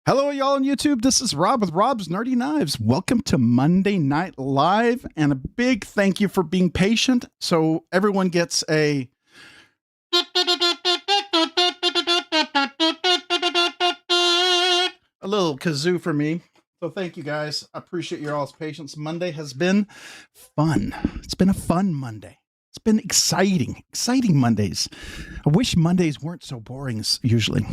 Hello, y'all on YouTube. This is Rob with Rob's Nerdy Knives. Welcome to Monday Night Live, and a big thank you for being patient. So everyone gets a little kazoo for me. So thank you guys. I appreciate your all's patience. Monday has been fun. It's been a fun Monday. It's been exciting Mondays. I wish Mondays weren't so boring usually.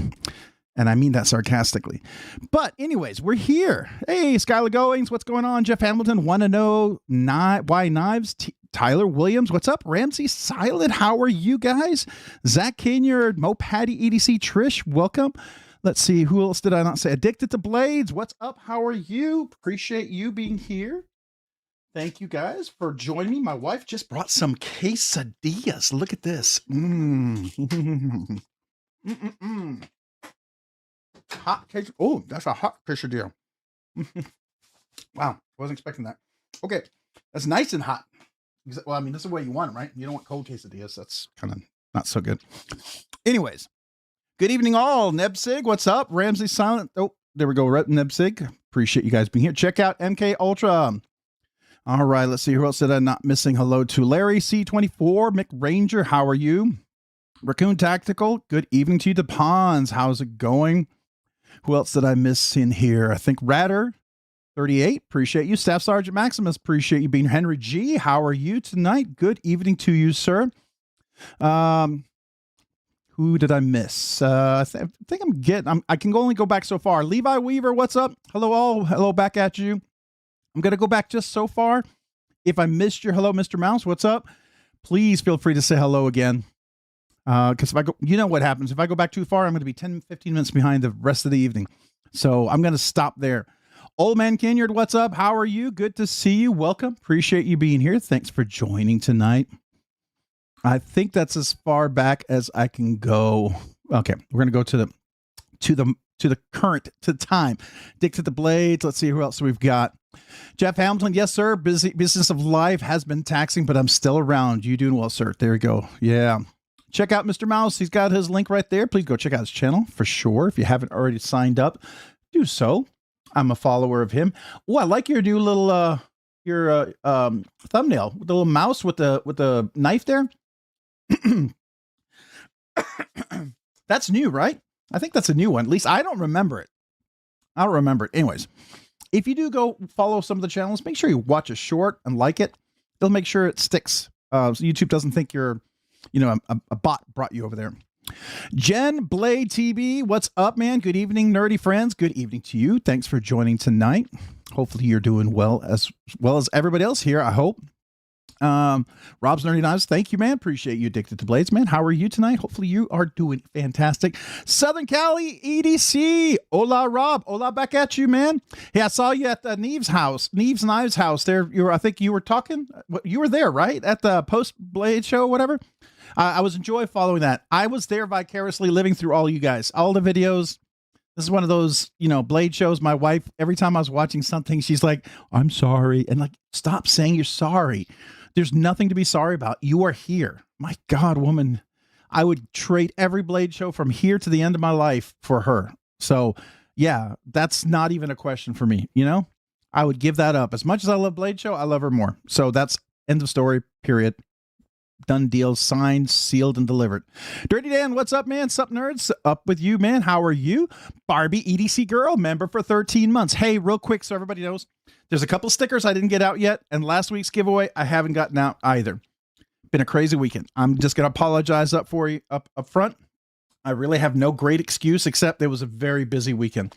And I mean that sarcastically. But anyways, we're here. Hey, Skylar Goings, what's going on? Jeff Hamilton, want to know why knives? Tyler Williams, what's up? Ramsey Silent, how are you guys? Zach Kanyard, Mo Patty EDC, Trish, welcome. Let's see, who else did I not say? Addicted to Blades, what's up? How are you? Appreciate you being here. Thank you guys for joining me. My wife just brought some quesadillas. Look at this. Hot case. Oh, that's a hot quesadilla. Wow, wasn't expecting that. Okay, that's nice and hot. Well, I mean, this is the way you want it, right? You don't want cold quesadillas. That's kind of not so good. Anyways, good evening all. Nebsig, what's up? Ramsey Silent. Oh, there we go. Nebsig. Appreciate you guys being here. Check out MK Ultra. All right, let's see. Who else did I not missing? Hello to Larry C24. Mick Ranger, how are you? Raccoon Tactical, good evening to you. The Ponds, how's it going? Who else did I miss in here? I think Ratter 38. Appreciate you. Staff Sergeant Maximus. Appreciate you being here. Henry G. How are you tonight? Good evening to you, sir. Who did I miss? I think I'm getting. I can only go back so far. Levi Weaver. What's up? Hello all. Hello back at you. I'm gonna go back just so far. If I missed your hello, Mr. Mouse. What's up? Please feel free to say hello again. Because if I go, you know what happens. If I go back too far, I'm going to be 10, 15 minutes behind the rest of the evening. So I'm going to stop there. Old Man Kanyard, what's up? How are you? Good to see you. Welcome. Appreciate you being here. Thanks for joining tonight. I think that's as far back as I can go. Okay, we're going to go to the current, to time. Dick to the Blades. Let's see who else we've got. Jeff Hamilton, yes, sir. Business of life has been taxing, but I'm still around. You doing well, sir? There we go. Yeah. Check out Mr. Mouse. He's got his link right there. Please go check out his channel for sure. If you haven't already signed up, do so. I'm a follower of him. Oh, I like your new little thumbnail with the little mouse with the knife there. That's new, right? I think that's a new one. At least I don't remember it. I don't remember it. Anyways, if you do go follow some of the channels, make sure you watch a short and like it. It'll make sure it sticks. So YouTube doesn't think you're, you know, a bot brought you over there. Jen Blade TB, what's up, man? Good evening, nerdy friends. Good evening to you. Thanks for joining tonight. Hopefully you're doing well as everybody else here, I hope. Rob's Nerdy Knives, thank you, man. Appreciate you. Addicted to Blades, man. How are you tonight? Hopefully you are doing fantastic. Southern Cali EDC. Hola, Rob. Hola, back at you, man. Hey, I saw you at the Knives Knives house there. I think you were talking. You were there, right? At the post Blade show, whatever. I was enjoying following that. I was there vicariously living through all you guys, all the videos. This is one of those, you know, Blade shows. My wife, every time I was watching something, she's like, I'm sorry. And like, stop saying you're sorry. There's nothing to be sorry about. You are here. My God, woman, I would trade every Blade show from here to the end of my life for her. So yeah, that's not even a question for me. You know, I would give that up. As much as I love Blade show, I love her more. So that's end of story, period. Done deal, signed, sealed, and delivered. Dirty Dan, what's up, man? Sup, nerds? Up with you, man. How are you? Barbie EDC Girl, member for 13 months. Hey, real quick, so everybody knows, there's a couple stickers I didn't get out yet, and last week's giveaway I haven't gotten out either. Been a crazy weekend. I'm just gonna apologize up front. I really have no great excuse except it was a very busy weekend.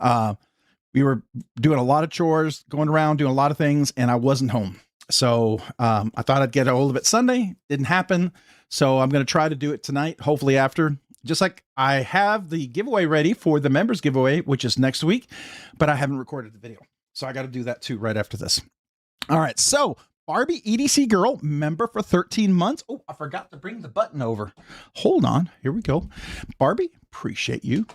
We were doing a lot of chores, going around doing a lot of things, and I wasn't home. So I thought I'd get a hold of it Sunday. Didn't happen. So I'm going to try to do it tonight, hopefully after. Just like I have the giveaway ready for the members giveaway, which is next week, but I haven't recorded the video. So I got to do that too right after this. All right. So Barbie EDC Girl, member for 13 months. Oh, I forgot to bring the button over. Hold on. Here we go. Barbie, appreciate you.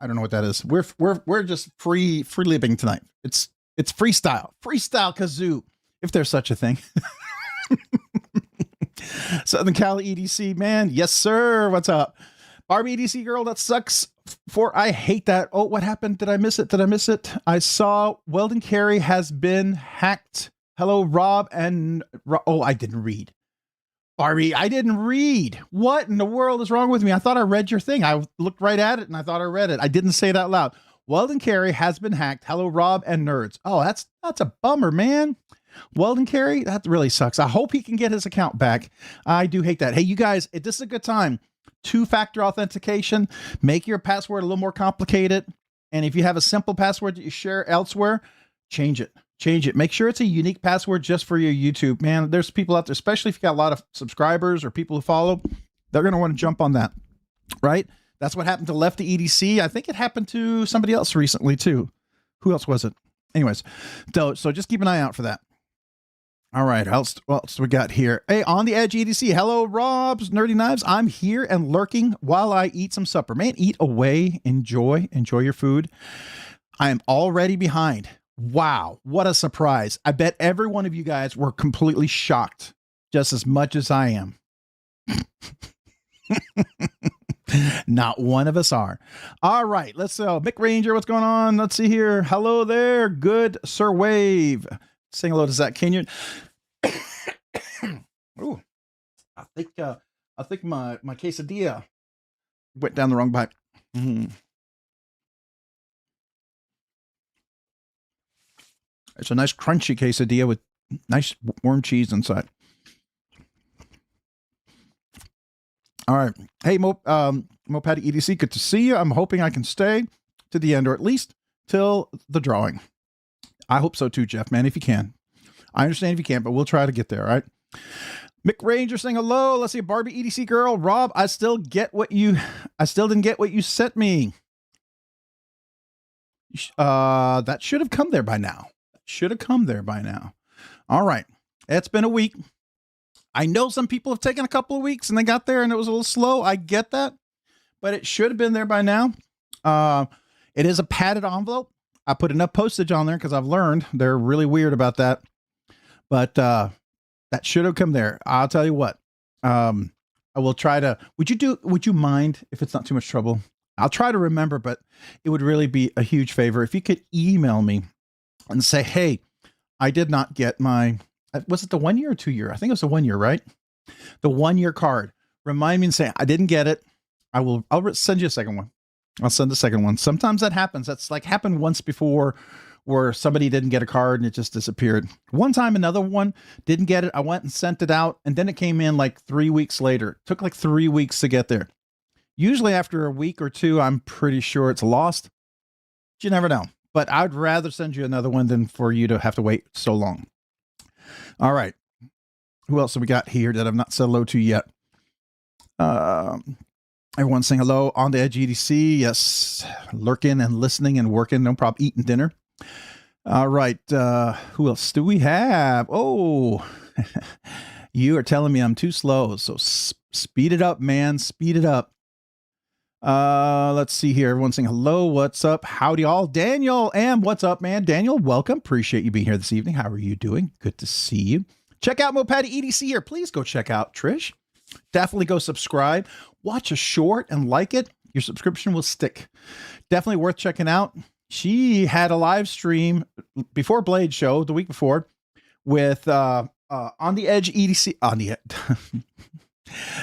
I don't know what that is. We're just free living tonight. It's freestyle kazoo, if there's such a thing. Southern Cali EDC, man. Yes, sir. What's up? Barbie EDC girl, that sucks. I hate that. Oh, what happened? Did I miss it? I saw Weldon Carey has been hacked. Hello, Rob and oh, I didn't read. Barbie, I didn't read. What in the world is wrong with me? I thought I read your thing. I looked right at it and I thought I read it. I didn't say it out loud. Weldon Carey has been hacked. Hello, Rob and nerds. Oh, that's a bummer, man. Weldon Carey, that really sucks. I hope he can get his account back. I do hate that. Hey, you guys, this is a good time. 2-factor authentication. Make your password a little more complicated. And if you have a simple password that you share elsewhere, change it. Make sure it's a unique password just for your YouTube. Man, there's people out there, especially if you got a lot of subscribers or people who follow, they're going to want to jump on that, right? That's what happened to Lefty EDC. I think it happened to somebody else recently too. Who else was it? Anyways, so just keep an eye out for that. All right, what else we got here? Hey, On the Edge EDC. Hello, Rob's Nerdy Knives. I'm here and lurking while I eat some supper. Man, eat away. Enjoy your food. I am already behind. Wow, what a surprise. I bet every one of you guys were completely shocked, just as much as I am. Not one of us are. All right, let's go. Mick Ranger, what's going on? Let's see here. Hello there, good Sir Wave. Saying hello to Zach Kenyon. Ooh, I think my quesadilla went down the wrong pipe. It's a nice crunchy quesadilla with nice warm cheese inside. All right. Hey, Mopatty EDC, good to see you. I'm hoping I can stay to the end, or at least till the drawing. I hope so too, Jeff, man, if you can. I understand if you can't, but we'll try to get there, all right? Mick Ranger saying hello. Let's see, Barbie EDC girl. Rob, I still didn't get what you sent me. That should have come there by now. All right. It's been a week. I know some people have taken a couple of weeks and they got there and it was a little slow. I get that, but it should have been there by now. It is a padded envelope. I put enough postage on there because I've learned they're really weird about that. But that should have come there. I'll tell you what. I will try to. Would you mind if it's not too much trouble? I'll try to remember, but it would really be a huge favor if you could email me and say, hey, I did not get my, was it the 1 year or 2 year? I think it was the 1 year, right? The 1 year card. Remind me and say, I didn't get it. I'll send you a second one. I'll send the second one. Sometimes that happens. That's like happened once before where somebody didn't get a card and it just disappeared. One time, another one didn't get it. I went and sent it out and then it came in like 3 weeks later. It took like 3 weeks to get there. Usually after a week or two, I'm pretty sure it's lost. But you never know. But I'd rather send you another one than for you to have to wait so long. All right. Who else have we got here that I've not said hello to yet? Everyone's saying hello on the Edge EDC. Yes. Lurking and listening and working. No problem. Eating dinner. All right. Who else do we have? Oh, you are telling me I'm too slow. So speed it up, man. Speed it up. Let's see here. Everyone's saying hello. What's up? Howdy all. Daniel M. What's up, man? Daniel, welcome. Appreciate you being here this evening. How are you doing? Good to see you. Check out Mopatty EDC here. Please go check out Trish. Definitely go subscribe. Watch a short and like it. Your subscription will stick. Definitely worth checking out. She had a live stream before Blade Show the week before with On the Edge EDC. On the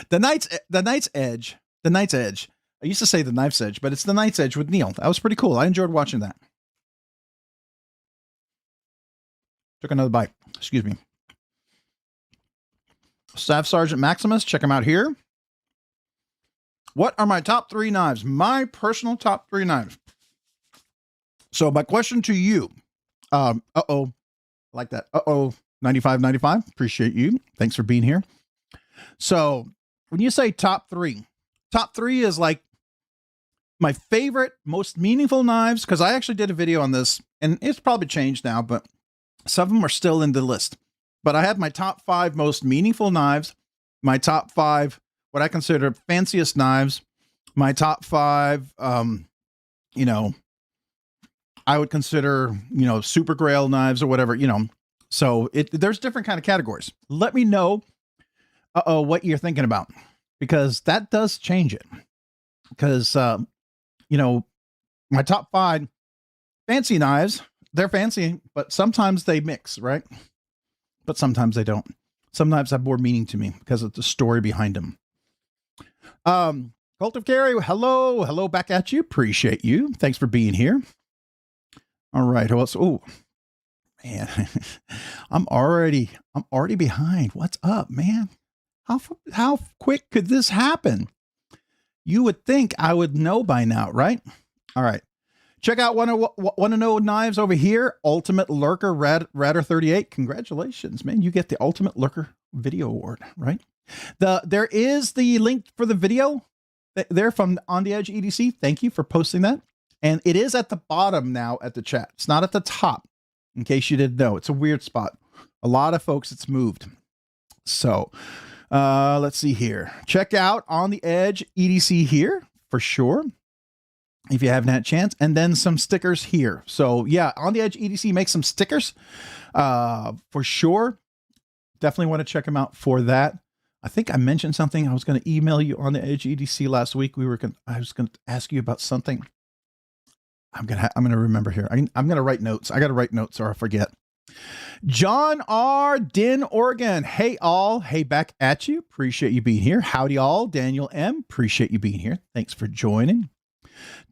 the Night's Edge. I used to say the Knife's Edge, but it's the Night's Edge with Neil. That was pretty cool. I enjoyed watching that. Took another bite. Excuse me. Staff Sergeant Maximus, check him out here. What are my top 3 knives? My personal top 3 knives. So my question to you, like that. 9595. Appreciate you. Thanks for being here. So when you say top 3 is like my favorite, most meaningful knives. Cause I actually did a video on this and it's probably changed now, but some of them are still in the list. But I have my top 5 most meaningful knives, my top 5, what I consider fanciest knives, my top 5 you know, I would consider, you know, super grail knives or whatever, you know. So there's different kind of categories. Let me know what you're thinking about, because that does change it. Because, you know, my top 5 fancy knives, they're fancy, but sometimes they mix, right? But sometimes they don't. Some knives have more meaning to me because of the story behind them. Cult of Carry, hello back at you. Appreciate you. Thanks for being here. All right. Oh, man, I'm already behind. What's up, man? How quick could this happen? You would think I would know by now, right? All right. Check out want to know knives over here. Ultimate Lurker Radar 38. Congratulations, man. You get the Ultimate Lurker Video Award, right? There is the link for the video there from On the Edge EDC. Thank you for posting that. And it is at the bottom now at the chat. It's not at the top, in case you didn't know. It's a weird spot. A lot of folks, it's moved. So let's see here. Check out On the Edge EDC here for sure, if you haven't had a chance, and then some stickers here. So yeah, On the Edge EDC makes some stickers for sure. Definitely want to check them out for that. I think I mentioned something. I was going to email you On the Edge EDC last week. I was going to ask you about something. I'm gonna remember here. I'm gonna write notes. I gotta write notes or I forget. John R. Din, Oregon. Hey all. Hey, back at you. Appreciate you being here. Howdy all. Daniel M. Appreciate you being here. Thanks for joining.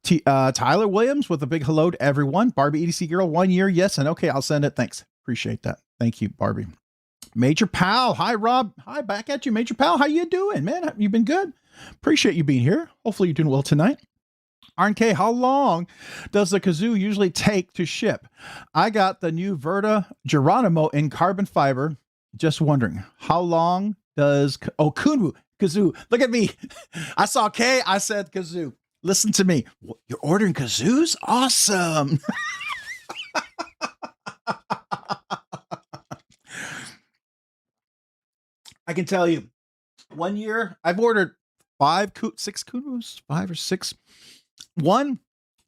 Tyler Williams with a big hello to everyone. Barbie EDC girl, 1 year. Yes and okay. I'll send it. Thanks. Appreciate that. Thank you, Barbie. Major Pal. Hi, Rob. Hi, back at you, Major Pal. How you doing, man? You been good? Appreciate you being here. Hopefully you're doing well tonight. RNK, how long does the kazoo usually take to ship? I got the new Verta Geronimo in carbon fiber. Just wondering, how long does... Oh, Kunwu, kazoo. Look at me. I saw K. I said kazoo. Listen to me. You're ordering kazoos? Awesome. I can tell you, 1 year, I've ordered 6 Kunwus, 5 or 6. One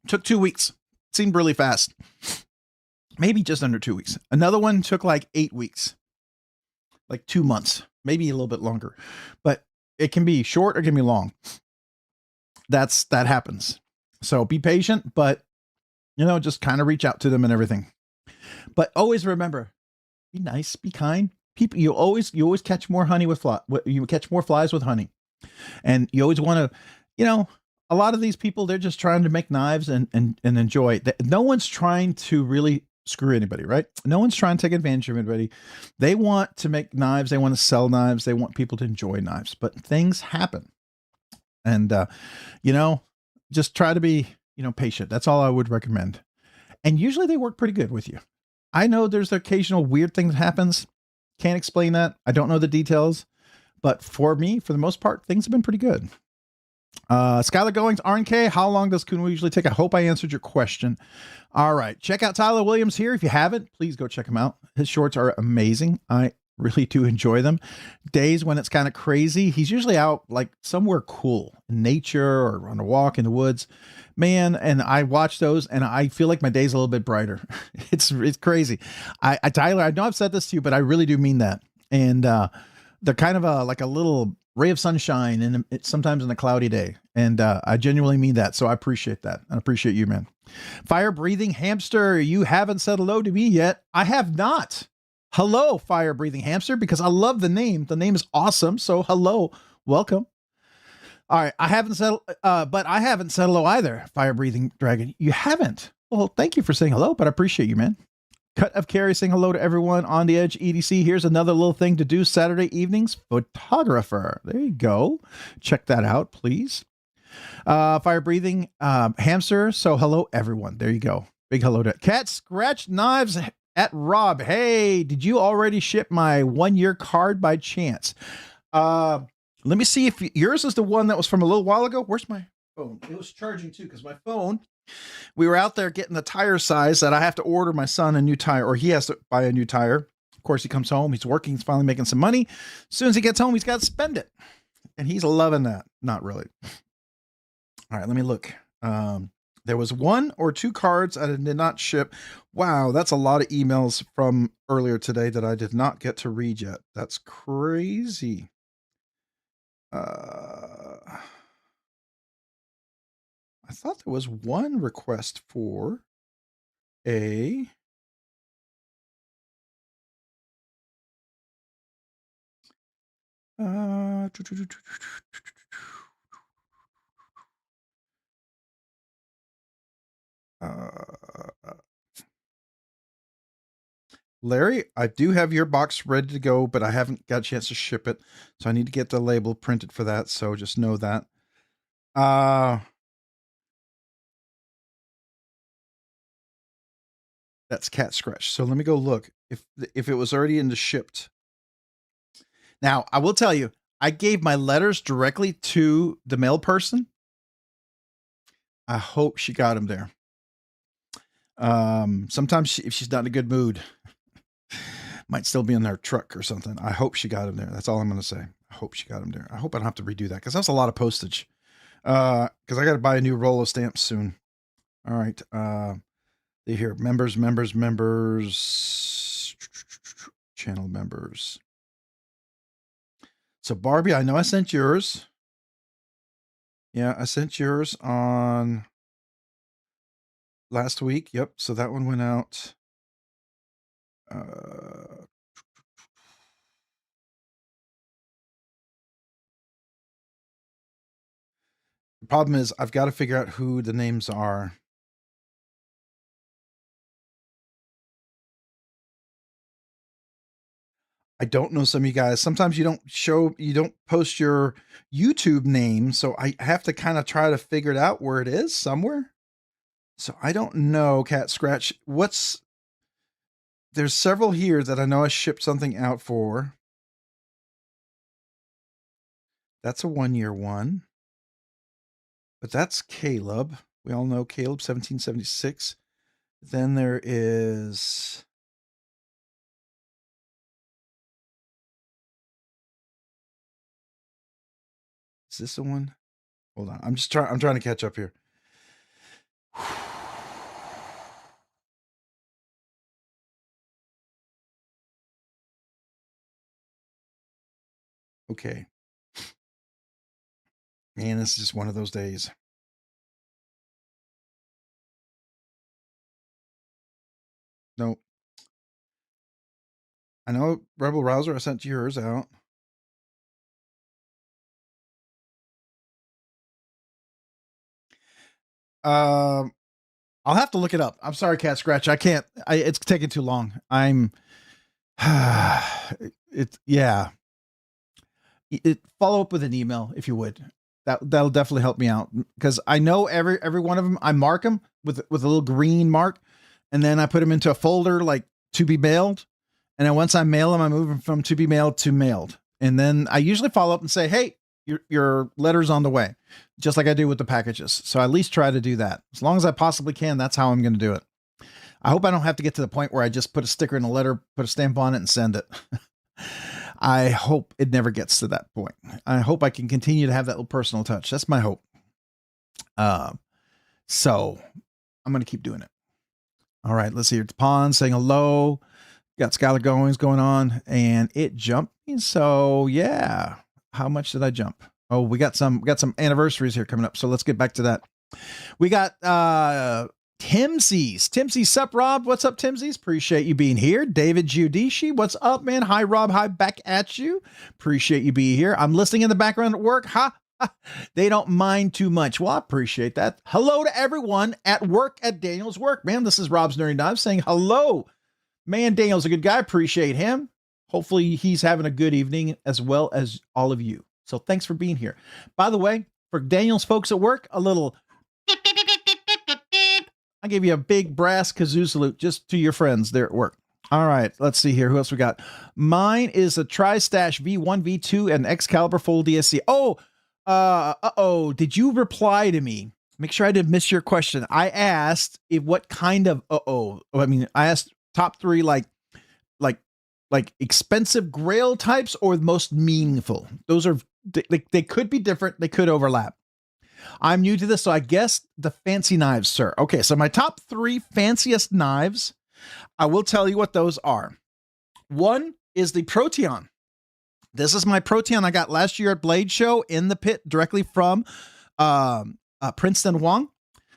took 2 weeks. Seemed really fast. Maybe just under 2 weeks. Another one took like 8 weeks. Like 2 months. Maybe a little bit longer. But it can be short or it can be long. That happens. So be patient, but you know, just kind of reach out to them and everything. But always remember, be nice, be kind. People, you always catch more honey with you catch more flies with honey. And you always want to, you know, a lot of these people, they're just trying to make knives and enjoy. No one's trying to really screw anybody, right? No one's trying to take advantage of anybody. They want to make knives. They want to sell knives. They want people to enjoy knives, but things happen. And, you know, just try to be, you know, patient. That's all I would recommend. And usually they work pretty good with you. I know there's the occasional weird thing that happens. Can't explain that. I don't know the details, but for me, for the most part, things have been pretty good. Skylar Goings, RNK, how long does Kunwu usually take? I hope I answered your question. All right. Check out Tyler Williams here. If you haven't, please go check him out. His shorts are amazing. I really do enjoy them. Days when it's kind of crazy, he's usually out like somewhere cool, in nature or on a walk in the woods. Man, and I watch those and I feel like my day's a little bit brighter. It's crazy. Tyler, I know I've said this to you, but I really do mean that. And they're kind of like a little ray of sunshine, and it's sometimes in a cloudy day. And I genuinely mean that. So I appreciate that. I appreciate you, man. Fire breathing hamster, you haven't said hello to me yet. I have not. Hello, fire breathing hamster, because I love the name. The name is awesome. So hello, welcome. All right. I haven't said, but I haven't said hello either. Fire breathing dragon. You haven't. Well, thank you for saying hello, but I appreciate you, man. Cut of Carry saying hello to everyone on the Edge EDC. Here's another little thing to do Saturday evenings. Photographer. There you go. Check that out, please. Fire breathing hamster. So hello, everyone. There you go. Big hello to Cat Scratch Knives at Rob. Hey, did you already ship my 1 year card by chance? Let me see if yours is the one that was from a little while ago. Where's my phone? It was charging too, because my phone, we were out there getting the tire size that I have to order my son a new tire, or he has to buy a new tire. Of course, he comes home, he's working, he's finally making some money. As soon as he gets home, he's got to spend it. And he's loving that. Not really. All right, let me look. There was 1 or 2 cards I did not ship. Wow, that's a lot of emails from earlier today that I did not get to read yet. That's crazy. I thought there was 1 request for a Larry, I do have your box ready to go, but I haven't got a chance to ship it. So I need to get the label printed for that. So just know that. That's Cat Scratch. So let me go look if it was already in the shipped. Now, I will tell you, I gave my letters directly to the mail person. I hope she got them there. Sometimes if she's not in a good mood, might still be in their truck or something. I hope she got them there. That's all I'm going to say. I hope she got them there. I hope I don't have to redo that because that's a lot of postage. Because I got to buy a new roll of stamps soon. All right. They hear members, channel members. So Barbie, I know I sent yours. Yeah, I sent yours on last week. Yep. So that one went out. The problem is I've got to figure out who the names are. I don't know some of you guys. Sometimes you don't post your YouTube name. So I have to kind of try to figure it out where it is somewhere. So I don't know, Cat Scratch. There's several here that I know I shipped something out for. That's a 1-year one. But that's Caleb. We all know Caleb, 1776. Then there is... Is this the one? Hold on. I'm trying to catch up here. Okay. Man, this is just one of those days. Nope. I know Rebel Rouser, I sent yours out. I'll have to look it up. I'm sorry, Cat Scratch. I can't. It's taking too long. Yeah. Follow up with an email if you would. That'll definitely help me out because I know every one of them. I mark them with a little green mark, and then I put them into a folder like to be mailed. And then once I mail them, I move them from to be mailed to mailed. And then I usually follow up and say, hey, your letter's on the way, just like I do with the packages. So I at least try to do that. As long as I possibly can, that's how I'm going to do it. I hope I don't have to get to the point where I just put a sticker in a letter, put a stamp on it, and send it. I hope it never gets to that point. I hope I can continue to have that little personal touch. That's my hope. So I'm going to keep doing it. All right, let's see. It's Pond saying hello. Got Skylar Goings going on, and it jumped. So yeah, how much did I jump? Oh, we got some anniversaries here coming up. So let's get back to that. We got Timsies, sup, Rob? What's up, Timsies? Appreciate you being here. David Giudici, what's up, man? Hi, Rob. Hi, back at you. Appreciate you being here. I'm listening in the background at work. They don't mind too much. Well, I appreciate that. Hello to everyone at work at Daniel's work, man. This is Rob's Nerdy Knives saying hello. Man, Daniel's a good guy. Appreciate him. Hopefully he's having a good evening as well as all of you. So thanks for being here. By the way, for Daniel's folks at work, a little... I gave you a big brass kazoo salute just to your friends there at work. All right, let's see here. Who else we got? Mine is a Tri-Stash V1, V2, and Excalibur full DSC. Did you reply to me? Make sure I didn't miss your question. I asked what kind of I asked top 3 like expensive grail types or the most meaningful. Those are they could be different. They could overlap. I'm new to this, so I guess the fancy knives, sir. Okay, so my top 3 fanciest knives, I will tell you what those are. One is the Proteon. This is my Proteon I got last year at Blade Show in the pit directly from Princeton Wong.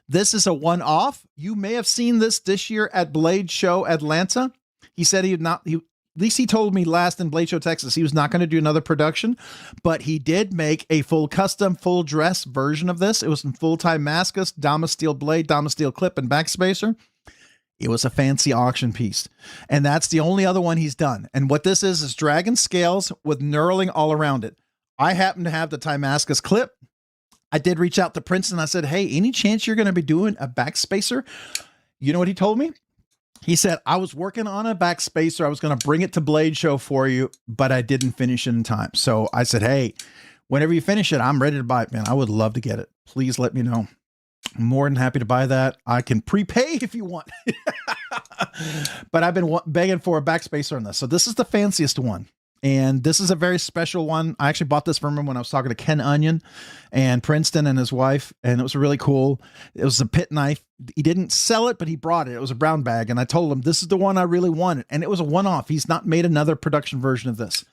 This is a one-off. You may have seen this year at Blade Show Atlanta. He said he would not, at least he told me last in Blade Show Texas, he was not going to do another production, but he did make a full custom, full dress version of this. It was in full-time Damascus, Damasteel blade, Damasteel clip, and backspacer. It was a fancy auction piece. And that's the only other one he's done. And what this is dragon scales with knurling all around it. I happen to have the Damascus clip. I did reach out to Princeton. I said, hey, any chance you're going to be doing a backspacer? You know what he told me? He said, I was working on a backspacer. I was going to bring it to Blade Show for you, but I didn't finish it in time. So I said, hey, whenever you finish it, I'm ready to buy it, man. I would love to get it. Please let me know. I'm more than happy to buy that. I can prepay if you want. But I've been begging for a backspacer on this. So this is the fanciest one. And this is a very special one. I actually bought this from him when I was talking to Ken Onion and Princeton and his wife. And it was really cool. It was a pit knife. He didn't sell it, but he brought it. It was a brown bag. And I told him, this is the one I really wanted. And it was a one-off. He's not made another production version of this.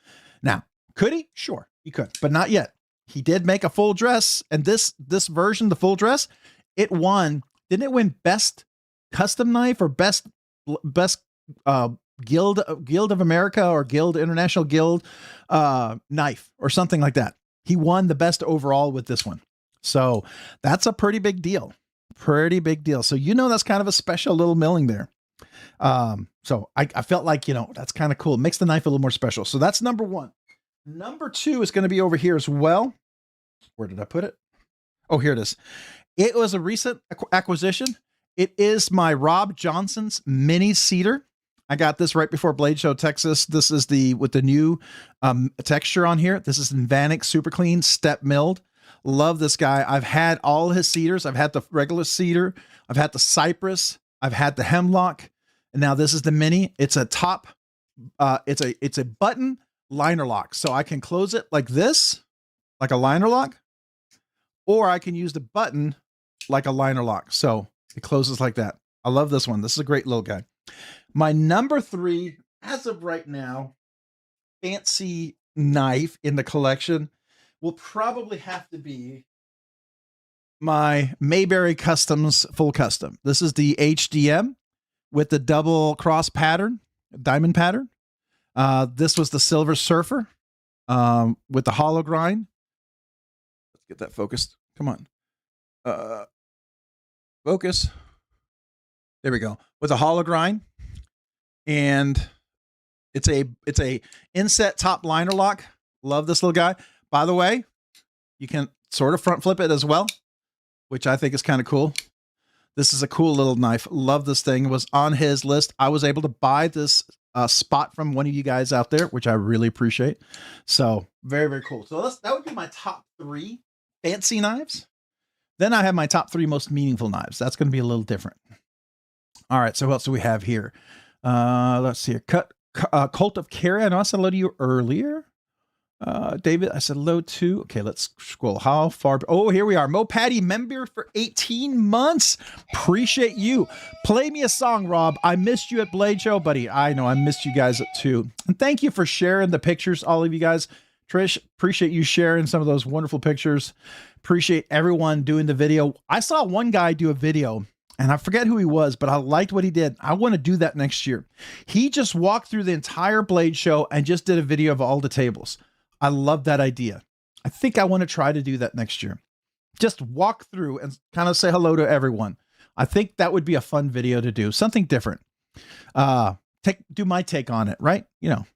Now, could he? Sure, he could, but not yet. He did make a full dress. And this version, the full dress, it won. Didn't it win best custom knife or best Guild of America or Guild International Guild knife or something like that? He won the best overall with this one. So that's a pretty big deal. Pretty big deal. So, you know, that's kind of a special little milling there. So I felt like, you know, that's kind of cool. It makes the knife a little more special. So that's number 1. Number 2 is going to be over here as well. Where did I put it? Oh, here it is. It was a recent acquisition. It is my Rob Johnson's mini cedar. I got this right before Blade Show Texas. This is with the new texture on here. This is in Vanek Super Clean Step Milled. Love this guy. I've had all his cedars. I've had the regular cedar. I've had the cypress. I've had the hemlock. And now this is the mini. It's a top. It's a button liner lock. So I can close it like this, like a liner lock, or I can use the button like a liner lock. So it closes like that. I love this one. This is a great little guy. My number 3, as of right now, fancy knife in the collection will probably have to be my Mayberry Customs Full Custom. This is the HDM with the double cross pattern, diamond pattern. This was the Silver Surfer with the hollow grind. Let's get that focused. Come on. Focus. There we go. With a hollow grind. And it's a inset top liner lock. Love this little guy. By the way, you can sort of front flip it as well, which I think is kind of cool. This is a cool little knife. Love this thing. It was on his list. I was able to buy this spot from one of you guys out there, which I really appreciate. So very, very cool. So that would be my top 3 fancy knives. Then I have my top 3 most meaningful knives. That's going to be a little different. All right. So what else do we have here? Let's see here. Cult of Carry. I know I said hello to you earlier. David, I said hello too. Okay, let's scroll. How far? Oh, here we are. Mo Patty member for 18 months. Appreciate you. Play me a song, Rob. I missed you at Blade Show, buddy. I know I missed you guys too. And thank you for sharing the pictures, all of you guys. Trish, appreciate you sharing some of those wonderful pictures. Appreciate everyone doing the video. I saw one guy do a video, and I forget who he was, but I liked what he did. I want to do that next year. He just walked through the entire Blade Show and just did a video of all the tables. I love that idea. I think I want to try to do that next year. Just walk through and kind of say hello to everyone. I think that would be a fun video to do. Something different. Do my take on it, right? You know.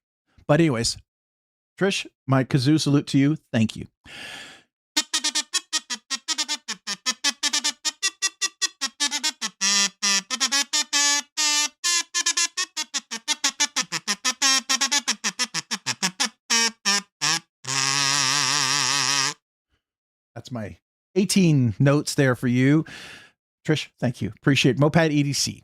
But anyways, Trish, my kazoo salute to you. Thank you. That's my 18 notes there for you. Trish, thank you. Appreciate it. Moped EDC.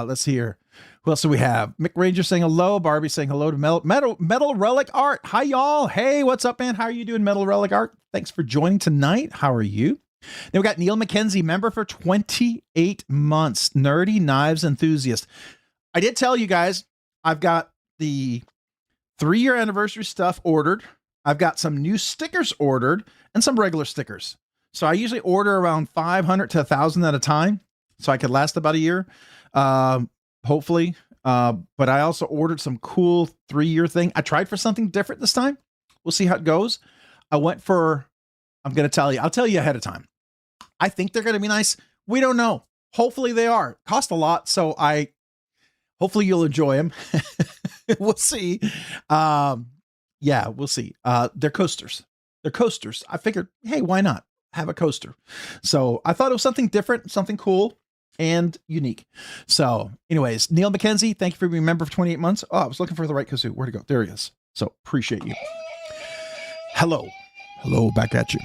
Let's see here. Who else do we have? Mick Ranger saying hello. Barbie saying hello to Metal Relic Art. Hi, y'all. Hey, what's up, man? How are you doing, Metal Relic Art? Thanks for joining tonight. How are you? Then we got Neil McKenzie, member for 28 months, nerdy knives enthusiast. I did tell you guys, I've got the 3-year anniversary stuff ordered. I've got some new stickers ordered and some regular stickers. So I usually order around 500 to 1,000 at a time, so I could last about a year, hopefully. But I also ordered some cool 3-year thing. I tried for something different this time. We'll see how it goes. I went for, I'm going to tell you, I'll tell you ahead of time. I think they're going to be nice. We don't know. Hopefully they are. Cost a lot, so hopefully you'll enjoy them. We'll see. Yeah, we'll see. They're coasters. They're coasters. I figured, hey, why not have a coaster? So I thought it was something different, something cool and unique. So anyways, Neil McKenzie, thank you for being a member for 28 months. Oh, I was looking for the right kazoo. Where'd it go? There he is. So appreciate you. Hello. Hello, back at you.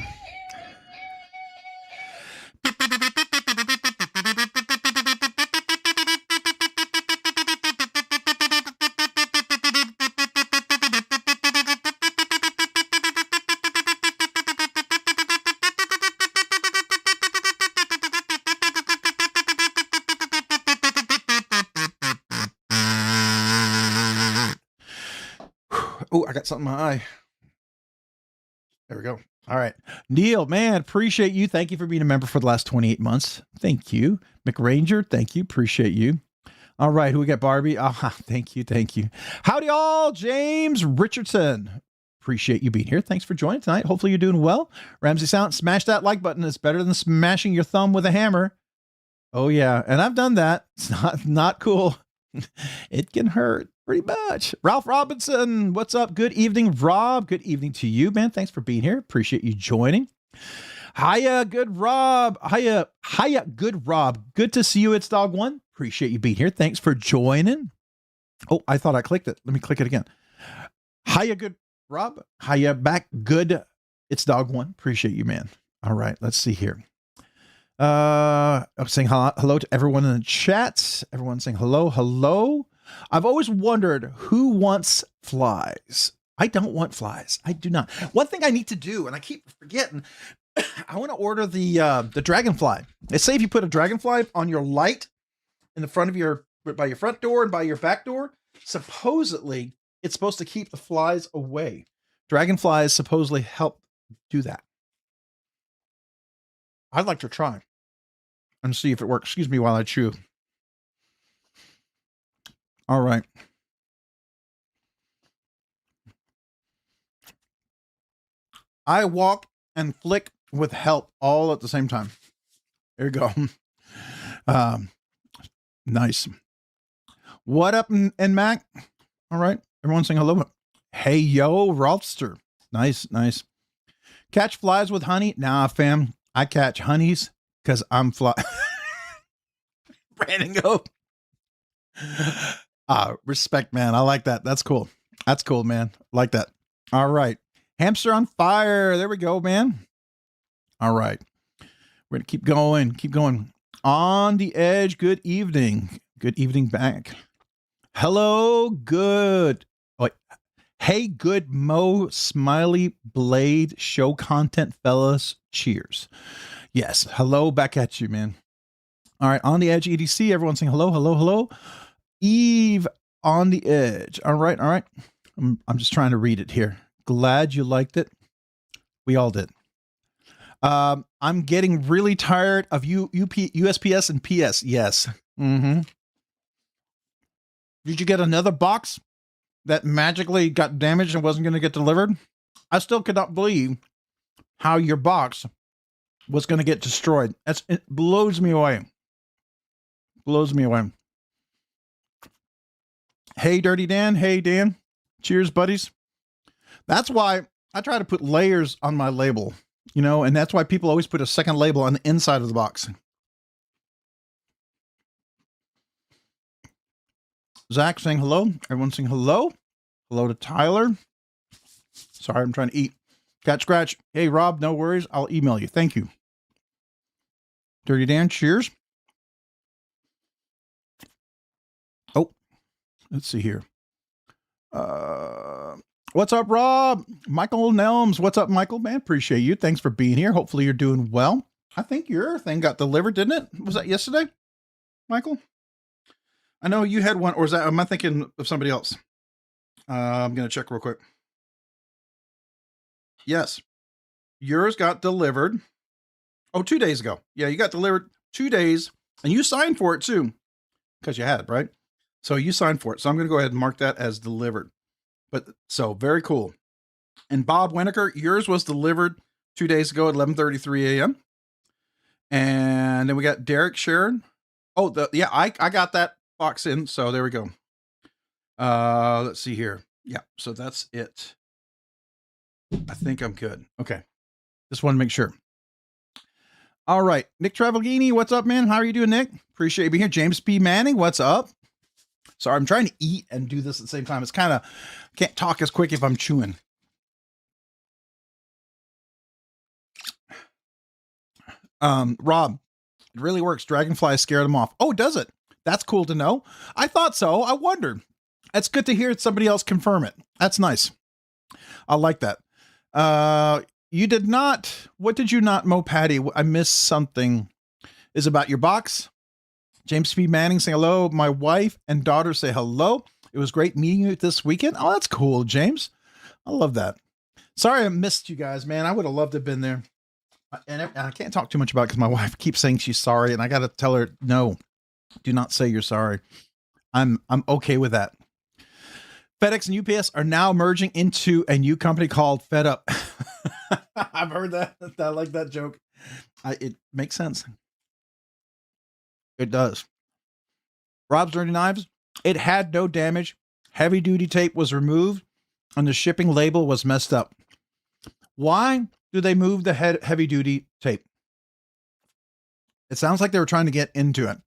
Oh, I got something in my eye. There we go. All right. Neil, man, appreciate you. Thank you for being a member for the last 28 months. Thank you. McRanger, thank you. Appreciate you. All right. Who we got? Barbie. Thank you. Thank you. Howdy all. James Richardson. Appreciate you being here. Thanks for joining tonight. Hopefully you're doing well. Ramsey Sound, smash that like button. It's better than smashing your thumb with a hammer. Oh, yeah. And I've done that. It's not cool. It can hurt pretty much. Ralph Robinson, what's up? Good evening, Rob. Good evening to you, man. Thanks for being here. Appreciate you joining. Hiya, good Rob. Hiya, good Rob. Good to see you. It's Dog One. Appreciate you being here. Thanks for joining. Oh, I thought I clicked it. Let me click it again. Hiya, good Rob. Hiya, back. Good. It's Dog One. Appreciate you, man. All right, let's see here. I'm saying hello to everyone in the chat. Everyone's saying hello. I've always wondered who wants flies. I don't want flies. I do not. One thing I need to do, and I keep forgetting, I want to order the dragonfly. They say if you put a dragonfly on your light in the front of by your front door and by your back door, supposedly it's supposed to keep the flies away. Dragonflies supposedly help do that. I'd like to try and see if it works. Excuse me while I chew. All right. I walk and flick with help all at the same time. There you go. Nice. What up, and Mac? All right. Everyone saying hello. Hey, yo, Rolfster. Nice. Catch flies with honey? Nah, fam. I catch honeys because I'm fly. Brandon, go. Respect, man. I like that. That's cool. That's cool, man. Like that. All right. Hamster on fire. There we go, man. All right. We're going to keep going. Keep going. On the edge. Good evening. Good evening back. Hello. Good. Wait. Hey, good Mo Smiley Blade show content, fellas. Cheers. Yes. Hello back at you, man. All right. On the edge EDC. Everyone saying hello. Eve on the edge. All right. I'm just trying to read it here. Glad you liked it. We all did. I'm getting really tired of USPS and PS. Yes. Mm-hmm. Did you get another box that magically got damaged and wasn't going to get delivered? I still could not believe how your box was going to get destroyed. It blows me away. Blows me away. Hey, Dirty Dan. Hey, Dan. Cheers, buddies. That's why I try to put layers on my label, you know, and that's why people always put a second label on the inside of the box. Zach saying hello. Everyone saying hello. Hello to Tyler. Sorry, I'm trying to eat. Cat scratch. Hey, Rob, no worries. I'll email you. Thank you. Dirty Dan, cheers. Oh, let's see here. What's up, Rob? Michael Nelms. What's up, Michael? Man, appreciate you. Thanks for being here. Hopefully you're doing well. I think your thing got delivered, didn't it? Was that yesterday, Michael? I know you had one, or is that, am I thinking of somebody else? I'm going to check real quick. Yes. Yours got delivered. Oh, 2 days ago. Yeah, you got delivered 2 days, and you signed for it too, because you had it, right? So you signed for it. So I'm going to go ahead and mark that as delivered. But so very cool. And Bob Winokur, yours was delivered 2 days ago at 11:33 a.m. And then we got Derek Sharon. Oh, yeah, I got that box in. So there we go. Let's see here. Yeah, so that's it. I think I'm good. Okay. Just want to make sure. All right. Nick Travaglini, what's up, man? How are you doing, Nick? Appreciate you being here. James P. Manning, what's up? Sorry, I'm trying to eat and do this at the same time. It's kind of, can't talk as quick if I'm chewing. Rob, it really works. Dragonfly scared them off. Oh, does it? That's cool to know. I thought so. I wondered. It's good to hear somebody else confirm it. That's nice. I like that. You did not. What did you not, Mo Patty? I missed something. Is about your box. James P. Manning saying hello. My wife and daughter say hello. It was great meeting you this weekend. Oh, that's cool, James. I love that. Sorry I missed you guys, man. I would have loved to have been there. And I can't talk too much about it because my wife keeps saying she's sorry, and I got to tell her, no, do not say you're sorry. I'm okay with that. FedEx and UPS are now merging into a new company called Fed Up. I've heard that. I like that joke. It makes sense. It does. Rob's Dirty Knives. It had no damage. Heavy duty tape was removed, and the shipping label was messed up. Why do they move the heavy duty tape? It sounds like they were trying to get into it.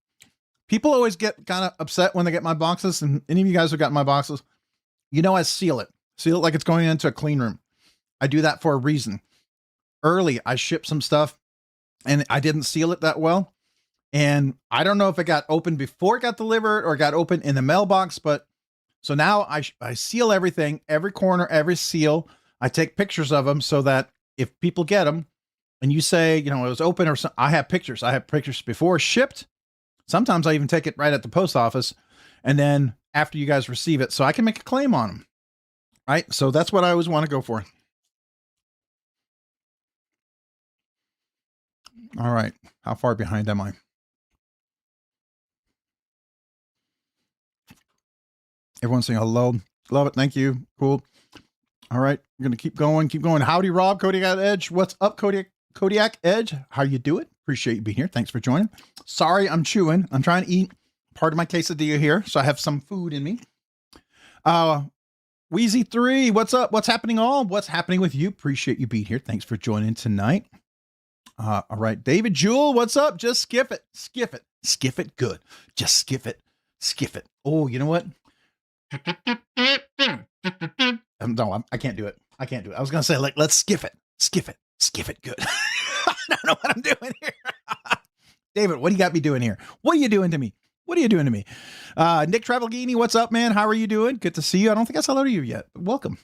People always get kind of upset when they get my boxes, and any of you guys who got my boxes, you know, I seal it like it's going into a clean room. I do that for a reason. Early, I shipped some stuff and I didn't seal it that well. And I don't know if it got open before it got delivered or got open in the mailbox, but so now I seal everything, every corner, every seal. I take pictures of them so that if people get them and you say, you know, it was open or something, I have pictures. I have pictures before shipped. Sometimes I even take it right at the post office and then after you guys receive it, so I can make a claim on them. Right. So that's what I always want to go for. All right. How far behind am I? Everyone's saying hello. Love it. Thank you. Cool. All right. We're going to keep going. Keep going. Howdy, Rob. Kodiak Edge. What's up, Kodiak Edge? How you doing? Appreciate you being here. Thanks for joining. Sorry, I'm chewing. I'm trying to eat part of my quesadilla here, so I have some food in me. Wheezy3, what's up? What's happening all? What's happening with you? Appreciate you being here. Thanks for joining tonight. All right. David Jewell, what's up? Just skip it. Skip it. Skip it. Good. Just skip it. Skip it. Oh, you know what? No, I can't do it. I can't do it. I was going to say, like, let's skip it. Skip it. Skip it. Good. I don't know what I'm doing here. David, what do you got me doing here? What are you doing to me? What are you doing to me? Nick Travaglini, what's up, man? How are you doing? Good to see you. I don't think I said hello to you yet. Welcome.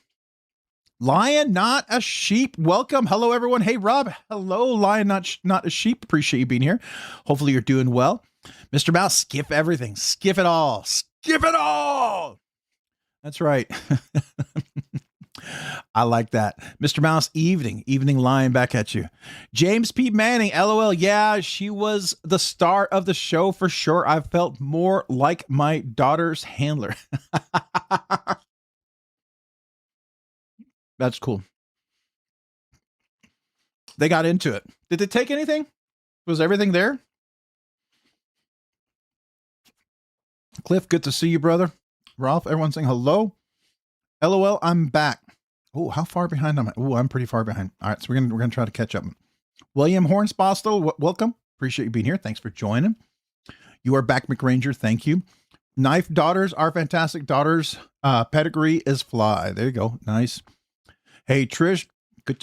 Lion, not a sheep. Welcome. Hello, everyone. Hey, Rob. Hello, Lion, not a sheep. Appreciate you being here. Hopefully you're doing well. Mr. Mouse, skip everything. Skip it all. Skip it all. That's right. I like that. Mr. Mouse, evening Lion back at you. James P. Manning, LOL. Yeah, she was the star of the show for sure. I felt more like my daughter's handler. That's cool. They got into it. Did they take anything? Was everything there? Cliff, good to see you, brother. Ralph, everyone saying hello. LOL, I'm back. Oh, how far behind am I? Oh, I'm pretty far behind. All right, so we're gonna try to catch up. William Hornspostel, welcome. Appreciate you being here. Thanks for joining. You are back, McRanger. Thank you. Knife daughters are fantastic. Daughters, pedigree is fly. There you go. Nice. Hey, Trish, good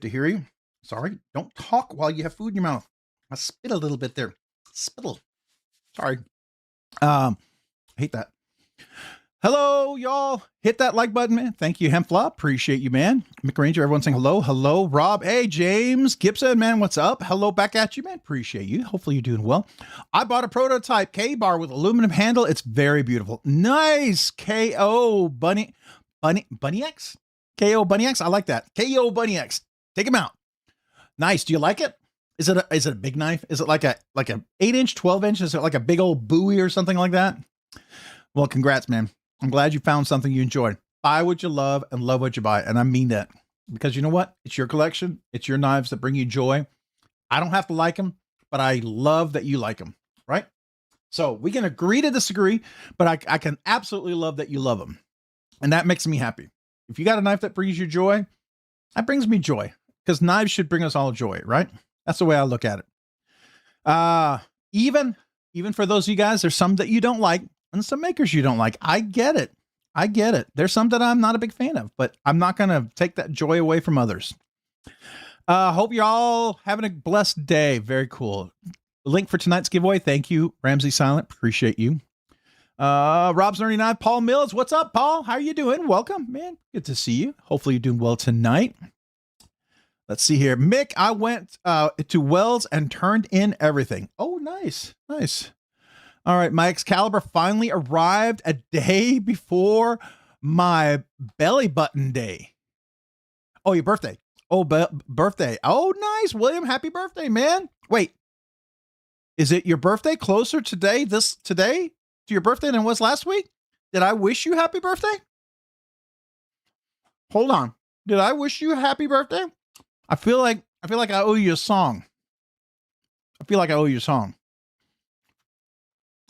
to hear you. Sorry, don't talk while you have food in your mouth. I spit a little bit there. Spittle. Sorry. Hate that. Hello, y'all. Hit that like button, man. Thank you, Hempflop. Appreciate you, man. McRanger, everyone saying hello. Hello, Rob. Hey, James Gibson, man. What's up? Hello back at you, man. Appreciate you. Hopefully you're doing well. I bought a prototype K-bar with aluminum handle. It's very beautiful. Nice. KO Bunny X? KO Bunny X? I like that. KO Bunny X. Take him out. Nice. Do you like it? Is it a big knife? Is it like a 8-inch, 12-inch? Is it like a big old buoy or something like that? Well, congrats, man. I'm glad you found something you enjoyed. Buy what you love and love what you buy. And I mean that, because you know what? It's your collection. It's your knives that bring you joy. I don't have to like them, but I love that you like them, right? So we can agree to disagree, but I can absolutely love that you love them. And that makes me happy. If you got a knife that brings you joy, that brings me joy, because knives should bring us all joy, right? That's the way I look at it. Even for those of you guys, there's some that you don't like, and some makers you don't like. I get it. I get it. There's some that I'm not a big fan of, but I'm not going to take that joy away from others. Hope you're all having a blessed day. Very cool. Link for tonight's giveaway. Thank you, Ramsey Silent. Appreciate you. Rob's Nerdy Knife, Paul Mills. What's up, Paul? How are you doing? Welcome, man. Good to see you. Hopefully you're doing well tonight. Let's see here. Mick, I went to Wells and turned in everything. Oh, nice. Nice. All right, my Excalibur finally arrived a day before my belly button day. Oh, your birthday. Oh, birthday. Oh, nice, William. Happy birthday, man. Wait, is it your birthday closer today to your birthday than it was last week? Did I wish you happy birthday? Hold on. Did I wish you a happy birthday? I feel like I owe you a song. I feel like I owe you a song.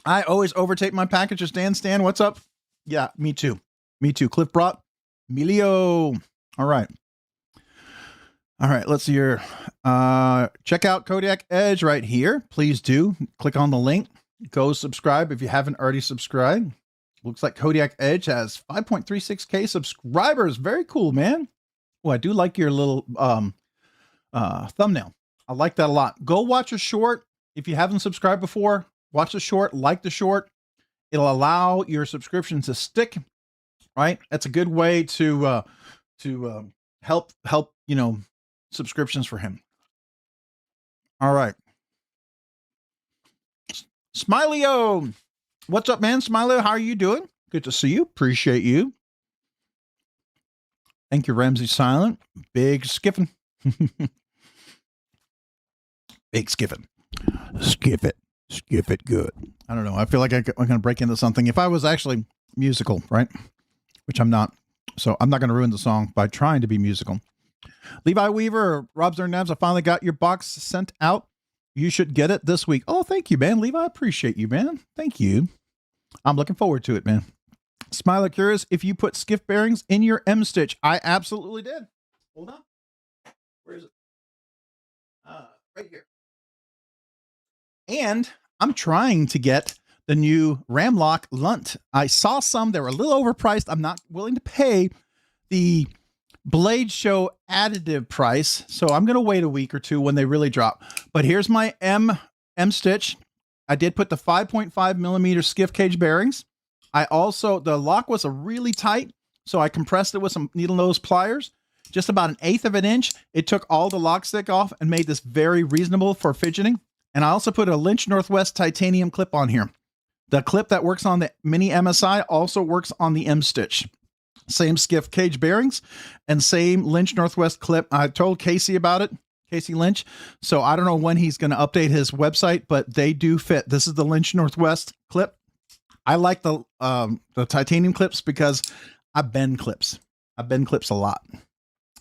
I always overtake my packages. Stan, what's up? Yeah, me too. Me too. Cliff brought Emilio. All right. Let's see here. Check out Kodiak Edge right here. Please do. Click on the link. Go subscribe if you haven't already subscribed. Looks like Kodiak Edge has 5.36K subscribers. Very cool, man. Oh, I do like your little thumbnail. I like that a lot. Go watch a short. If you haven't subscribed before, watch the short, like the short. It'll allow your subscription to stick, right? That's a good way to help, subscriptions for him. All right. Smiley-O. What's up, man? Smiley-O, how are you doing? Good to see you. Appreciate you. Thank you, Ramsey Silent. Big Skiffin. Big Skiffin. Skiff it good. I don't know. I feel like I'm going to break into something. If I was actually musical, right? Which I'm not. So I'm not going to ruin the song by trying to be musical. Levi Weaver, Rob's Nerdy Knives, I finally got your box sent out. You should get it this week. Oh, thank you, man. Levi, I appreciate you, man. Thank you. I'm looking forward to it, man. Smiler curious if you put skiff bearings in your M stitch. I absolutely did. Hold on. Where is it? Right here. And I'm trying to get the new Ramlock Lunt. I saw some. They were a little overpriced. I'm not willing to pay the Blade Show additive price. So I'm going to wait a week or two when they really drop. But here's my M stitch. I did put the 5.5 millimeter skiff cage bearings. The lock was a really tight, so I compressed it with some needle nose pliers, just about 1/8 of an inch. It took all the lock stick off and made this very reasonable for fidgeting. And I also put a Lynch Northwest titanium clip on here. The clip that works on the mini MSI also works on the M stitch. Same skiff cage bearings and same Lynch Northwest clip. I told Casey about it, Casey Lynch. So I don't know when he's going to update his website, but they do fit. This is the Lynch Northwest clip. I like the titanium clips because I bend clips. I bend clips a lot.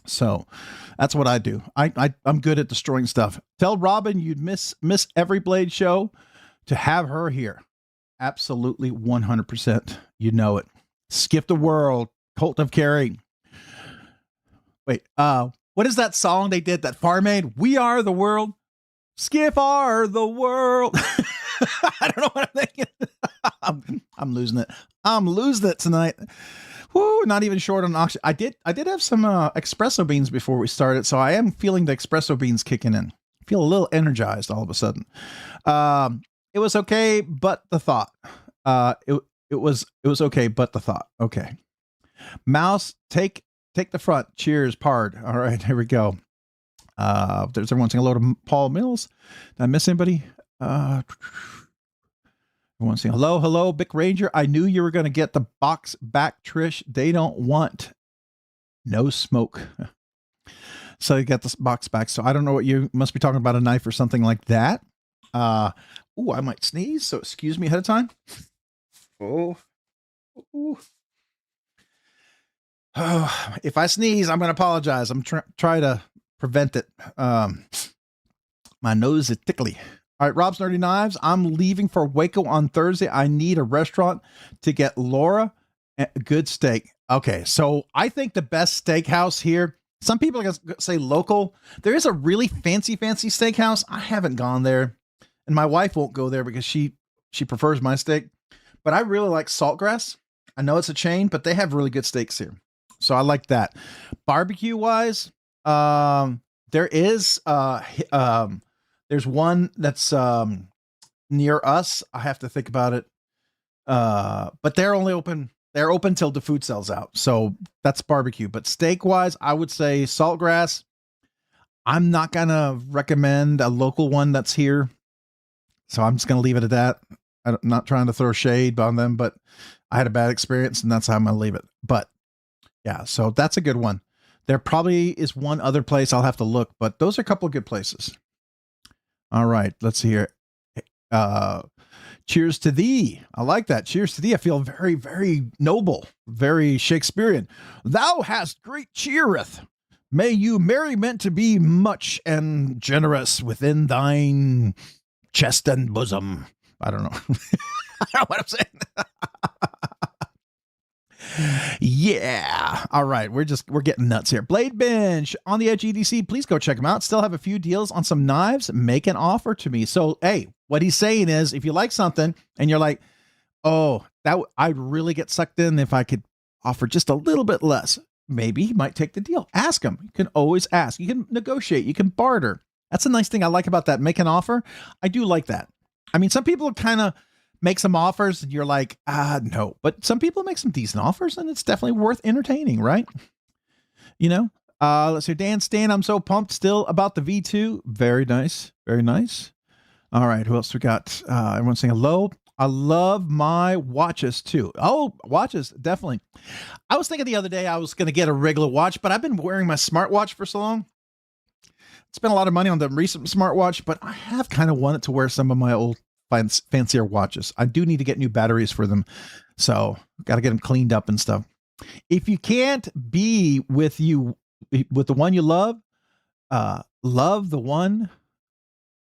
So that's what I do. I'm good at destroying stuff. Tell Robin you'd miss every Blade show to have her here. Absolutely 100%. You know it. Skip the world. Cult of Carrie. Wait, what is that song they did that Far made? We are the world. Skip are the world. I don't know what I'm thinking. I'm losing it. I'm losing it tonight. Whoo, not even short on oxygen. I did have some espresso beans before we started, so I am feeling the espresso beans kicking in. I feel a little energized all of a sudden. It was okay, but the thought. It It was okay, but the thought. Okay. Mouse, take the front. Cheers, pard. All right, here we go. There's everyone saying hello to Paul Mills. Did I miss anybody? Everyone saying hello, Bic Ranger. I knew you were going to get the box back, Trish. They don't want no smoke. So you got this box back. So I don't know what you must be talking about, a knife or something like that. I might sneeze, so excuse me ahead of time. Oh, if I sneeze, I'm going to apologize. I'm trying to prevent it. My nose is tickly. All right, Rob's Nerdy Knives. I'm leaving for Waco on Thursday. I need a restaurant to get Laura a good steak. Okay, so I think the best steakhouse here, some people are going to say local. There is a really fancy steakhouse. I haven't gone there, and my wife won't go there because she prefers my steak. But I really like Saltgrass. I know it's a chain, but they have really good steaks here. So I like that. Barbecue wise, there is there's one that's near us. I have to think about it. But they're open till the food sells out. So that's barbecue. But steak wise, I would say Saltgrass. I'm not gonna recommend a local one that's here. So I'm just gonna leave it at that. I'm not trying to throw shade on them, but I had a bad experience and that's how I'm going to leave it. But yeah, so that's a good one. There probably is one other place I'll have to look, but those are a couple of good places. All right, let's see here. Cheers to thee. I like that. Cheers to thee. I feel very, very noble, very Shakespearean. Thou hast great cheereth. May you merriment to be much and generous within thine chest and bosom. I don't know. I don't know what I'm saying. Yeah. All right. We're getting nuts here. BladeBinge on the Edge EDC. Please go check them out. Still have a few deals on some knives. Make an offer to me. So, hey, what he's saying is if you like something and you're like, oh, I'd really get sucked in if I could offer just a little bit less. Maybe he might take the deal. Ask him. You can always ask. You can negotiate. You can barter. That's a nice thing I like about that. Make an offer. I do like that. I mean, some people kind of make some offers and you're like, no, but some people make some decent offers and it's definitely worth entertaining, right? You know, let's see. Dan Stan, I'm so pumped still about the V2. Very nice. Very nice. All right. Who else we got? Everyone's saying hello. I love my watches too. Oh, watches. Definitely. I was thinking the other day I was going to get a regular watch, but I've been wearing my smartwatch for so long. Spent a lot of money on the recent smartwatch, but I have kind of wanted to wear some of my old fancier watches. I do need to get new batteries for them. So got to get them cleaned up and stuff. If you can't be with the one you love, love the one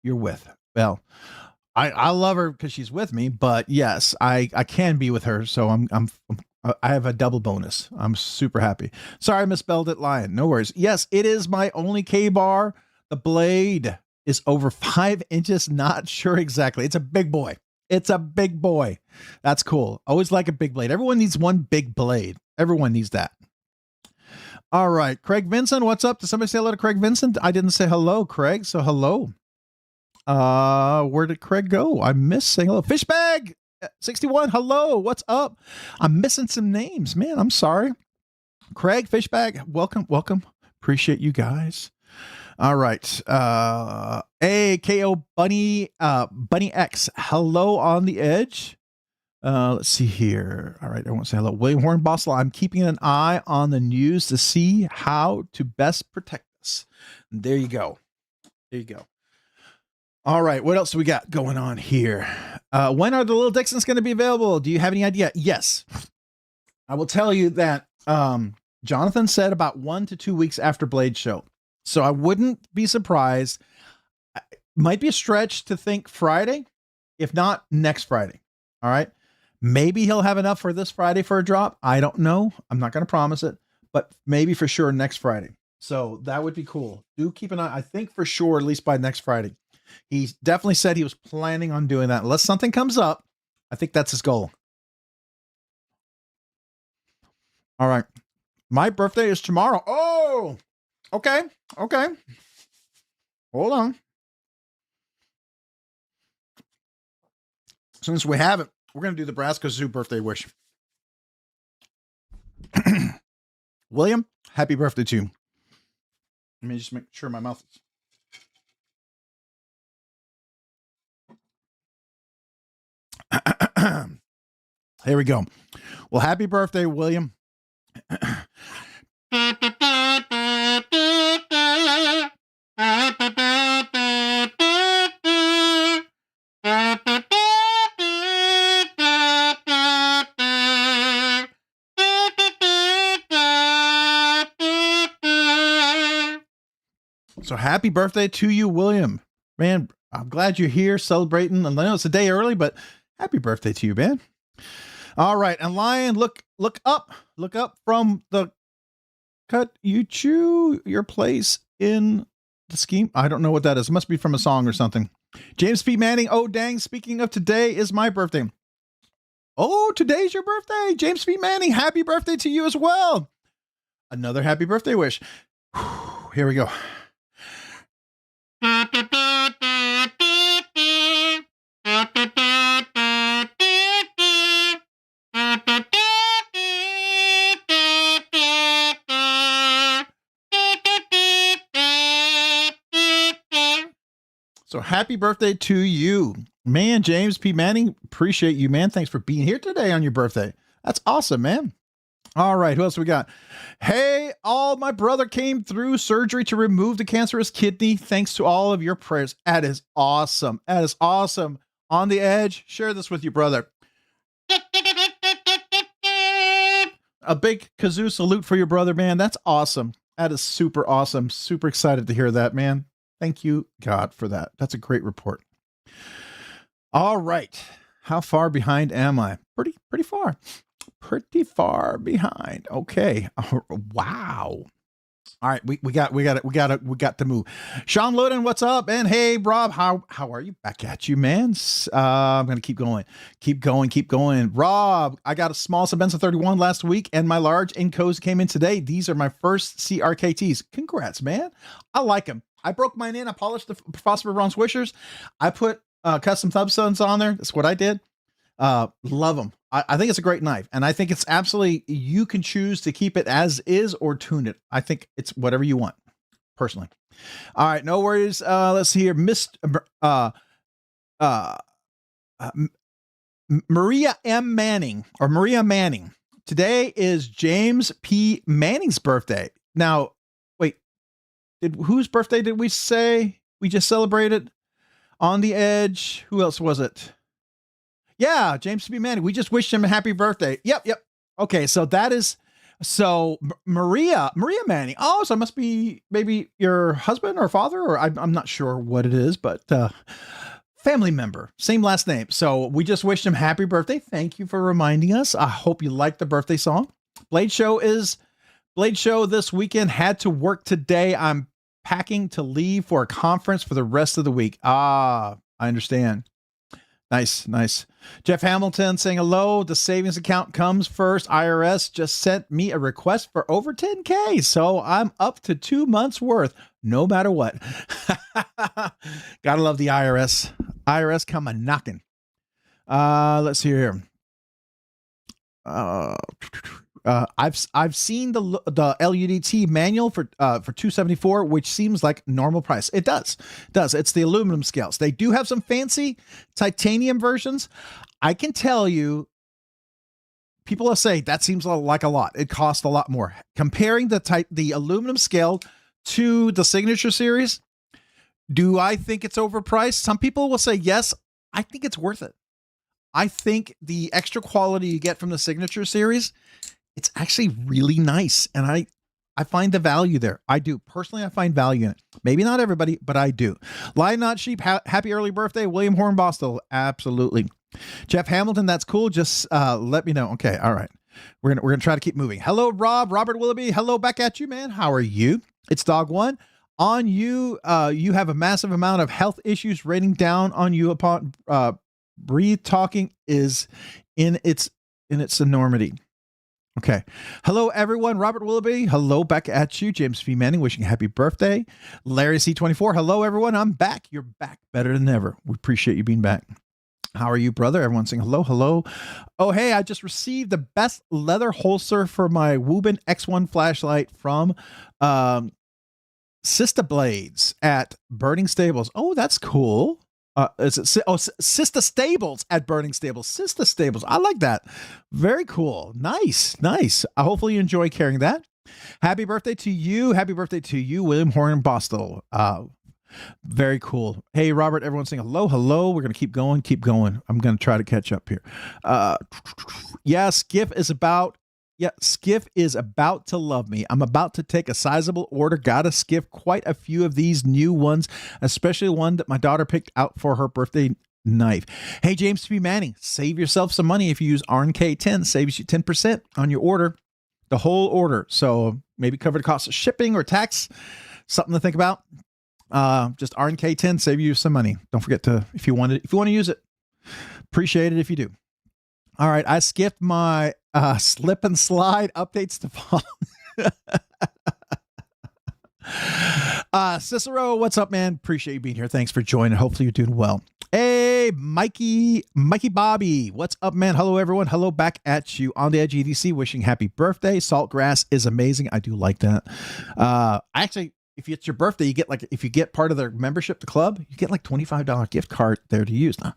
you're with. Well, I love her because she's with me, but yes, I can be with her. So I have a double bonus. I'm super happy. Sorry, I misspelled it. Lion. No worries. Yes, it is my only K-bar. The blade is over 5 inches. Not sure exactly. It's a big boy. It's a big boy. That's cool. Always like a big blade. Everyone needs one big blade. Everyone needs that. All right. Craig Vincent, what's up? Did somebody say hello to Craig Vincent? I didn't say hello, Craig. So hello. Where did Craig go? I missed saying hello. Fishbag 61. Hello. What's up? I'm missing some names, man. I'm sorry. Craig, Fishbag. Welcome. Appreciate you guys. All right. AKO Bunny X. Hello on the edge. Let's see here. All right. I want to say hello. William Hornbostel. I'm keeping an eye on the news to see how to best protect us. There you go. There you go. All right. What else do we got going on here? When are the Little Dixons going to be available? Do you have any idea? Yes. I will tell you that Jonathan said about 1 to 2 weeks after Blade Show. So I wouldn't be surprised. Might be a stretch to think Friday, if not next Friday. All right. Maybe he'll have enough for this Friday for a drop. I don't know. I'm not going to promise it, but maybe for sure next Friday. So that would be cool. Do keep an eye. I think for sure, at least by next Friday. He definitely said he was planning on doing that. Unless something comes up, I think that's his goal. All right. My birthday is tomorrow. Oh, okay. Okay. Hold on. Since we have it, We're going to do the Brass Kazoo birthday wish. William, happy birthday to you. Let me just make sure my mouth is. Here we go. Well, happy birthday, William. So happy birthday to you, William. Man, I'm glad you're here celebrating. I know it's a day early, but happy birthday to you, man. All right. And Lion, look up from the cut you chew your place in the scheme. I don't know what that is. It must be from a song or something. James P. Manning. Oh, dang. Speaking of today is my birthday. Oh, today's your birthday. James P. Manning. Happy birthday to you as well. Another happy birthday wish. Whew, here we go. So happy birthday to you, man. James P. Manning, appreciate you, man. Thanks for being here today on your birthday. That's awesome, man. All right, who else we got? Hey, my brother came through surgery to remove the cancerous kidney. Thanks to all of your prayers. That is awesome. That is awesome. On the Edge, share this with your brother. A big kazoo salute for your brother, man. That's awesome. That is super awesome. Super excited to hear that, man. Thank you, God, for that. That's a great report. All right. How far behind am I? Pretty far. Pretty far behind. Okay. Wow. All right. We got to move. Sean Loden, what's up? And hey, Rob, how are you? Back at you, man. I'm going to keep going. Rob, I got a small Sebenza 31 last week and my large Encos came in today. These are my first CRKTs. Congrats, man. I like them. I broke mine in. I polished the phosphor bronze wishers. I put custom thumbstones on there. That's what I did. Love them. I think it's a great knife. And I think it's absolutely, you can choose to keep it as is or tune it. I think it's whatever you want, personally. All right. No worries. Let's see here. Maria M. Manning or Maria Manning. Today is James P. Manning's birthday. Now, whose birthday did we say we just celebrated? On the Edge. Who else was it? Yeah, James P. Manning. We just wished him a happy birthday. Yep. Okay, so that is Maria Manning. Oh, so it must be maybe your husband or father, or I'm not sure what it is, but family member, same last name. So we just wished him happy birthday. Thank you for reminding us. I hope you liked the birthday song. Blade Show this weekend. Had to work today. I'm packing to leave for a conference for the rest of the week. I understand. Nice. Jeff Hamilton saying hello. The savings account comes first. IRS just sent me a request for over 10K. So I'm up to 2 months worth, no matter what. Gotta love the IRS. IRS come a knocking. Let's see here. I've seen the LUDT manual for 274, which seems like normal price. It does. It's the aluminum scales. They do have some fancy titanium versions. I can tell you, people will say that seems like a lot. It costs a lot more. Comparing the aluminum scale to the Signature series, do I think it's overpriced? Some people will say yes. I think it's worth it. I think the extra quality you get from the Signature series, it's actually really nice. And I find the value there. I do. Personally, I find value in it. Maybe not everybody, but I do. Lion Not Sheep, happy early birthday. William Hornbostel, absolutely. Jeff Hamilton, that's cool. Just let me know. Okay, all right. We're gonna try to keep moving. Hello, Rob. Robert Willoughby, hello back at you, man. How are you? It's Dog One. On you, you have a massive amount of health issues raining down on you upon breathe talking is in its enormity. Okay. Hello, everyone. Robert Willoughby. Hello back at you. James P. Manning wishing happy birthday. Larry C24. Hello, everyone. I'm back. You're back better than ever. We appreciate you being back. How are you, brother? Everyone's saying hello, hello. Oh, hey, I just received the best leather holster for my Woobin X1 flashlight from Sista Blades at Burning Stables. Oh, that's cool. Is it Sista Stables at Burning Stables? Sista Stables. I like that. Very cool. Nice, nice. Hopefully you enjoy carrying that. Happy birthday to you. Happy birthday to you, William Horn Bostel. Very cool. Hey, Robert, everyone's saying hello, hello. We're going to keep going, keep going. I'm going to try to catch up here. Yeah, Skiff is about to love me. I'm about to take a sizable order. Gotta Skiff quite a few of these new ones, especially one that my daughter picked out for her birthday knife. Hey, James P. Manning, save yourself some money if you use RNK10. Saves you 10% on your order, the whole order. So maybe cover the cost of shipping or tax. Something to think about. Just RNK10, save you some money. Don't forget to, if you want to use it, appreciate it if you do. All right, I skipped my slip and slide updates to fall. Cicero, what's up, man? Appreciate you being here. Thanks for joining. Hopefully you're doing well. Hey, Mikey Bobby, what's up, man? Hello, everyone. Hello back at you on the Edge EDC. Wishing happy birthday. Saltgrass is amazing. I do like that. Actually, if it's your birthday, you get if you get part of their membership, the club, you get like $25 gift card there to use. Now,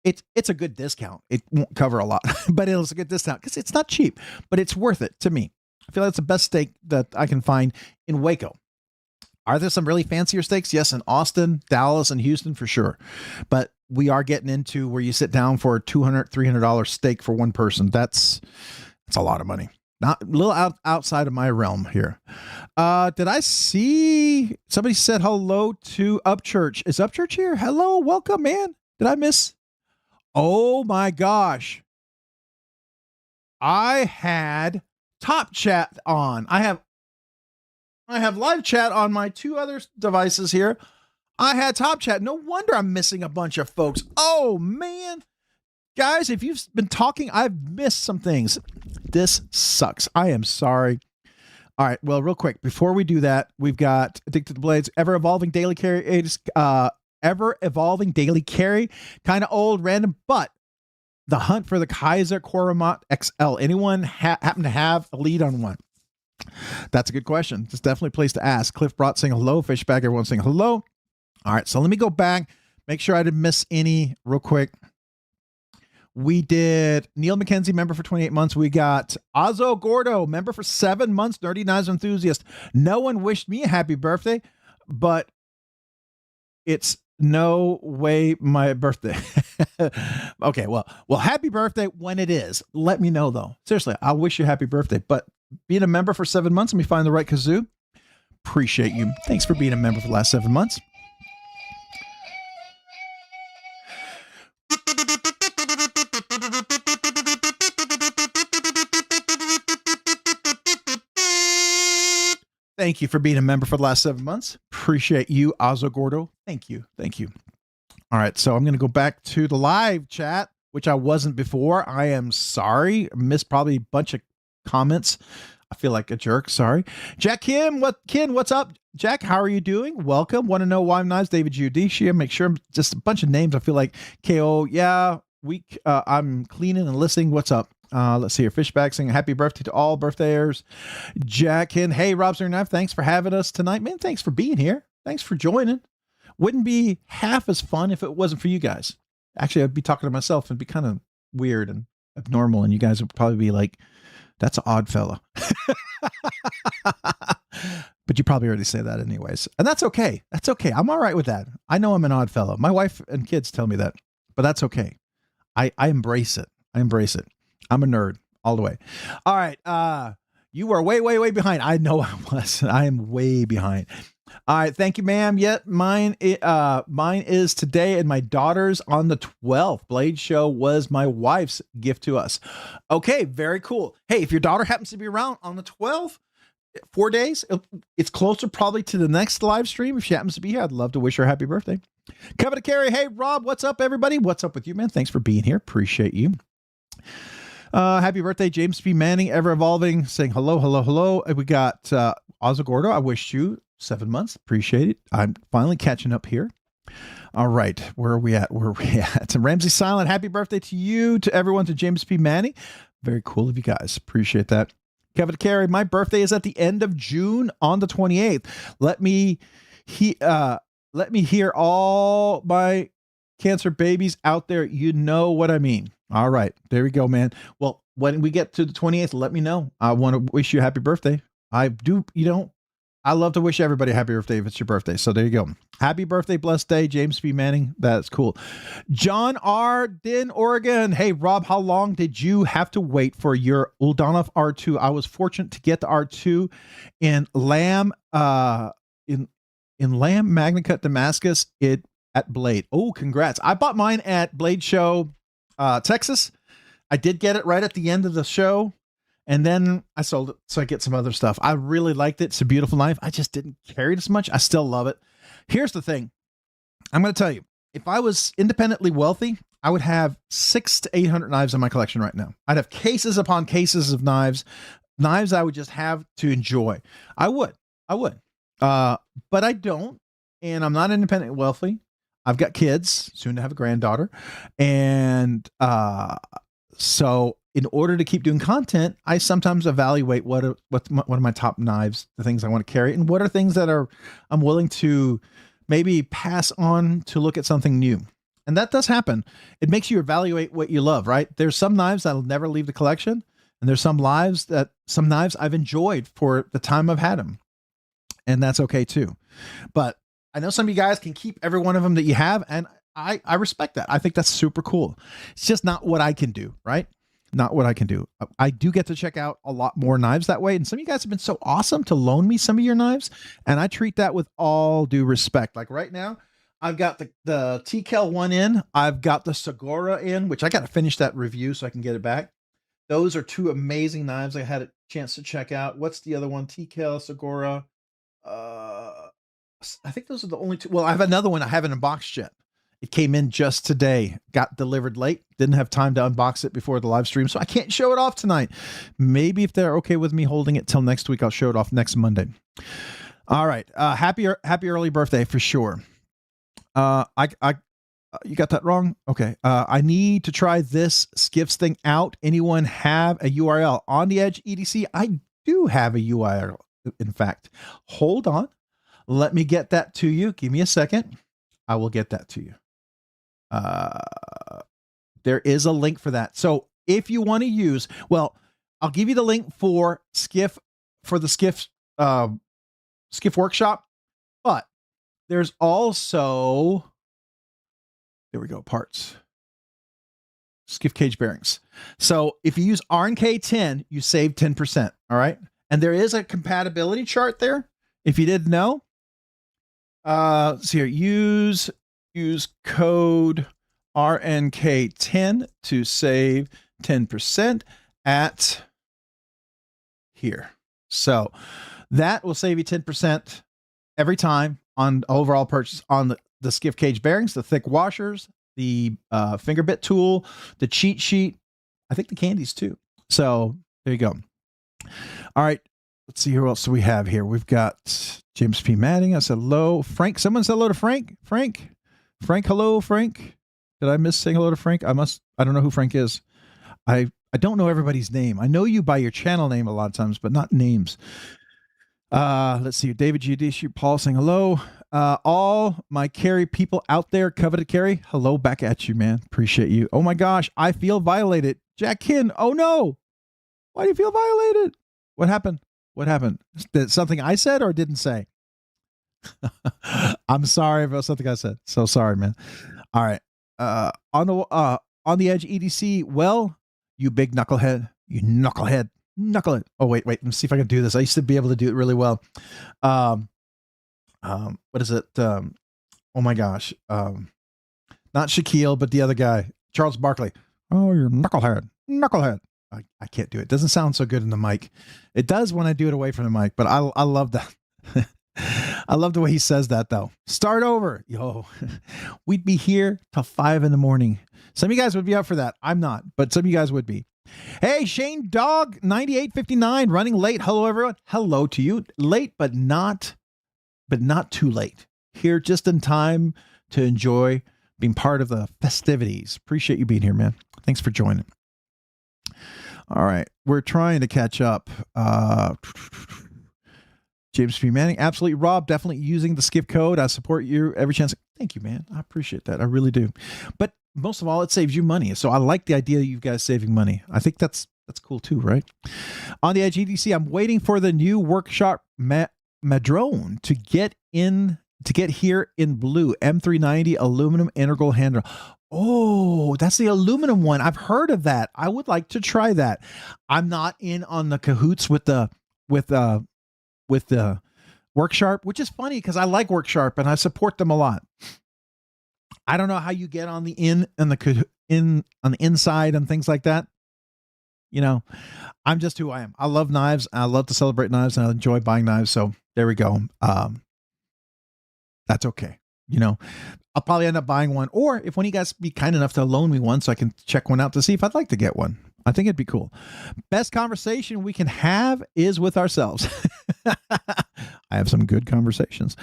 it's a good discount. It won't cover a lot, but it's a good discount because it's not cheap, but it's worth it to me. I feel like it's the best steak that I can find in Waco. Are there some really fancier steaks? Yes, in Austin, Dallas, and Houston for sure. But we are getting into where you sit down for a $200, $300 steak for one person. That's a lot of money. Not a little outside of my realm here. Did I see somebody said hello to Upchurch? Is Upchurch here? Hello, welcome, man. Did I miss? Oh my gosh. I had Top Chat on. I have live chat on my two other devices here. I had Top Chat. No wonder I'm missing a bunch of folks. Oh man. Guys, if you've been talking, I've missed some things. This sucks. I am sorry. All right. Well, real quick, before we do that, we've got Addicted to Blades, ever-evolving daily carry, kind of old, random, but the hunt for the Kaiser Koramat XL. Anyone happen to have a lead on one? That's a good question. It's definitely a place to ask. Cliff Brott saying hello. Fishback, everyone saying hello. All right. So let me go back, make sure I didn't miss any real quick. We did Neil McKenzie, member for 28 months. We got Ozzo Gordo, member for 7 months, Nerdy Knives Enthusiast. No one wished me a happy birthday, but it's no way my birthday. Okay, well, happy birthday when it is. Let me know, though. Seriously, I'll wish you a happy birthday. But being a member for 7 months, let me find the right kazoo. Appreciate you. Thanks for being a member for the last 7 months. Thank you for being a member for the last 7 months. Appreciate you, Ozzo Gordo. Thank you. Thank you. All right. So I'm going to go back to the live chat, which I wasn't before. I am sorry. I missed probably a bunch of comments. I feel like a jerk. Sorry. Jack Kim, what's up? Jack, how are you doing? Welcome. Want to know why I'm Knives? David Judicia. Make sure I'm just a bunch of names. I feel like KO. Yeah. I'm cleaning and listening. What's up? Let's see here. Fishback saying happy birthday to all birthday-ers. Jack and hey, Robsnerdyknives, thanks for having us tonight. Man, thanks for being here. Thanks for joining. Wouldn't be half as fun if it wasn't for you guys. Actually, I'd be talking to myself and be kind of weird and abnormal, and you guys would probably be like, that's an odd fella. But you probably already say that anyways. And that's okay. That's okay. I'm all right with that. I know I'm an odd fellow. My wife and kids tell me that, but that's okay. I embrace it. I embrace it. I'm a nerd all the way. All right. You were way, way, way behind. I know I was. I am way behind. All right. Thank you, ma'am. Yet mine is today and my daughter's on the 12th. Blade Show was my wife's gift to us. Okay. Very cool. Hey, if your daughter happens to be around on the 12th, 4 days, it's closer probably to the next live stream. If she happens to be here, I'd love to wish her a happy birthday. Cover to carry. Hey, Rob, what's up, everybody? What's up with you, man? Thanks for being here. Appreciate you. Happy birthday, James P. Manning, ever evolving, saying hello, hello, hello. We got Ozzo Gordo. I wish you 7 months. Appreciate it. I'm finally catching up here. All right, where are we at? Where are we at? Ramsey Silent, happy birthday to you, to everyone, to James P. Manning. Very cool of you guys. Appreciate that. Kevin Carey, my birthday is at the end of June on the 28th. Let me hear all my cancer babies out there. You know what I mean. All right, there we go, man. Well, when we get to the 28th, let me know. I want to wish you a happy birthday. I do, I love to wish everybody a happy birthday if it's your birthday. So there you go. Happy birthday, blessed day, James P. Manning. That's cool. John R. Din, Oregon. Hey, Rob, how long did you have to wait for your Uldanov R2? I was fortunate to get the R2 in Lamb, in Lamb Magna Cut Damascus at Blade. Oh, congrats. I bought mine at Blade Show, Texas. I did get it right at the end of the show. And then I sold it, so I get some other stuff. I really liked it. It's a beautiful knife. I just didn't carry it as much. I still love it. Here's the thing. I'm going to tell you, if I was independently wealthy, I would have 600 to 800 knives in my collection right now. I'd have cases upon cases of knives I would just have to enjoy. I would. But I don't, and I'm not independently wealthy. I've got kids, soon to have a granddaughter. And so in order to keep doing content, I sometimes evaluate what are my top knives, the things I want to carry, and what are things that I'm willing to maybe pass on to look at something new. And that does happen. It makes you evaluate what you love, right? There's some knives that'll never leave the collection, and there's some knives I've enjoyed for the time I've had them. And that's okay too. But I know some of you guys can keep every one of them that you have, and I respect that. I think that's super cool. It's just not what I can do, right? Not what I can do. I do get to check out a lot more knives that way. And some of you guys have been so awesome to loan me some of your knives. And I treat that with all due respect. Like right now, I've got the TKL one in. I've got the Segura in, which I got to finish that review so I can get it back. Those are two amazing knives I had a chance to check out. What's the other one? TKL, Segura. I think those are the only two. Well, I have another one I haven't unboxed yet. It came in just today, got delivered late, didn't have time to unbox it before the live stream, so I can't show it off tonight. Maybe if they're okay with me holding it till next week, I'll show it off next Monday. All right. Happy early birthday for sure. You got that wrong? Okay. I need to try this Skiffs thing out. Anyone have a URL? On the Edge EDC, I do have a URL, in fact. Hold on. Let me get that to you. Give me a second. I will get that to you. There is a link for that. So if you want to use, well, I'll give you the link for Skiff, for the Skiff workshop, but there's also, there we go, parts. Skiff Caged Bearings. So if you use RNK10, you save 10%. All right. And there is a compatibility chart there. If you didn't know, so here, use code RNK10 to save 10% at here. So that will save you 10% every time on overall purchase on the Skiff Caged Bearings, the thick washers, the finger bit tool, the cheat sheet. I think the candies too. So there you go. All right. Let's see who else do we have here. We've got James P. Manning. I said hello. Frank. Someone said hello to Frank. Frank, hello, Frank. Did I miss saying hello to Frank? I don't know who Frank is. I don't know everybody's name. I know you by your channel name a lot of times, but not names. Let's see. David GDC, Paul saying hello. All my carry people out there, coveted carry. Hello back at you, man. Appreciate you. Oh my gosh. I feel violated. Jack Kin. Oh no. Why do you feel violated? What happened? What happened? Did something I said or didn't say? I'm sorry if it was something I said. So sorry, man. All right. On the Edge EDC. Well, you big knucklehead. You knucklehead. Knucklehead. Oh, wait. Let me see if I can do this. I used to be able to do it really well. What is it? Oh my gosh. Not Shaquille, but the other guy. Charles Barkley. Oh, you're knucklehead. Knucklehead. I can't do it. It doesn't sound so good in the mic. It does when I do it away from the mic, but I love that. I love the way he says that though. Start over. Yo, we'd be here till 5 a.m. Some of you guys would be up for that. I'm not, but some of you guys would be. Hey, Shane Dog 9859 running late. Hello, everyone. Hello to you. Late, but not too late. Here just in time to enjoy being part of the festivities. Appreciate you being here, man. Thanks for joining. All right. We're trying to catch up. James P. Manning, absolutely. Rob, definitely using the Skiff code. I support you every chance. Thank you, man. I appreciate that. I really do. But most of all, it saves you money. So I like the idea of you guys saving money. I think that's cool too, right? On the Edge EDC, I'm waiting for the new workshop Madrone to get here in blue. M390 aluminum integral handle. Oh, that's the aluminum one. I've heard of that. I would like to try that. I'm not in on the cahoots with the Worksharp, which is funny because I like Worksharp and I support them a lot. I don't know how you get on the on the inside and things like that. You know, I'm just who I am. I love knives. I love to celebrate knives, and I enjoy buying knives. So there we go. That's okay. You know, I'll probably end up buying one, or if one of you guys be kind enough to loan me one so I can check one out to see if I'd like to get one. I think it'd be cool. Best conversation we can have is with ourselves. I have some good conversations.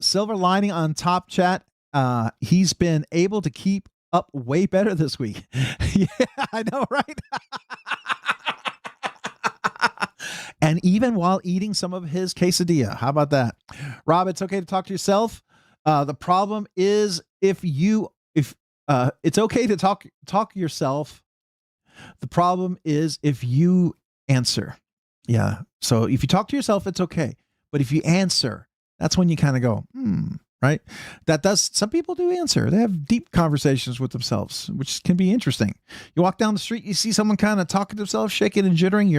Silver lining on Top Chat. He's been able to keep up way better this week. Yeah, I know, right? And even while eating some of his quesadilla. How about that? Rob, it's okay to talk to yourself. The problem is if it's okay to talk yourself. The problem is if you answer. Yeah. So if you talk to yourself, it's okay. But if you answer, that's when you kind of go, right? Some people do answer. They have deep conversations with themselves, which can be interesting. You walk down the street, you see someone kind of talking to themselves, shaking and jittering.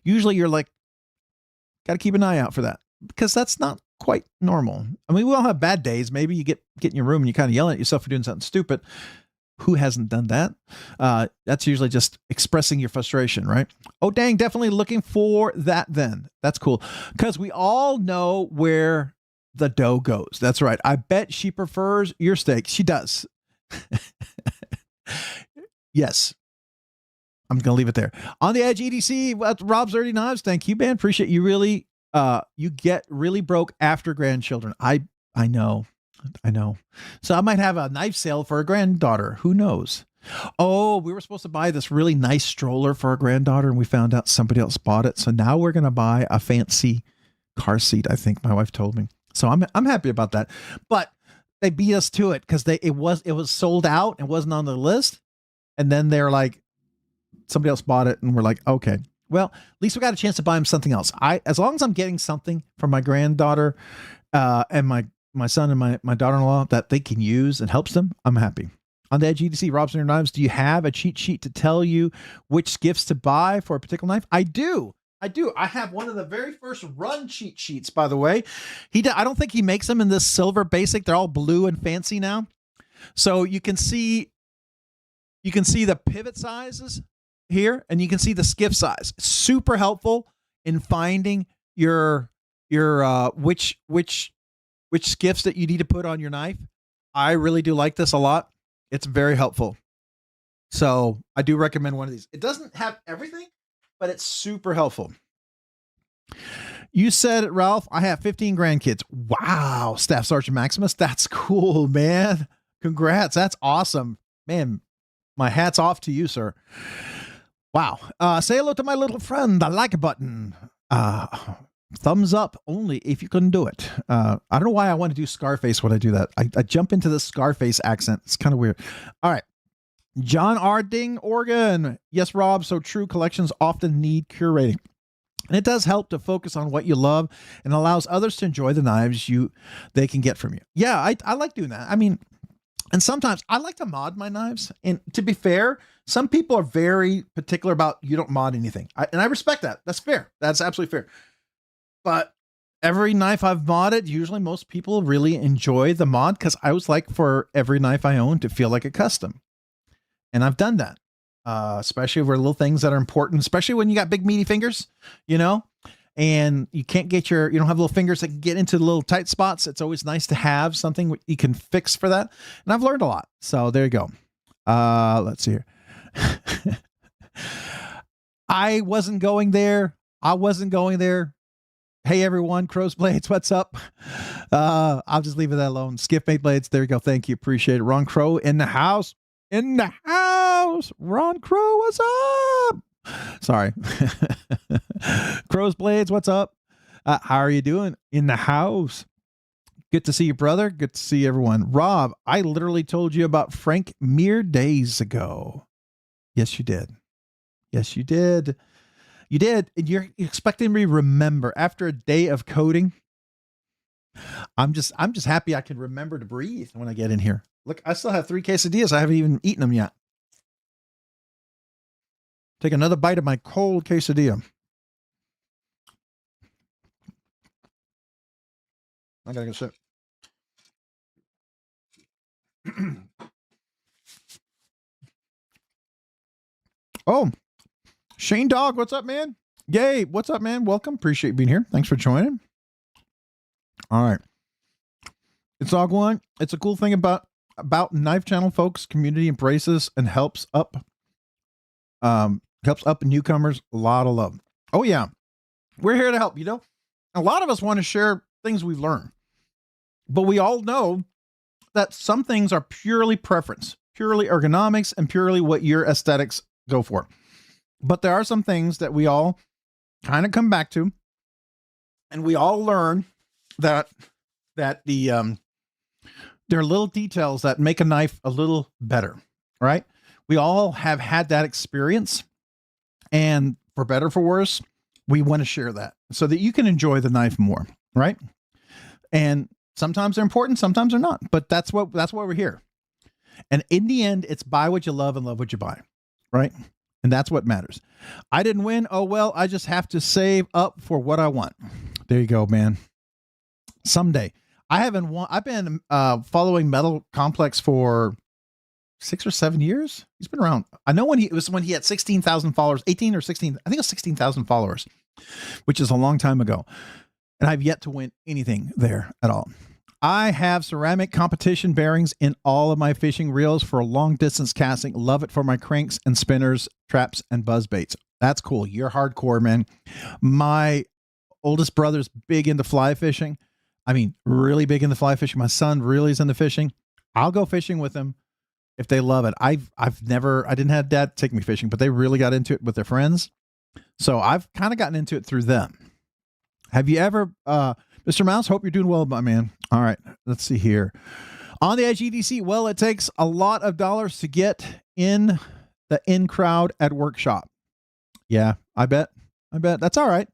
You're like, got to keep an eye out for that, because that's not quite normal. I mean, we all have bad days. Maybe you get in your room and you kind of yell at yourself for doing something stupid. Who hasn't done that? That's usually just expressing your frustration, right? Oh, dang, definitely looking for that then. That's cool. Because we all know where the dough goes. That's right. I bet she prefers your steak. She does. Yes. I'm going to leave it there. On the Edge EDC, Rob's Dirty Knives. Thank you, man. Appreciate you. Really, you get really broke after grandchildren. I know. So I might have a knife sale for a granddaughter. Who knows? Oh, we were supposed to buy this really nice stroller for our granddaughter, and we found out somebody else bought it. So now we're going to buy a fancy car seat. I think my wife told me. So I'm happy about that. But they beat us to it because it was sold out and wasn't on the list. And then they're like, somebody else bought it, and we're like, okay. Well, at least we got a chance to buy him something else. As long as I'm getting something for my granddaughter and my son and my daughter-in-law that they can use and helps them, I'm happy. On the Edge EDC, Rob's Dirty Knives, do you have a cheat sheet to tell you which skiffs to buy for a particular knife? I do. I have one of the very first run cheat sheets, by the way. I don't think he makes them in this silver basic. They're all blue and fancy now. So you can see the pivot sizes here, and you can see the skiff size. Super helpful in finding your which skiffs that you need to put on your knife. I really do like this a lot. It's very helpful. So I do recommend one of these. It doesn't have everything, but it's super helpful. You said it, Ralph. I have 15 grandkids. Wow. Staff Sergeant Maximus. That's cool, man. Congrats. That's awesome, man. My hat's off to you, sir. Wow. Say hello to my little friend. The like button. Thumbs up only if you can do it. I don't know why I want to do Scarface when I do that. I jump into the Scarface accent. It's kind of weird. All right. John R. Ding, Oregon. Yes, Rob. So true. Collections often need curating. And it does help to focus on what you love and allows others to enjoy the knives they can get from you. Yeah, I like doing that. I mean, and sometimes I like to mod my knives. And to be fair, some people are very particular about you don't mod anything. And I respect that. That's fair. That's absolutely fair. But every knife I've modded, usually most people really enjoy the mod because I always like for every knife I own to feel like a custom. And I've done that, especially for little things that are important, especially when you got big meaty fingers, and you can't get you don't have little fingers that can get into the little tight spots. It's always nice to have something you can fix for that. And I've learned a lot. So there you go. Let's see here. I wasn't going there. Hey everyone, Crow's Blades, what's up? I'll just leave it that alone. Skiff made blades. There you go. Thank you. Appreciate it. Ron Crow in the house. In the house. Ron Crow, what's up? Sorry. Crow's Blades, what's up? How are you doing? In the house. Good to see you, brother. Good to see everyone. Rob, I literally told you about Frank mere days ago. Yes, you did. Yes, you did. You did. And you're expecting me to remember after a day of coding. I'm just happy I can remember to breathe when I get in here. Look, I still have 3 quesadillas. I haven't even eaten them yet. Take another bite of my cold quesadilla. I gotta go sit. Oh, Shane Dog, what's up, man? Gabe, what's up, man? Welcome. Appreciate being here. Thanks for joining. All right. It's Dog One. It's a cool thing about Knife Channel, folks. Community embraces and helps up newcomers. A lot of love. Oh, yeah. We're here to help, you know. A lot of us want to share things we've learned. But we all know that some things are purely preference, purely ergonomics, and purely what your aesthetics go for. But there are some things that we all kind of come back to, and we all learn that there are little details that make a knife a little better, right? We all have had that experience, and for better or for worse, we want to share that so that you can enjoy the knife more, right? And sometimes they're important, sometimes they're not, but that's why we're here. And in the end, it's buy what you love and love what you buy, right? And that's what matters. I didn't win. Oh, well, I just have to save up for what I want. There you go, man. Someday. I've been following Metal Complex for 6 or 7 years. He's been around. I know when he had 16,000 followers, 18 or 16. I think it was 16,000 followers, which is a long time ago. And I've yet to win anything there at all. I have ceramic competition bearings in all of my fishing reels for long distance casting. Love it for my cranks and spinners, traps, and buzz baits. That's cool. You're hardcore, man. My oldest brother's big into fly fishing. I mean, really big into fly fishing. My son really is into fishing. I'll go fishing with him if they love it. I didn't have dad take me fishing, but they really got into it with their friends. So I've kind of gotten into it through them. Have you ever, Mr. Mouse, hope you're doing well, my man. All right, let's see here. On the Edge EDC, well, it takes a lot of dollars to get in the in crowd at workshop. Yeah, I bet. That's all right.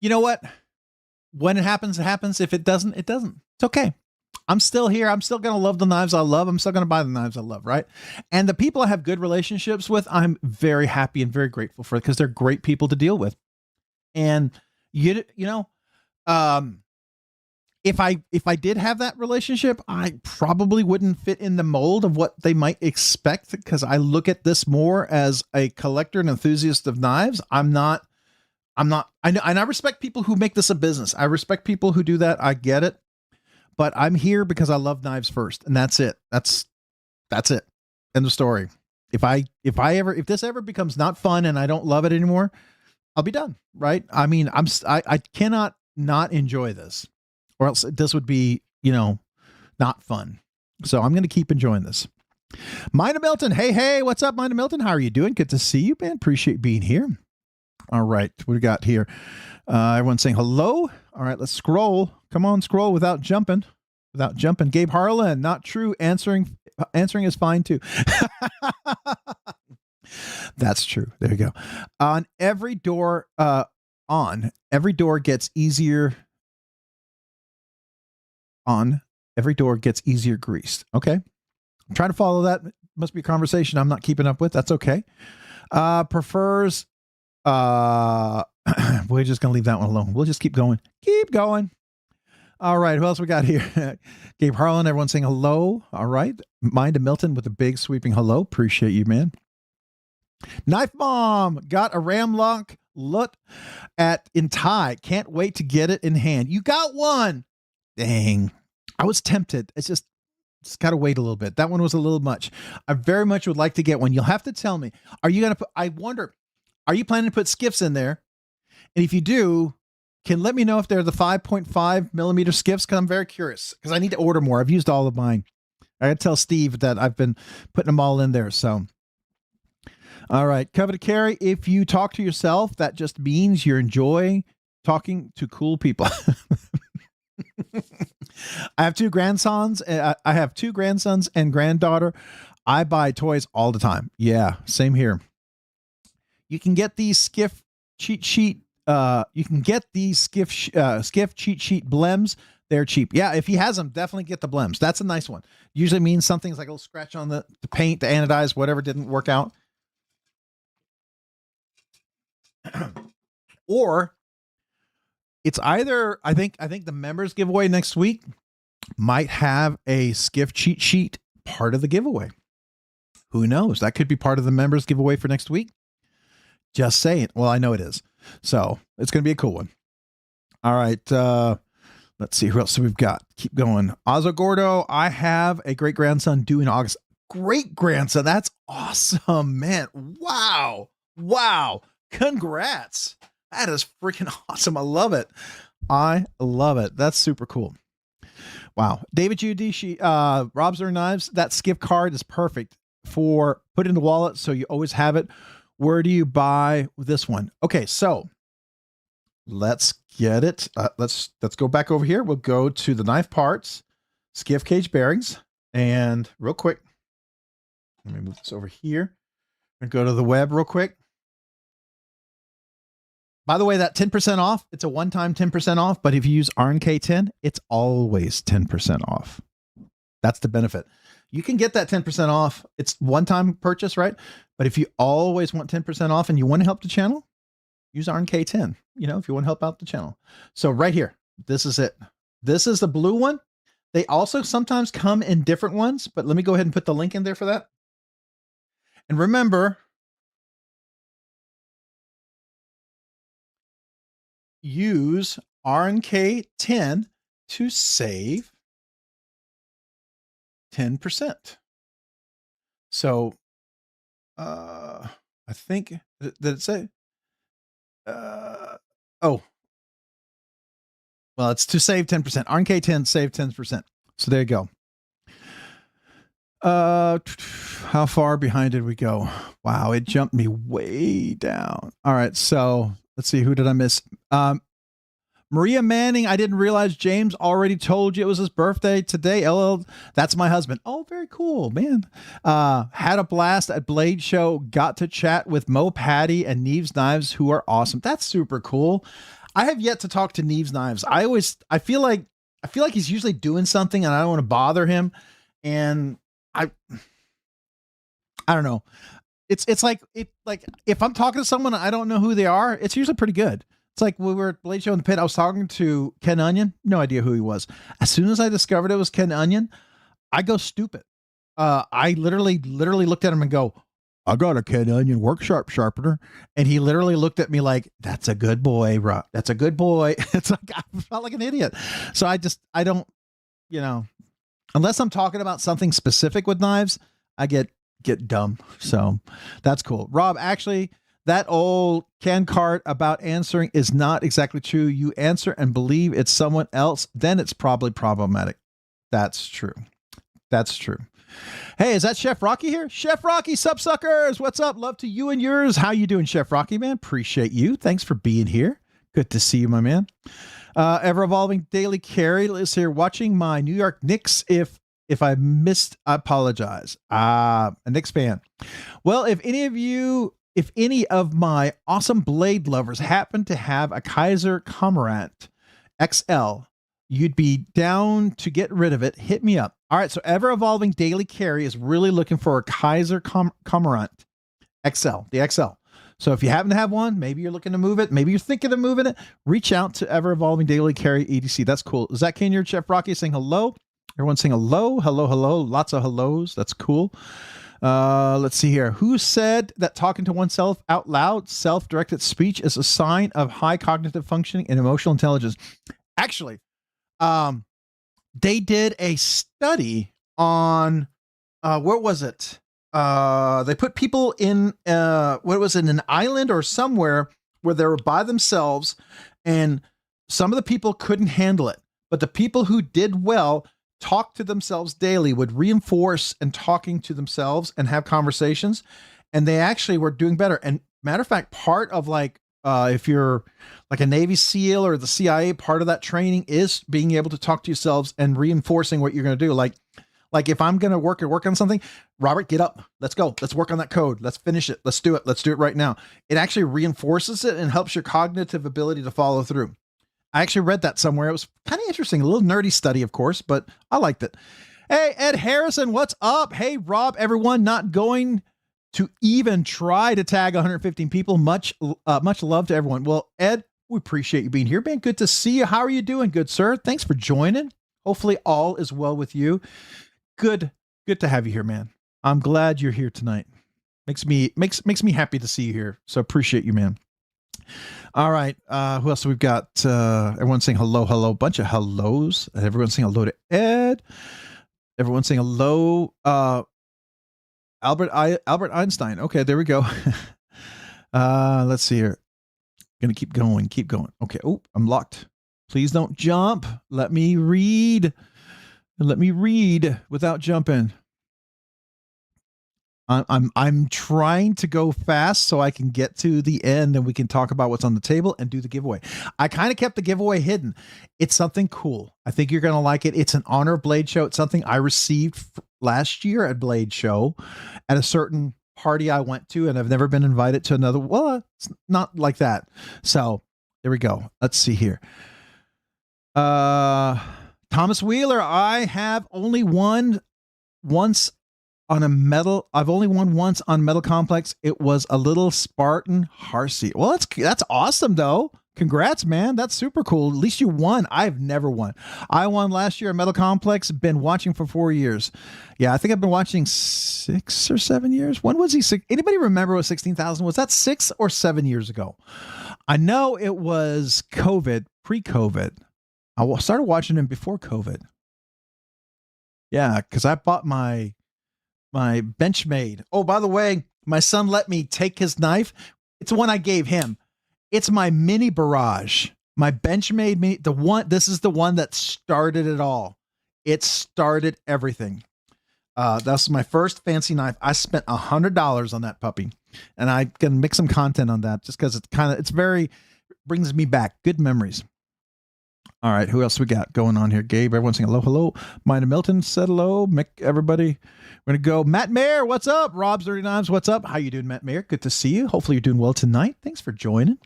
You know what? When it happens, it happens. If it doesn't, it doesn't. It's okay. I'm still here. I'm still going to love the knives I love. I'm still going to buy the knives I love, right? And the people I have good relationships with, I'm very happy and very grateful for it because they're great people to deal with. And you know, if I did have that relationship, I probably wouldn't fit in the mold of what they might expect because I look at this more as a collector and enthusiast of knives. I know, and I respect people who make this a business. I respect people who do that. I get it, but I'm here because I love knives first, and that's it. That's it. End of story. If this ever becomes not fun and I don't love it anymore, I'll be done. Right? I mean, I cannot not enjoy this, or else this would be, not fun. So I'm going to keep enjoying this. Mina Milton. Hey, what's up, Mina Milton? How are you doing? Good to see you, man. Appreciate being here. All right. What do we got here? Everyone's saying hello. All right. Let's scroll. Come on, scroll without jumping. Gabe Harlan. Not true. Answering is fine too. That's true. There you go. Every door gets easier greased. Okay. I'm trying to follow that. Must be a conversation I'm not keeping up with. That's okay. Prefers, we're just going to leave that one alone. We'll just keep going. All right. Who else we got here? Gabe Harlan. Everyone's saying hello. All right. Mind to Milton with a big sweeping hello. Appreciate you, man. Knife Mom got a Ramlock look in Thai. Can't wait to get it in hand. You got one. Dang. I was tempted. It's got to wait a little bit. That one was a little much. I very much would like to get one. You'll have to tell me. Are you going to put, I wonder, are you planning to put skiffs in there? And if you do, can let me know if they're the 5.5 millimeter skiffs, because I'm very curious, because I need to order more. I've used all of mine. I gotta tell Steve that I've been putting them all in there. So, all right, coveted carry. If you talk to yourself, that just means you enjoy talking to cool people. I have two grandsons. And granddaughter. I buy toys all the time. Yeah, same here. You can get these Skiff cheat sheet. Skiff cheat sheet blems. They're cheap. Yeah, if he has them, definitely get the blems. That's a nice one. Usually means something's like a little scratch on the paint, the anodize, whatever didn't work out. Or it's either, I think the members giveaway next week might have a Skiff cheat sheet part of the giveaway. Who knows? That could be part of the members giveaway for next week. Just saying. Well, I know it is. So it's going to be a cool one. All right. Let's see who else we've got. Keep going. Ozzo Gordo. I have a great grandson due in August. Great grandson. That's awesome, man. Wow. Wow. Congrats. That is freaking awesome. I love it. I love it. That's super cool. Wow. David Giudici, Robsnerdyknives. That Skiff card is perfect for put in the wallet, so you always have it. Where do you buy this one? Okay, so let's get it. Let's go back over here. We'll go to the knife parts, Skiff Caged Bearings, and real quick, let me move this over here and go to the web real quick. By the way, that 10% off, it's a one-time 10% off, but if you use RNK10, it's always 10% off. That's the benefit. You can get that 10% off. It's one-time purchase, right? But if you always want 10% off and you want to help the channel, use RNK10, you know, if you want to help out the channel. So right here, this is it. This is the blue one. They also sometimes come in different ones, but let me go ahead and put the link in there for that. And remember, use RNK10 to save 10%. So, I think did it say, oh, well, it's to save 10%. RNK10 save 10%. So there you go. How far behind did we go? Wow, it jumped me way down. All right, so let's see, who did I miss? Maria Manning, I didn't realize James already told you it was his birthday today. LL, that's my husband. Oh, very cool, man. Had a blast at Blade Show. Got to chat with Mo Patty and Knives Knives, who are awesome. That's super cool. I have yet to talk to Knives Knives. I feel like he's usually doing something and I don't want to bother him. And I don't know. It's like if I'm talking to someone I don't know who they are, it's usually pretty good. It's like we were at Blade Show in the pit. I was talking to Ken Onion. No idea who he was. As soon as I discovered it was Ken Onion, I go stupid. I literally looked at him and go, I got a Ken Onion workshop sharpener. And he literally looked at me like, that's a good boy, bro. That's a good boy. It's like, I felt like an idiot. So I don't, you know, unless I'm talking about something specific with knives, I get dumb. So that's cool. Rob, actually, that old can cart about answering is not exactly true. You answer and believe it's someone else, then it's probably problematic. That's true. That's true. Hey, is that Chef Rocky here? Chef Rocky, sup suckers? What's up? Love to you and yours. How you doing, Chef Rocky, man? Appreciate you. Thanks for being here. Good to see you, my man. Ever evolving daily carry is here watching my New York Knicks. If I missed, I apologize. A Knicks fan. Well, if any of my awesome blade lovers happen to have a Kaiser Cormorant XL, you'd be down to get rid of it, hit me up. All right, so Ever Evolving Daily Carry is really looking for a Kaiser Cormorant XL, the XL. So if you happen to have one, maybe you're looking to move it, maybe you're thinking of moving it, reach out to Ever Evolving Daily Carry EDC. That's cool. Zach Kanyard, Chef Rocky saying hello. Everyone saying hello, hello, hello. Lots of hellos. That's cool. Let's see here. Who said that talking to oneself out loud, self-directed speech is a sign of high cognitive functioning and emotional intelligence? Actually, they did a study on, what was it? They put people in, what was it, an island or somewhere where they were by themselves, and some of the people couldn't handle it, but the people who did well talked to themselves daily, would reinforce and talking to themselves and have conversations, and they actually were doing better. And matter of fact, part of like if you're like a Navy SEAL or the CIA, part of that training is being able to talk to yourselves and reinforcing what you're going to do. Like if I'm going to work on something, Robert, get up, let's go. Let's work on that code. Let's finish it. Let's do it. Let's do it right now. It actually reinforces it and helps your cognitive ability to follow through. I actually read that somewhere. It was kind of interesting, a little nerdy study, of course, but I liked it. Hey, Ed Harrison, what's up? Hey, Rob, everyone not going to even try to tag 115 people. Much love to everyone. Well, Ed, we appreciate you being here, man. Good to see you. How are you doing, good sir? Thanks for joining. Hopefully all is well with you. Good to have you here, man. I'm glad you're here tonight. Makes me happy to see you here. So appreciate you, man. All right. Who else we've got? Everyone's saying hello. Bunch of hellos. Everyone's saying hello to Ed. Everyone's saying hello. Albert Einstein. Okay, there we go. Let's see here. Gonna keep going. Okay. Oh, I'm locked. Please don't jump. Let me read without jumping. I'm trying to go fast so I can get to the end and we can talk about what's on the table and do the giveaway. I kind of kept the giveaway hidden. It's something cool. I think you're going to like it. It's an honor of Blade Show. It's something I received last year at Blade Show at a certain party I went to, and I've never been invited to another. Well, it's not like that. So there we go. Let's see here. Thomas Wheeler, I have only won once on a metal. I've only won once on Metal Complex. It was a little Spartan Harsey. Well, that's awesome though. Congrats, man. That's super cool. At least you won. I've never won. I won last year at Metal Complex. Been watching for 4 years. Yeah, I think I've been watching 6 or 7 years. When was he? Anybody remember what 16,000 was? That 6 or 7 years ago? I know it was COVID, pre-COVID. I started watching him before COVID. Yeah, because I bought my Benchmade. Oh, by the way, my son let me take his knife. It's the one I gave him. It's my mini barrage, my Benchmade mini. This is the one that started it all. It started everything. That's my first fancy knife. I spent $100 on that puppy, and I can make some content on that just because it's very brings me back. Good memories. All right, who else we got going on here? Gabe, everyone saying hello. Mina Milton said hello. Mick, everybody. We're going to go. Matt Mayer, what's up? Rob's Dirty Knives, what's up? How you doing, Matt Mayer? Good to see you. Hopefully you're doing well tonight. Thanks for joining.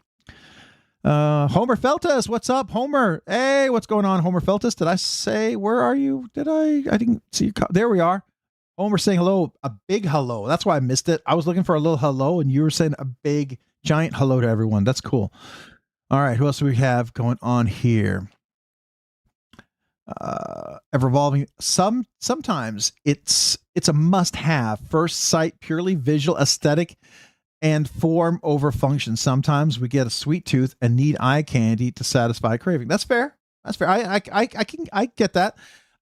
Homer Feltus, what's up, Homer? Hey, what's going on, Homer Feltus? Did I say, where are you? I didn't see you. There we are. Homer saying hello, a big hello. That's why I missed it. I was looking for a little hello, and you were saying a big, giant hello to everyone. That's cool. All right, who else do we have going on here? Ever evolving. Sometimes it's a must-have. First sight, purely visual, aesthetic, and form over function. Sometimes we get a sweet tooth and need eye candy to satisfy a craving. That's fair. I get that.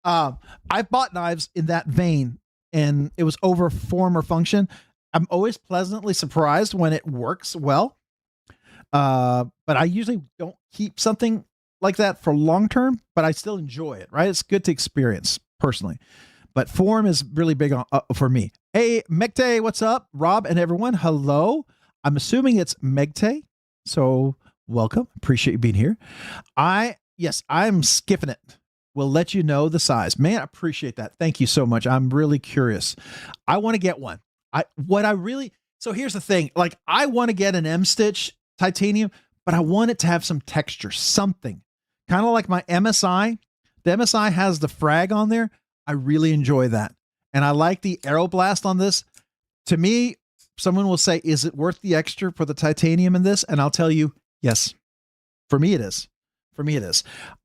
I bought knives in that vein, and it was over form or function. I'm always pleasantly surprised when it works well. But I usually don't keep something like that for long term, but I still enjoy it, right? It's good to experience personally, but form is really big on, for me. Hey, Megte, what's up? Rob and everyone, hello. I'm assuming it's Megte, so welcome. Appreciate you being here. I'm skipping it. We'll let you know the size. Man, I appreciate that. Thank you so much. I'm really curious. I want to get one. So here's the thing. Like, I want to get an M-stitch titanium, but I want it to have some texture, something. Kind of like my MSI. The MSI has the frag on there. I really enjoy that. And I like the Aeroblast on this. To me, someone will say, is it worth the extra for the titanium in this? And I'll tell you, yes. For me, it is.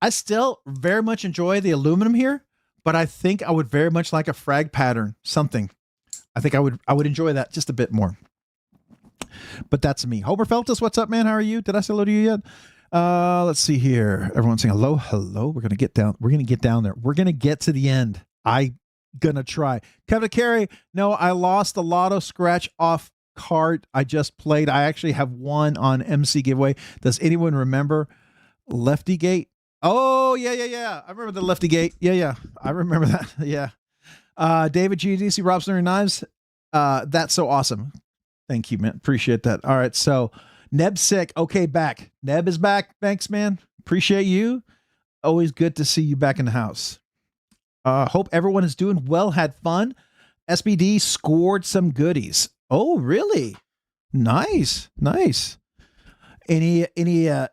I still very much enjoy the aluminum here, but I think I would very much like a frag pattern, something. I think I would enjoy that just a bit more. But that's me. Homer Feltus, what's up, man? How are you? Did I say hello to you yet? Let's see here. Everyone's saying hello. We're gonna get down. We're gonna get down there. We're gonna get to the end. I gonna try. Kevin Carey. No, I lost the lotto scratch off card I just played. I actually have one on MC giveaway. Does anyone remember Lefty Gate. Oh, yeah. I remember the Lefty Gate. Yeah. I remember that. Yeah. David G. EDC-robsnerdyknives. That's so awesome. Thank you, man. Appreciate that. All right. So Neb's sick. Okay, back. Neb is back. Thanks, man. Appreciate you. Always good to see you back in the house. Hope everyone is doing well. Had fun. SBD scored some goodies. Oh, really? Nice. Any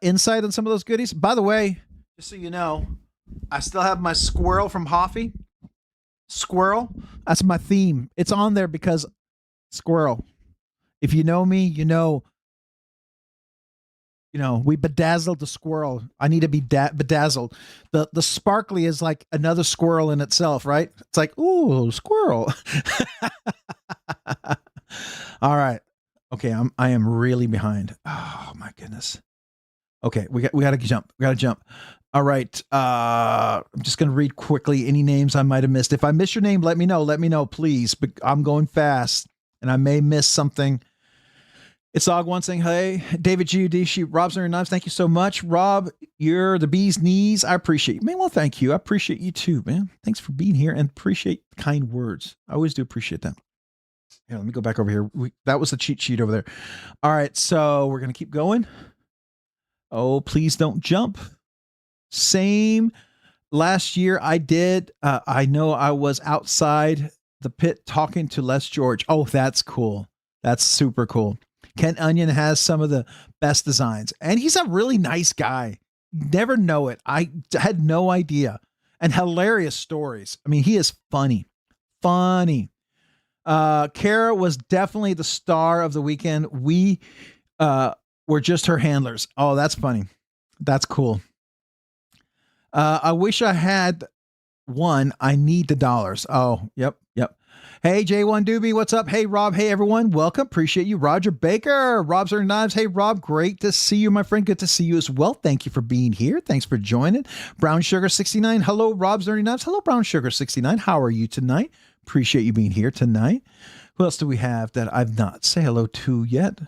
insight on some of those goodies? By the way, just so you know, I still have my squirrel from Hoffy. Squirrel. That's my theme. It's on there because squirrel. If you know me, you know, we bedazzled the squirrel. I need to be bedazzled. The sparkly is like another squirrel in itself, right? It's like, ooh, squirrel. All right. Okay, I am really behind. Oh my goodness. Okay, we got to jump. We got to jump. All right. I'm just gonna read quickly any names I might have missed. If I miss your name, let me know. Let me know, please. But I'm going fast, and I may miss something. It's Og1 saying, hey, David G. EDC-robsnerdyknives. Thank you so much. Rob, you're the bee's knees. I appreciate you. Man, well, thank you. I appreciate you too, man. Thanks for being here and appreciate kind words. I always do appreciate that. Yeah, let me go back over here. That was the cheat sheet over there. All right, so we're going to keep going. Oh, please don't jump. Same. Last year I did. I know I was outside the pit talking to Les George. Oh, that's cool. That's super cool. Ken Onion has some of the best designs, and he's a really nice guy. Never know it. I had no idea. And hilarious stories. I mean, he is funny. Kara was definitely the star of the weekend. We were just her handlers. Oh, that's funny. That's cool. I wish I had one. I need the dollars. Oh, yep. Hey, J1 Doobie, what's up? Hey, Rob. Hey, everyone. Welcome. Appreciate you. Roger Baker, Rob's Earned Knives. Hey, Rob. Great to see you, my friend. Good to see you as well. Thank you for being here. Thanks for joining. Brown Sugar 69. Hello, Rob's Earned Knives. Hello, Brown Sugar 69. How are you tonight? Appreciate you being here tonight. Who else do we have that I've not say hello to yet?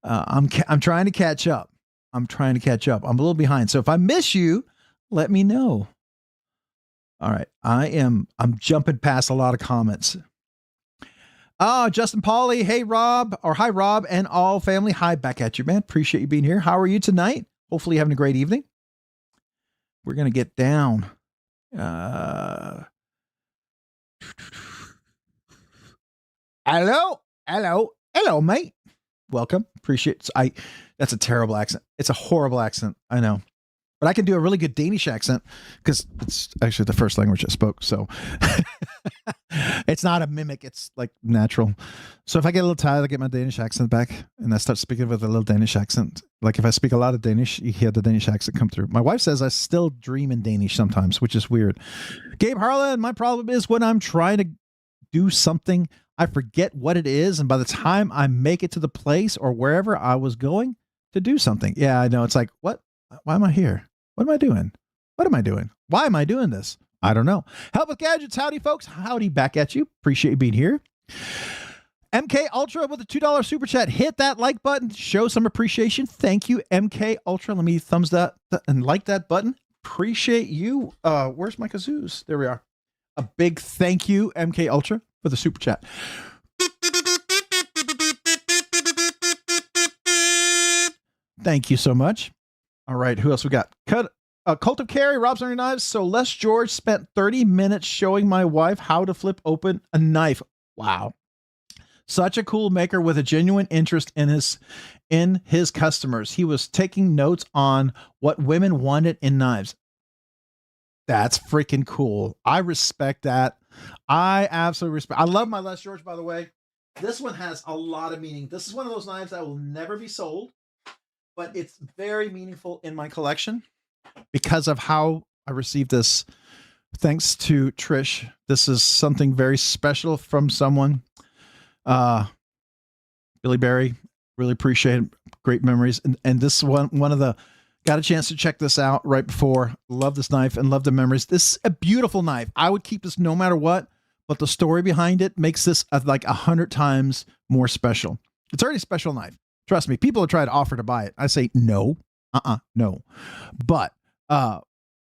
I'm trying to catch up. I'm a little behind. So if I miss you, let me know. All right. I'm jumping past a lot of comments. Justin Pauly. Hey, Rob, or hi, Rob, and all family. Hi, back at you, man. Appreciate you being here. How are you tonight? Hopefully you're having a great evening. We're going to get down. Hello, mate. Welcome. Appreciate it. That's a terrible accent. It's a horrible accent. I know. But I can do a really good Danish accent because it's actually the first language I spoke. So it's not a mimic. It's like natural. So if I get a little tired, I get my Danish accent back and I start speaking with a little Danish accent. Like if I speak a lot of Danish, you hear the Danish accent come through. My wife says I still dream in Danish sometimes, which is weird. Gabe Harlan, my problem is when I'm trying to do something, I forget what it is. And by the time I make it to the place or wherever I was going to do something. Yeah, I know. It's like, what? Why am I here? What am I doing? Why am I doing this? I don't know. Help with Gadgets. Howdy, folks. Howdy back at you. Appreciate you being here. MK Ultra with a $2 super chat. Hit that like button. Show some appreciation. Thank you, MK Ultra. Let me thumbs that and like that button. Appreciate you. Where's my kazoos? There we are. A big thank you, MK Ultra, for the super chat. Thank you so much. All right, who else we got? Cult of Carry, Rob's Earned Knives. So Les George spent 30 minutes showing my wife how to flip open a knife. Wow. Such a cool maker with a genuine interest in his customers. He was taking notes on what women wanted in knives. That's freaking cool. I respect that. I absolutely respect. I love my Les George, by the way. This one has a lot of meaning. This is one of those knives that will never be sold, but it's very meaningful in my collection because of how I received this. Thanks to Trish. This is something very special from someone. Billy Barry, really appreciate it. Great memories. And this one of the, got a chance to check this out right before. Love this knife and love the memories. This is a beautiful knife. I would keep this no matter what, but the story behind it makes this like 100 times more special. It's already a special knife. Trust me, people have tried to offer to buy it. I say, no, No. But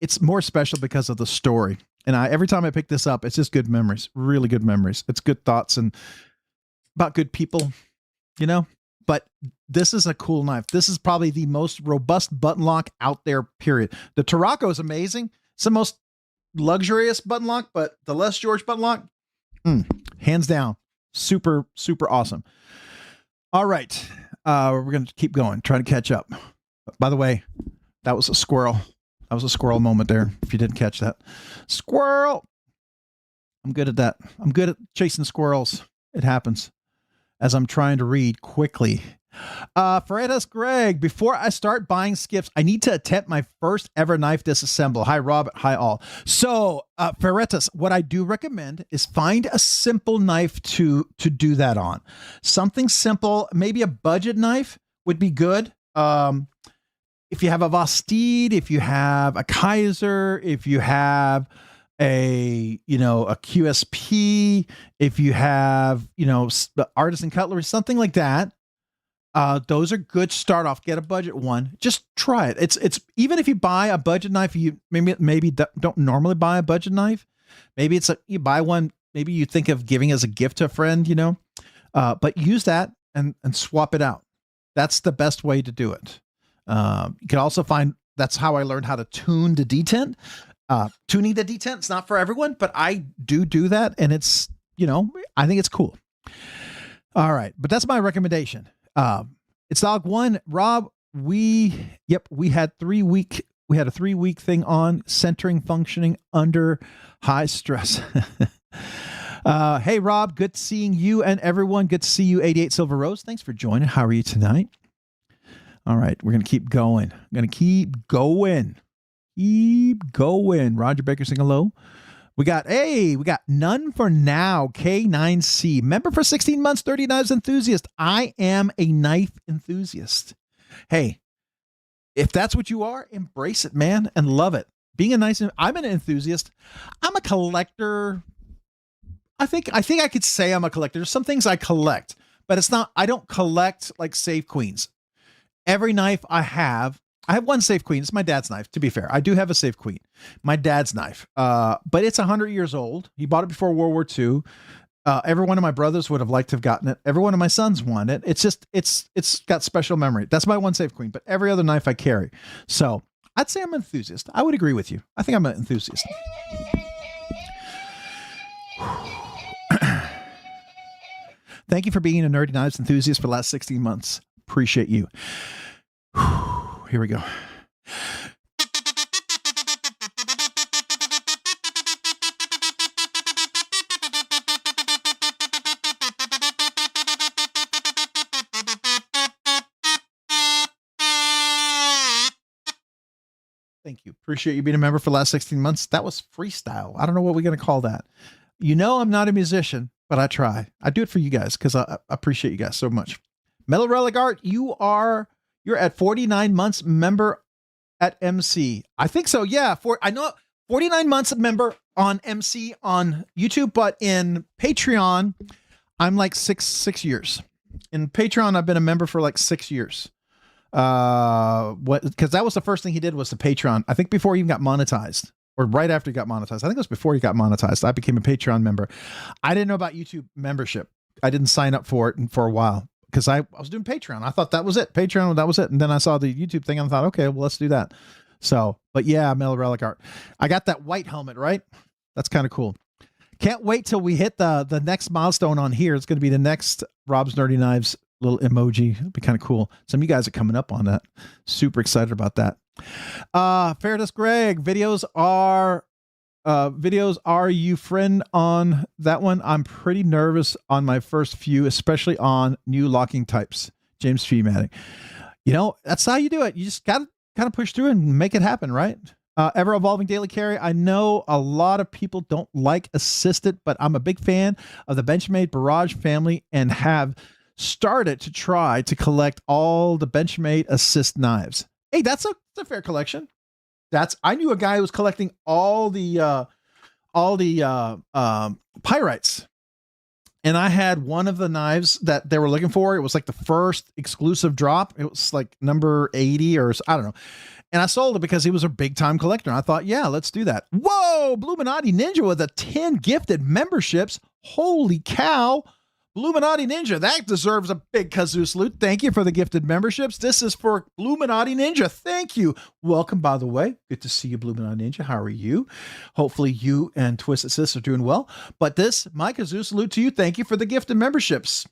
it's more special because of the story. And every time I pick this up, it's just good memories, really good memories. It's good thoughts and about good people, you know. But this is a cool knife. This is probably the most robust button lock out there, period. The Tarako is amazing. It's the most luxurious button lock, but the Les George button lock, hands down, super, super awesome. All right. We're going to keep going, trying to catch up. By the way, that was a squirrel. That was a squirrel moment there, if you didn't catch that. Squirrel! I'm good at that. I'm good at chasing squirrels. It happens as I'm trying to read quickly. Ferretas Greg, before I start buying skiffs, I need to attempt my first ever knife disassemble. Hi, Rob. Hi, all. So, Ferretas, what I do recommend is find a simple knife to do that on. Something simple, maybe a budget knife would be good. If you have a Vosteed, if you have a Kaiser, if you have a QSP, if you have, artisan cutlery, something like that, those are good start off. Get a budget one. Just try it. It's even if you buy a budget knife, you maybe don't normally buy a budget knife. Maybe you buy one, maybe you think of giving as a gift to a friend, but use that and swap it out. That's the best way to do it. You can also find, that's how I learned how to tune the detent. Tuning the detent, it's not for everyone, but I do that. And it's, I think it's cool. All right. But that's my recommendation. It's dog one. Rob, we had a 3-week thing on centering, functioning under high stress. Hey, Rob, good seeing you and everyone. Good to see you, 88 Silver Rose. Thanks for joining. How are you tonight? All right, we're going to keep going. I'm going to keep going. Keep going. Roger Baker, sing hello. We got None for Now, K9C. Member for 16 months, 30 knives enthusiast. I am a knife enthusiast. Hey, if that's what you are, embrace it, man, and love it. I'm an enthusiast. I'm a collector. I think I could say I'm a collector. There's some things I collect, but I don't collect like Save Queens. Every knife I have one Safe Queen. It's my dad's knife, to be fair. I do have a Safe Queen. My dad's knife. But it's 100 years old. He bought it before World War II. Every one of my brothers would have liked to have gotten it. Every one of my sons wanted it. It's got special memory. That's my one Safe Queen, but every other knife I carry. So I'd say I'm an enthusiast. I would agree with you. I think I'm an enthusiast. Thank you for being a Nerdy Knives enthusiast for the last 16 months. Appreciate you. Here we go. Thank you. Appreciate you being a member for the last 16 months. That was freestyle. I don't know what we're going to call that. I'm not a musician, but I try. I do it for you guys because I appreciate you guys so much. Metal Relic Art, you're at 49 months member at MC. I think so. Yeah. I know 49 months member on MC on YouTube, but in Patreon, I'm like six years. In Patreon, I've been a member for like 6 years. Because that was the first thing he did was the Patreon. I think before he even got monetized, or right after he got monetized. I think it was before he got monetized. I became a Patreon member. I didn't know about YouTube membership. I didn't sign up for it for a while. Because I was doing Patreon. I thought that was it. Patreon, that was it. And then I saw the YouTube thing and I thought, okay, well, let's do that. So, but yeah, Metal Relic Art. I got that white helmet, right? That's kind of cool. Can't wait till we hit the next milestone on here. It's going to be the next Rob's Nerdy Knives little emoji. It'll be kind of cool. Some of you guys are coming up on that. Super excited about that. Fairness Greg, videos are you friend on that one? I'm pretty nervous on my first few, especially on new locking types. James Feematic. That's how you do it. You just got to kind of push through and make it happen, right? Ever evolving daily carry. I know a lot of people don't like assisted, but I'm a big fan of the Benchmade Barrage family and have started to try to collect all the Benchmade assist knives. Hey, that's a fair collection. I knew a guy who was collecting all the pyrites, and I had one of the knives that they were looking for. It was like the first exclusive drop. It was like number 80 or I don't know. And I sold it because he was a big time collector. And I thought, yeah, let's do that. Whoa, Bluminati Ninja with a 10 gifted memberships. Holy cow. Bluminati Ninja, that deserves a big kazoo salute. Thank you for the gifted memberships. This is for Bluminati Ninja. Thank you. Welcome, by the way. Good to see you, Bluminati Ninja. How are you? Hopefully you and Twisted Sis are doing well. But this, my kazoo salute to you. Thank you for the gifted memberships.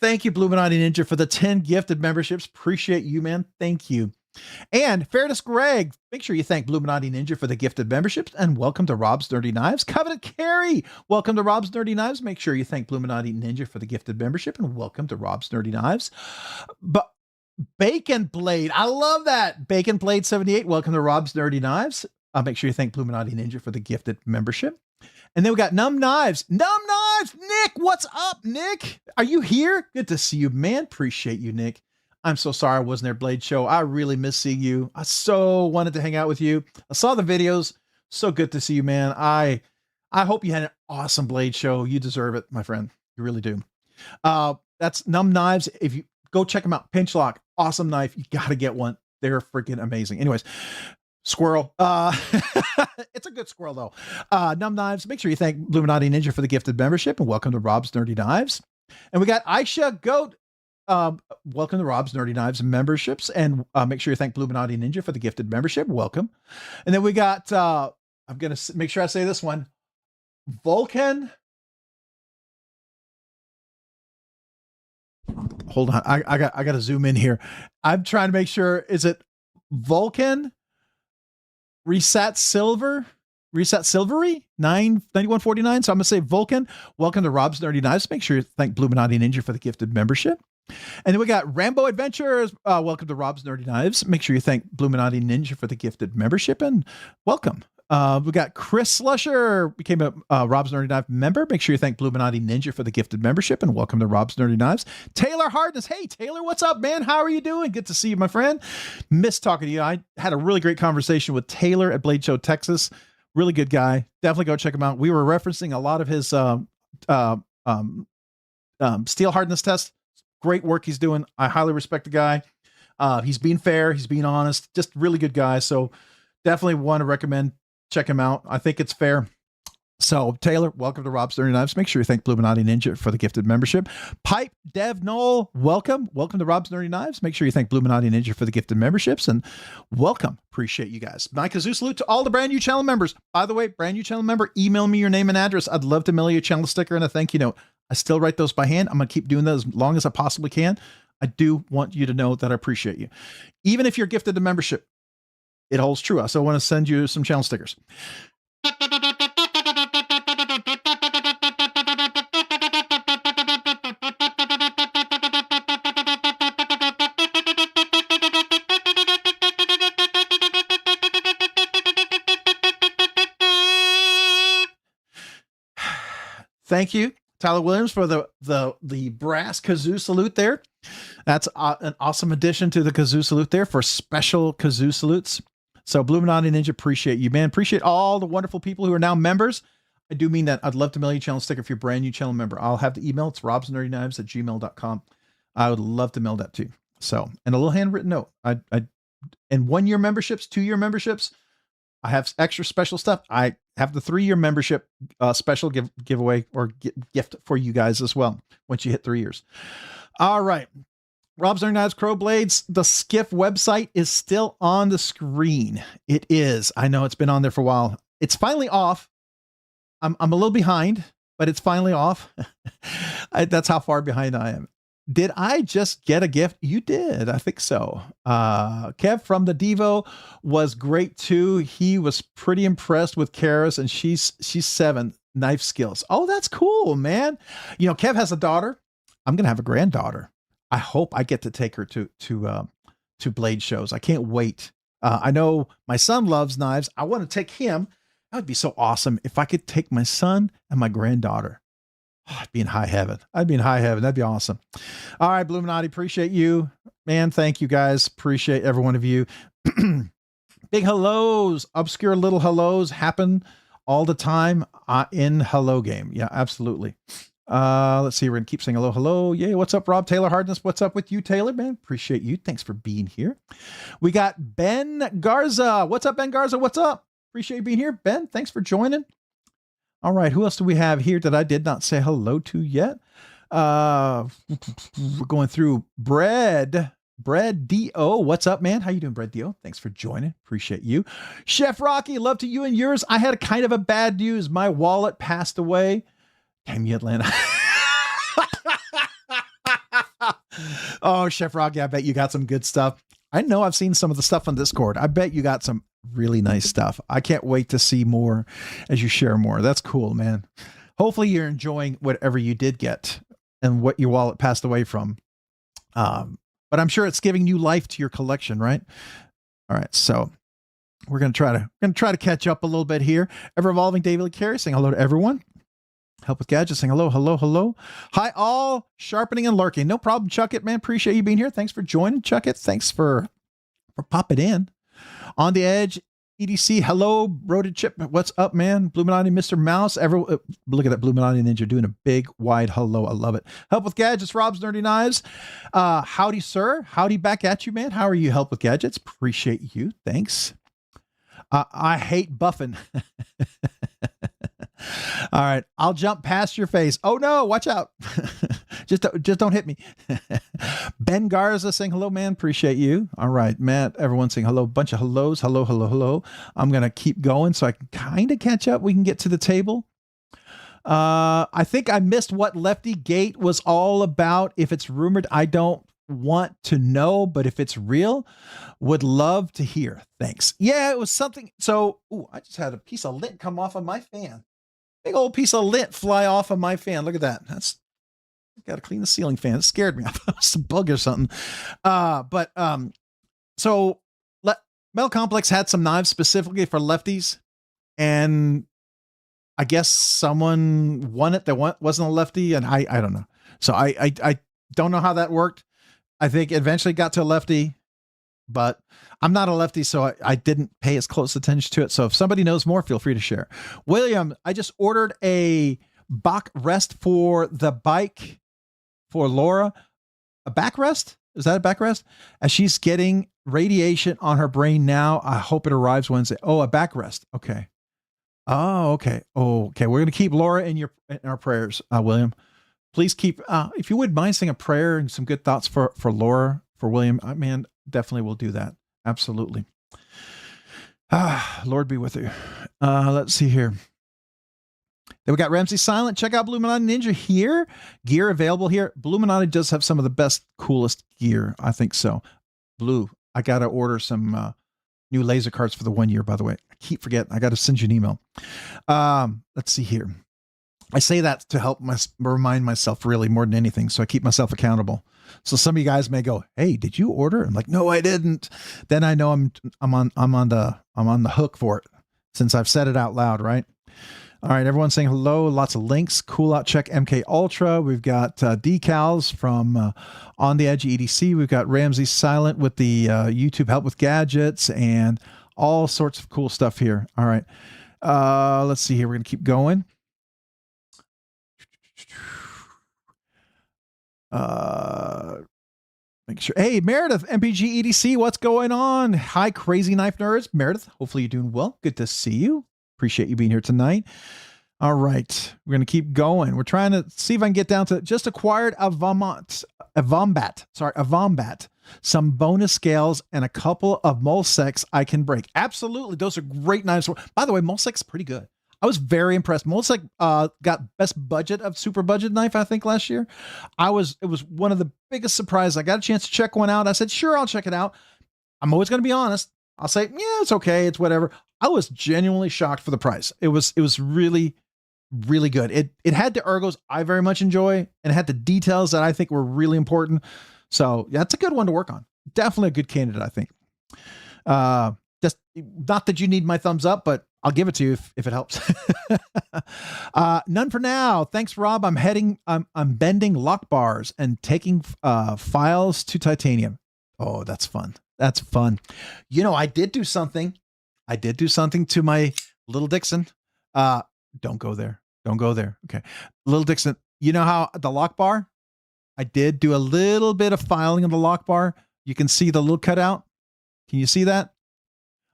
Thank you, Bluminati Ninja, for the 10 gifted memberships. Appreciate you, man. Thank you. And Fairness Greg, make sure you thank Bluminati Ninja for the gifted memberships, and welcome to Rob's Nerdy Knives. Covenant Carey, welcome to Rob's Nerdy Knives. Make sure you thank Bluminati Ninja for the gifted membership, and welcome to Rob's Nerdy Knives. But Bacon Blade, I love that. Bacon Blade 78, welcome to Rob's Nerdy Knives. Make sure you thank Bluminati Ninja for the gifted membership. And then we got Numb Knives. Numb Knives! Nick, what's up, Nick? Are you here? Good to see you, man. Appreciate you, Nick. I'm so sorry I wasn't there, Blade Show. I really miss seeing you. I so wanted to hang out with you. I saw the videos. So good to see you, man. I hope you had an awesome Blade Show. You deserve it, my friend. You really do. That's Numb Knives. If you go check them out, Pinch Lock, awesome knife. You got to get one. They're freaking amazing. Anyways, squirrel. It's a good squirrel though. Numb Knives. Make sure you thank Bluminati Ninja for the gifted membership, and welcome to Rob's Nerdy Knives. And we got Aisha Goat. Welcome to Rob's Nerdy Knives memberships, and make sure you thank Bluminati Ninja for the gifted membership. Welcome. And then we got I'm gonna make sure I say this one. Vulcan. Hold on. I got to zoom in here. I'm trying to make sure. Is it Vulcan? Reset Silvery 9149. So I'm gonna say Vulcan. Welcome to Rob's Nerdy Knives. Make sure you thank Bluminati Ninja for the gifted membership. And then we got Rambo Adventures. Welcome to Rob's Nerdy Knives. Make sure you thank Bluminati Ninja for the gifted membership, and welcome. We got Chris Slusher became a Rob's Nerdy Knife member. Make sure you thank Bluminati Ninja for the gifted membership, and welcome to Rob's Nerdy Knives. Taylor Hardness. Hey, Taylor, what's up, man? How are you doing? Good to see you, my friend. Miss talking to you. I had a really great conversation with Taylor at Blade Show, Texas. Really good guy. Definitely go check him out. We were referencing a lot of his steel hardness test. Great work he's doing. I highly respect the guy. He's being fair. He's being honest. Just really good guy. So definitely want to recommend check him out. I think it's fair. So Taylor, welcome to Rob's Nerdy Knives. Make sure you thank Bluminati Ninja for the gifted membership. Pipe Dev Noel, welcome to Rob's Nerdy Knives. Make sure you thank Bluminati Ninja for the gifted memberships, and welcome. Appreciate you guys. My kazoo salute to all the brand new channel members. By the way, brand new channel member, email me your name and address. I'd love to mail you a channel sticker and a thank you note. I still write those by hand. I'm going to keep doing that as long as I possibly can. I do want you to know that I appreciate you. Even if you're gifted a membership, it holds true. I still want to send you some channel stickers. Thank you, Tyler Williams, for the brass kazoo salute there. That's an awesome addition to the kazoo salute there for special kazoo salutes. So Bluminati Ninja, appreciate you, man. Appreciate all the wonderful people who are now members. I do mean that. I'd love to mail you a channel sticker if you're a brand new channel member. I'll have the email. It's robsnerdyknives@gmail.com. I would love to mail that to you. So, and a little handwritten note. And 1 year memberships, 2 year memberships, I have extra special stuff. I have the 3-year membership special giveaway or gift for you guys as well once you hit 3 years. All right. Rob's Nerdy Knives Crow Blades. The Skiff website is still on the screen. It is. I know it's been on there for a while. It's finally off. I'm a little behind, but it's finally off. That's how far behind I am. Did I just get a gift? You did. I think so. Kev from the Divo was great too. He was pretty impressed with Kara's, and she's 7 knife skills. Oh, that's cool, man. You know, Kev has a daughter. I'm going to have a granddaughter. I hope I get to take her to to blade shows. I can't wait. I know my son loves knives. I want to take him. That would be so awesome if I could take my son and my granddaughter. Oh, I'd be in high heaven. I'd be in high heaven. That'd be awesome. All right, Bluminati, appreciate you. Man, thank you guys. Appreciate every one of you. Big hellos, obscure little hellos happen all the time in Hello Game. Yeah, absolutely. Let's see. We're going to keep saying hello, hello. Yay. What's up, Rob? Taylor Hardness. What's up with you, Taylor, man? Appreciate you. Thanks for being here. We got Ben Garza. What's up, Ben Garza? What's up? Appreciate you being here. Ben, thanks for joining. All right. Who else do we have here that I did not say hello to yet? We're going through Bread D.O. What's up, man? How you doing, Bread D.O.? Thanks for joining. Appreciate you. Chef Rocky, love to you and yours. I had a kind of a bad news. My wallet passed away. Damn you, Atlanta. Oh, Chef Rocky, I bet you got some good stuff. I know I've seen some of the stuff on Discord. I bet you got some really nice stuff. I can't wait to see more as you share more. That's cool, man. Hopefully you're enjoying whatever you did get and what your wallet passed away from. But I'm sure it's giving new life to your collection, right? All right, so we're gonna try to catch up a little bit here. Ever evolving David Lee Carey saying hello to everyone. Help with Gadgets saying hello, hello, hello. Hi all, sharpening and lurking. No problem, Chuck It, man. Appreciate you being here. Thanks for joining, Chuck It. Thanks for popping in. On the Edge, EDC, hello, Broaded Chip. What's up, man? Bluminati, Mr. Mouse. Look at that Bluminati Ninja doing a big, wide hello. I love it. Help with Gadgets, Rob's Nerdy Knives. Howdy, sir. Howdy back at you, man. How are you, Help with Gadgets? Appreciate you. Thanks. I hate buffing. All right, I'll jump past your face. Oh no, watch out. just don't hit me. Ben Garza saying hello, man. Appreciate you. All right, Matt, everyone saying hello. Bunch of hellos. Hello, hello, hello. I'm going to keep going so I can kind of catch up. We can get to the table. I think I missed what Lefty Gate was all about. If it's rumored, I don't want to know, but if it's real, would love to hear. Thanks. Yeah, it was something. So, I just had a piece of lint come off of my fan. Big old piece of lint fly off of my fan. Look at that. That's got to clean the ceiling fan. It scared me. I thought it was a bug or something. So Metal Complex had some knives specifically for lefties, and I guess someone won it that wasn't a lefty, and I don't know. So I don't know how that worked. I think it eventually got to a lefty, but I'm not a lefty, so I didn't pay as close attention to it. So if somebody knows more, feel free to share. William, I just ordered a backrest for the bike for Laura. A backrest? Is that a backrest? As she's getting radiation on her brain now. I hope it arrives Wednesday. Oh, a backrest. Okay. Oh, okay. Oh, okay. We're going to keep Laura in our prayers, William. Please keep, if you wouldn't mind saying a prayer and some good thoughts for Laura, for William, man, definitely will do that. Absolutely. Lord be with you. Let's see here. Then we got Ramsey Silent. Check out Bluminati Ninja here. Gear available here. Bluminati does have some of the best, coolest gear. I think so. Blue. I got to order some new laser cards for the 1 year, by the way. I keep forgetting. I got to send you an email. Let's see here. I say that to help remind myself really more than anything. So I keep myself accountable. So some of you guys may go, "Hey, did you order?" I'm like, "No, I didn't." Then I know I'm on the hook for it since I've said it out loud, right? All right, everyone's saying hello. Lots of links. Cool out. Check MK Ultra. We've got decals from On the Edge EDC. We've got Ramsey Silent with the YouTube Help with Gadgets and all sorts of cool stuff here. All right, let's see here. We're gonna keep going. Make sure. Hey, Meredith, MPG EDC, what's going on? Hi, crazy knife nerds. Meredith, hopefully you're doing well. Good to see you. Appreciate you being here tonight. All right, we're going to keep going. We're trying to see if I can get down to just acquired a Vombat. Some bonus scales and a couple of Molsecs I can break. Absolutely, those are great knives. By the way, Molsec's pretty good. I was very impressed. Molsec got best budget of super budget knife, I think, last year. It was one of the biggest surprises. I got a chance to check one out. I said, sure, I'll check it out. I'm always going to be honest. I'll say, yeah, it's okay. It's whatever. I was genuinely shocked for the price. It was really, really good. It had the ergos I very much enjoy, and it had the details that I think were really important. So yeah, that's a good one to work on. definitely a good candidate, I think. Just not that you need my thumbs up, but I'll give it to you if it helps. None for now. Thanks, Rob. I'm bending lock bars and taking files to titanium. Oh, that's fun. That's fun. You know, I did do something to my little Dixon. Don't go there. Don't go there. Okay. Little Dixon, you know how the lock bar? I did do a little bit of filing of the lock bar. You can see the little cutout. Can you see that?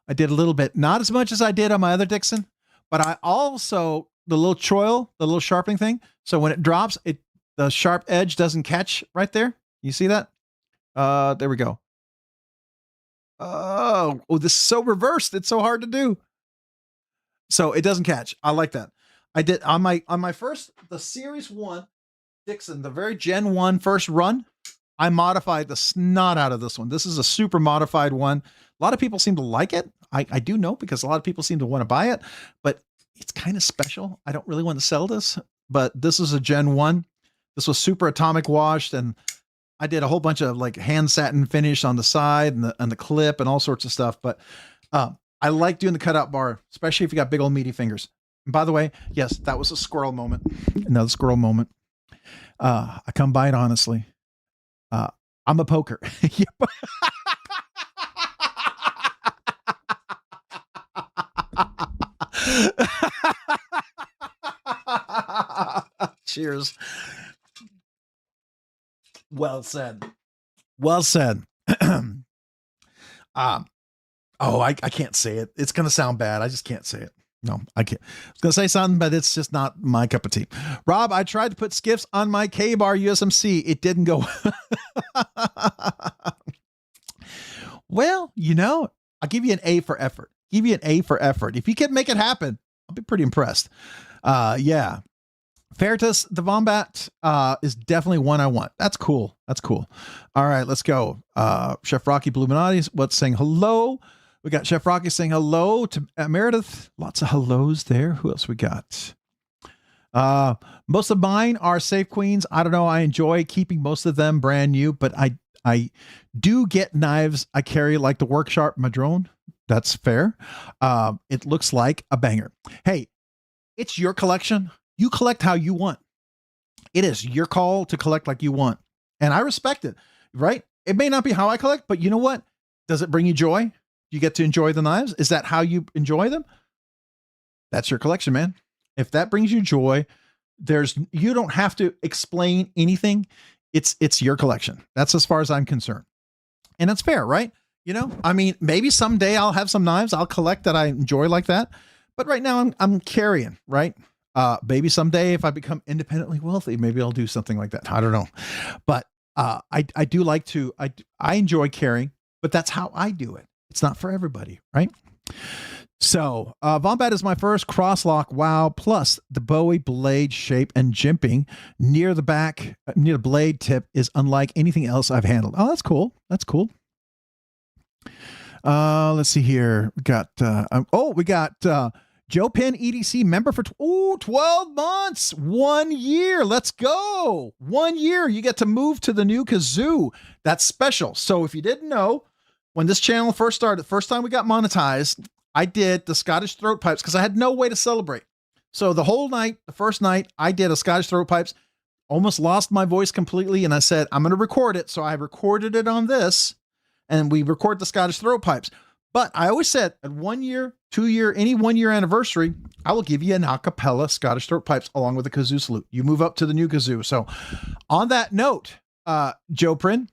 I did a little bit, not as much as I did on my other Dixon, but I also, the little choil, the little sharpening thing. So when it drops, the sharp edge doesn't catch right there. You see that? There we go. Oh, this is so reversed. It's so hard to do. So it doesn't catch. I like that. I did on my first, the series 1 Dixon, the very Gen 1 first run, I modified the snot out of this one. This is a super modified one. A lot of people seem to like it. I do know, because a lot of people seem to want to buy it, but it's kind of special. I don't really want to sell this, but this is a Gen 1. This was super atomic washed, and I did a whole bunch of like hand satin finish on the side and the clip and all sorts of stuff. But I like doing the cutout bar, especially if you got big old meaty fingers. And by the way, yes, that was a squirrel moment. Another squirrel moment. I come by it honestly. I'm a poker. Cheers. Well said. Well said. I can't say it. It's going to sound bad. I just can't say it. No, I can't. I was going to say something, but it's just not my cup of tea. Rob, I tried to put skiffs on my K-bar USMC. It didn't go. Well, you know, I'll give you an A for effort. Give you an A for effort. If you can make it happen, I'll be pretty impressed. Yeah. Ferritus, the Vombat, is definitely one I want. That's cool. That's cool. All right, let's go. Chef Rocky Bluminati's what's saying hello. We got Chef Rocky saying hello to Meredith. Lots of hellos there. Who else we got? Most of mine are Safe Queens. I don't know. I enjoy keeping most of them brand new, but I do get knives I carry like the Worksharp Madrone. That's fair. It looks like a banger. Hey, it's your collection. You collect how you want. It is your call to collect like you want. And I respect it, right? It may not be how I collect, but you know what? Does it bring you joy? You get to enjoy the knives? Is that how you enjoy them? That's your collection, man. If that brings you joy, you don't have to explain anything. It's your collection. That's as far as I'm concerned. And that's fair, right? You know, I mean, maybe someday I'll have some knives I'll collect that I enjoy like that. But right now I'm carrying, right? Maybe someday if I become independently wealthy, maybe I'll do something like that. I don't know. But I do like to, I enjoy carrying, but that's how I do it. It's not for everybody, right? So Vombat is my first crosslock. Wow. Plus the Bowie blade shape and jimping near the back, near the blade tip is unlike anything else I've handled. Oh, that's cool. That's cool. Let's see here. We got, Joe Penn EDC member for 12 months, 1 year. Let's go. 1 year. You get to move to the new kazoo. That's special. So if you didn't know, when this channel first started, the first time we got monetized, I did the Scottish throat pipes because I had no way to celebrate. So the whole night, the first night, I did a Scottish throat pipes, almost lost my voice completely. And I said, I'm going to record it. So I recorded it on this and we record the Scottish throat pipes. But I always said at 1 year, 2 year, any 1 year anniversary, I will give you an a cappella Scottish throat pipes along with a kazoo salute. You move up to the new kazoo. So on that note, Joe Prin,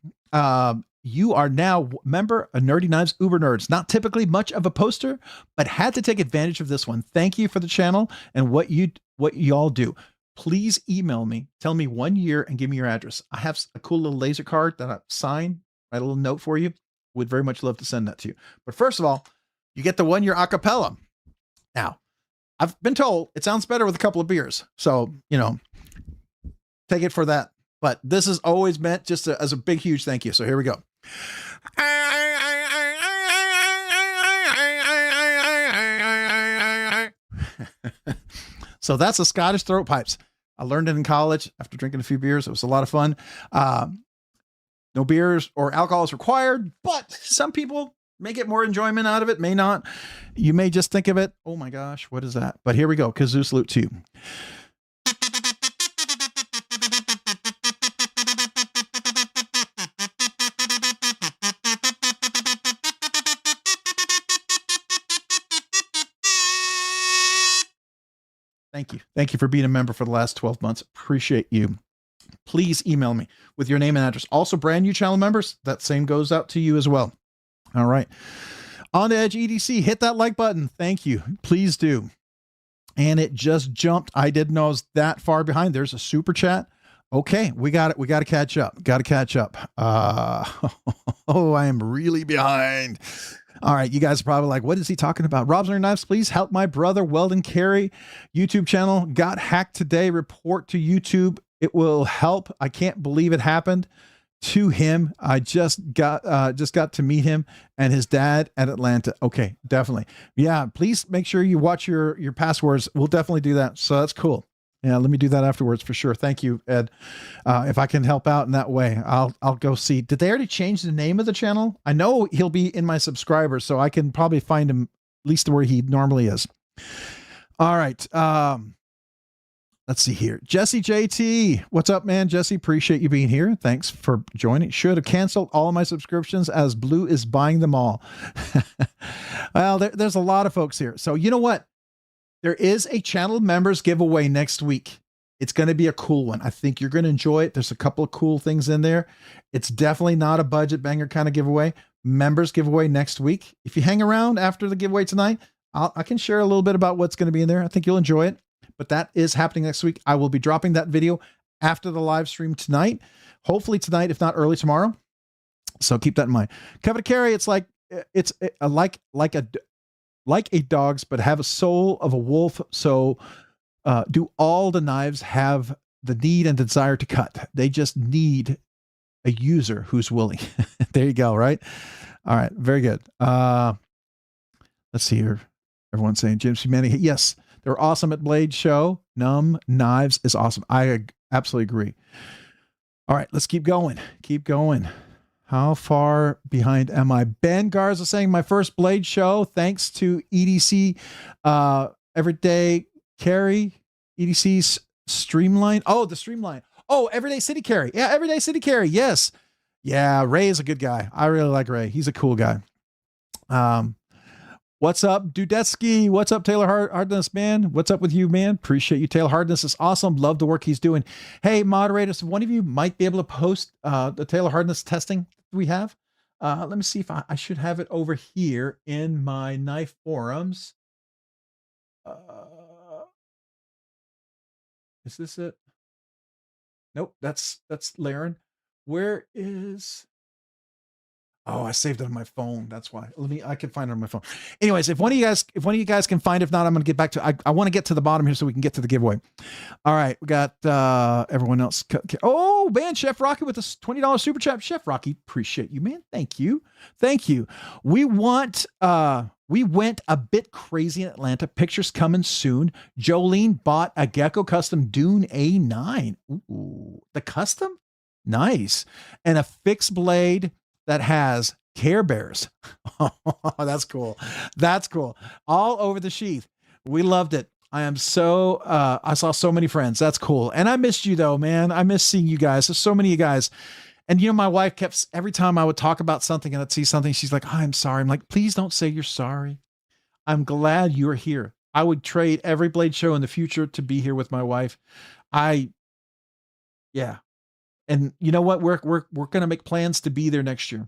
you are now member of Nerdy Knives Uber Nerds. Not typically much of a poster, but had to take advantage of this one. Thank you for the channel and what y'all do. Please email me, tell me 1 year and give me your address. I have a cool little laser card that I sign, write a little note for you. Would very much love to send that to you. But first of all, you get the 1 year a cappella. Now, I've been told it sounds better with a couple of beers. So, you know, take it for that. But this is always meant just as a big, huge thank you. So here we go. So that's the Scottish throat pipes. I learned it in college after drinking a few beers. It was a lot of fun. No beers or alcohol is required, but some people may get more enjoyment out of it, may not. You may just think of it, oh my gosh, what is that? But here we go. Kazoo salute to you. Thank you. Thank you for being a member for the last 12 months. Appreciate you. Please email me with your name and address. Also, brand new channel members, that same goes out to you as well. All right. On to Edge EDC, hit that like button. Thank you. Please do. And it just jumped. I didn't know I was that far behind. There's a super chat. Okay, we got it. We got to catch up. Got to catch up. Oh, I am really behind. All right, you guys are probably like, what is he talking about? Rob's Nerdy Knives, please help my brother Weldon Carey YouTube channel. Got hacked today. Report to YouTube. It will help. I can't believe it happened to him. I just got to meet him and his dad at Atlanta. Okay, definitely. Yeah, please make sure you watch your passwords. We'll definitely do that. So that's cool. Yeah, let me do that afterwards for sure. Thank you, Ed. If I can help out in that way, I'll go see. Did they already change the name of the channel? I know he'll be in my subscribers, so I can probably find him at least where he normally is. All right. Let's see here. Jesse JT. What's up, man? Jesse, appreciate you being here. Thanks for joining. Should have canceled all of my subscriptions as Blue is buying them all. Well, there's a lot of folks here. So you know what? There is a channel members giveaway next week. It's going to be a cool one. I think you're going to enjoy it. There's a couple of cool things in there. It's definitely not a budget banger kind of giveaway. Members giveaway next week. If you hang around after the giveaway tonight, I can share a little bit about what's going to be in there. I think you'll enjoy it. But that is happening next week. I will be dropping that video after the live stream tonight. Hopefully tonight, if not early tomorrow. So keep that in mind. Coveted carry, it's like a dog's, but have a soul of a wolf. So do all the knives have the need and desire to cut? They just need a user who's willing. There you go, right? All right, very good. Let's see here. Everyone's saying James Humanity. Yes, they're awesome at Blade Show. Numb Knives is awesome. I absolutely agree. All right, let's keep going. Keep going. How far behind am I? Ben Garza saying my first Blade show, thanks to EDC Everyday Carry, EDC's Streamline. Oh, the Streamline. Oh, Everyday City Carry. Yeah, Everyday City Carry. Yes. Yeah, Ray is a good guy. I really like Ray. He's a cool guy. What's up, Dudetsky? What's up, Taylor Hardness, man? What's up with you, man? Appreciate you. Taylor Hardness is awesome. Love the work he's doing. Hey, moderators, one of you might be able to post the Taylor Hardness testing we have. Let me see if I should have it over here in my knife forums. Is this it? Nope, that's Laren. Where is... Oh, I saved it on my phone. That's why. I can find it on my phone. Anyways, if one of you guys can find, if not, I'm going to get back to, I want to get to the bottom here so we can get to the giveaway. All right. We got everyone else. Oh man, Chef Rocky with a $20 super chat. Chef Rocky, appreciate you, man. Thank you. Thank you. We went a bit crazy in Atlanta. Pictures coming soon. Jolene bought a Gecko Custom Dune A9. Ooh, the custom? Nice. And a fixed blade that has Care Bears. Oh, that's cool. That's cool. All over the sheath. We loved it. I am so, I saw so many friends. That's cool. And I missed you though, man. I miss seeing you guys. There's so many of you guys. And you know, my wife kept, every time I would talk about something and I'd see something, she's like, oh, I'm sorry. I'm like, please don't say you're sorry. I'm glad you're here. I would trade every Blade show in the future to be here with my wife. Yeah. And you know what? We're going to make plans to be there next year.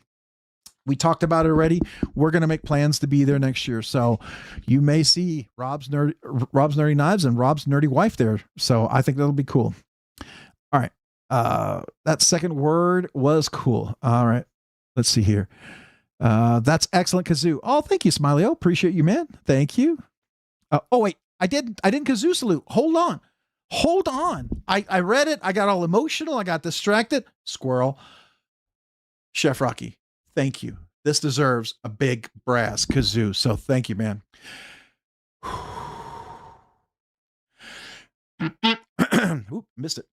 We talked about it already. We're going to make plans to be there next year. So you may see Rob's Nerdy Knives and Rob's Nerdy Wife there. So I think that'll be cool. All right. That second word was cool. All right. Let's see here. That's excellent, Kazoo. Oh, thank you, Smiley. Appreciate you, man. Thank you. Oh, wait. I didn't Kazoo salute. Hold on. I read it. I got all emotional. I got distracted. Squirrel. Chef Rocky, thank you. This deserves a big brass kazoo. So thank you, man. Oop, missed it.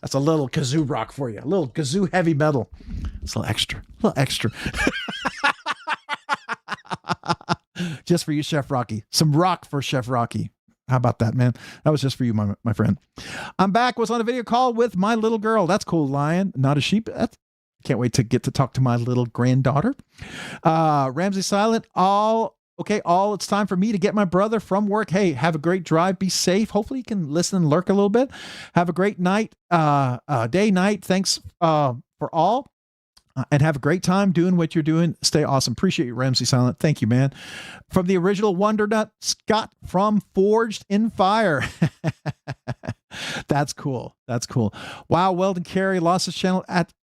That's a little kazoo rock for you. A little kazoo heavy metal. It's a little extra. A little extra. Just for you, Chef Rocky. Some rock for Chef Rocky. How about that, man? That was just for you, my friend. I'm back. Was on a video call with my little girl. That's cool, Lion. Not a sheep. Can't wait to get to talk to my little granddaughter. Ramsey Silent. It's time for me to get my brother from work. Hey, have a great drive. Be safe. Hopefully you can listen and lurk a little bit. Have a great night, day, night. Thanks for all. And have a great time doing what you're doing. Stay awesome. Appreciate you, Ramsey Silent. Thank you, man. From the original Wonder Nut, Scott from Forged in Fire. That's cool. That's cool. Wow, Weldon Carey lost his channel.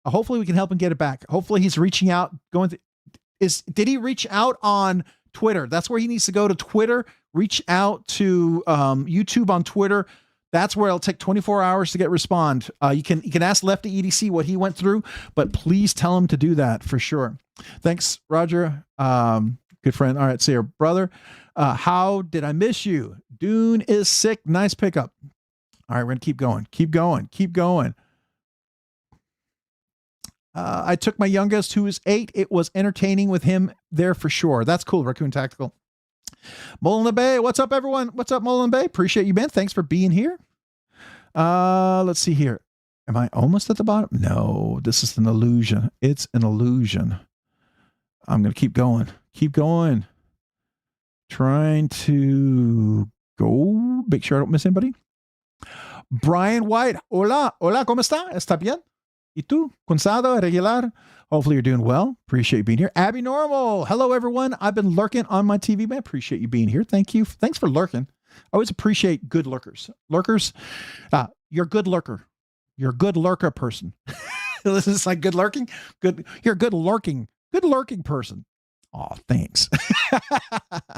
Hopefully we can help him get it back. Hopefully he's reaching out. Did he reach out on Twitter? That's where he needs to go, to Twitter. Reach out to YouTube on Twitter. That's where it'll take 24 hours to get respond. You can ask Lefty EDC what he went through, but please tell him to do that for sure. Thanks, Roger. Good friend. All right, see you, brother. How did I miss you? Dune is sick. Nice pickup. All right, we're gonna keep going. Keep going. Keep going. I took my youngest, who is 8. It was entertaining with him there for sure. That's cool, Raccoon Tactical. Molina Bay, what's up, everyone? What's up, Molina Bay? Appreciate you, man. Thanks for being here. Let's see here. Am I almost at the bottom? No, this is an illusion. It's an illusion. I'm going to keep going. Keep going. Trying to go. Make sure I don't miss anybody. Brian White. Hola. Hola, ¿cómo está? ¿Está bien? ¿Y tú? Cansado? Regular? Hopefully you're doing well. Appreciate you being here. Abby Normal. Hello, everyone. I've been lurking on my TV, man. Appreciate you being here. Thank you. Thanks for lurking. I always appreciate good lurkers. Lurkers, you're a good lurker. You're a good lurker person. This is like good lurking. Good. You're a good lurking person. Oh, thanks.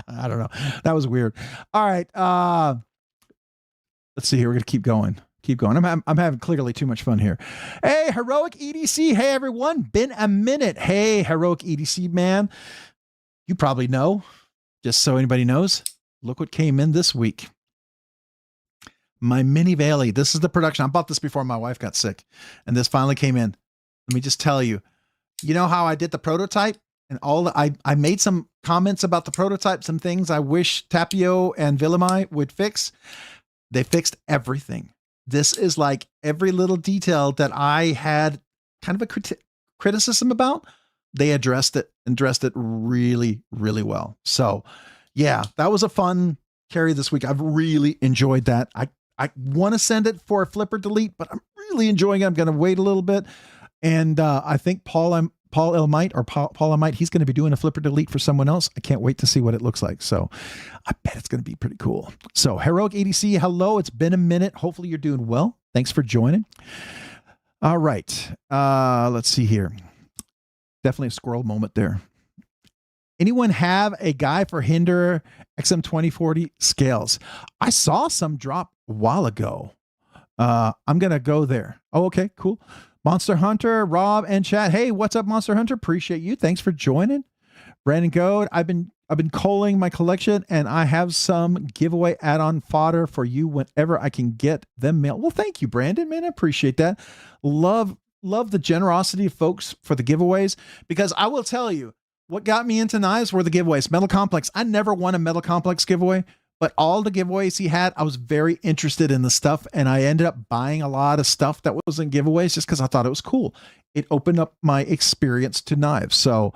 I don't know. That was weird. All right. Let's see here. We're going to keep going. Keep going. I'm having clearly too much fun here. Hey, Heroic EDC. Hey, everyone. Been a minute. Hey, Heroic EDC, man. You probably know, just so anybody knows, look what came in this week. My Mini Valley. This is the production. I bought this before my wife got sick, and this finally came in. Let me just tell you, you know how I did the prototype and I made some comments about the prototype, some things I wish Tapio and Villamai would fix. They fixed everything. This is like every little detail that I had kind of a criticism about. They addressed it and addressed it really, really well. So yeah, that was a fun carry this week. I've really enjoyed that. I want to send it for a flipper delete, but I'm really enjoying it. I'm going to wait a little bit. And I think Paul Elmite, he's going to be doing a flipper delete for someone else. I can't wait to see what it looks like. So I bet it's going to be pretty cool. So Heroic ADC, hello. It's been a minute. Hopefully you're doing well. Thanks for joining. All right. Let's see here. Definitely a squirrel moment there. Anyone have a guy for Hinder XM2040 scales? I saw some drop a while ago. I'm going to go there. Oh, okay, cool. Monster Hunter, Rob, and chat. Hey, what's up, Monster Hunter? Appreciate you. Thanks for joining. Brandon Goad, I've been culling my collection, and I have some giveaway add-on fodder for you whenever I can get them mailed. Well, thank you, Brandon, man. I appreciate that. Love the generosity of folks for the giveaways, because I will tell you, what got me into knives were the giveaways. Metal Complex. I never won a Metal Complex giveaway, but all the giveaways he had, I was very interested in the stuff, and I ended up buying a lot of stuff that was in giveaways just because I thought it was cool. It opened up my experience to knives. So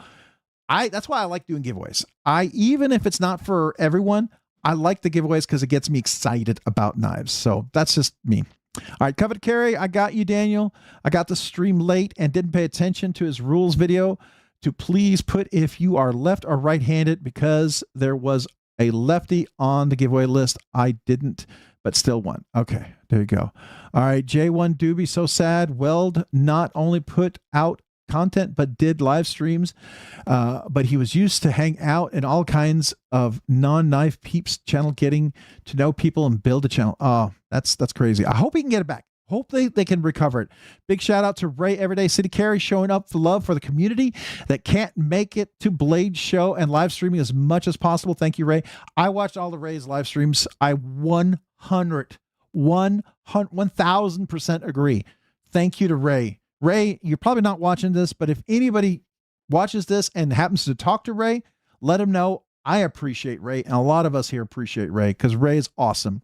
that's why I like doing giveaways. Even if it's not for everyone, I like the giveaways because it gets me excited about knives. So that's just me. All right, Covet Carry, I got you, Daniel. I got the stream late and didn't pay attention to his rules video to please put if you are left or right-handed, because there was a lefty on the giveaway list. I didn't, but still won. Okay, there you go. All right, J1 Doobie, so sad. Weld not only put out content, but did live streams, but he was used to hang out in all kinds of non-knife peeps channel, getting to know people and build a channel. Oh, that's crazy. I hope he can get it back. Hope they can recover it. Big shout out to Ray Everyday City Carry, showing up for love for the community that can't make it to Blade show and live streaming as much as possible. Thank you, Ray. I watched all the Ray's live streams. I 1000% agree. thank you to Ray. Ray, you're probably not watching this, but if anybody watches this and happens to talk to Ray, let him know I appreciate Ray, and a lot of us here appreciate Ray because Ray is awesome.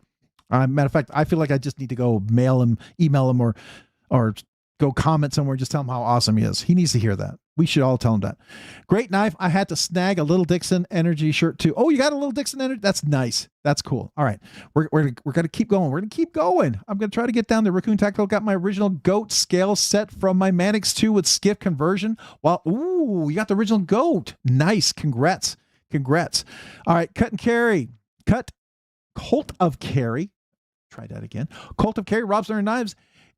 Matter of fact, I feel like I just need to go mail him, email him, or go comment somewhere, just tell him how awesome he is. He needs to hear that. We should all tell him that. Great knife. I had to snag a Little Dixon Energy shirt too. Oh, you got a Little Dixon Energy? That's nice. That's cool. All right. We're going to keep going. We're going to keep going. I'm going to try to get down to Raccoon Tactical. Got my original Goat scale set from my Mannix 2 with skiff conversion. Well, ooh, you got the original Goat. Nice. Congrats. All right. Cut and carry. Colt of Carry. Try that again. Colt of Carry, Robsnerdyknives.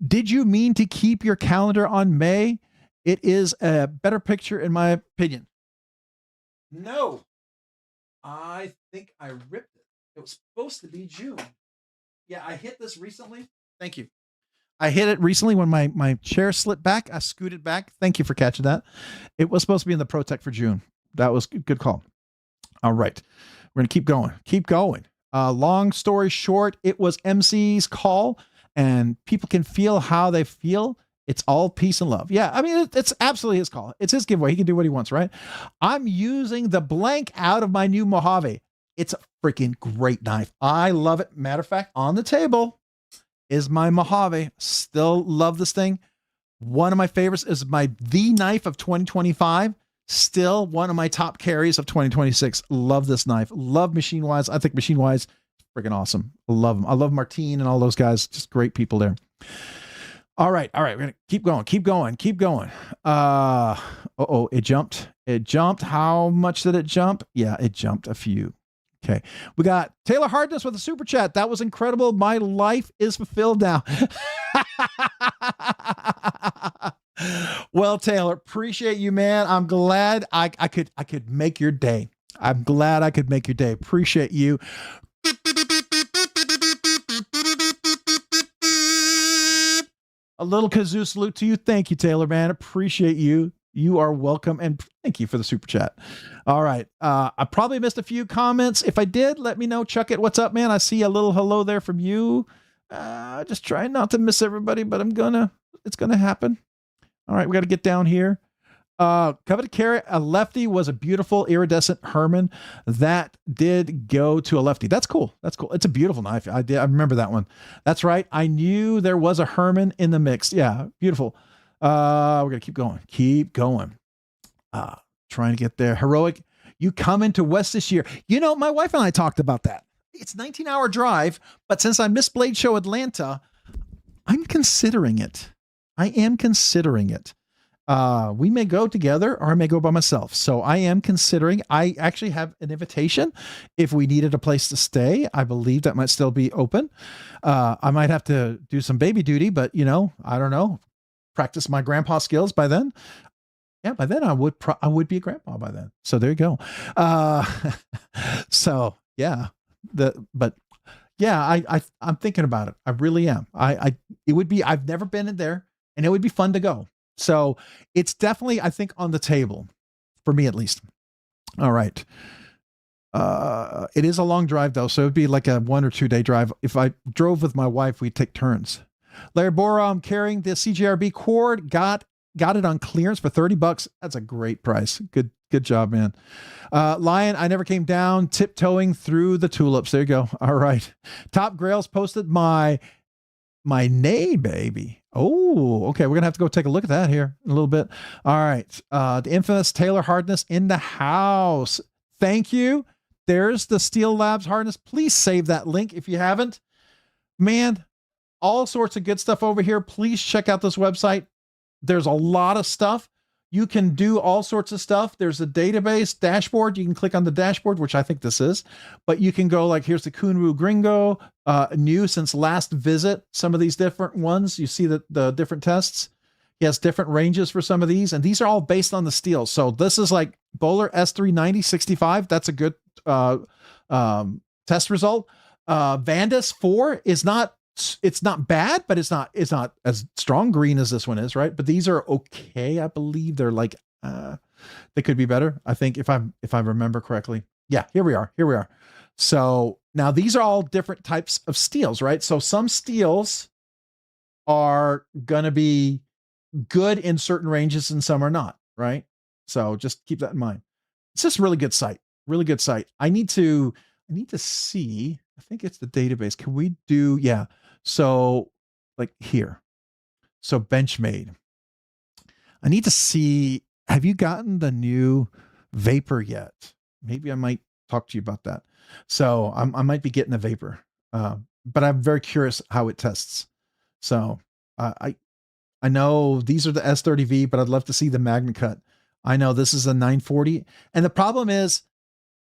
Did you mean to keep your calendar on May? It is a better picture in my opinion. No. I think I ripped it. It was supposed to be June. Yeah, I hit this recently. Thank you. I hit it recently when my chair slipped back. I scooted back. Thank you for catching that. It was supposed to be in the ProTech for June. That was a good call. All right. We're going to keep going. Long story short, it was MC's call, and people can feel how they feel. It's all peace and love. Yeah, I mean, it's absolutely his call. It's his giveaway. He can do what he wants, right? I'm using the blank out of my new Mojave. It's a freaking great knife. I love it. Matter of fact, on the table is my Mojave. Still love this thing. One of my favorites is the knife of 2025. Still one of my top carries of 2026. Love this knife. Love Machine Wise. I think Machine Wise is freaking awesome. I love them. I love Martine and all those guys. Just great people there. All right. We're going to keep going. It jumped. How much did it jump? Yeah, it jumped a few. Okay. We got Taylor Hardness with a super chat. That was incredible. My life is fulfilled now. Well, Taylor, appreciate you, man. I'm glad I could make your day. I'm glad I could make your day. Appreciate you. A little kazoo salute to you. Thank you, Taylor, man. Appreciate you. You are welcome. And thank you for the super chat. All right. I probably missed a few comments. If I did, let me know. Chuck it. What's up, man? I see a little hello there from you. Just trying not to miss everybody, but it's going to happen. All right. We got to get down here. Coveted Carrot, a lefty, was a beautiful iridescent Herman that did go to a lefty. That's cool. It's a beautiful knife. I remember that one. That's right. I knew there was a Herman in the mix. Yeah. Beautiful. We're going to keep going. Trying to get there. Heroic. You come into West this year. You know, my wife and I talked about that. It's 19-hour drive, but since I missed Blade Show Atlanta, I'm considering it. I am considering it. We may go together or I may go by myself. So I am considering. I actually have an invitation if we needed a place to stay. I believe that might still be open. I might have to do some baby duty, but I don't know. Practice my grandpa skills by then. Yeah, by then I would be a grandpa by then. So there you go. So yeah, I'm thinking about it. I really am. It would be. I've never been in there, and it would be fun to go. So it's definitely, I think, on the table for me at least. All right. It is a long drive though, so it'd be like a 1 or 2 day drive. If I drove with my wife, we'd take turns. Larry Bora, I'm carrying the CJRB cord. Got it on clearance for $30. That's a great price. Good job, man. Lion, I never came down, tiptoeing through the tulips. There you go. All right. Top Grails posted my nay baby. Oh, okay. We're gonna have to go take a look at that here in a little bit. All right. The infamous Taylor Hardness in the house. Thank you. There's the Steel Labs Hardness. Please save that link if you haven't. Man, all sorts of good stuff over here. Please check out this website. There's a lot of stuff. You can do all sorts of stuff. There's a database dashboard. You can click on the dashboard, which I think this is, but you can go like, here's the Kunru Gringo, new since last visit. Some of these different ones, you see the different tests. He has different ranges for some of these, and these are all based on the steel. So this is like Bowler S390 65. That's a good test result. Vandus 4 is not, it's not bad, but it's not as strong green as this one is, right? But these are okay. I believe they're like they could be better. I think if I remember correctly. Yeah, here we are. So now these are all different types of steels, right? So some steels are going to be good in certain ranges and some are not, right? So just keep that in mind. It's just a really good site, really good site. I need to see, I think it's the database. Can we do, yeah. So like here, so Benchmade. I need to see, have you gotten the new Vapor yet? Maybe I might talk to you about that. So I might be getting a Vapor, but I'm very curious how it tests. So I know these are the S30V, but I'd love to see the Magna Cut. I know this is a 940. And the problem is,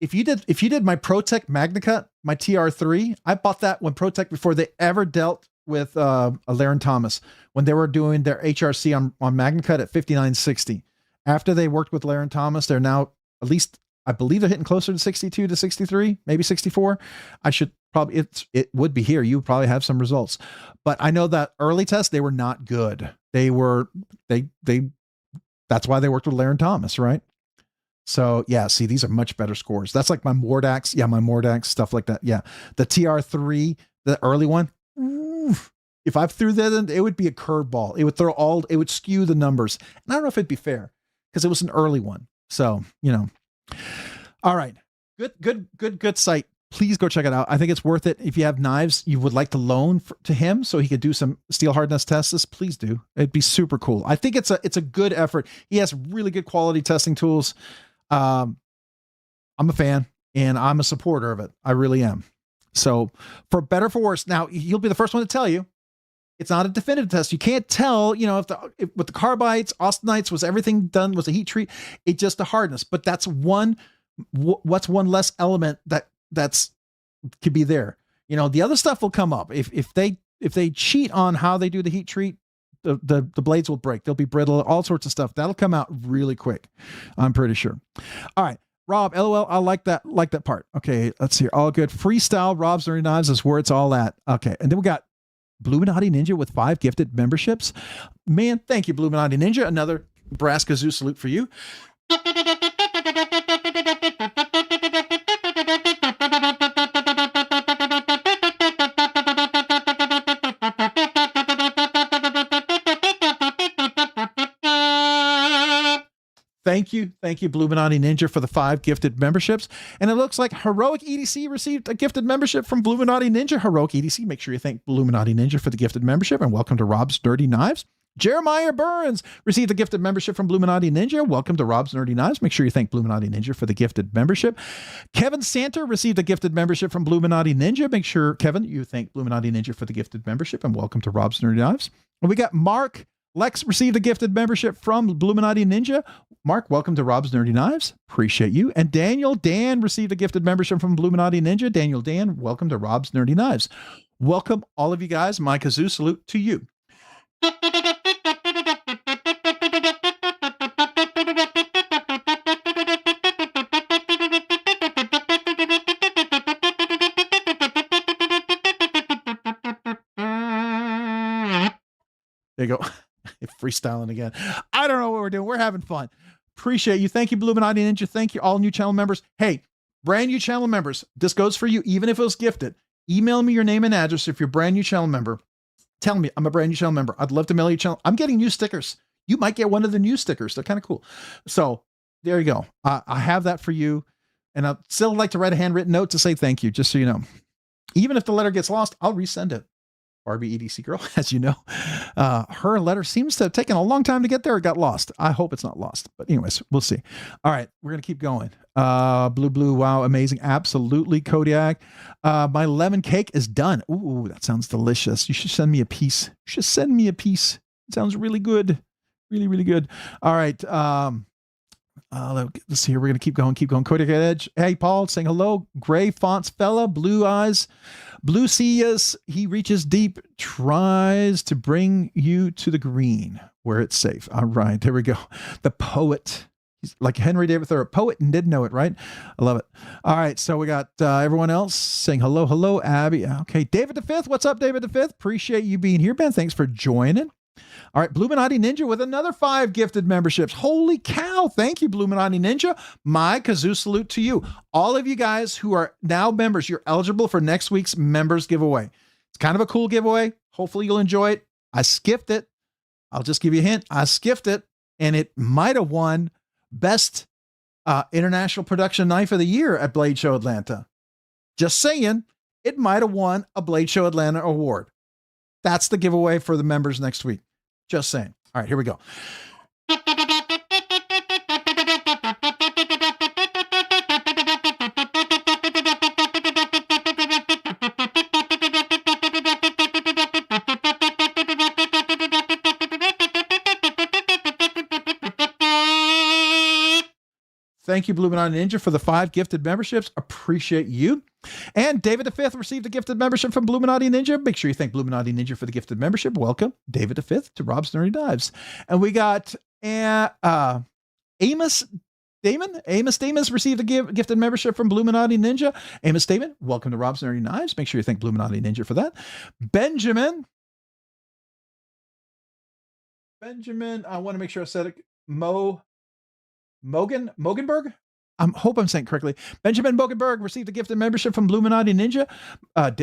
if you did my ProTech Magna Cut, my TR3, I bought that when ProTech, before they ever dealt with Laren Thomas, when they were doing their HRC on Magna Cut at 5960. After they worked with Laren Thomas, they're now, at least I believe they're hitting closer to 62 to 63, maybe 64. I should probably, it would be here. You would probably have some results, but I know that early test, they were not good. They that's why they worked with Laren Thomas, right? So yeah, see, these are much better scores. That's like my Mordax. Yeah, my Mordax, stuff like that. Yeah. The TR3, the early one, oof, if I threw that in, it would be a curveball. It would skew the numbers. And I don't know if it'd be fair because it was an early one. So, you know, all right. Good site. Please go check it out. I think it's worth it. If you have knives you would like to loan to him so he could do some steel hardness tests, please do. It'd be super cool. I think it's a good effort. He has really good quality testing tools. I'm a fan and I'm a supporter of it. I really am. So for better, for worse, now he'll be the first one to tell you it's not a definitive test. You can't tell, you know, if with the carbides, austenites, was everything done, was a heat treat, it's just a hardness, but that's what's one less element that's could be there. You know, the other stuff will come up. If they cheat on how they do the heat treat, the blades will break. They'll be brittle, all sorts of stuff. That'll come out really quick. I'm pretty sure. All right. Rob, LOL, I like that part. Okay, let's see. All good. Freestyle Rob's Nerdy Knives is where it's all at. Okay, and then we got Bluminati Ninja with 5 gifted memberships. Man, thank you, Bluminati Ninja. Another brass kazoo salute for you. Thank you, Bluminati Ninja, for the 5 gifted memberships. And it looks like Heroic EDC received a gifted membership from Bluminati Ninja. Heroic EDC, make sure you thank Bluminati Ninja for the gifted membership, and welcome to Rob's Nerdy Knives. Jeremiah Burns received a gifted membership from Bluminati Ninja. Welcome to Rob's Nerdy Knives. Make sure you thank Bluminati Ninja for the gifted membership. Kevin Santer received a gifted membership from Bluminati Ninja. Make sure, Kevin, you thank Bluminati Ninja for the gifted membership, and welcome to Rob's Nerdy Knives. And we got Mark Lex received a gifted membership from Bluminati Ninja. Mark, welcome to Rob's Nerdy Knives. Appreciate you. And Daniel Dan received a gifted membership from Bluminati Ninja. Daniel Dan, welcome to Rob's Nerdy Knives. Welcome, all of you guys. My kazoo salute to you. There you go. Freestyling again. I don't know what we're doing. We're having fun. Appreciate you. Thank you, Bluminati Ninja. Thank you, all new channel members. Hey, brand new channel members, this goes for you, even if it was gifted. Email me your name and address if you're a brand new channel member. Tell me I'm a brand new channel member. I'd love to mail you a channel. I'm getting new stickers. You might get one of the new stickers. They're kind of cool. So there you go. I have that for you. And I'd still like to write a handwritten note to say thank you, just so you know. Even if the letter gets lost, I'll resend it. Barbie EDC girl, as you know, her letter seems to have taken a long time to get there. It got lost. I hope it's not lost, but anyways, we'll see. All right, we're going to keep going. Blue, wow, amazing. Absolutely, Kodiak. My lemon cake is done. Ooh, that sounds delicious. You should send me a piece. It sounds really good. Really, really good. All right. Let's see here. We're going to keep going. Kodiak Edge. Hey, Paul, saying hello. Gray fonts fella, blue eyes. Blue seas, he reaches deep, tries to bring you to the green where it's safe. All right, there we go. The poet. He's like Henry David Thoreau, poet and did know it, right? I love it. All right, so we got everyone else saying hello. Hello, Abby. Okay, David the Fifth. What's up, David the Fifth? Appreciate you being here, Ben. Thanks for joining. All right, Bluminati Ninja with another 5 gifted memberships. Holy cow. Thank you, Bluminati Ninja. My kazoo salute to you. All of you guys who are now members, you're eligible for next week's members giveaway. It's kind of a cool giveaway. Hopefully you'll enjoy it. I skipped it. I'll just give you a hint. I skipped it, and it might have won Best International Production Knife of the Year at Blade Show Atlanta. Just saying, it might have won a Blade Show Atlanta award. That's the giveaway for the members next week. Just saying. All right, here we go. Thank you, Bluminati Ninja, for the 5 gifted memberships. Appreciate you. And David V received a gifted membership from Bluminati Ninja. Make sure you thank Bluminati Ninja for the gifted membership. Welcome, David V, to Rob's Nerdy Knives. And we got Amos Damon. Amos Damon received a gifted membership from Bluminati Ninja. Amos Damon, welcome to Rob's Nerdy Knives. Make sure you thank Bluminati Ninja for that. Benjamin, I want to make sure I said it. Mogenberg? I hope I'm saying it correctly. Benjamin Mogenberg received a gifted membership from Bluminati Ninja.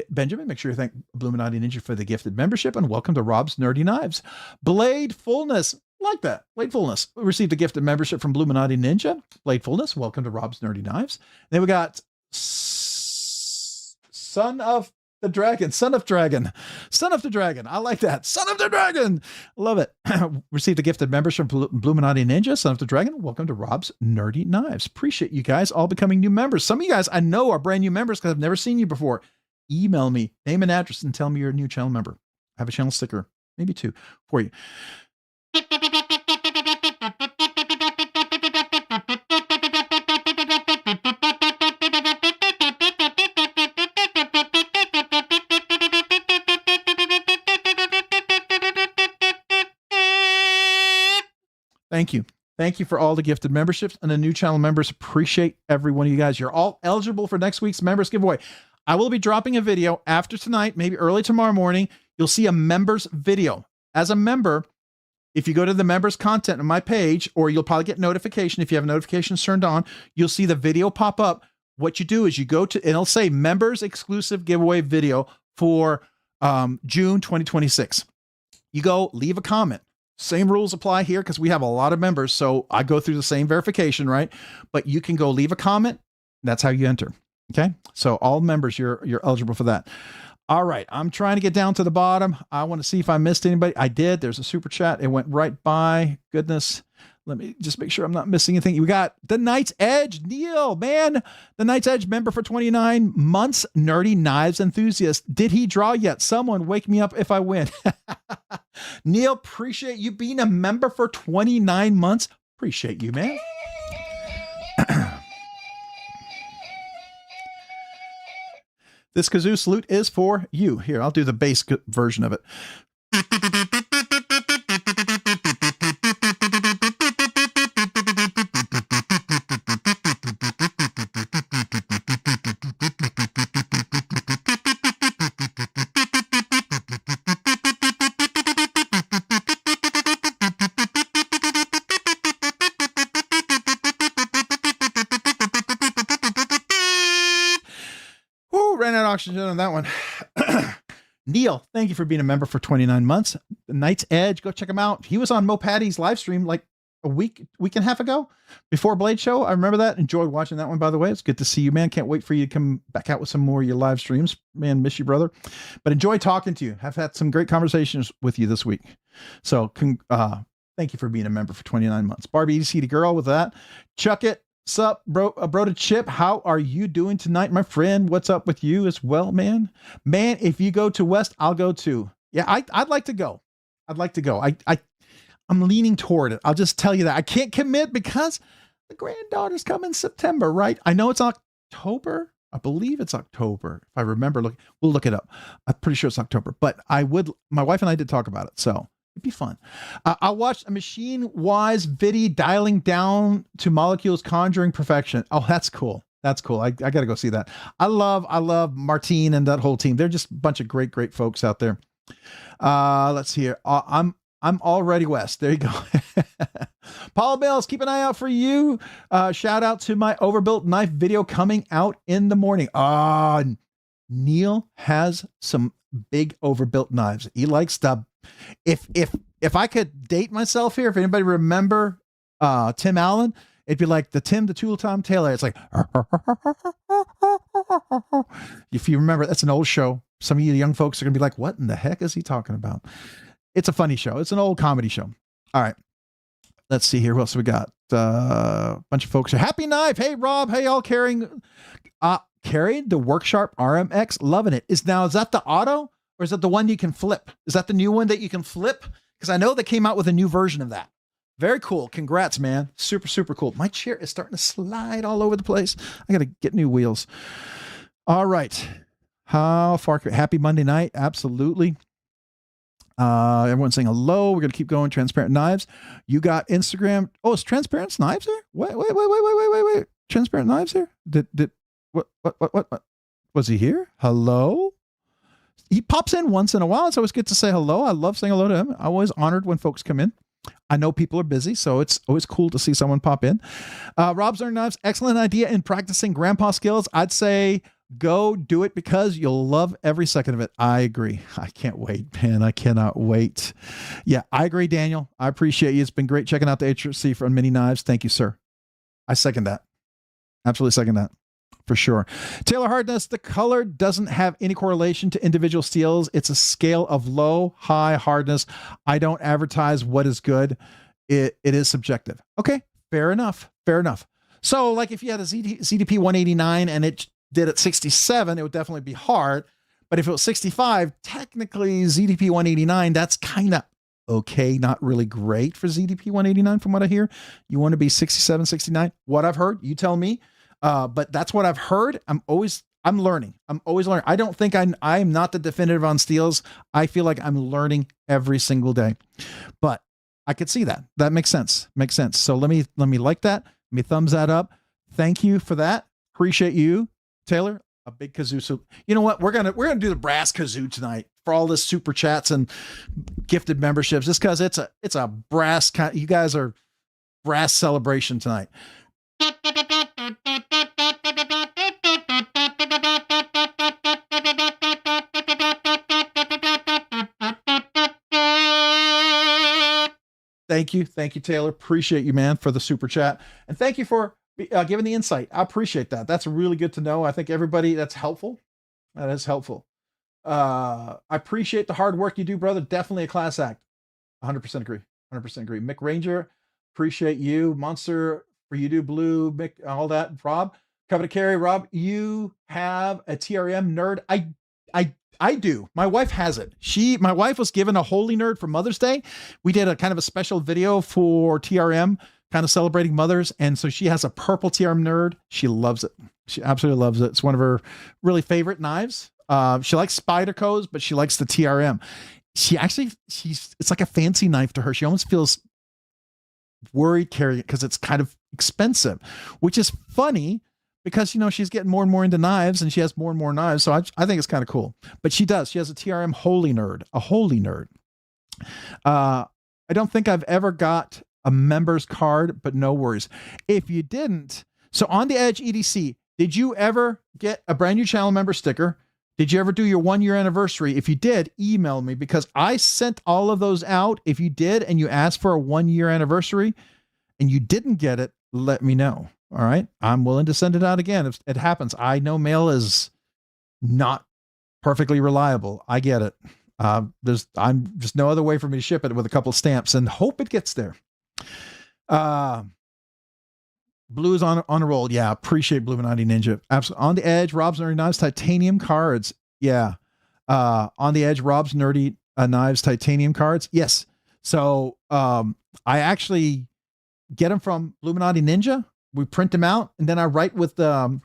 Benjamin, make sure you thank Bluminati Ninja for the gifted membership, and welcome to Rob's Nerdy Knives. Blade Fullness, like that. Blade Fullness received a gifted membership from Bluminati Ninja. Blade Fullness, welcome to Rob's Nerdy Knives. Then we got Son of the Dragon. I like that. Son of the Dragon. Love it. Received a gifted membership from Bluminati Ninja. Son of the Dragon. Welcome to Rob's Nerdy Knives. Appreciate you guys all becoming new members. Some of you guys I know are brand new members because I've never seen you before. Email me, name and address, and tell me you're a new channel member. I have a channel sticker, maybe 2 for you. Thank you. Thank you for all the gifted memberships and the new channel members. Appreciate every one of you guys. You're all eligible for next week's members giveaway. I will be dropping a video after tonight, maybe early tomorrow morning. You'll see a members video. As a member, if you go to the members content on my page, or you'll probably get notification. If you have notifications turned on, you'll see the video pop up. What you do is you go to, and it'll say members exclusive giveaway video for June 2026. You go leave a comment. Same rules apply here because we have a lot of members. So I go through the same verification, right? But you can go leave a comment. That's how you enter. Okay. So all members, you're eligible for that. All right. I'm trying to get down to the bottom. I want to see if I missed anybody. I did. There's a super chat. It went right by. Goodness. Let me just make sure I'm not missing anything. We got the Knight's Edge, Neil, man. The Knight's Edge member for 29 months, nerdy knives enthusiast. Did he draw yet? Someone wake me up if I win. Neil, appreciate you being a member for 29 months. Appreciate you, man. This kazoo salute is for you. Here, I'll do the bass version of it. Ran out of oxygen on that one. Neil, thank you for being a member for 29 months. The Knight's Edge, go check him out. He was on Mo Patty's live stream like a week and a half ago before Blade Show. I remember that. Enjoyed watching that one, by the way. It's good to see you, man. Can't wait for you to come back out with some more of your live streams. Man, miss you, brother. But enjoy talking to you. Have had some great conversations with you this week. So thank you for being a member for 29 months. Barbie EDC girl with that. Chuck it. Sup, bro to Chip. How are you doing tonight, my friend? What's up with you as well, man? Man, if you go to West, I'll go too. Yeah, I'd like to go. I'm leaning toward it. I'll just tell you that. I can't commit because the granddaughter's coming September, right? I know it's October. I believe it's October. If I remember, we'll look it up. I'm pretty sure it's October, but my wife and I did talk about it. So it'd be fun. I watched a machine-wise video dialing down to molecules conjuring perfection. Oh, that's cool. That's cool. I got to go see that. I love Martine and that whole team. They're just a bunch of great folks out there. Let's see here. I'm already West. There you go. Paul Bells, keep an eye out for you. Shout out to my overbuilt knife video coming out in the morning. Neil has some big overbuilt knives. He likes to, if I could date myself here, if anybody remember Tim Allen, it'd be like the Tool Tom Taylor. It's like, if you remember, that's an old show. Some of you young folks are going to be like, what in the heck is he talking about? It's a funny show. It's an old comedy show. All right. Let's see here. What else we got? A bunch of folks. Happy knife. Hey, Rob. Hey, all carrying. Carried the Worksharp RMX. Loving it. Is that the auto or is that the one you can flip? Is that the new one that you can flip? Because I know they came out with a new version of that. Very cool. Congrats, man. Super, super cool. My chair is starting to slide all over the place. I got to get new wheels. All right. How far? Happy Monday night. Absolutely. Everyone's saying hello. We're going to keep going. Transparent Knives. You got Instagram. Oh, is Transparent Knives here? Wait. Transparent Knives here? What? Was he here? Hello? He pops in once in a while. It's always good to say hello. I love saying hello to him. I'm always honored when folks come in. I know people are busy, so it's always cool to see someone pop in. Rob's Learn Knives, excellent idea in practicing grandpa skills. I'd say go do it because you'll love every second of it. I agree. I can't wait, man. I cannot wait. Yeah, I agree, Daniel. I appreciate you. It's been great checking out the HRC for Mini Knives. Thank you, sir. I second that. Absolutely second that. For sure. Tailor hardness, the color doesn't have any correlation to individual steels. It's a scale of low, high hardness. I don't advertise what is good. It is subjective. Okay, fair enough. Fair enough. So like if you had a ZDP 189 and it did at 67, it would definitely be hard. But if it was 65, technically ZDP 189, that's kind of okay. Not really great for ZDP 189 from what I hear. You want to be 67, 69. What I've heard, you tell me. But that's what I've heard. I'm learning. I'm always learning. I don't think I'm not the definitive on steels. I feel like I'm learning every single day, but I could see that. That makes sense. Makes sense. So let me like that. Let me thumbs that up. Thank you for that. Appreciate you, Taylor. A big kazoo. So you know what? We're gonna do the brass kazoo tonight for all this super chats and gifted memberships. Just because it's a brass kind. You guys are brass celebration tonight. Thank you, Taylor. Appreciate you, man, for the super chat, and thank you for giving the insight. I appreciate that. That's really good to know. I think everybody, that's helpful. That is helpful. I appreciate the hard work you do, brother. Definitely a class act. 100% agree. 100% agree. Mick Ranger, appreciate you. Monster for you do blue, Mick, all that. Rob, Covenant Carry, Rob, you have a TRM nerd. I do. My wife has it. My wife was given a holy nerd for Mother's Day. We did a kind of a special video for TRM, kind of celebrating mothers. And so she has a purple TRM nerd. She loves it. She absolutely loves it. It's one of her really favorite knives. She likes Spyderco's, but she likes the TRM. It's like a fancy knife to her. She almost feels worried carrying it because it's kind of expensive, which is funny because, she's getting more and more into knives and she has more and more knives. So I think it's kind of cool, but she has a TRM holy nerd. I don't think I've ever got a member's card, but no worries. If you didn't, so on the Edge EDC, did you ever get a brand new channel member sticker? Did you ever do your 1 year anniversary? If you did, email me because I sent all of those out. If you did, and you asked for a 1 year anniversary and you didn't get it, let me know. All right. I'm willing to send it out again. If it happens, I know mail is not perfectly reliable. I get it. There's just no other way for me to ship it with a couple of stamps and hope it gets there. Blue is on a roll. Yeah. Appreciate Bluminati Ninja. Absolutely. On the Edge, Rob's Nerdy Knives, titanium cards. Yeah. On the Edge, Rob's Nerdy Knives, titanium cards. Yes. So, I actually get them from Bluminati Ninja. We print them out and then I write with metal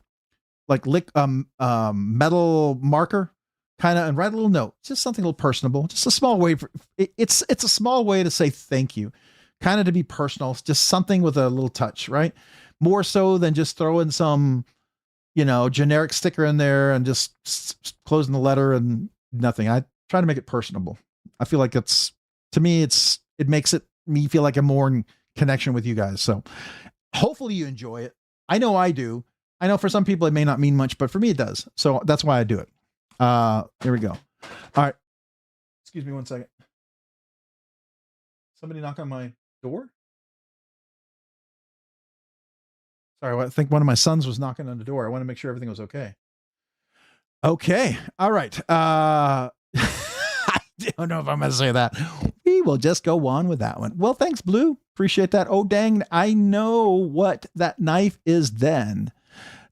marker kind of and write a little note. Just something a little personable. Just a small way it's a small way to say thank you. Kind of to be personal. It's just something with a little touch, right? More so than just throwing some, generic sticker in there and just closing the letter and nothing. I try to make it personable. I feel like to me, it makes me feel like I'm more in connection with you guys. So hopefully you enjoy it. I know I do. I know for some people it may not mean much, but for me it does. So that's why I do it. Here we go. All right. Excuse me 1 second. Somebody knock on my door? Sorry, I think one of my sons was knocking on the door. I want to make sure everything was okay. Okay. All right. I don't know if I'm going to say that. We will just go on with that one. Well, thanks, Blue. Appreciate that. Oh, dang. I know what that knife is then.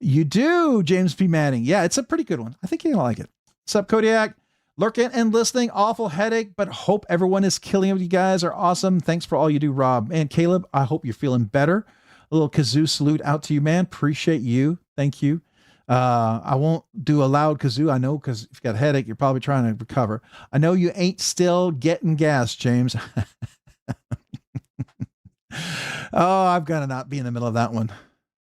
You do, James P. Manning. Yeah, it's a pretty good one. I think you're going to like it. What's up, Kodiak? Lurking and listening. Awful headache, but hope everyone is killing it. You guys are awesome. Thanks for all you do, Rob. And Caleb, I hope you're feeling better. A little kazoo salute out to you, man. Appreciate you. Thank you. I won't do a loud kazoo. I know, because if you've got a headache, you're probably trying to recover. I know you ain't still getting gas, James. Oh, I've got to not be in the middle of that one.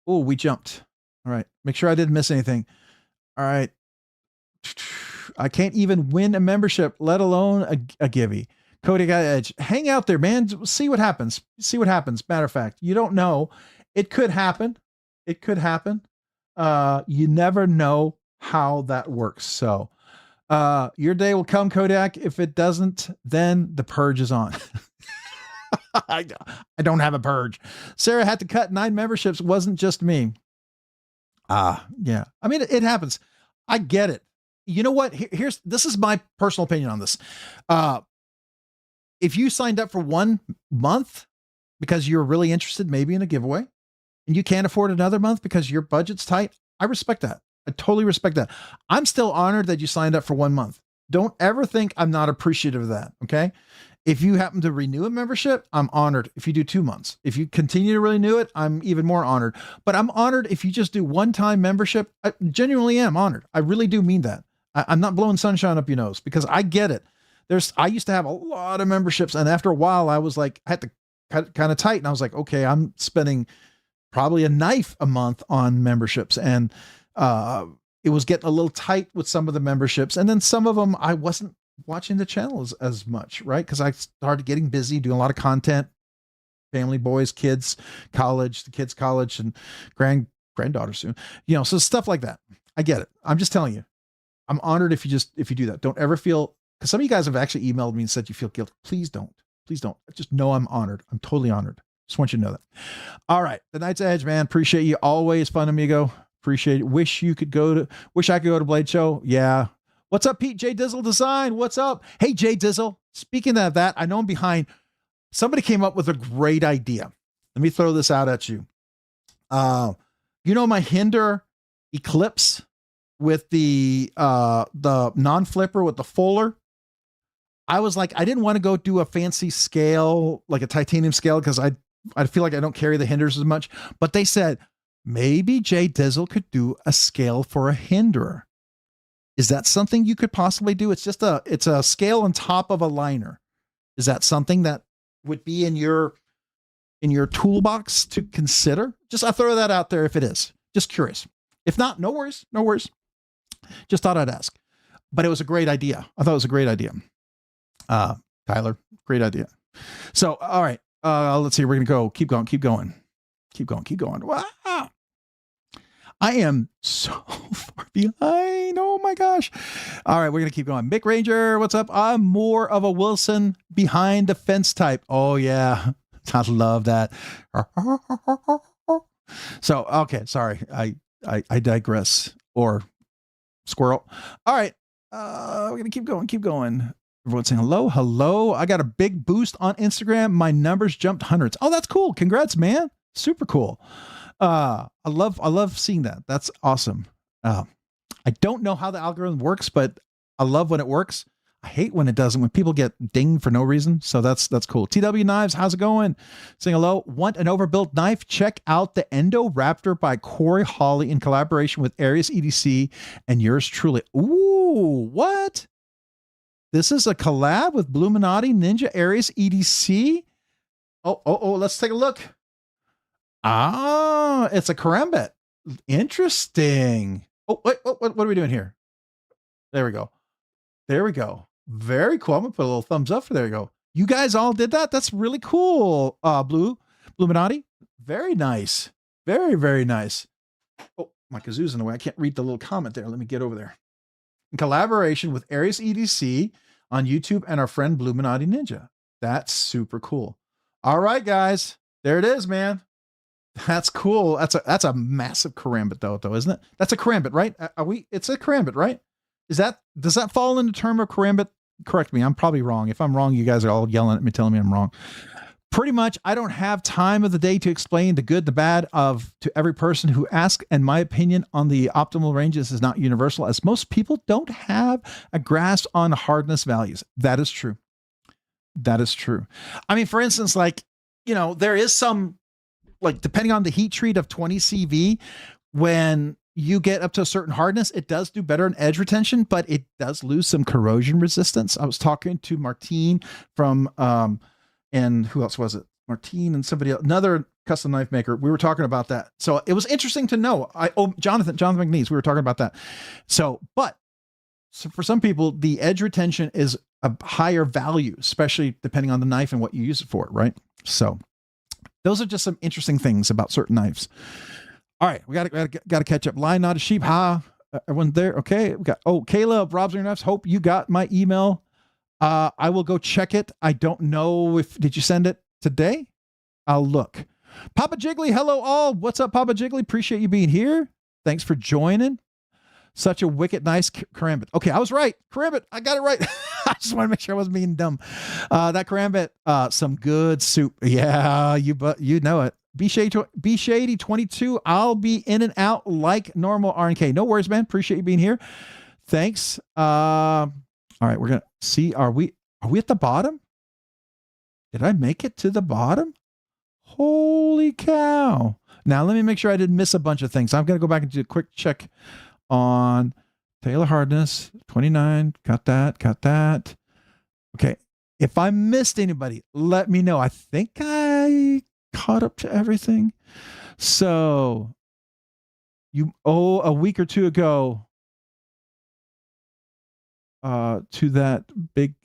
Oh, we jumped. All right. Make sure I didn't miss anything. All right. I can't even win a membership, let alone a givey. Cody got edge. Hang out there, man. See what happens. See what happens. Matter of fact, you don't know. It could happen. It could happen. You never know how that works. So your day will come, Kodak. If it doesn't, then the purge is on. I don't have a purge. Sarah had to cut 9 memberships. Wasn't just me. Yeah. I mean, it happens. I get it. You know what? This is my personal opinion on this. If you signed up for 1 month because you're really interested, maybe in a giveaway, and you can't afford another month because your budget's tight, I respect that. I totally respect that. I'm still honored that you signed up for 1 month. Don't ever think I'm not appreciative of that. Okay. If you happen to renew a membership, I'm honored. If you do 2 months, if you continue to renew it, I'm even more honored. But I'm honored if you just do one-time membership. I genuinely am honored. I really do mean that. I'm not blowing sunshine up your nose, because I get it. I used to have a lot of memberships, and after a while I was like, I had to cut kind of tight, and I was like, okay, I'm spending probably a knife a month on memberships. And it was getting a little tight with some of the memberships. And then some of them, I wasn't watching the channels as much, right? Because I started getting busy doing a lot of content, family, boys, kids, college, the kids' college, and granddaughter soon, so stuff like that. I get it. I'm just telling you, I'm honored if you do that. Don't ever feel, because some of you guys have actually emailed me and said you feel guilty. Please don't. Just know I'm honored. I'm totally honored. Just want you to know that. All right. The Night's Edge, man. Appreciate you. Always fun, amigo. Appreciate it. Wish I could go to Blade Show. Yeah. What's up, Pete? J Dizzle Design. What's up? Hey, J Dizzle. Speaking of that, I know I'm behind. Somebody came up with a great idea. Let me throw this out at you. My Hinder Eclipse with the non-flipper with the fuller. I was like, I didn't want to go do a fancy scale, like a titanium scale, because I feel like I don't carry the hinders as much. But they said, maybe Jay Dizzle could do a scale for a hinderer. Is that something you could possibly do? It's a scale on top of a liner. Is that something that would be in your toolbox to consider? I throw that out there if it is. Just curious. If not, no worries. Just thought I'd ask. But it was a great idea. I thought it was a great idea. Tyler, great idea. So, all right. Let's see. We're going to go. Keep going. Wow. I am so far behind. Oh my gosh. All right. We're going to keep going. Mick Ranger, what's up? I'm more of a Wilson behind the fence type. Oh yeah. I love that. So, okay. Sorry. I digress. Or squirrel. All right. We're going to keep going. Everyone's saying hello. I got a big boost on Instagram. My numbers jumped hundreds. Oh, that's cool. Congrats, man. Super cool. I love seeing that. That's awesome. I don't know how the algorithm works, but I love when it works. I hate when it doesn't, when people get dinged for no reason. So that's cool. TW Knives, how's it going? Saying hello. Want an overbuilt knife? Check out the Endo Raptor by Corey Hawley in collaboration with Aries EDC and yours truly. Ooh, what? This is a collab with Bluminati Ninja Aries EDC. Oh, let's take a look. It's a karambit. Interesting. Oh, wait, what are we doing here? There we go. Very cool. I'm gonna put a little thumbs up for there you go. You guys all did that. That's really cool. Bluminati. Very nice. Very, very nice. Oh, my kazoo's in the way. I can't read the little comment there. Let me get over there. in collaboration with Aries EDC on YouTube and our friend Bluminati Ninja. That's super cool. All right, guys, there it is, man. That's cool. That's a massive karambit though, isn't it? That's a karambit, right? It's a karambit, right? Does that fall in the term of karambit? Correct me. I'm probably wrong. If I'm wrong, you guys are all yelling at me, telling me I'm wrong. Pretty much, I don't have time of the day to explain the good, the bad to every person who asks, and my opinion on the optimal ranges is not universal, as most people don't have a grasp on hardness values. That is true. That is true. I mean, for instance, like, there is some, like, depending on the heat treat of 20 CV, when you get up to a certain hardness, it does do better in edge retention, but it does lose some corrosion resistance. I was talking to Martine from, and who else was it? Martine and somebody else, another custom knife maker. We were talking about that. So it was interesting to know. Jonathan McNeese, we were talking about that. So for some people, the edge retention is a higher value, especially depending on the knife and what you use it for, right? So those are just some interesting things about certain knives. All right, we got to catch up. Lion, not a sheep. Everyone there? Okay. We got, Kayla of Robsnerdyknives. Hope you got my email. I will go check it. I don't know did you send it today? I'll look. Papa Jiggly, hello all. What's up, Papa Jiggly? Appreciate you being here. Thanks for joining. Such a wicked nice karambit. Okay, I was right. Karambit, I got it right. I just want to make sure I wasn't being dumb. That karambit, some good soup. Yeah, you know it. Be Shady 22. I'll be in and out like normal RNK. No worries, man. Appreciate you being here. Thanks. All right, we're gonna see. Are we at the bottom? Did I make it to the bottom? Holy cow! Now let me make sure I didn't miss a bunch of things. I'm gonna go back and do a quick check on Taylor hardness 29. Got that. Okay. If I missed anybody, let me know. I think I caught up to everything. So a week or two ago. To that big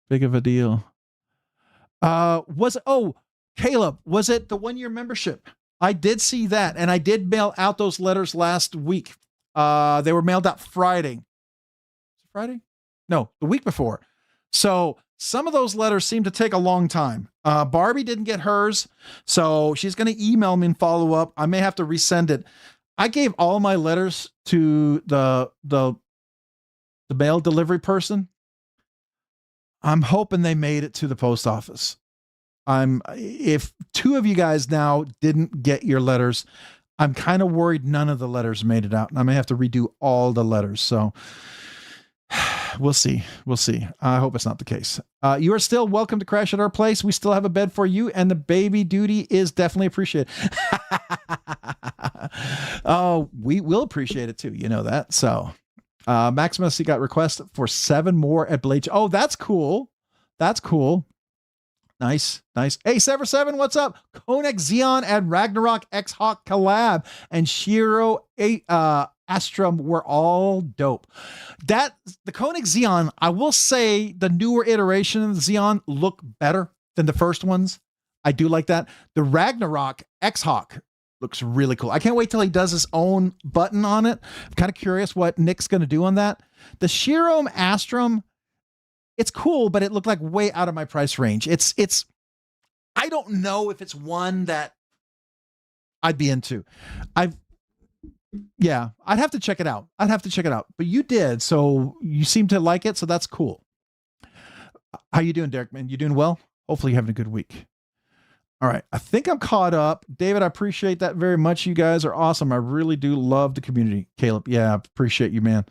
of a deal. Caleb, was it the 1-year membership? I did see that, and I did mail out those letters last week. They were mailed out Friday. Friday? No, the week before. So some of those letters seem to take a long time. Barbie didn't get hers, so she's going to email me and follow up. I may have to resend it. I gave all my letters to the mail delivery person. I'm hoping they made it to the post office. If 2 of you guys now didn't get your letters, I'm kind of worried none of the letters made it out. I may have to redo all the letters. So we'll see. I hope it's not the case. You are still welcome to crash at our place. We still have a bed for you, and the baby duty is definitely appreciated. Oh, we will appreciate it too. You know that. So Maximus, he got requests for 7 more at Blade. Oh, that's cool. Nice. Hey, Sever7, what's up? Konex Xeon and Ragnarok X-Hawk collab and Shiro Astrum were all dope. The Konex Xeon, I will say the newer iteration of the Xeon look better than the first ones. I do like that. The Ragnarok X-Hawk looks really cool. I can't wait till he does his own button on it. I'm kind of curious what Nick's going to do on that. The Shiro Astrum, it's cool, but it looked like way out of my price range. I don't know if it's one that I'd be into. I'd have to check it out. But you did, so you seem to like it, so that's cool. How you doing, Derek, man? You doing well? Hopefully you're having a good week. All right, I think I'm caught up. David, I appreciate that very much. You guys are awesome. I really do love the community. Caleb, yeah, appreciate you, man.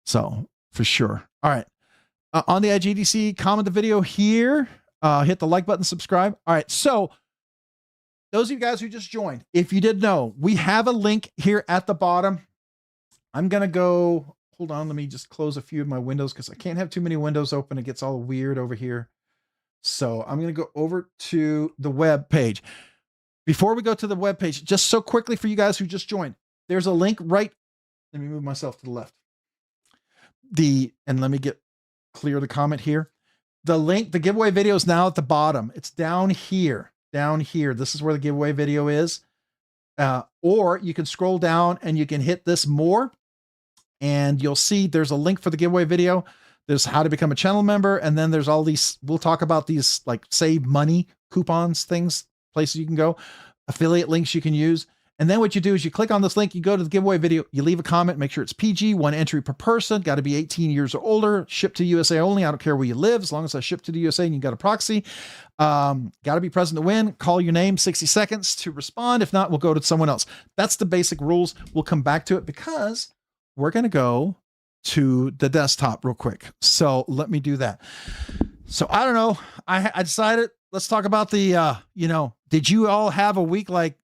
So, for sure. All right. On the EDC, comment the video here. Hit the like button, subscribe. All right, so those of you guys who just joined, if you didn't know, we have a link here at the bottom. I'm going to go, hold on, let me just close a few of my windows because I can't have too many windows open. It gets all weird over here. So I'm going to go over to the web page. Before we go to the web page, just so quickly for you guys who just joined, there's a link right. Let me move myself to the left. And let me clear the comment here. The link, the giveaway video is now at the bottom. It's down here. This is where the giveaway video is. Or you can scroll down and you can hit this more. and you'll see there's a link for the giveaway video. There's how to become a channel member. And then there's all these, we'll talk about these like save money coupons, things, places you can go, affiliate links you can use. And then what you do is you click on this link, you go to the giveaway video, you leave a comment, make sure it's PG, 1 entry per person, got to be 18 years or older, ship to USA only. I don't care where you live, as long as I ship to the USA and you got a proxy. Got to be present to win. Call your name, 60 seconds to respond. If not, we'll go to someone else. That's the basic rules. We'll come back to it because we're going to go to the desktop real quick. So let me do that. So I don't know. I decided, let's talk about the, did you all have a week like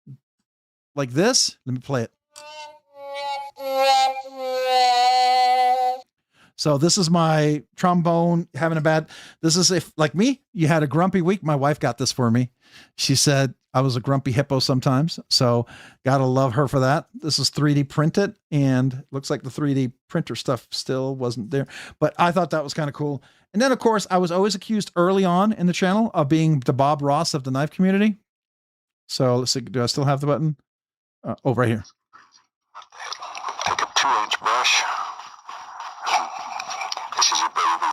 this? Let me play it. So this is my trombone having a bad, this is if like me, you had a grumpy week. My wife got this for me. She said I was a grumpy hippo sometimes. So gotta love her for that. This is 3D printed and looks like the 3D printer stuff still wasn't there, but I thought that was kind of cool. And then of course I was always accused early on in the channel of being the Bob Ross of the knife community. So let's see, do I still have the button? Oh, right here. Take a 2-inch brush. This is your baby.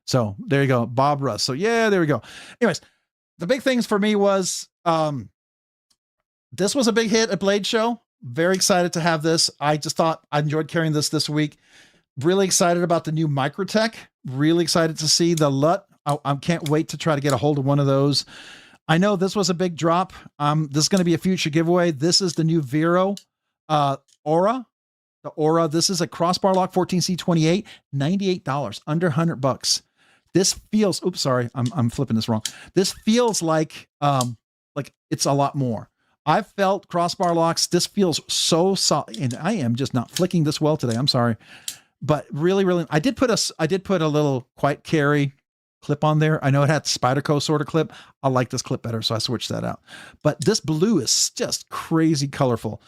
So there you go, Bob Russ. So yeah, there we go. Anyways, the big things for me was this was a big hit at Blade Show. Very excited to have this. I just thought I enjoyed carrying this week. Really excited about the new Microtech. Really excited to see the LUT. I can't wait to try to get a hold of one of those. I know this was a big drop. This is going to be a future giveaway. This is the new Vero Aura. The Aura. This is a crossbar lock 14C28, $98, under $100. This feels, oops, sorry, I'm flipping this wrong. This feels like it's a lot more. I've felt crossbar locks. This feels so solid, and I am just not flicking this well today. I'm sorry, but really, really, I did put a little quiet carry clip on there. I know it had Spyderco sort of clip. I like this clip better, so I switched that out. But this blue is just crazy colorful.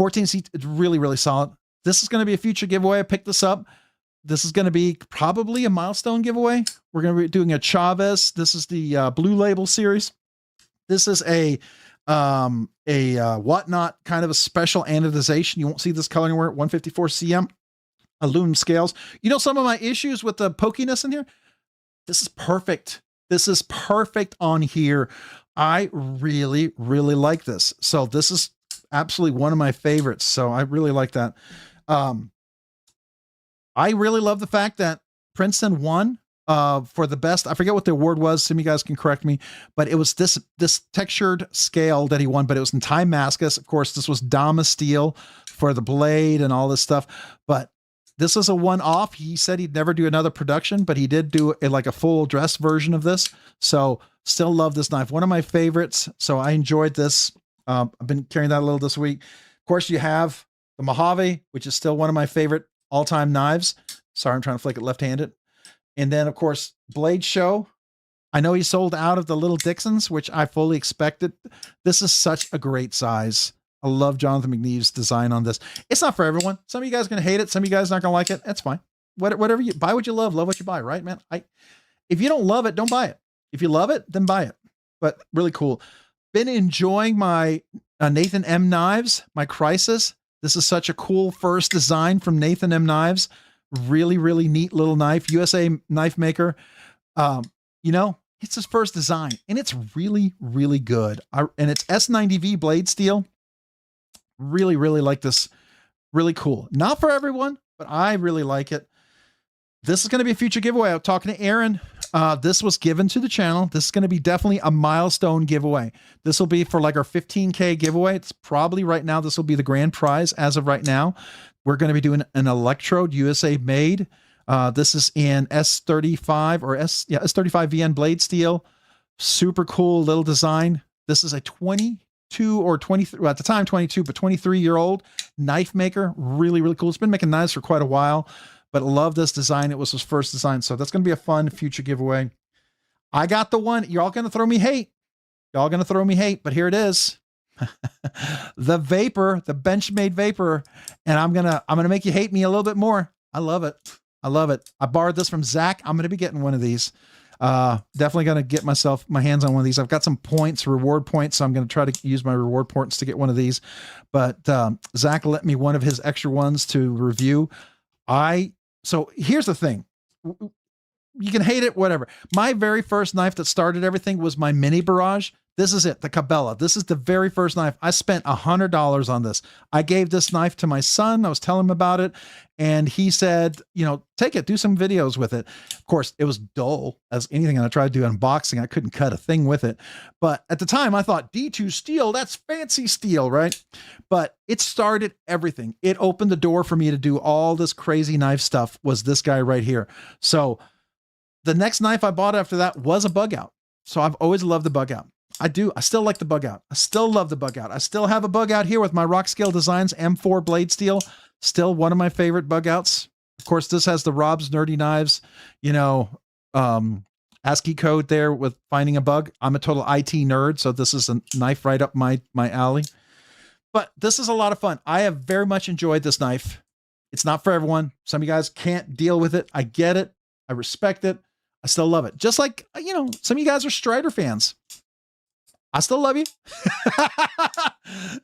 14C, it's really, really solid. This is going to be a future giveaway. I picked this up. This is going to be probably a milestone giveaway. We're going to be doing a Chavez. This is the Blue Label series. This is a whatnot kind of a special anodization. You won't see this color anywhere. 154 cm aluminum scales. You know, some of my issues with the pokiness in here, this is perfect. This is perfect on here. I really, really like this. So this is absolutely one of my favorites. So I really like that. I really love the fact that Princeton won for the best. I forget what the award was. Some of you guys can correct me, but it was this textured scale that he won, but it was in Damascus. Of course, this was Dama steel for the blade and all this stuff, but this is a one-off. He said he'd never do another production, but he did do like a full dress version of this. So still love this knife. One of my favorites. So I enjoyed this. I've been carrying that a little this week. Of course, you have the Mojave, which is still one of my favorite all-time knives. Sorry, I'm trying to flick it left-handed. And then, of course, Blade Show. I know he sold out of the Little Dixons, which I fully expected. This is such a great size. I love Jonathan McNeve's design on this. It's not for everyone. Some of you guys are going to hate it. Some of you guys are not going to like it. That's fine. Whatever you buy, what you love what you buy, right, man? If you don't love it, don't buy it. If you love it, then buy it. But really cool. Been enjoying my Nathan M knives, my Crisis. This is such a cool first design from Nathan M Knives. Really, really neat little knife. USA knife maker. You know, it's his first design and it's really, really good. And it's S90V blade steel. Really, really like this. Really cool. Not for everyone, but I really like it. This is going to be a future giveaway. I'm talking to Aaron. This was given to the channel. This is going to be definitely a milestone giveaway. This will be for like our 15K giveaway. It's probably right now, this will be the grand prize as of right now. We're going to be doing an Electrode USA made. This is in S35 or S35 VN blade steel. Super cool little design. This is a 22 or 23, well, at the time 22, but 23-year-old knife maker. Really, really cool. It's been making knives for quite a while, but I love this design. It was his first design. So that's going to be a fun future giveaway. I got the one. You're all going to throw me hate. Y'all going to throw me hate, but here it is. The Vapor, the Benchmade Vapor. And I'm going to make you hate me a little bit more. I love it. I love it. I borrowed this from Zach. I'm going to be getting one of these. Definitely going to get my hands on one of these. I've got some points, reward points. So I'm going to try to use my reward points to get one of these, but, Zach let me one of his extra ones to review. So here's the thing. You can hate it, whatever. My very first knife that started everything was my mini barrage. This is it, the Cabela. This is the very first knife. I spent $100 on this. I gave this knife to my son. I was telling him about it, and he said, you know, take it, do some videos with it. Of course, it was dull as anything. I tried to do unboxing. I couldn't cut a thing with it. But at the time, I thought D2 steel, that's fancy steel, right? But it started everything. It opened the door for me to do all this crazy knife stuff, was this guy right here. So the next knife I bought after that was a bug out. So I've always loved the bug out. I still like the bug out. I still love the bug out. I still have a bug out here with my Rockscale Designs M4 blade steel. Still one of my favorite bug outs. Of course, this has the Rob's Nerdy Knives, you know, ASCII code there with finding a bug. I'm a total IT nerd, so this is a knife right up my alley. But this is a lot of fun. I have very much enjoyed this knife. It's not for everyone. Some of you guys can't deal with it. I get it. I respect it. I still love it. Just like, you know, some of you guys are Strider fans. I still love you.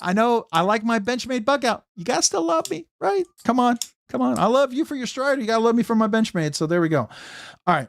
I know I like my Benchmade bug out. You guys still love me, right? Come on. Come on. I love you for your Strider. You got to love me for my Benchmade. So there we go. All right.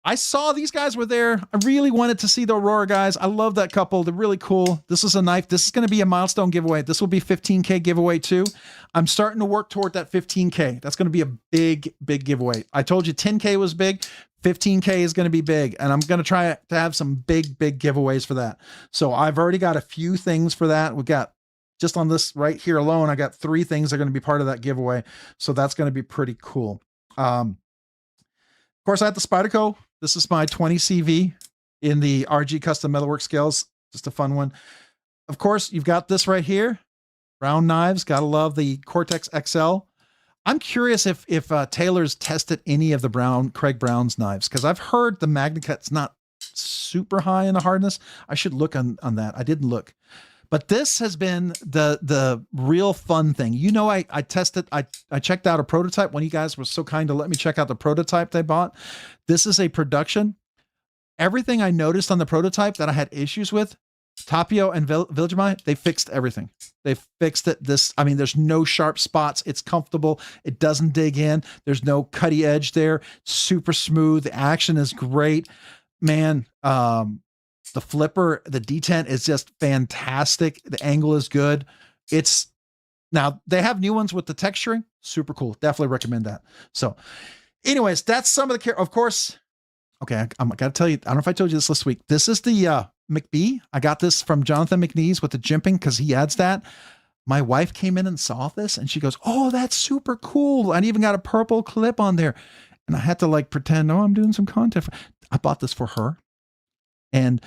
I saw these guys were there. I really wanted to see the Aurora guys. I love that couple. They're really cool. This is a knife. This is going to be a milestone giveaway. This will be 15K giveaway too. I'm starting to work toward that 15K. That's going to be a big, big giveaway. I told you 10K was big. 15K is going to be big. And I'm going to try to have some big, big giveaways for that. So I've already got a few things for that. We got just on this right here alone, I got 3 things that are going to be part of that giveaway. So that's going to be pretty cool. Of course, I have the Spyderco. This is my 20 CV in the RG Custom Metalwork Scales. Just a fun one. Of course, you've got this right here. Round knives. Gotta love the Cortex XL. I'm curious if Taylor's tested any of the Craig Brown's knives, because I've heard the MagnaCut's not super high in the hardness. I should look on that. I didn't look. But this has been the real fun thing. You know, I tested, I checked out a prototype. One of you guys was so kind to let me check out the prototype they bought. This is a production. Everything I noticed on the prototype that I had issues with, Tapio and Viljamai, they fixed everything. They fixed it. I mean, there's no sharp spots. It's comfortable. It doesn't dig in. There's no cutty edge there. Super smooth. The action is great. Man, the flipper, the detent is just fantastic. The angle is good. Now they have new ones with the texturing. Super cool. Definitely recommend that. So anyways, that's some of the of course. Okay. I'm got to tell you, I don't know if I told you this week. This is the McBee. I got this from Jonathan McNeese with the jimping, because he adds that. My wife came in and saw this and she goes, oh, that's super cool. I even got a purple clip on there. And I had to like pretend, oh, I'm doing some content. I bought this for her. And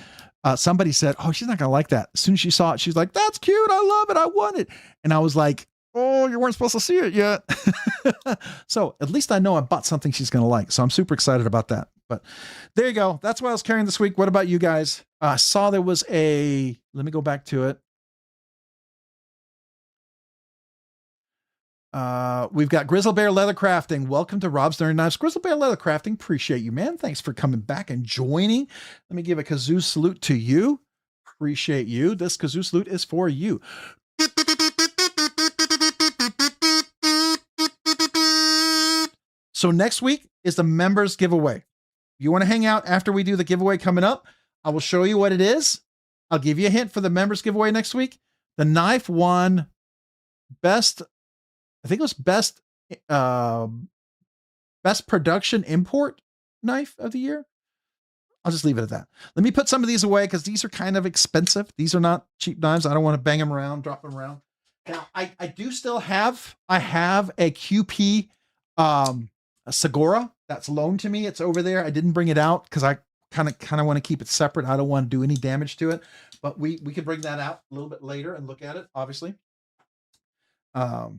somebody said, oh, she's not going to like that. As soon as she saw it, she's like, that's cute. I love it. I want it. And I was like, oh, you weren't supposed to see it yet. So at least I know I bought something she's going to like. So I'm super excited about that. But there you go. That's what I was carrying this week. What about you guys? I saw there was let me go back to it. We've got Grizzle Bear Leather Crafting. Welcome to Rob's Nerdy Knives. Grizzle Bear Leather Crafting. Appreciate you, man. Thanks for coming back and joining. Let me give a kazoo salute to you. Appreciate you. This kazoo salute is for you. So next week is the members giveaway. If you want to hang out after we do the giveaway coming up, I will show you what it is. I'll give you a hint for the members giveaway next week. The knife won best, I think it was best production import knife of the year. I'll just leave it at that. Let me put some of these away because these are kind of expensive. These are not cheap knives. I don't want to bang them around, drop them around. Now, I do still have, I have a QP a Segura that's loaned to me. It's over there. I didn't bring it out because I kind of want to keep it separate. I don't want to do any damage to it, but we can bring that out a little bit later and look at it, obviously. So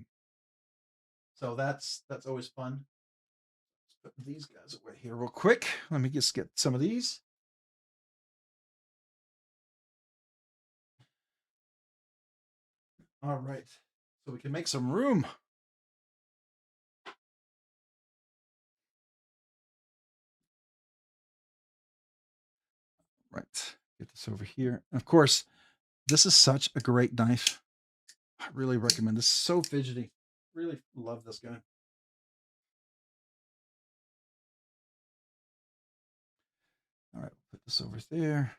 that's always fun. Let's put these guys away here real quick. Let me just get some of these. All right, so we can make some room. Right, get this over here. And of course, this is such a great knife. I really recommend this. So fidgety. Really love this guy. this over there.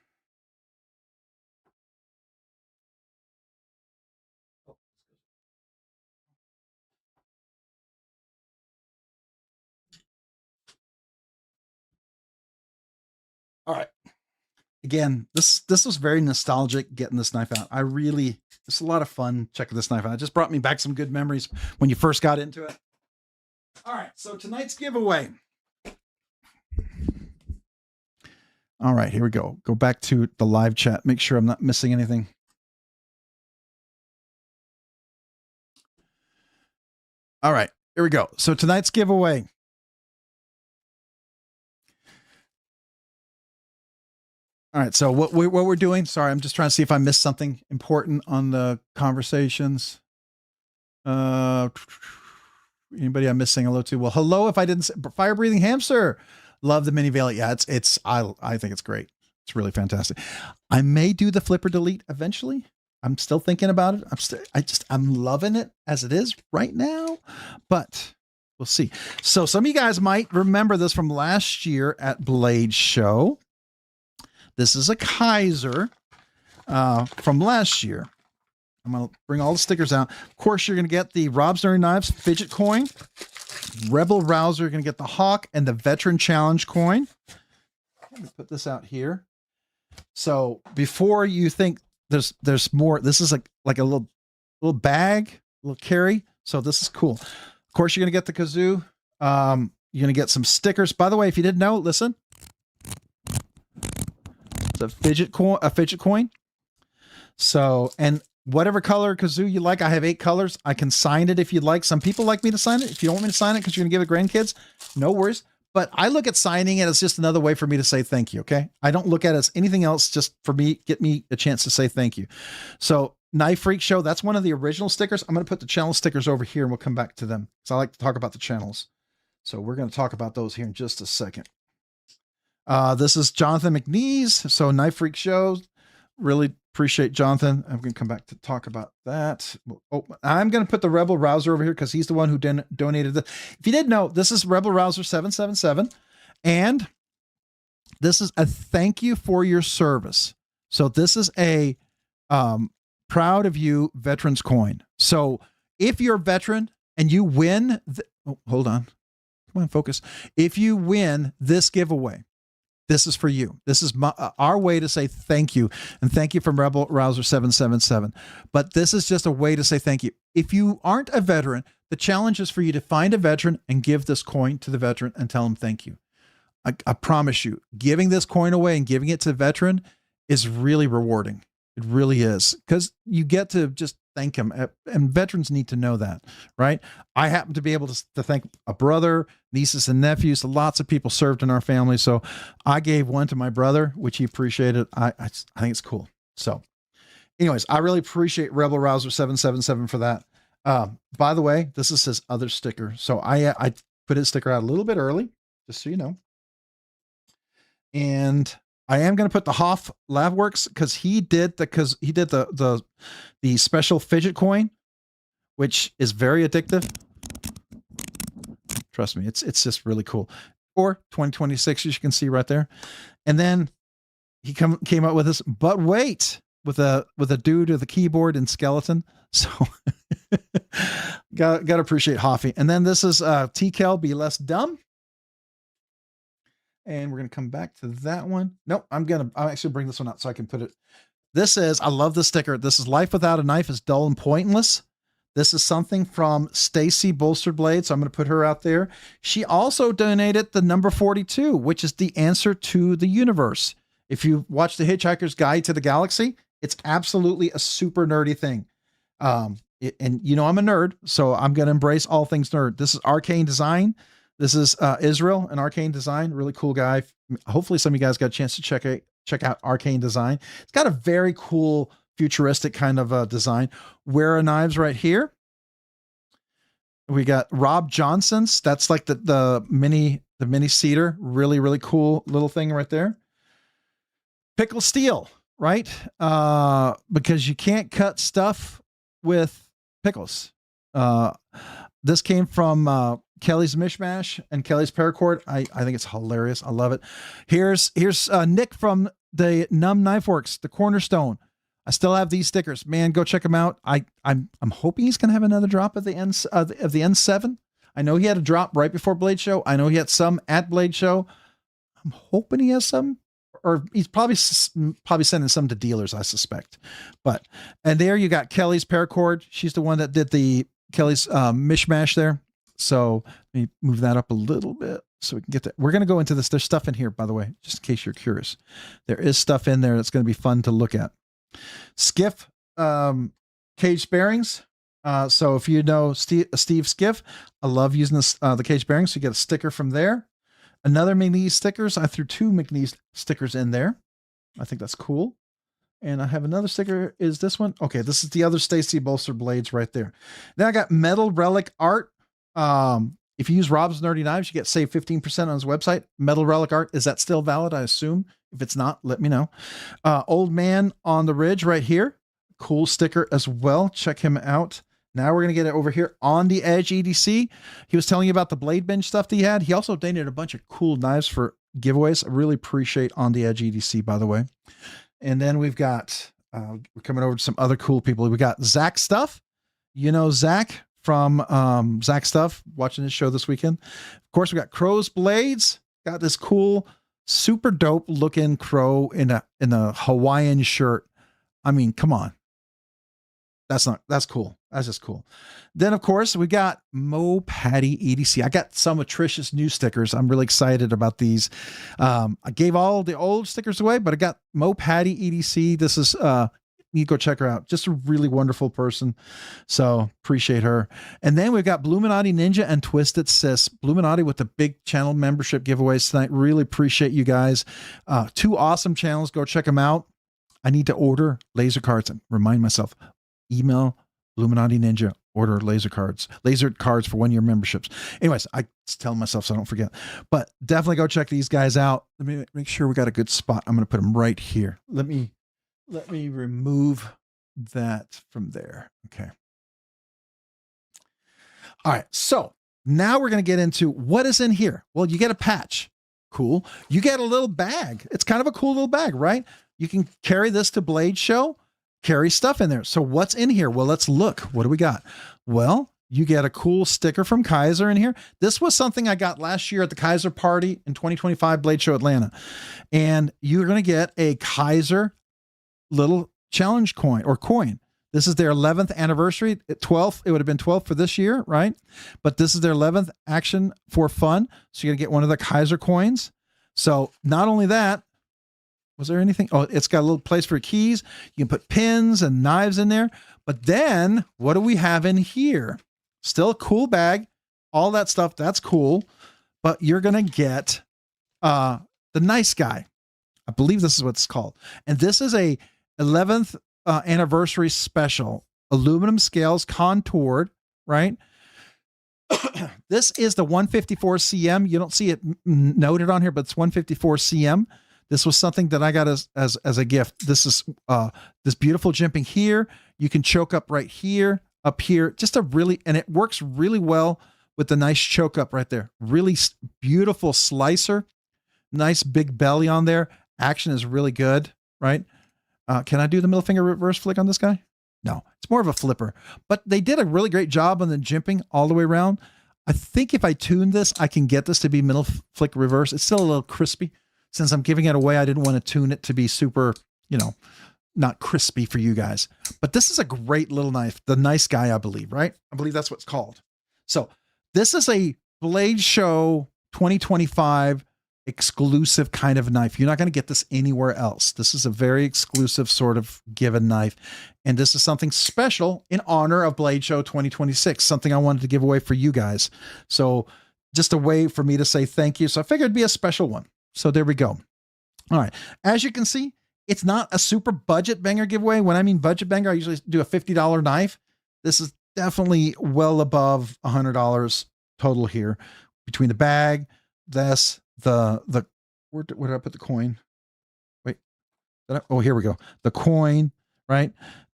All right. Again, this was very nostalgic getting this knife out. It's a lot of fun checking this knife out. It just brought me back some good memories when you first got into it. All right, so tonight's giveaway. All right, here we go. Go back to the live chat. Make sure I'm not missing anything. All right, here we go. So tonight's giveaway. All right, so what we're doing, sorry, I'm just trying to see if I missed something important on the conversations. Anybody I'm missing hello to? Well, hello if I didn't say, Fire Breathing Hamster. Love the mini Valiant. Yeah, I think it's great. It's really fantastic. I may do the flipper delete eventually. I'm still thinking about it. I'm loving it as it is right now, but we'll see. So some of you guys might remember this from last year at Blade Show. This is a Kaiser from last year. I'm going to bring all the stickers out. Of course, you're going to get the Robsnerdyknives fidget coin. Rebel Rouser, you're going to get the Hawk and the Veteran Challenge coin. Let me put this out here. So before you think there's more, this is like a little bag, little carry. So this is cool. Of course, you're going to get the kazoo. You're going to get some stickers. By the way, if you didn't know, listen. It's a fidget coin. So, and whatever color kazoo you like, I have 8 colors. I can sign it if you'd like. Some people like me to sign it. If you don't want me to sign it because you're going to give it grandkids, no worries. But I look at signing it as just another way for me to say thank you, okay? I don't look at it as anything else, just for me, get me a chance to say thank you. So, Knife Freak Show, that's one of the original stickers. I'm going to put the channel stickers over here and we'll come back to them because I like to talk about the channels. So we're going to talk about those here in just a second. This is Jonathan McNeese. So Knife Freak Show, really appreciate Jonathan. I'm going to come back to talk about that. Oh, I'm going to put the Rebel Rouser over here because he's the one who donated this. If you didn't know, this is Rebel Rouser 777. And this is a thank you for your service. So this is a proud of you veterans coin. So if you're a veteran and you win, hold on. Come on, focus. If you win this giveaway, this is for you. This is our way to say thank you. And thank you from Rebel Rouser 777. But this is just a way to say thank you. If you aren't a veteran, the challenge is for you to find a veteran and give this coin to the veteran and tell them thank you. I promise you, giving this coin away and giving it to the veteran is really rewarding. It really is, because you get to just thank him, and veterans need to know that, right? I happen to be able to thank a brother, nieces and nephews. Lots of people served in our family, so I gave one to my brother, which he appreciated. I think it's cool. So anyways, I really appreciate Rebel Rouser 777 for that. By the way, this is his other sticker. So I put his sticker out a little bit early, just so you know. And I am going to put the Hoff Labworks because he did the special fidget coin, which is very addictive. Trust me, it's just really cool. Or 2026, as you can see right there. And then he came out with this, but wait, with a dude with a keyboard and skeleton. So got to appreciate Hoffy. And then this is TKL Be Less Dumb. And we're going to come back to that one. Nope, I'll actually bring this one out so I can put it. This is, I love the sticker. This is Life Without a Knife is Dull and Pointless. This is something from Stacy Bolstered Blade. So I'm going to put her out there. She also donated the number 42, which is the answer to the universe. If you watch the Hitchhiker's Guide to the Galaxy, it's absolutely a super nerdy thing. And you know, I'm a nerd, so I'm going to embrace all things nerd. This is Arcane Design. This is Israel and Arcane Design. Really cool guy. Hopefully some of you guys got a chance to check out Arcane Design. It's got a very cool futuristic kind of design. Where Are Knives right here. We got Rob Johnson's. That's like the mini cedar. Really, really cool little thing right there. Pickle steel, right? Because you can't cut stuff with pickles. This came from Kelly's Mishmash and Kelly's Paracord. I think it's hilarious. I love it. Here's Nick from the Numb Knife Works, the Cornerstone. I still have these stickers. Man, go check them out. I'm hoping he's gonna have another drop at the end of the N7. I know he had a drop right before Blade Show. I know he had some at Blade Show. I'm hoping he has some, or he's probably sending some to dealers, I suspect. But, and there you got Kelly's Paracord. She's the one that did the Kelly's Mishmash there. So let me move that up a little bit so we can get that. We're going to go into this. There's stuff in here, by the way, just in case you're curious. There is stuff in there that's going to be fun to look at. Skiff Caged Bearings. So if you know Steve Skiff, I love using this, the cage bearings. So you get a sticker from there. Another McNeese stickers. I threw 2 McNeese stickers in there. I think that's cool. And I have another sticker. Is this one? Okay, this is the other Stacy Bolster blades right there. Then I got metal Relic Art. If you use Rob's Nerdy Knives, you get save 15% on his website. Metal Relic Art. Is that still valid? I assume. If it's not, let me know. Old Man on the Ridge right here. Cool sticker as well. Check him out. Now we're going to get it over here on the Edge EDC. He was telling you about the BladeBinge stuff that he had. He also donated a bunch of cool knives for giveaways. I really appreciate on the Edge EDC, by the way. And then we've got, we're coming over to some other cool people. We got Zach Stuff. You know Zach from Zach Stuff, watching his show this weekend. Of course, we got Crow's Blades. Got this cool, super dope looking crow in a Hawaiian shirt. I mean, come on. That's cool. That's just cool. Then, of course, we got Mo Patty EDC. I got some of Trish's new stickers. I'm really excited about these. I gave all the old stickers away, but I got Mo Patty EDC. This is, you go check her out. Just a really wonderful person. So appreciate her. And then we've got Bluminati Ninja and Twisted Sis. Bluminati with the big channel membership giveaways tonight. Really appreciate you guys. 2 awesome channels. Go check them out. I need to order laser cards and remind myself. Email Illuminati Ninja, order laser cards for 1-year memberships. Anyways, I tell myself so I don't forget, but definitely go check these guys out. Let me make sure we got a good spot. I'm going to put them right here. Let me remove that from there. Okay. All right. So now we're going to get into what is in here. Well, you get a patch. Cool. You get a little bag. It's kind of a cool little bag, right? You can carry this to Blade Show. Carry stuff in there. So what's in here? Well, let's look. What do we got? Well, you get a cool sticker from Kaiser in here. This was something I got last year at the Kaiser party in 2025 Blade Show Atlanta. And you're going to get a Kaiser little challenge coin. This is their 11th anniversary. 12th. It would have been 12th for this year, right? But this is their 11th action for fun. So you're going to get one of the Kaiser coins. So not only that, was there anything? Oh, it's got a little place for keys. You can put pins and knives in there. But then what do we have in here? Still a cool bag. All that stuff. That's cool. But you're going to get the nice guy. I believe this is what it's called. And this is a 11th anniversary special. Aluminum scales contoured, right? This is the 154 CM. You don't see it noted on here, but it's 154 CM. This was something that I got as a gift. This is this beautiful jimping here. You can choke up right here, up here. Just a really, and it works really well with the nice choke up right there. Really beautiful slicer. Nice big belly on there. Action is really good, right? Can I do the middle finger reverse flick on this guy? No, it's more of a flipper. But they did a really great job on the jimping all the way around. I think if I tune this, I can get this to be middle flick reverse. It's still a little crispy. Since I'm giving it away, I didn't want to tune it to be super, not crispy for you guys. But this is a great little knife. The nice guy, I believe, right? I believe that's what it's called. So this is a Blade Show 2025 exclusive kind of knife. You're not going to get this anywhere else. This is a very exclusive sort of given knife. And this is something special in honor of Blade Show 2026, something I wanted to give away for you guys. So just a way for me to say thank you. So I figured it'd be a special one. So there we go. All right. As you can see, it's not a super budget banger giveaway. When I mean budget banger, I usually do a $50 knife. This is definitely well above $100 total here between the bag, this, where did I put the coin? Wait, oh, here we go. The coin, right?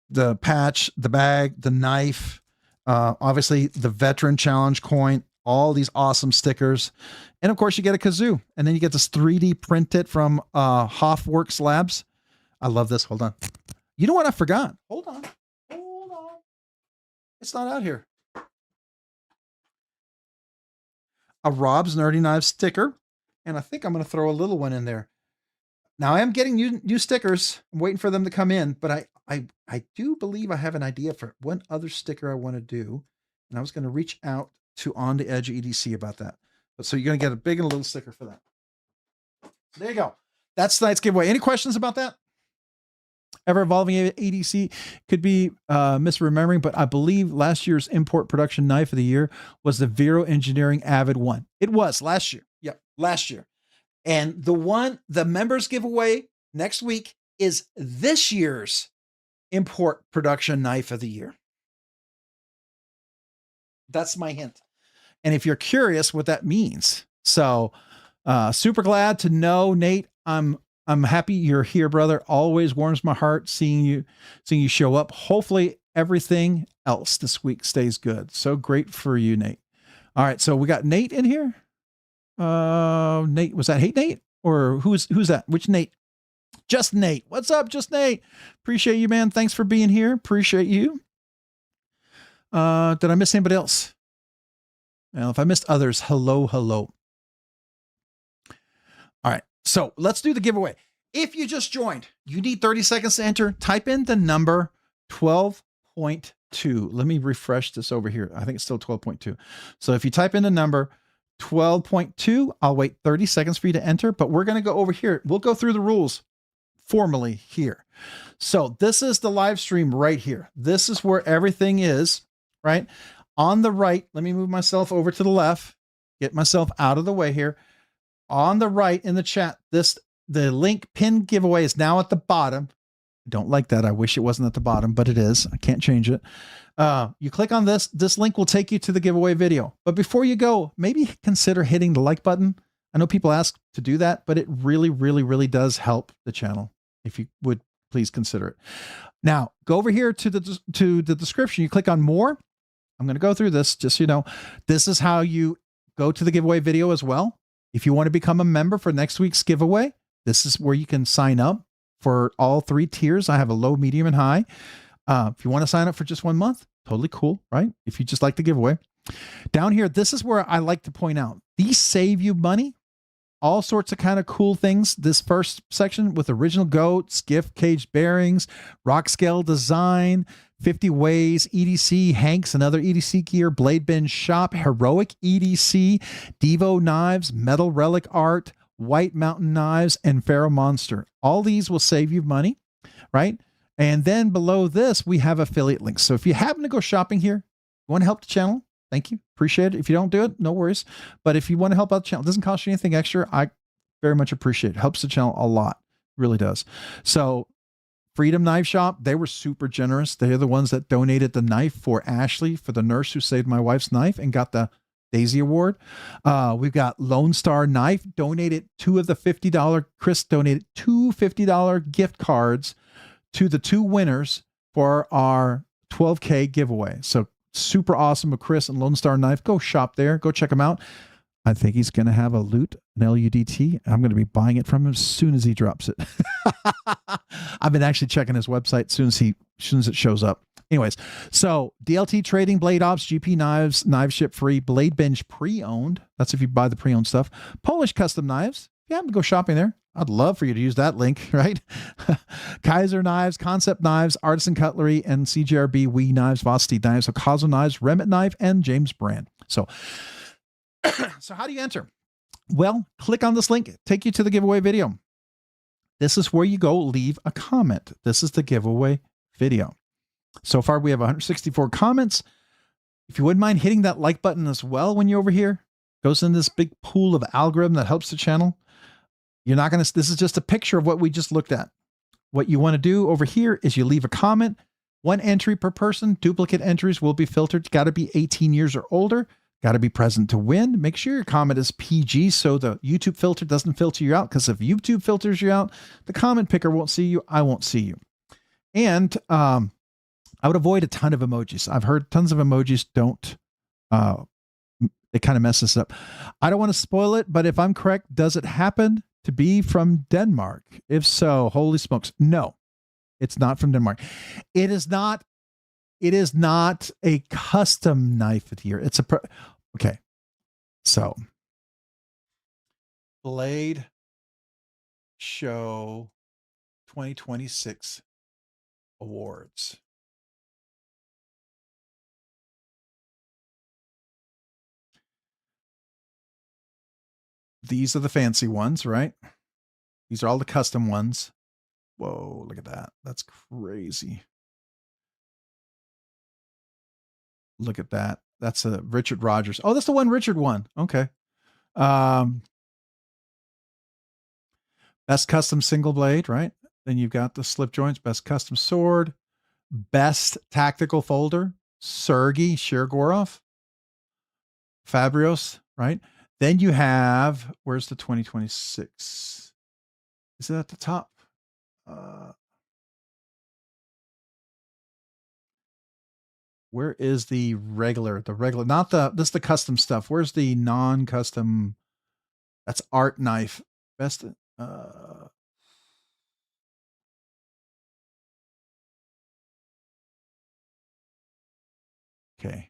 The patch, the bag, the knife, obviously the veteran challenge coin, all these awesome stickers. And of course you get a kazoo, and then you get this 3D printed from Hoffworks Labs. I love this. Hold on. You know what? I forgot. Hold on. It's not out here. A Rob's Nerdy Knives sticker. And I think I'm going to throw a little one in there. Now I am getting new stickers. I'm waiting for them to come in, but I do believe I have an idea for one other sticker I want to do. And I was going to reach out to On the Edge EDC about that. But so you're going to get a big and a little sticker for that. There you go. That's tonight's giveaway. Any questions about that? Ever evolving ADC could be misremembering, but I believe last year's import production knife of the year was the Vero Engineering Avid one. It was last year. Yep, last year. And the members giveaway next week is this year's import production knife of the year. That's my hint. And if you're curious what that means, so super glad to know, Nate. I'm happy you're here, brother. Always warms my heart seeing you show up. Hopefully everything else this week stays good. So great for you, Nate. All right, so we got Nate in here. Nate, was that Hate Nate? Or who's that? Which Nate? Just Nate. What's up, Just Nate? Appreciate you, man. Thanks for being here. Appreciate you. Did I miss anybody else? Well, if I missed others, hello. All right, so let's do the giveaway. If you just joined, you need 30 seconds to enter. Type in the number 12.2. Let me refresh this over here. I think it's still 12.2. So if you type in the number 12.2, I'll wait 30 seconds for you to enter, but we're going to go over here. We'll go through the rules formally here. So this is the live stream right here. This is where everything is, right? On the right, let me move myself over to the left, get myself out of the way here. On the right in the chat, the link pin giveaway is now at the bottom. I don't like that. I wish it wasn't at the bottom, but it is. I can't change it. You click on this link will take you to the giveaway video. But before you go, maybe consider hitting the like button. I know people ask to do that, but it really, really, really does help the channel. If you would please consider it. Now go over here to the description. You click on more. I'm going to go through this just so you know. This is how you go to the giveaway video as well. If you want to become a member for next week's giveaway, this is where you can sign up for all 3 tiers. I have a low, medium, and high. If you want to sign up for just 1 month, totally cool, right? If you just like the giveaway. Down here, this is where I like to point out. These save you money. All sorts of kind of cool things. This first section with original Goat, Skiff Caged Bearings, Rockscale Design, 50 Ways, EDC, Hanks and other EDC gear, BladeBinge Shop, Heroic EDC, Divo Knives, Metal Relic Art, White Mountain Knives, and Pharaoh Monster. All these will save you money, right? And then below this, we have affiliate links. So if you happen to go shopping here, you want to help the channel, thank you. Appreciate it. If you don't do it, no worries. But if you want to help out the channel, it doesn't cost you anything extra. I very much appreciate it. Helps the channel a lot. Really does. So Freedom Knife Shop, they were super generous. They're the ones that donated the knife for Ashley, for the nurse who saved my wife's knife and got the Daisy Award. We've got Lone Star Knife donated 2 of the $50. Chris donated 2 $50 gift cards to the 2 winners for our 12K giveaway. So super awesome of Chris and Lone Star Knife. Go shop there. Go check him out. I think he's going to have a loot, an LUDT. I'm going to be buying it from him as soon as he drops it. I've been actually checking his website as soon as it shows up. Anyways, so DLT Trading, Blade Ops, GP Knives, Knives Ship Free, BladeBinge Pre-Owned. That's if you buy the pre-owned stuff. Polish Custom Knives. If you happen to go shopping there, I'd love for you to use that link, right? Kaiser Knives, Concept Knives, Artisan Cutlery, and CGRB, Wee Knives, Vosti Knives, Okazo Knives, Remit Knife, and James Brand. So how do you enter? Well, click on this link, take you to the giveaway video. This is where you go leave a comment. This is the giveaway video. So far, we have 164 comments. If you wouldn't mind hitting that like button as well when you're over here, goes in this big pool of algorithm that helps the channel. You're not going to, this is just a picture of what we just looked at. What you want to do over here is you leave a comment, 1 entry per person. Duplicate entries will be filtered. Got to be 18 years or older. Got to be present to win. Make sure your comment is PG so the YouTube filter doesn't filter you out, because if YouTube filters you out, the comment picker won't see you. I won't see you. And I would avoid a ton of emojis. I've heard tons of emojis don't It kind of messes up. I don't want to spoil it, but if I'm correct, does it happen to be from Denmark? If so, holy smokes. No, it's not from Denmark. It is not a custom knife here. It's okay. So Blade Show 2026 awards. These are the fancy ones, right? These are all the custom ones. Whoa, look at that. That's crazy. Look at that. That's a Richard Rogers. Oh, that's the one Richard won. Okay. Best custom single blade, right? Then you've got the slip joints, best custom sword, best tactical folder, Sergei Shirgorov, Fabrios, right? Then you have, where's the 2026? Is it at the top? Where is the regular, not this is the custom stuff. Where's the non-custom? That's art knife. Best, okay.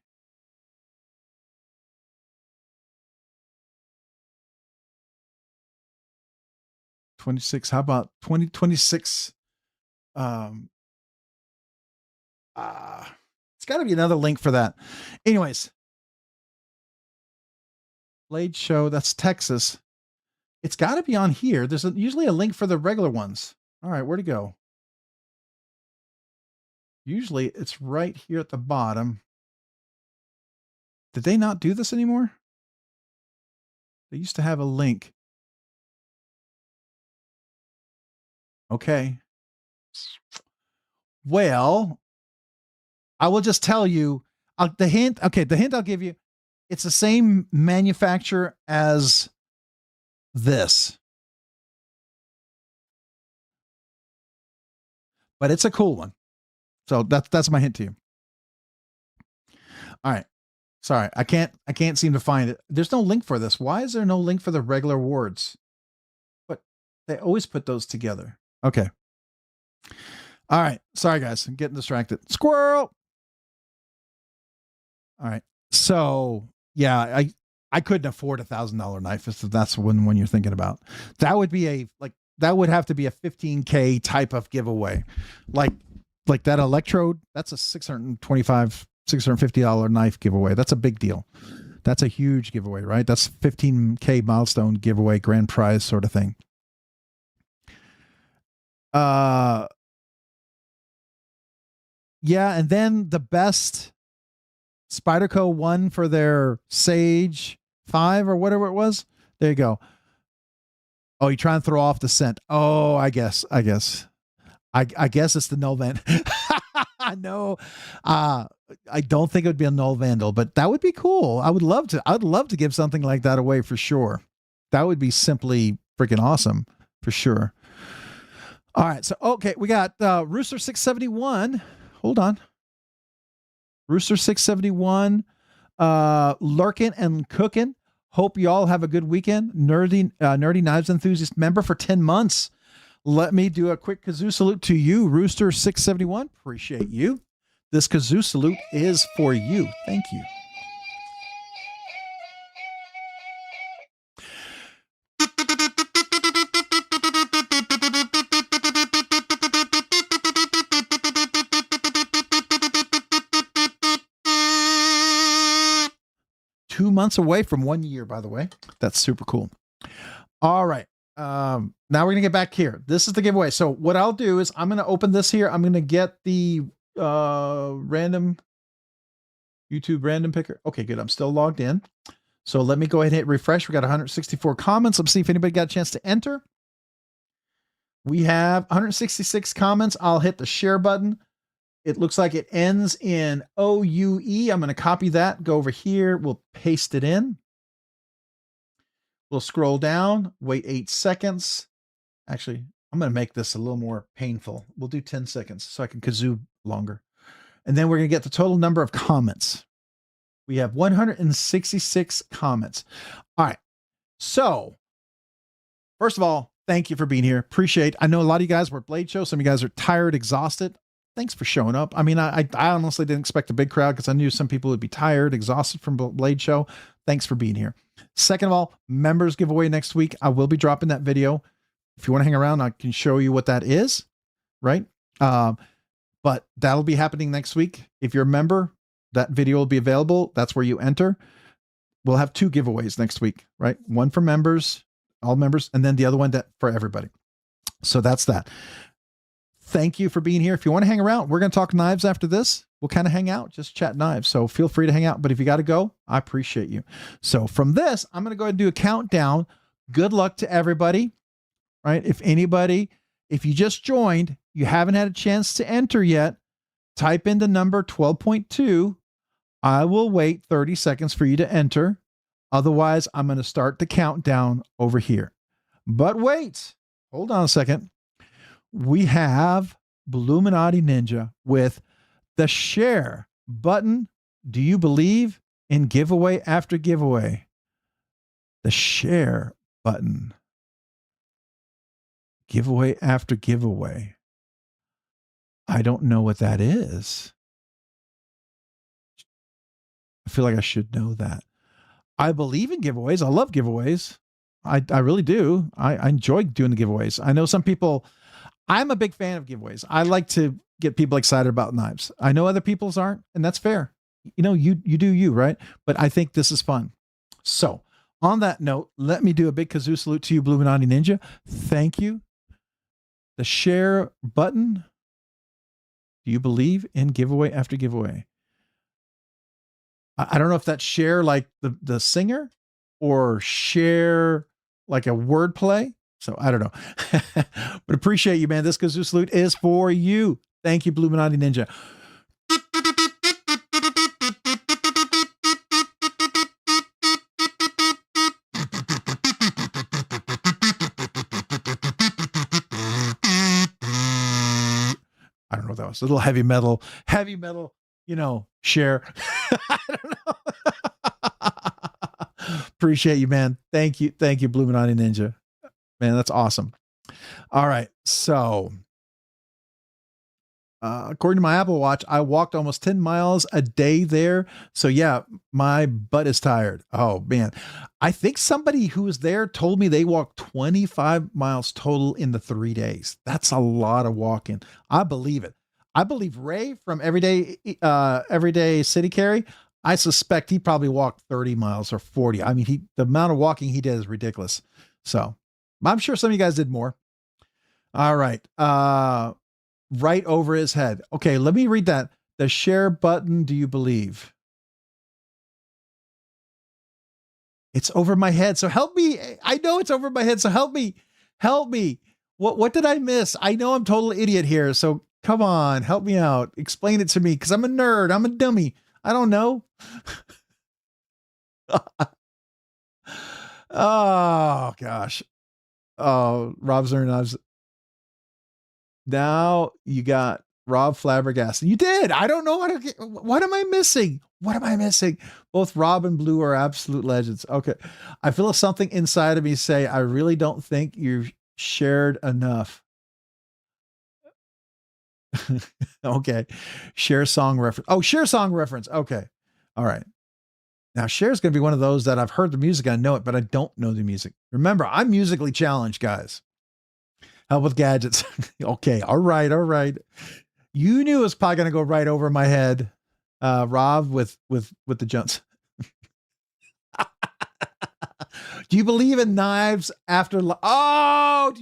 '26. How about 2026? It's got to be another link for that. Anyways, Blade Show. That's Texas. It's got to be on here. There's usually a link for the regular ones. All right, where'd it go? Usually it's right here at the bottom. Did they not do this anymore? They used to have a link. Okay. Well, I will just tell you the hint. Okay, the hint I'll give you, it's the same manufacturer as this, but it's a cool one. So that's my hint to you. All right. Sorry, I can't seem to find it. There's no link for this. Why is there no link for the regular awards? But they always put those together. Okay. All right. Sorry, guys. I'm getting distracted. Squirrel. All right. So yeah, I couldn't afford $1,000 knife if that's one you're thinking about. That would be that would have to be a 15K type of giveaway. Like that electrode, that's a $650 knife giveaway. That's a big deal. That's a huge giveaway, right? That's 15K milestone giveaway, grand prize sort of thing. Yeah, and then the best Spyderco won for their Sage 5 or whatever it was. There you go. Oh, you trying to throw off the scent. Oh, I guess it's the null vandal. No, I don't think it would be a null vandal, but that would be cool. I'd love to give something like that away for sure. That would be simply freaking awesome for sure. All right. So, okay. We got, Rooster 671. Hold on. Rooster 671, lurking and cooking. Hope you all have a good weekend. Nerdy Knives Enthusiast member for 10 months. Let me do a quick kazoo salute to you, Rooster 671. Appreciate you. This kazoo salute is for you. Thank you. 2 months away from 1 year, by the way. That's super cool. All right. Now we're going to get back here. This is the giveaway. So what I'll do is I'm going to open this here. I'm going to get the random YouTube random picker. Okay, good. I'm still logged in. So let me go ahead and hit refresh. We got 164 comments. Let's see if anybody got a chance to enter. We have 166 comments. I'll hit the share button. It looks like it ends in OUE. I'm going to copy that, go over here. We'll paste it in. We'll scroll down, wait 8 seconds. Actually, I'm going to make this a little more painful. We'll do 10 seconds so I can kazoo longer. And then we're going to get the total number of comments. We have 166 comments. All right. So, first of all, thank you for being here. Appreciate. I know a lot of you guys were at Blade Show. Some of you guys are tired, exhausted. Thanks for showing up. I mean, I honestly didn't expect a big crowd because I knew some people would be tired, exhausted from Blade Show. Thanks for being here. Second of all, members giveaway next week. I will be dropping that video. If you want to hang around, I can show you what that is, right? But that'll be happening next week. If you're a member, that video will be available. That's where you enter. We'll have 2 giveaways next week, right? One for members, all members, and then the other one for everybody. So that's that. Thank you for being here. If you want to hang around, we're going to talk knives after this. We'll kind of hang out, just chat knives. So feel free to hang out. But if you got to go, I appreciate you. So from this, I'm going to go ahead and do a countdown. Good luck to everybody, right? If you just joined, you haven't had a chance to enter yet, type in the number 12.2. I will wait 30 seconds for you to enter. Otherwise, I'm going to start the countdown over here. But wait, hold on a second. We have Bluminati Ninja with the share button. Do you believe in giveaway after giveaway? The share button. Giveaway after giveaway. I don't know what that is. I feel like I should know that. I believe in giveaways. I love giveaways. I really do. I enjoy doing the giveaways. I know some people, I'm a big fan of giveaways. I like to get people excited about knives. I know other people's aren't, and that's fair. You know, you do you, right? But I think this is fun. So on that note, let me do a big kazoo salute to you, Bluminati Ninja. Thank you. The share button. Do you believe in giveaway after giveaway? I don't know if that's share like the singer or share like a word play. So I don't know, but appreciate you, man. This kazoo salute is for you. Thank you, Bluminati Ninja. I don't know what that was. A little heavy metal, you know, share. I don't know. Appreciate you, man. Thank you, Bluminati Ninja. Man, that's awesome. All right. So, according to my Apple Watch, I walked almost 10 miles a day there. So yeah, my butt is tired. Oh man. I think somebody who was there told me they walked 25 miles total in the 3 days. That's a lot of walking. I believe it. I believe Ray from Everyday City Carry, I suspect he probably walked 30 miles or 40. I mean, the amount of walking he did is ridiculous. So I'm sure some of you guys did more. All right. Right over his head. Okay, let me read that. The share button, do you believe? It's over my head. So help me. I know it's over my head. So help me. Help me. What did I miss? I know I'm a total idiot here. So come on, help me out. Explain it to me because I'm a nerd. I'm a dummy. I don't know. Oh gosh. Oh, RobsNerdyknives Knives. Now you got Rob flabbergasted. You did. I don't know what am I missing? What am I missing? Both Rob and Blue are absolute legends. Okay. I feel something inside of me say, I really don't think you've shared enough. Okay. Share song reference. Oh, share song reference. Okay. All right. Now, Cher's going to be one of those that I've heard the music, I know it, but I don't know the music. Remember, I'm musically challenged, guys. Help with gadgets. Okay. All right. All right. You knew it was probably going to go right over my head. Rob with the jumps. Do you believe in knives after? Oh,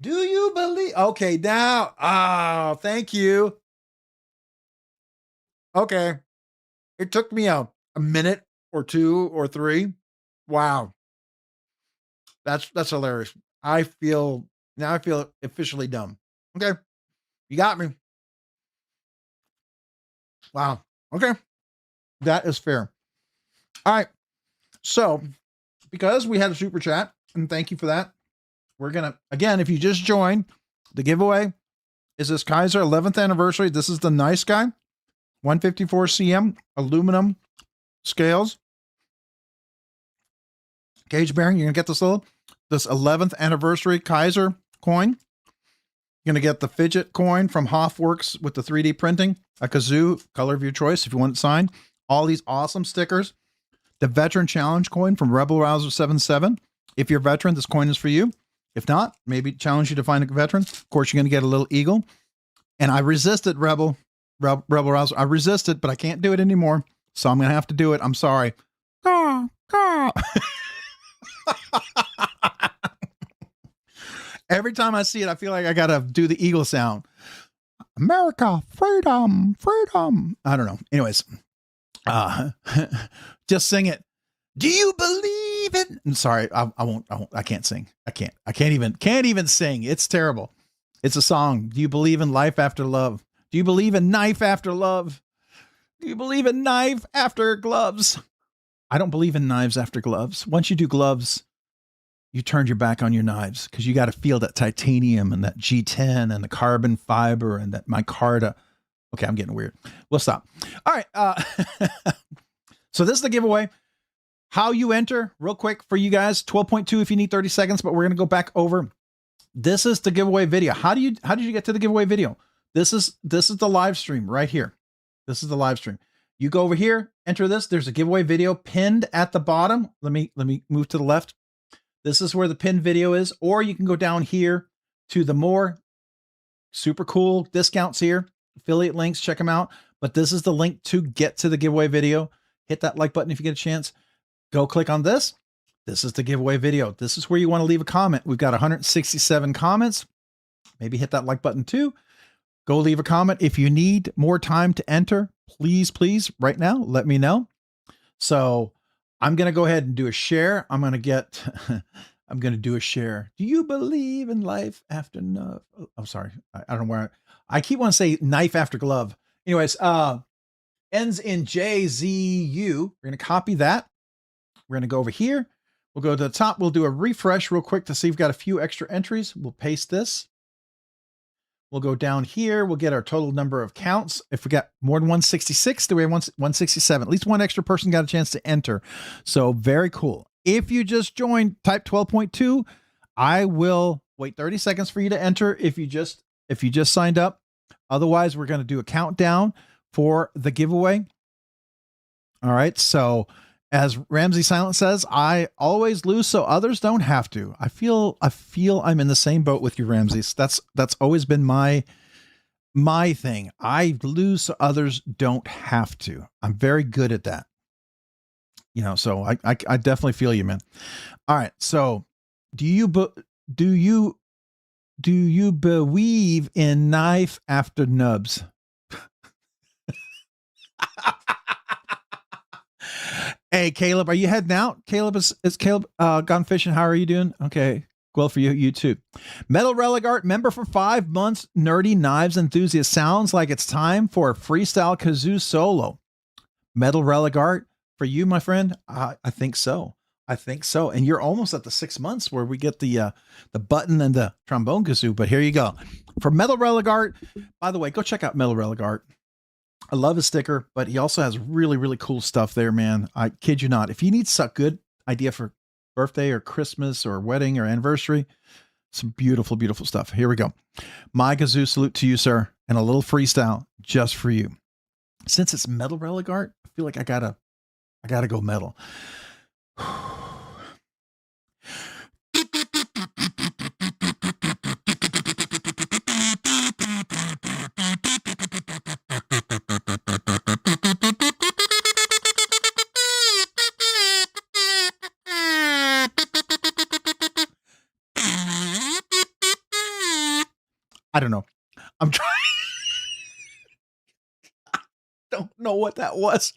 do you believe? Okay. Now. Oh, thank you. Okay. It took me a minute or 2 or 3. Wow. That's hilarious. I feel officially dumb. Okay. You got me. Wow. Okay. That is fair. All right. So because we had a super chat, and thank you for that, we're going to, again, if you just joined, the giveaway is this Kaiser 11th anniversary. This is the nice guy, 154 cm aluminum scales. Cage bearing. You're going to get this 11th anniversary Kaiser coin. You're going to get the fidget coin from Hoffworks with the 3D printing, a kazoo, color of your choice if you want it signed. All these awesome stickers. The Veteran Challenge coin from Rebel Rouser 77. If you're a veteran, this coin is for you. If not, maybe challenge you to find a veteran. Of course, you're going to get a little eagle. And I resisted Rebel Rouser. I resisted, but I can't do it anymore. So I'm going to have to do it. I'm sorry. Every time I see it, I feel like I got to do the eagle sound. America, freedom, freedom. I don't know. Anyways, just sing it. Do you believe it? I'm sorry. I won't. I can't sing. I can't even sing. It's terrible. It's a song. Do you believe in life after love? Do you believe in knife after love? Do you believe in knife after gloves? I don't believe in knives after gloves. Once you do gloves, you turned your back on your knives because you got to feel that titanium and that G10 and the carbon fiber and that micarta. Okay, I'm getting weird. We'll stop. All right. So this is the giveaway. How you enter, real quick for you guys. 12.2 if you need 30 seconds, but we're going to go back over. This is the giveaway video. How did you get to the giveaway video? This is the live stream right here. This is the live stream. You go over here, enter this. There's a giveaway video pinned at the bottom. Let me move to the left. This is where the pinned video is, or you can go down here to the more super cool discounts here, affiliate links, check them out. But this is the link to get to the giveaway video. Hit that like button if you get a chance. Go click on this. This is the giveaway video. This is where you want to leave a comment. We've got 167 comments. Maybe hit that like button too. Go leave a comment. If you need more time to enter, please, right now, let me know. So I'm going to go ahead and do a share. I'm going to do a share. Do you believe in life after love? Oh, I'm sorry. I don't know where I keep wanting to say knife after glove. Anyways, ends in JZU. We're going to copy that. We're going to go over here. We'll go to the top. We'll do a refresh real quick to see if we've got a few extra entries. We'll paste this. We'll go down here. We'll get our total number of counts. If we got more than 166, do we have 167? At least one extra person got a chance to enter. So very cool. If you just joined, type 12.2. I will wait 30 seconds for you to enter if you just signed up. Otherwise, we're going to do a countdown for the giveaway. All right. So as Ramsey Silent says, I always lose so others don't have to. I feel I'm in the same boat with you, Ramses. That's always been my thing. I lose so others don't have to. I'm very good at that. You know, so I definitely feel you, man. All right. So do you believe in knife after nubs? Hey, Caleb, are you heading out? Caleb, is Caleb gone fishing? How are you doing? Okay. Well, for you too. Metal Relic Art member for 5 months. Nerdy knives enthusiast. Sounds like it's time for a freestyle kazoo solo. Metal Relic Art for you, my friend. I think so. I think so. And you're almost at the 6 months where we get the button and the trombone kazoo. But here you go. For Metal Relic Art, by the way, go check out Metal Relic Art. I love his sticker, but he also has really, really cool stuff there, man. I kid you not. If you need a good idea for birthday or Christmas or wedding or anniversary, some beautiful, beautiful stuff. Here we go. My kazoo salute to you, sir, and a little freestyle just for you. Since it's Metal Relic Art, I feel like I gotta go metal. I don't know. I'm trying. I don't know what that was.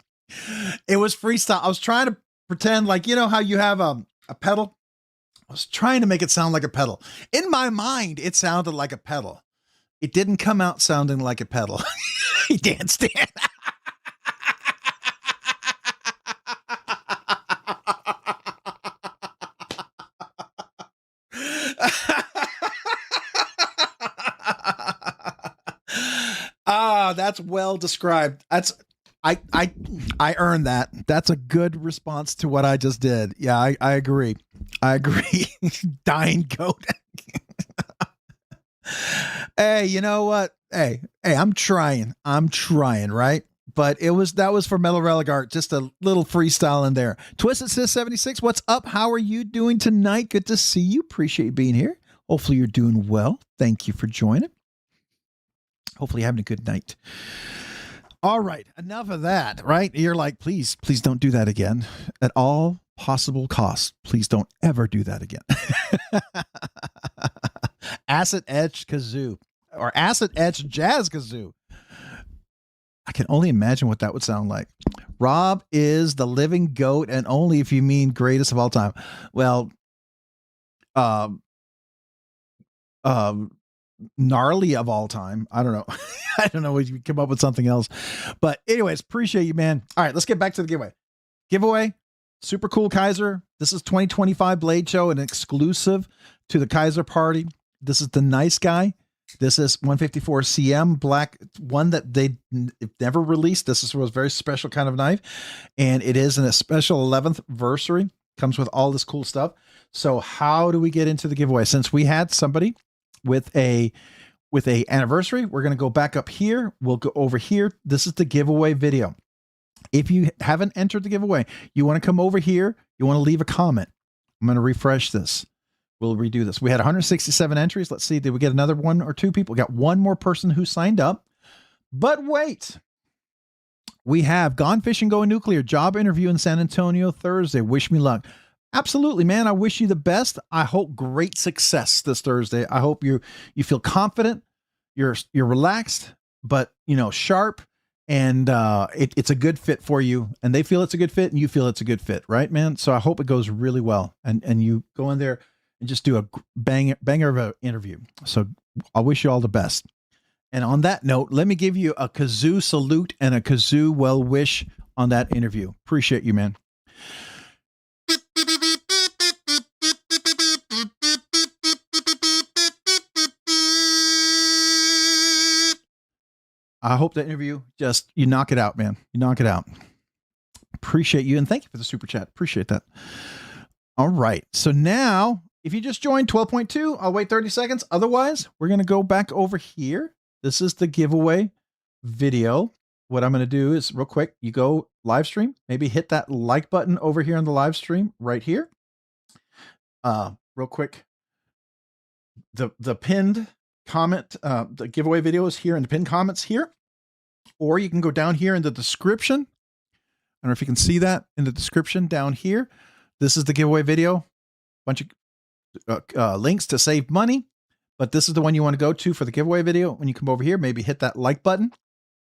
It was freestyle. I was trying to pretend like, you know how you have a pedal? I was trying to make it sound like a pedal. In my mind, it sounded like a pedal. It didn't come out sounding like a pedal. He danced in. That's well described. I earned that. That's a good response to what I just did. Yeah, I agree. I agree. Dying goat. Hey, you know what? Hey, I'm trying, right? But that was for Metal Relic Art. Just a little freestyle in there. Twisted Sis 76, what's up? How are you doing tonight? Good to see you. Appreciate you being here. Hopefully you're doing well. Thank you for joining. Hopefully you're having a good night. All right, enough of that, right? You're like, please don't do that again. At all possible costs, please don't ever do that again. Acid Etched Kazoo or Acid Etched Jazz Kazoo. I can only imagine what that would sound like. Rob is the living goat, and only if you mean greatest of all time. Well, gnarly of all time. I don't know. I don't know. We can come up with something else. But anyways, appreciate you, man. All right, let's get back to the giveaway. Giveaway, super cool Kaiser. This is 2025 Blade Show, an exclusive to the Kaiser party. This is the nice guy. This is 154 CM black, one that they never released. This was a very special kind of knife, and it is in a special 11th anniversary. Comes with all this cool stuff. So how do we get into the giveaway? Since we had somebody with a anniversary, we're going to go back up here. We'll go over here. This is the giveaway video. If you haven't entered the giveaway, you want to come over here. You want to leave a comment. I'm going to refresh this. We'll redo this. We had 167 entries. Let's see. Did we get another one or two people? We got one more person who signed up. But wait. We have Gone Fishing Going Nuclear. Job interview in San Antonio Thursday. Wish me luck. Absolutely, man. I wish you the best. I hope great success this Thursday. I hope you feel confident. You're relaxed, but sharp, and it's a good fit for you. And they feel it's a good fit, and you feel it's a good fit, right, man? So I hope it goes really well, and you go in there and just do a banger of an interview. So I wish you all the best. And on that note, let me give you a kazoo salute and a kazoo well wish on that interview. Appreciate you, man. I hope that interview you knock it out, man. You knock it out. Appreciate you. And thank you for the super chat. Appreciate that. All right. So now, if you just joined 12.2, I'll wait 30 seconds. Otherwise, we're going to go back over here. This is the giveaway video. What I'm going to do is real quick, you go live stream, maybe hit that like button over here on the live stream right here. Real quick. The pinned comment, the giveaway video is here in the pinned comments here, or you can go down here in the description. I don't know if you can see that in the description down here. This is the giveaway video, bunch of links to save money, but this is the one you want to go to for the giveaway video. When you come over here, maybe hit that like button.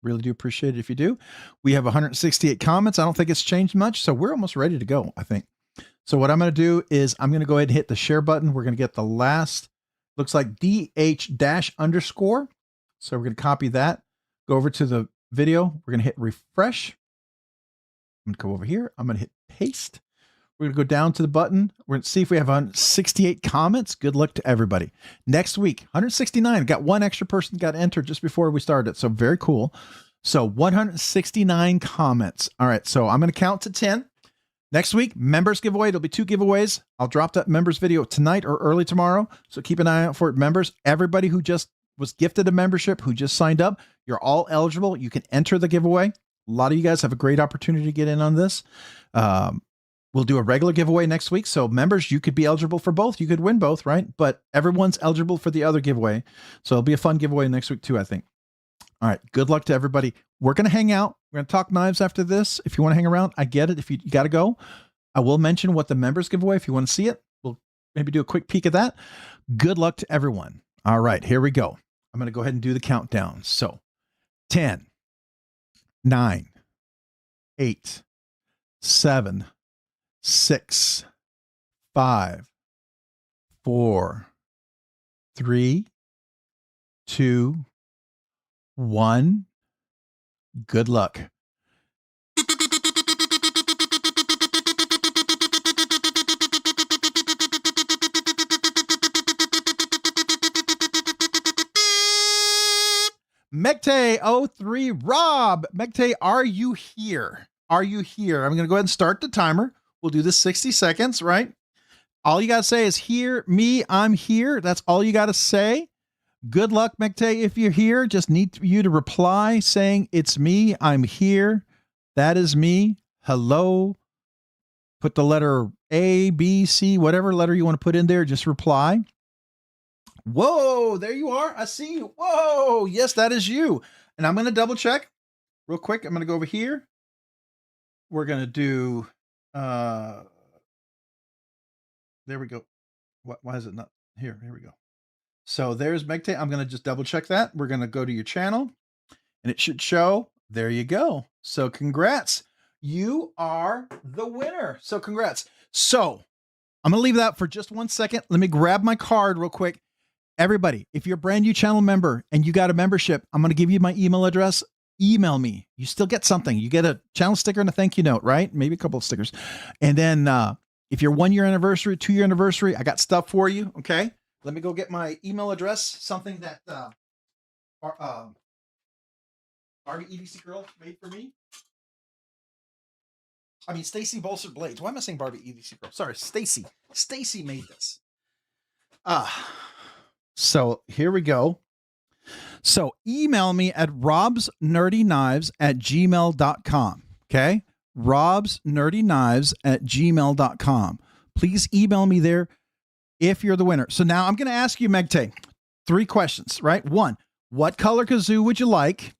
Really do appreciate it if you do. We have 168 comments. I don't think it's changed much, so we're almost ready to go, I think. So what I'm going to do is I'm going to go ahead and hit the share button. We're going to get the last, looks like DH-_. So we're going to copy that, go over to the video. We're going to hit refresh. I'm going to come over here. I'm going to hit paste. We're going to go down to the button. We're going to see if we have 168 comments. Good luck to everybody. Next week, 169. Got one extra person got entered just before we started. So very cool. So 169 comments. All right. So I'm going to count to 10. Next week, members giveaway. There'll be 2 giveaways. I'll drop that members video tonight or early tomorrow. So keep an eye out for it, members. Everybody who just was gifted a membership, who just signed up, you're all eligible. You can enter the giveaway. A lot of you guys have a great opportunity to get in on this. We'll do a regular giveaway next week. So members, you could be eligible for both. You could win both, right? But everyone's eligible for the other giveaway. So it'll be a fun giveaway next week too, I think. All right. Good luck to everybody. We're going to hang out. We're going to talk knives after this. If you want to hang around, I get it. If you got to go, I will mention what the members giveaway. If you want to see it, we'll maybe do a quick peek at that. Good luck to everyone. All right, here we go. I'm going to go ahead and do the countdown. So 10, 9, 8, 7, 6, 5, 4, 3, 2, 1. Good luck. Megte03 Rob. Megte, are you here? Are you here? I'm going to go ahead and start the timer. We'll do this 60 seconds, right? All you got to say is here, me, I'm here. That's all you got to say. Good luck, Megte. If you're here, just need you to reply saying it's me, I'm here. That is me. Hello. Put the letter A, B, C, whatever letter you want to put in there. Just reply. Whoa, there you are. I see you. Whoa, yes, that is you. And I'm going to double check real quick. I'm going to go over here. We're going to do, there we go. Why is it not here? Here we go. So there's Megte. I'm going to just double check that. We're going to go to your channel and it should show. There you go. So congrats. You are the winner. So congrats. So I'm going to leave that for just 1 second. Let me grab my card real quick. Everybody, if you're a brand new channel member and you got a membership, I'm going to give you my email address. Email me. You still get something. You get a channel sticker and a thank you note, right? Maybe a couple of stickers. And then if you're 1 year anniversary, 2 year anniversary, I got stuff for you. Okay. Let me go get my email address, something that Barbie EDC girl made for me. I mean, Stacy Bolster Blades. Why am I saying Barbie EDC girl? Sorry, Stacy. Stacy made this. So here we go. So email me at robsnerdyknives@gmail.com. Okay. robsnerdyknives@gmail.com. Please email me there if you're the winner. So now I'm going to ask you, Megte, 3 questions, right? 1, what color kazoo would you like?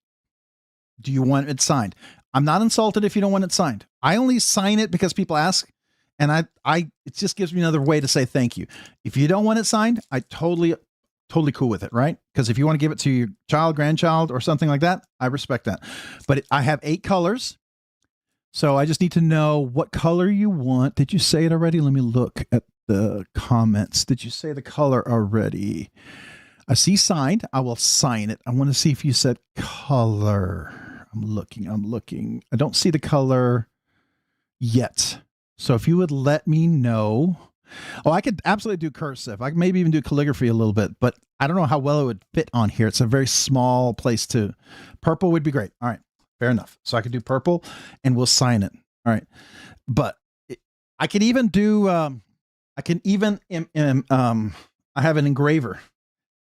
Do you want it signed? I'm not insulted if you don't want it signed. I only sign it because people ask, and it just gives me another way to say thank you. If you don't want it signed, I totally cool with it, right? Because if you want to give it to your child, grandchild, or something like that, I respect that. But I have 8 colors. So I just need to know what color you want. Did you say it already? Let me look at the comments. Did you say the color already? I see signed. I will sign it. I want to see if you said color. I'm looking. I don't see the color yet. So if you would let me know. Oh, I could absolutely do cursive. I could maybe even do calligraphy a little bit, but I don't know how well it would fit on here. It's a very small place to. Purple would be great. All right. Fair enough. So I could do purple and we'll sign it. All right. But I could even do, I have an engraver.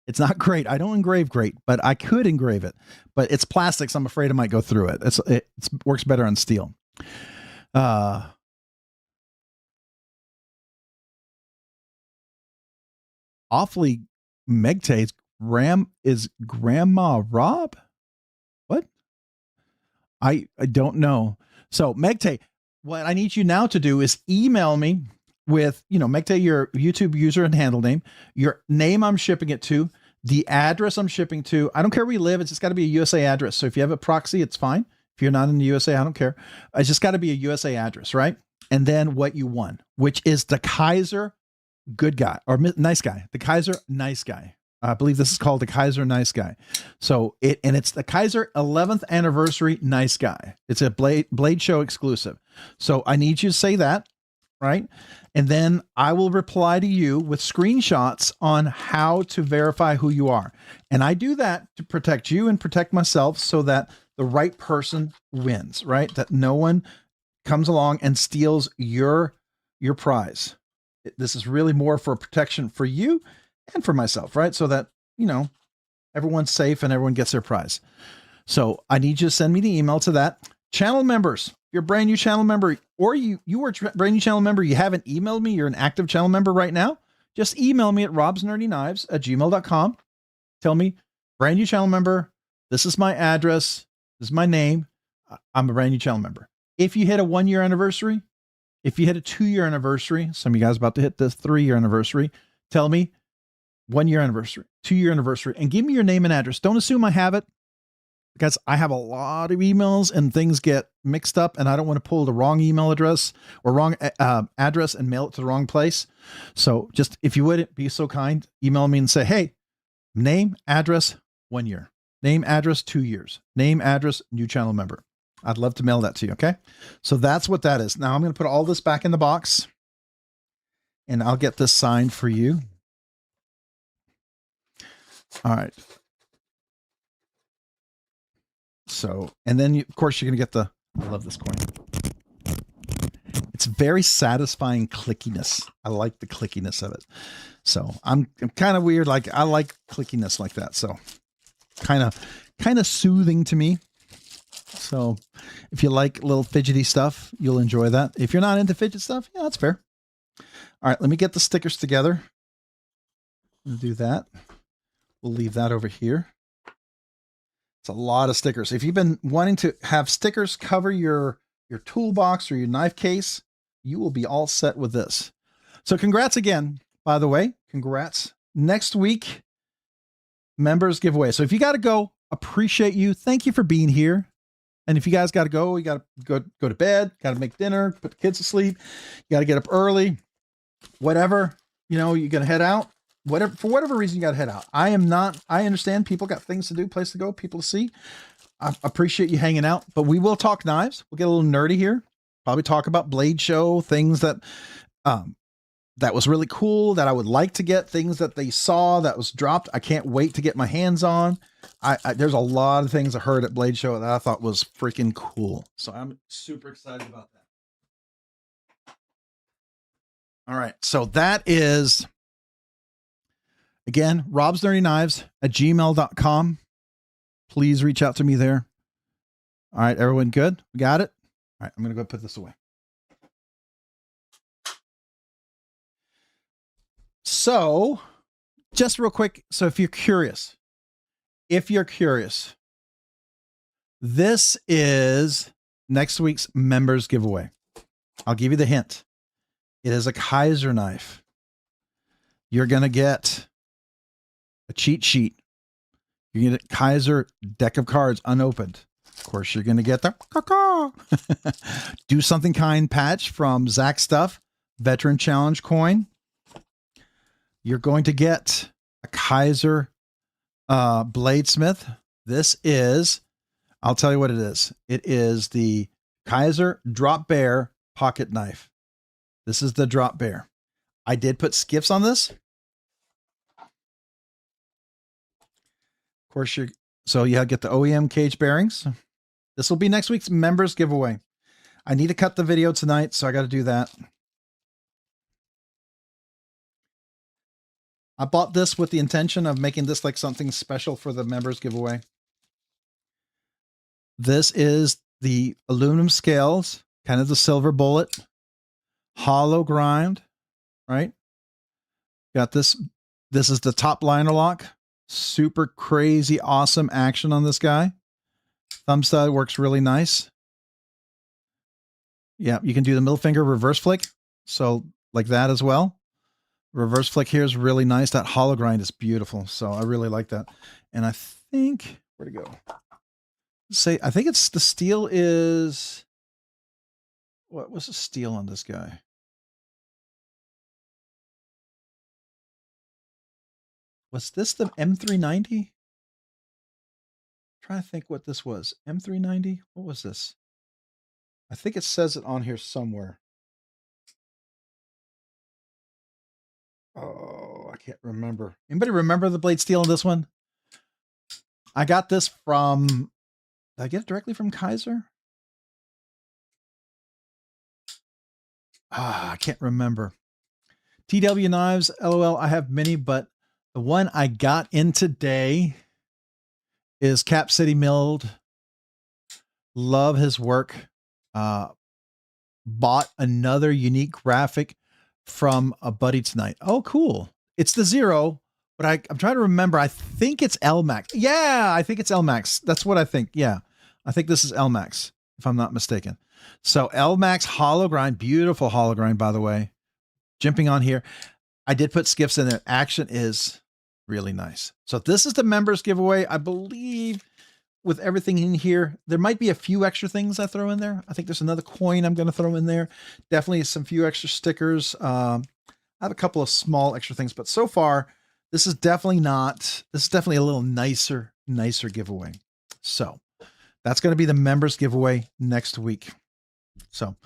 It's not great. I don't engrave great, but I could engrave it, but it's plastic. So I'm afraid I might go through it. It works better on steel. Awfully Megte is Grandma Rob? What? I don't know. So Megte, what I need you now to do is email me with, Megte, your YouTube user and handle name, your name I'm shipping it to, the address I'm shipping to. I don't care where you live. It's just got to be a USA address. So if you have a proxy, it's fine. If you're not in the USA, I don't care. It's just got to be a USA address, right? And then what you won, which is the Kaiser good guy or nice guy, the Kaiser nice guy. I believe this is called the Kaiser nice guy. So it's the Kaiser 11th anniversary nice guy. It's a Blade Show exclusive. So I need you to say that, right? And then I will reply to you with screenshots on how to verify who you are. And I do that to protect you and protect myself so that the right person wins, right? That no one comes along and steals your prize. This is really more for protection for you and for myself, right? So that, everyone's safe and everyone gets their prize. So I need you to send me the email to that. Channel members, if you're a brand new channel member, or you are a brand new channel member, you haven't emailed me, you're an active channel member right now, just email me at robsnerdyknives@gmail.com. Tell me, brand new channel member, this is my address, this is my name, I'm a brand new channel member. If you hit a 1 year anniversary, if you hit a 2 year anniversary, some of you guys about to hit the 3 year anniversary, tell me 1 year anniversary, 2 year anniversary, and give me your name and address. Don't assume I have it, because I have a lot of emails and things get mixed up and I don't want to pull the wrong email address or wrong address and mail it to the wrong place. So just, if you would be so kind, email me and say, hey, name, address, 1 year, name, address, 2 years, name, address, new channel member. I'd love to mail that to you. Okay. So that's what that is. Now I'm going to put all this back in the box and I'll get this signed for you. All right. So, and then of course you're going to get the, I love this coin. It's very satisfying clickiness. I like the clickiness of it. So I'm kind of weird. Like I like clickiness like that. So kind of soothing to me. So if you like little fidgety stuff, you'll enjoy that. If you're not into fidget stuff, yeah, that's fair. All right, let me get the stickers together. We'll do that. We'll leave that over here. It's a lot of stickers. If you've been wanting to have stickers cover your toolbox or your knife case, you will be all set with this. So congrats again, by the way. Congrats. Next week, members giveaway. So if you got to go, appreciate you. Thank you for being here. And if you guys got to go, you got to go to bed, got to make dinner, put the kids to sleep. You got to get up early, whatever, you know, you're going to head out, whatever, for whatever reason you got to head out. I understand people got things to do, place to go, people to see. I appreciate you hanging out, but we will talk knives. We'll get a little nerdy here. Probably talk about Blade Show, things that, that was really cool that I would like to get, things that they saw that was dropped. I can't wait to get my hands on. There's a lot of things I heard at Blade Show that I thought was freaking cool. So I'm super excited about that. All right. So that is, again, robsnerdyknives@gmail.com. Please reach out to me there. All right. Everyone good? We got it? All right. I'm going to go put this away. So just real quick. So if you're curious, this is next week's members giveaway. I'll give you the hint. It is a Kaiser knife. You're going to get a cheat sheet. You get a Kaiser deck of cards unopened. Of course, you're going to get the Do Something Kind patch from Zach Stuff, Veteran Challenge coin. You're going to get a Kaiser bladesmith. This is, I'll tell you what it is. It is the Kaiser Drop Bear pocket knife. This is the Drop Bear. I did put skiffs on this. Of course, so you get the OEM cage bearings. This will be next week's members giveaway. I need to cut the video tonight, so I got to do that. I bought this with the intention of making this like something special for the members giveaway. This is the aluminum scales, kind of the silver bullet, hollow grind, right? Got this. This is the top liner lock. Super crazy, awesome action on this guy. Thumb stud works really nice. Yeah, you can do the middle finger reverse flick. So like that as well. Reverse flick here is really nice. That hollow grind is beautiful. So I really like that. And I think, where'd it go? I think it's the steel is, what was the steel on this guy? Was this the M390? Trying to think what this was. M390? What was this? I think it says it on here somewhere. Oh, I can't remember. Anybody remember the blade steel in this one? I got this from, did I get it directly from Kaiser? I can't remember. TW Knives, LOL, I have many, but the one I got in today is Cap City Milled. Love his work. Bought another unique graphic from a buddy tonight. Oh, cool. It's the Zero, but I'm trying to remember. I think it's LMAX. Yeah, I think it's LMAX. That's what I think. Yeah, I think this is LMAX, if I'm not mistaken. So LMAX hollow grind, beautiful hollow grind, by the way. Jumping on here. I did put skiffs in there. Action is really nice. So this is the members giveaway. I believe with everything in here, there might be a few extra things I throw in there. I think there's another coin I'm going to throw in there. Definitely some few extra stickers. I have a couple of small extra things, but so far, this is definitely a little nicer giveaway. So that's going to be the members giveaway next week. So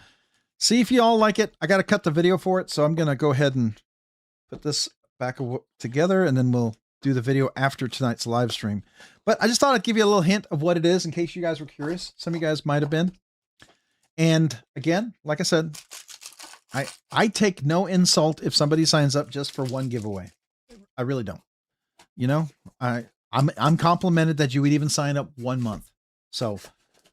see if you all like it. I got to cut the video for it. So I'm going to go ahead and put this back together and then we'll do the video after tonight's live stream. But I just thought I'd give you a little hint of what it is in case you guys were curious. Some of you guys might have been. And again, like I said, I take no insult if somebody signs up just for one giveaway. I really don't. You know, I'm complimented that you would even sign up 1 month. So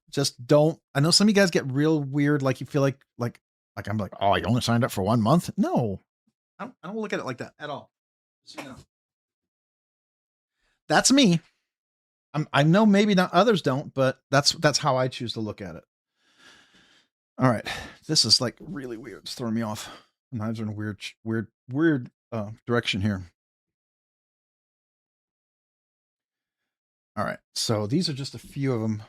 just don't. I know some of you guys get real weird, like you feel like I'm like, oh, you only signed up for 1 month? No, I don't look at it like that at all. So, you know, that's me. I know maybe not others don't, but that's how I choose to look at it. All right, this is like really weird. It's throwing me off. Knives are in a weird direction here. All right, so these are just a few of them.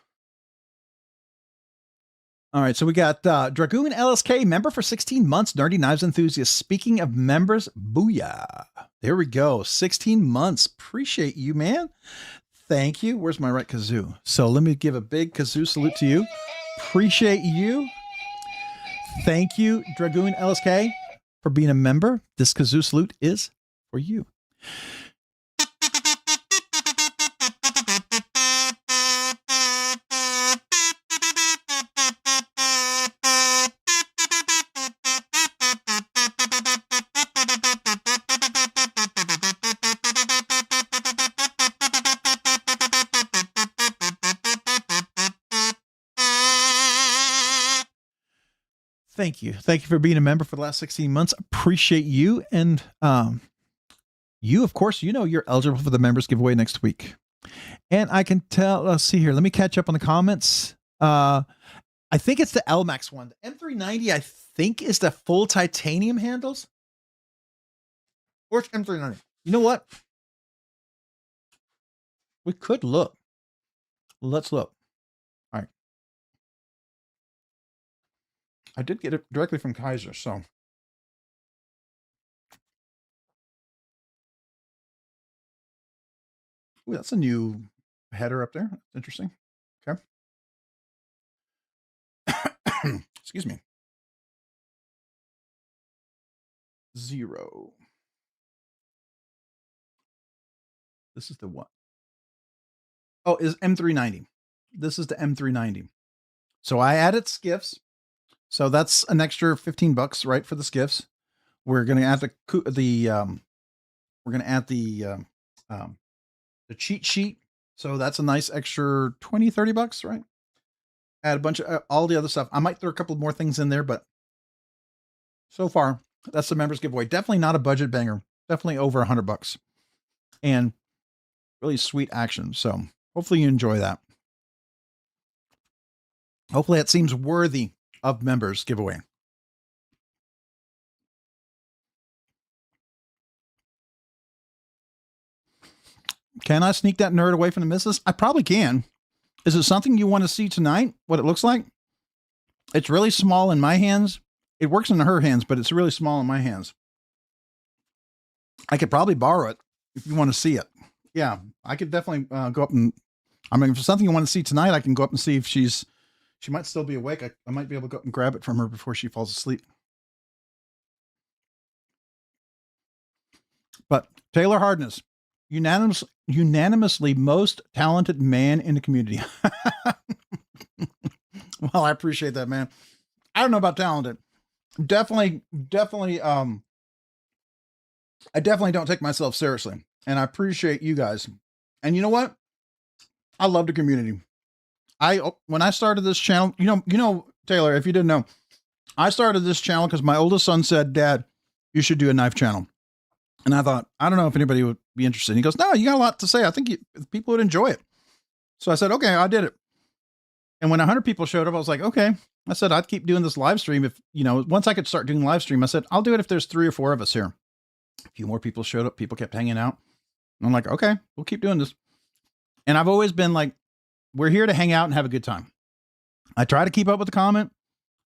All right, so we got Dragoon LSK, member for 16 months, Nerdy Knives Enthusiast. Speaking of members, booyah. There we go, 16 months. Appreciate you, man. Thank you. Where's my right kazoo? So let me give a big kazoo salute to you. Appreciate you. Thank you, Dragoon LSK, for being a member. This kazoo salute is for you. Thank you. Thank you for being a member for the last 16 months. Appreciate you. And you, of course, you know you're eligible for the members giveaway next week. And I can tell, let's see here. Let me catch up on the comments. I think it's the LMAX one. The M390, I think, is the full titanium handles. Or it's M390. You know what? We could look. Let's look. All right. I did get it directly from Kaiser, so. Ooh, that's a new header up there. That's interesting. Okay. Excuse me. 0. This is the one. Oh, is M390. This is the M390. So I added skiffs. So that's an extra $15, right, for the skiffs. We're going to add the cheat sheet. So that's a nice extra $20-$30, right? Add a bunch of all the other stuff. I might throw a couple more things in there, but so far that's the members giveaway. Definitely not a budget banger. Definitely over $100 and really sweet action. So hopefully you enjoy that. Hopefully it seems worthy of members giveaway. Can I sneak that nerd away from the missus? I probably can. Is it something you want to see tonight? What it looks like? It's really small in my hands. It works in her hands, but it's really small in my hands. I could probably borrow it if you want to see it. Yeah, I could definitely go up and, I mean, if it's something you want to see tonight, I can go up and see if she might still be awake. I might be able to go up and grab it from her before she falls asleep. But Taylor Hardness, unanimously most talented man in the community. Well, I appreciate that, man. I don't know about talented. Definitely, I definitely don't take myself seriously. And I appreciate you guys. And you know what? I love the community. When I started this channel, you know, Taylor, if you didn't know, I started this channel because my oldest son said, Dad, you should do a knife channel. And I thought, I don't know if anybody would be interested. And he goes, no, you got a lot to say. I think people would enjoy it. So I said, okay, I did it. And when 100 people showed up, I was like, okay. I said, I'd keep doing this live stream. If, you know, once I could start doing live stream, I said, I'll do it if there's 3 or 4 of us here. A few more people showed up. People kept hanging out. And I'm like, okay, we'll keep doing this. And I've always been like, we're here to hang out and have a good time. I try to keep up with the comment.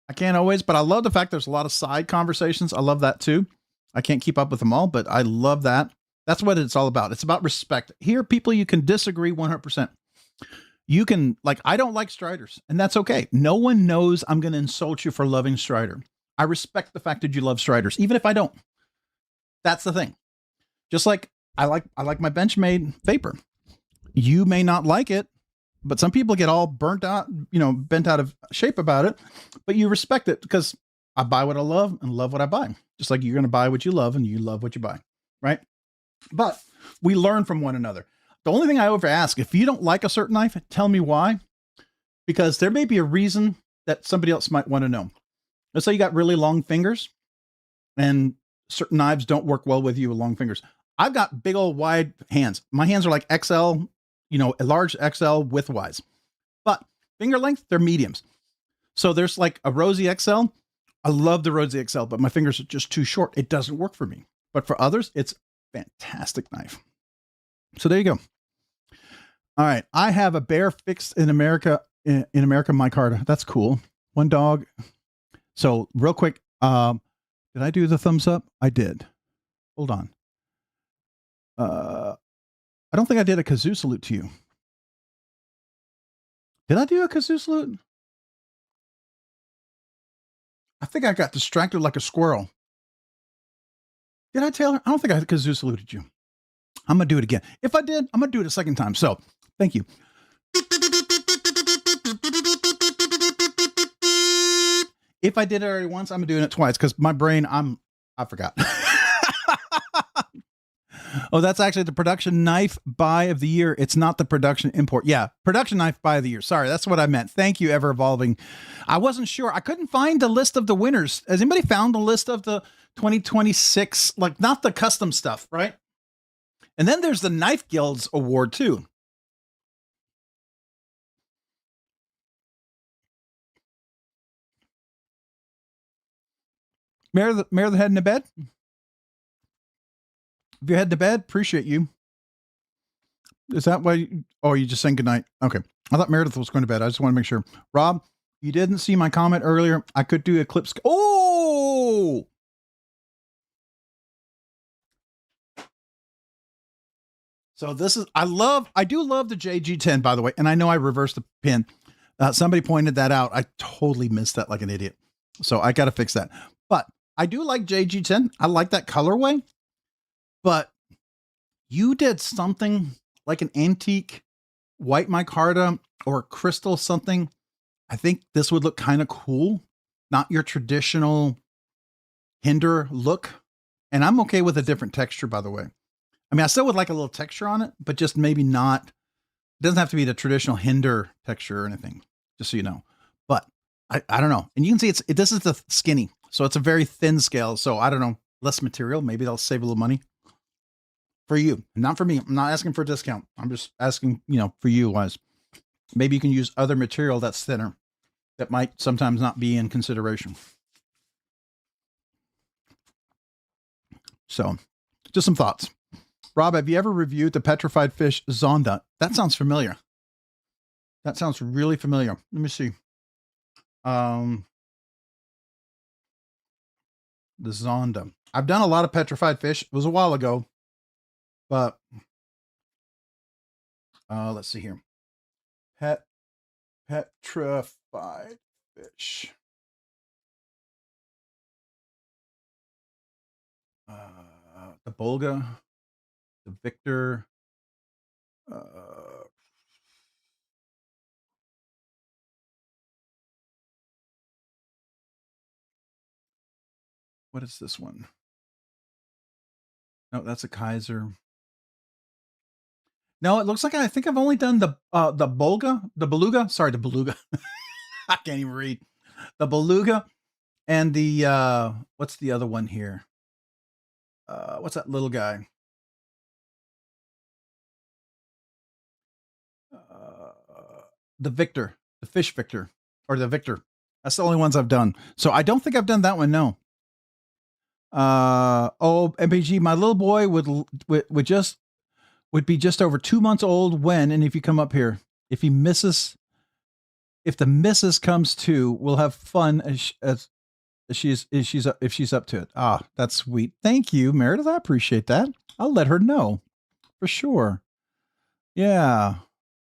I can't always, but I love the fact there's a lot of side conversations. I love that too. I can't keep up with them all, but I love that. That's what it's all about. It's about respect. Here, people, you can disagree 100%. You can, like, I don't like Striders, and that's okay. No one knows I'm going to insult you for loving Strider. I respect the fact that you love Striders, even if I don't. That's the thing. Just like I like my Benchmade Vapor. You may not like it, but some people get all burnt out, bent out of shape about it, but you respect it because I buy what I love and love what I buy. Just like you're going to buy what you love and you love what you buy, right? But we learn from one another. The only thing I ever ask, if you don't like a certain knife, tell me why, because there may be a reason that somebody else might want to know. Let's say you got really long fingers and certain knives don't work well with you with long fingers. I've got big old wide hands. My hands are like XL, a large XL width-wise. But finger length, they're mediums. So there's like a Rosie XL. I love the Rosie XL, but my fingers are just too short. It doesn't work for me. But for others, it's a fantastic knife. So there you go. All right. I have a bear fixed in America, micarta. That's cool. One dog. So real quick, did I do the thumbs up? I did. Hold on. I don't think I did a kazoo salute to you. Did I do a kazoo salute? I think I got distracted like a squirrel. Did I, Taylor? I don't think I kazoo saluted you. I'm going to do it again. If I did, I'm going to do it a second time. So thank you. If I did it already once, I'm doing it twice because my brain, I forgot. Oh, that's actually the production knife buy of the year. It's not the production import. Yeah, production knife buy of the year. Sorry, that's what I meant. Thank you, Ever Evolving. I wasn't sure. I couldn't find the list of the winners. Has anybody found the list of the 2026, like not the custom stuff, right? And then there's the Knife Guilds Award too. Meredith heading to bed? If you're heading to bed, appreciate you. Is that why? You just saying goodnight? Okay. I thought Meredith was going to bed. I just want to make sure. Rob, you didn't see my comment earlier. I could do Eclipse. Oh! So this is, I do love the JG10, by the way. And I know I reversed the pin. Somebody pointed that out. I totally missed that like an idiot. So I got to fix that. But I do like JG10. I like that colorway. But you did something like an antique white micarta or crystal something. I think this would look kind of cool. Not your traditional hinder look. And I'm okay with a different texture, by the way. I mean, I still would like a little texture on it, but just maybe not. It doesn't have to be the traditional hinder texture or anything, just so you know. But I don't know. And you can see this is the skinny. So it's a very thin scale. So I don't know, less material. Maybe they'll save a little money. For you, not for me. I'm not asking for a discount. I'm just asking, for you wise. Maybe you can use other material that's thinner that might sometimes not be in consideration. So just some thoughts. Rob, have you ever reviewed the petrified fish Zonda? That sounds familiar. That sounds really familiar. Let me see. The Zonda. I've done a lot of petrified fish. It was a while ago. But let's see here. Petrified fish. The Bolga, the Victor. What is this one? No, that's a Kaiser. No, it looks like I think I've only done the Beluga. Sorry, the Beluga. I can't even read. The Beluga and the what's the other one here? What's that little guy? The Victor, the Fish Victor, or the Victor. That's the only ones I've done. So I don't think I've done that one. No. MPG, my little boy would be just over 2 months old when, and if you come up here, if the missus comes too, we'll have fun if she's up to it. Ah, that's sweet. Thank you, Meredith. I appreciate that. I'll let her know for sure. Yeah.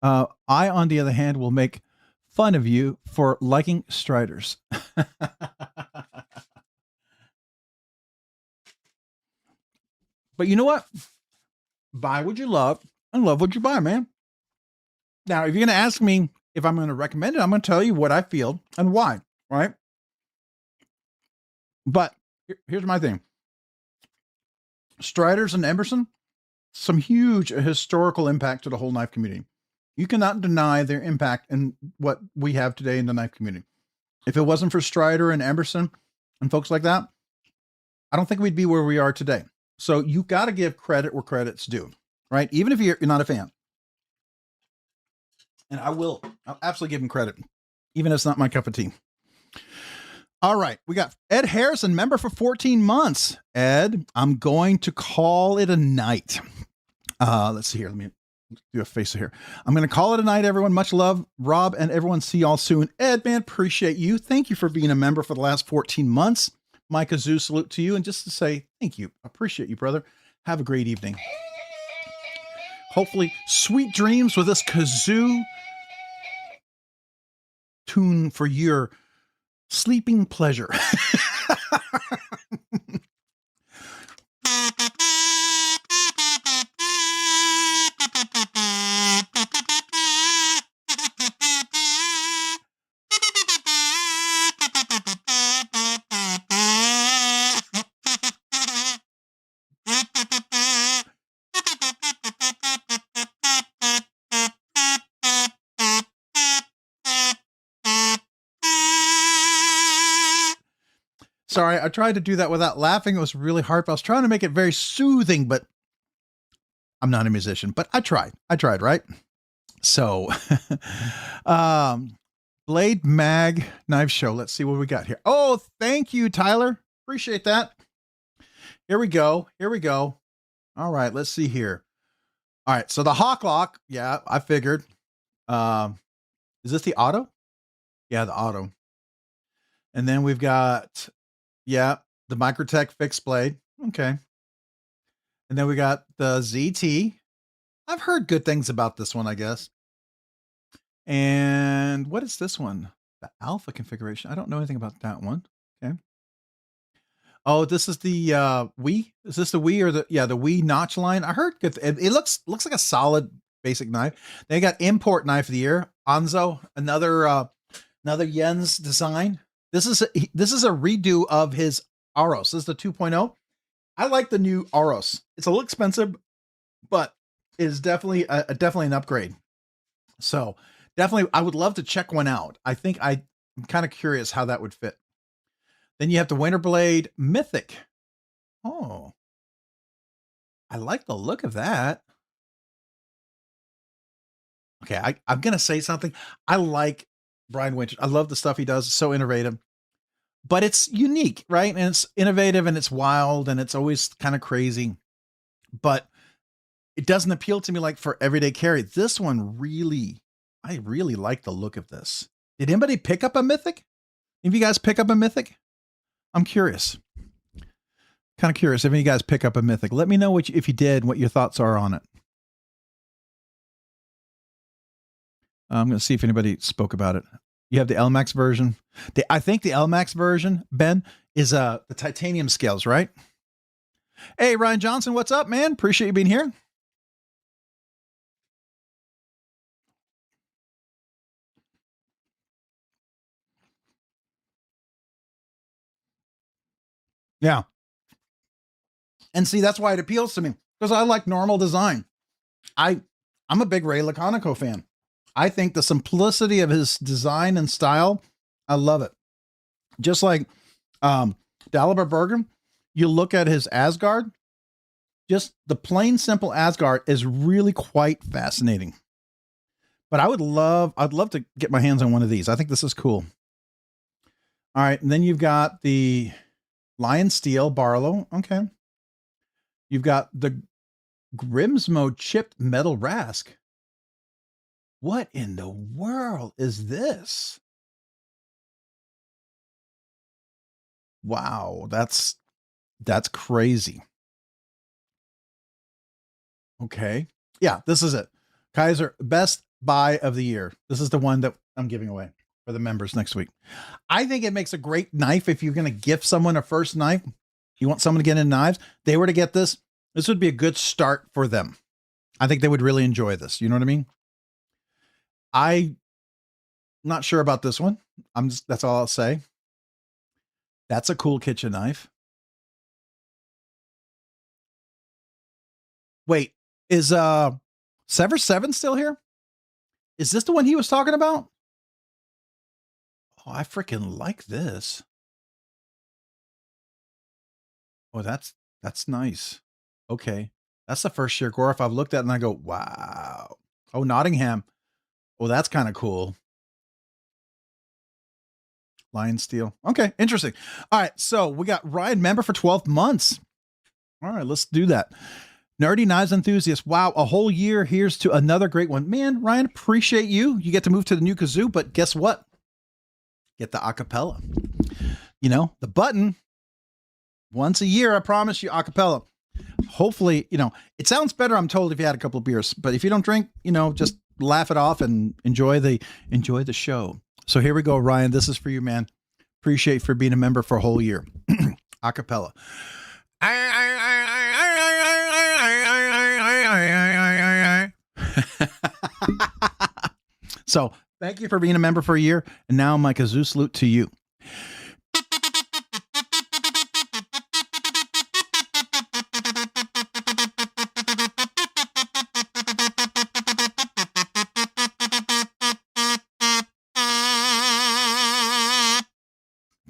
I, on the other hand, will make fun of you for liking Striders. But you know what? buy what you love and love what you buy, man. Now, if you're going to ask me if I'm going to recommend it, I'm going to tell you what I feel and why, right? But here's my thing. Striders and Emerson, some huge historical impact to the whole knife community. You cannot deny their impact in what we have today in the knife community. If it wasn't for Strider and Emerson and folks like that, I don't think we'd be where we are today. So you got to give credit where credit's due, right? Even if you're not a fan. And I'll absolutely give him credit, even if it's not my cup of tea. All right, we got Ed Harrison, member for 14 months. Ed, I'm going to call it a night. Let's see here. Let me do a face here. I'm going to call it a night, everyone. Much love, Rob, and everyone. See y'all soon. Ed, man, appreciate you. Thank you for being a member for the last 14 months. My kazoo salute to you. And just to say thank you. Appreciate you, brother. Have a great evening. Hopefully, sweet dreams with this kazoo tune for your sleeping pleasure. Sorry, I tried to do that without laughing. It was really hard. But I was trying to make it very soothing, but I'm not a musician, but I tried, right? So, Blade Mag Knife Show. Let's see what we got here. Oh, thank you, Tyler. Appreciate that. Here we go. All right, let's see here. All right, so the Hawk Lock. Yeah, I figured. Is this the auto? Yeah, the auto. And then we've got, yeah, the Microtech fixed blade. Okay. And then we got the ZT. I've heard good things about this one, I guess. And what is this one? The Alpha configuration. I don't know anything about that one. Okay. Oh, this is the Wii. Is this the Wii or the Wii notch line? I heard good. It looks like a solid basic knife. They got import knife of the year. Anzo, another Jens design. This is a redo of his Aros. This is the 2.0. I like the new Aros. It's a little expensive, but it is definitely an upgrade. So definitely, I would love to check one out. I think I'm kind of curious how that would fit. Then you have the Winterblade Mythic. Oh, I like the look of that. Okay, I'm gonna say something. I like Brian Winter. I love the stuff he does. It's so innovative, but it's unique, right? And it's innovative and it's wild and it's always kind of crazy, but it doesn't appeal to me like for everyday carry. This one I really like the look of this. Did anybody pick up a Mythic? If you guys pick up a Mythic, I'm curious. Kind of curious if you guys pick up a Mythic. Let me know if you did, what your thoughts are on it. I'm going to see if anybody spoke about it. You have the LMAX version. I think the LMAX version, Ben, is the titanium scales, right? Hey, Ryan Johnson, what's up, man? Appreciate you being here. Yeah. And see, that's why it appeals to me, because I like normal design. I'm a big Ray Laconico fan. I think the simplicity of his design and style, I love it. Just like Dalibor Bergen, you look at his Asgard, just the plain simple Asgard is really quite fascinating. But I'd love to get my hands on one of these. I think this is cool. All right, and then you've got the Lion Steel Barlow. Okay. You've got the Grimsmo chipped metal Rask. What in the world is this? Wow, that's crazy. Okay. Yeah, this is it. Kaiser, best buy of the year. This is the one that I'm giving away for the members next week. I think it makes a great knife if you're going to gift someone a first knife. You want someone to get into knives, they were to get this. This would be a good start for them. I think they would really enjoy this. You know what I mean? I'm not sure about this one. That's all I'll say. That's a cool kitchen knife. Wait, is Sever 7 still here? Is this the one he was talking about? Oh, I freaking like this. Oh, that's nice. Okay. That's the first sheer Gorf I've looked at and I go, wow. Oh, Nottingham. Oh, that's kind of cool. Lion steel. Okay, interesting. All right, so we got Ryan member for 12 months. All right, let's do that. Nerdy Knives Enthusiast. Wow, a whole year. Here's to another great one. Man, Ryan, appreciate you. You get to move to the new kazoo, but guess what? Get the acapella. You know, the button. Once a year, I promise you, acapella. Hopefully, you know, it sounds better, I'm told, if you had a couple of beers. But if you don't drink, you know, just laugh it off and enjoy the show. So here we go, Ryan. This is for you, man. Appreciate for being a member for a whole year. Acapella. So thank you for being a member for a year. And now my kazoo salute to you.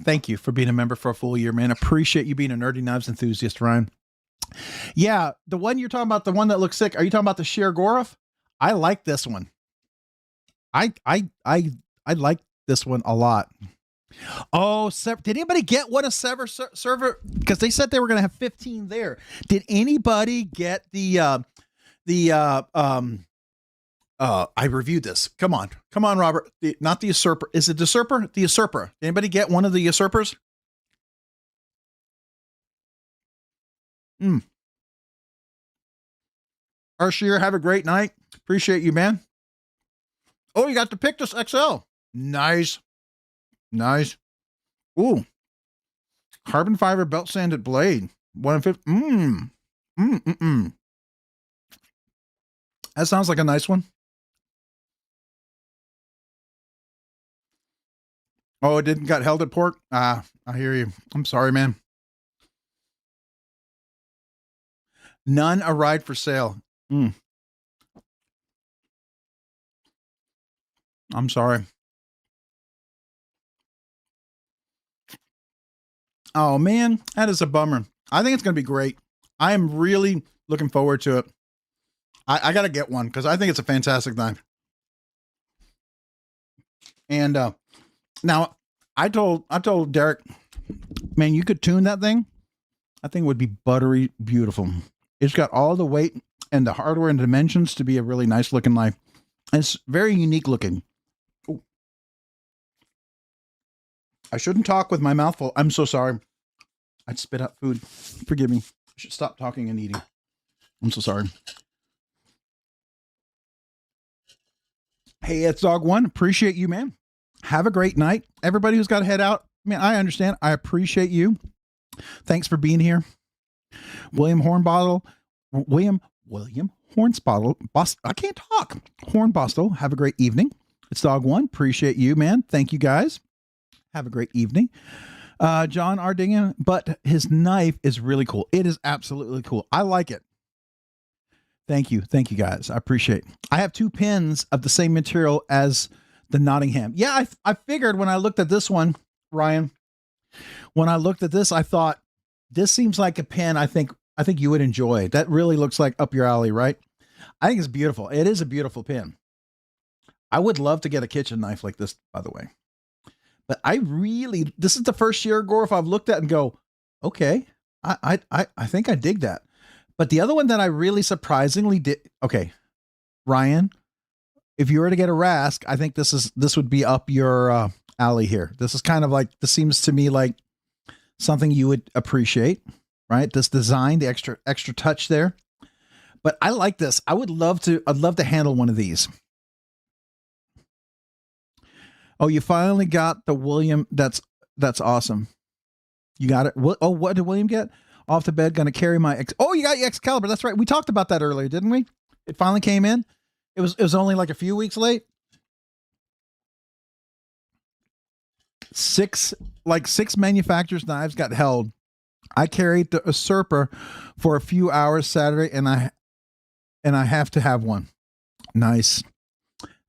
Thank you for being a member for a full year, man. Appreciate you being a Nerdy Knives enthusiast, Ryan. Yeah, the one you're talking about, the one that looks sick. Are you talking about the Sheer Gorf? I like this one. I like this one a lot. Oh, did anybody get what a Sever server? Because they said they were going to have 15 there. Did anybody get I reviewed this. Come on, Robert. Not the usurper. Is it the usurper? The usurper. Anybody get one of the usurpers? Arshier, have a great night. Appreciate you, man. Oh, you got the Pictus XL. Nice. Ooh. Carbon fiber belt sanded blade. 150. That sounds like a nice one. Oh, it didn't got held at port? I hear you. I'm sorry, man. None arrived for sale. I'm sorry. Oh, man, that is a bummer. I think it's going to be great. I am really looking forward to it. I got to get one because I think it's a fantastic knife. And now I told Derek, man, you could tune that thing. I think it would be buttery beautiful. It's got all the weight and the hardware and dimensions to be a really nice looking knife. And it's very unique looking. Ooh. I shouldn't talk with my mouth full. I'm so sorry. I'd spit out food. Forgive me. I should stop talking and eating. I'm so sorry. Hey, it's Dog One. Appreciate you, man. Have a great night. Everybody who's got to head out, man, I understand. I appreciate you. Thanks for being here. William Hornbottle. I can't talk. Hornbostel. Have a great evening. It's Dog One. Appreciate you, man. Thank you, guys. Have a great evening. John Ardingan, but his knife is really cool. It is absolutely cool. I like it. Thank you, guys. I appreciate it. I have 2 pins of the same material as the Nottingham. Yeah, I figured when I looked at this one, Ryan, when I looked at this, I thought this seems like a pin I think you would enjoy. That really looks like up your alley, right? I think it's beautiful. It is a beautiful pin. I would love to get a kitchen knife like this, by the way. But this is the first Sheer Gorf I've looked at and go, okay, I think I dig that. But the other one that I really surprisingly did, okay, Ryan, if you were to get a Rask, I think this would be up your alley here. This is kind of like, this seems to me like something you would appreciate, right? This design, the extra touch there. But I like this. I'd love to handle one of these. Oh, you finally got the William. That's awesome. You got it. Oh, what did William get? Off the bed, gonna carry my oh, you got your Excalibur. That's right. We talked about that earlier, didn't we? It finally came in. It was only like a few weeks late. Six manufacturers' knives got held. I carried the usurper for a few hours Saturday, and I have to have one. Nice.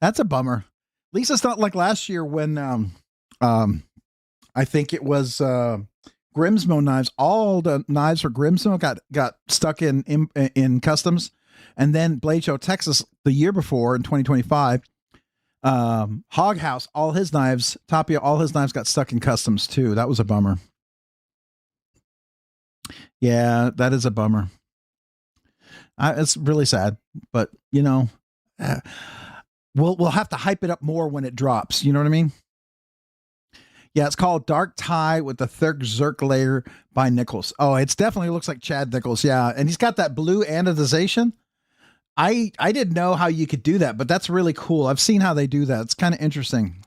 That's a bummer. At least it's not like last year when I think it was Grimsmo knives. All the knives for Grimsmo got stuck in customs, and then Blade Show Texas the year before in 2025. Hog House, all his knives, Tapia, all his knives got stuck in customs too. That was a bummer. Yeah, that is a bummer. It's really sad, but you know, we'll have to hype it up more when it drops. You know what I mean? Yeah, it's called Dark Tie with the Third Zerk layer by Nichols. Oh, it's definitely looks like Chad Nichols. Yeah, and he's got that blue anodization. I didn't know how you could do that, but that's really cool. I've seen how they do that. It's kind of interesting.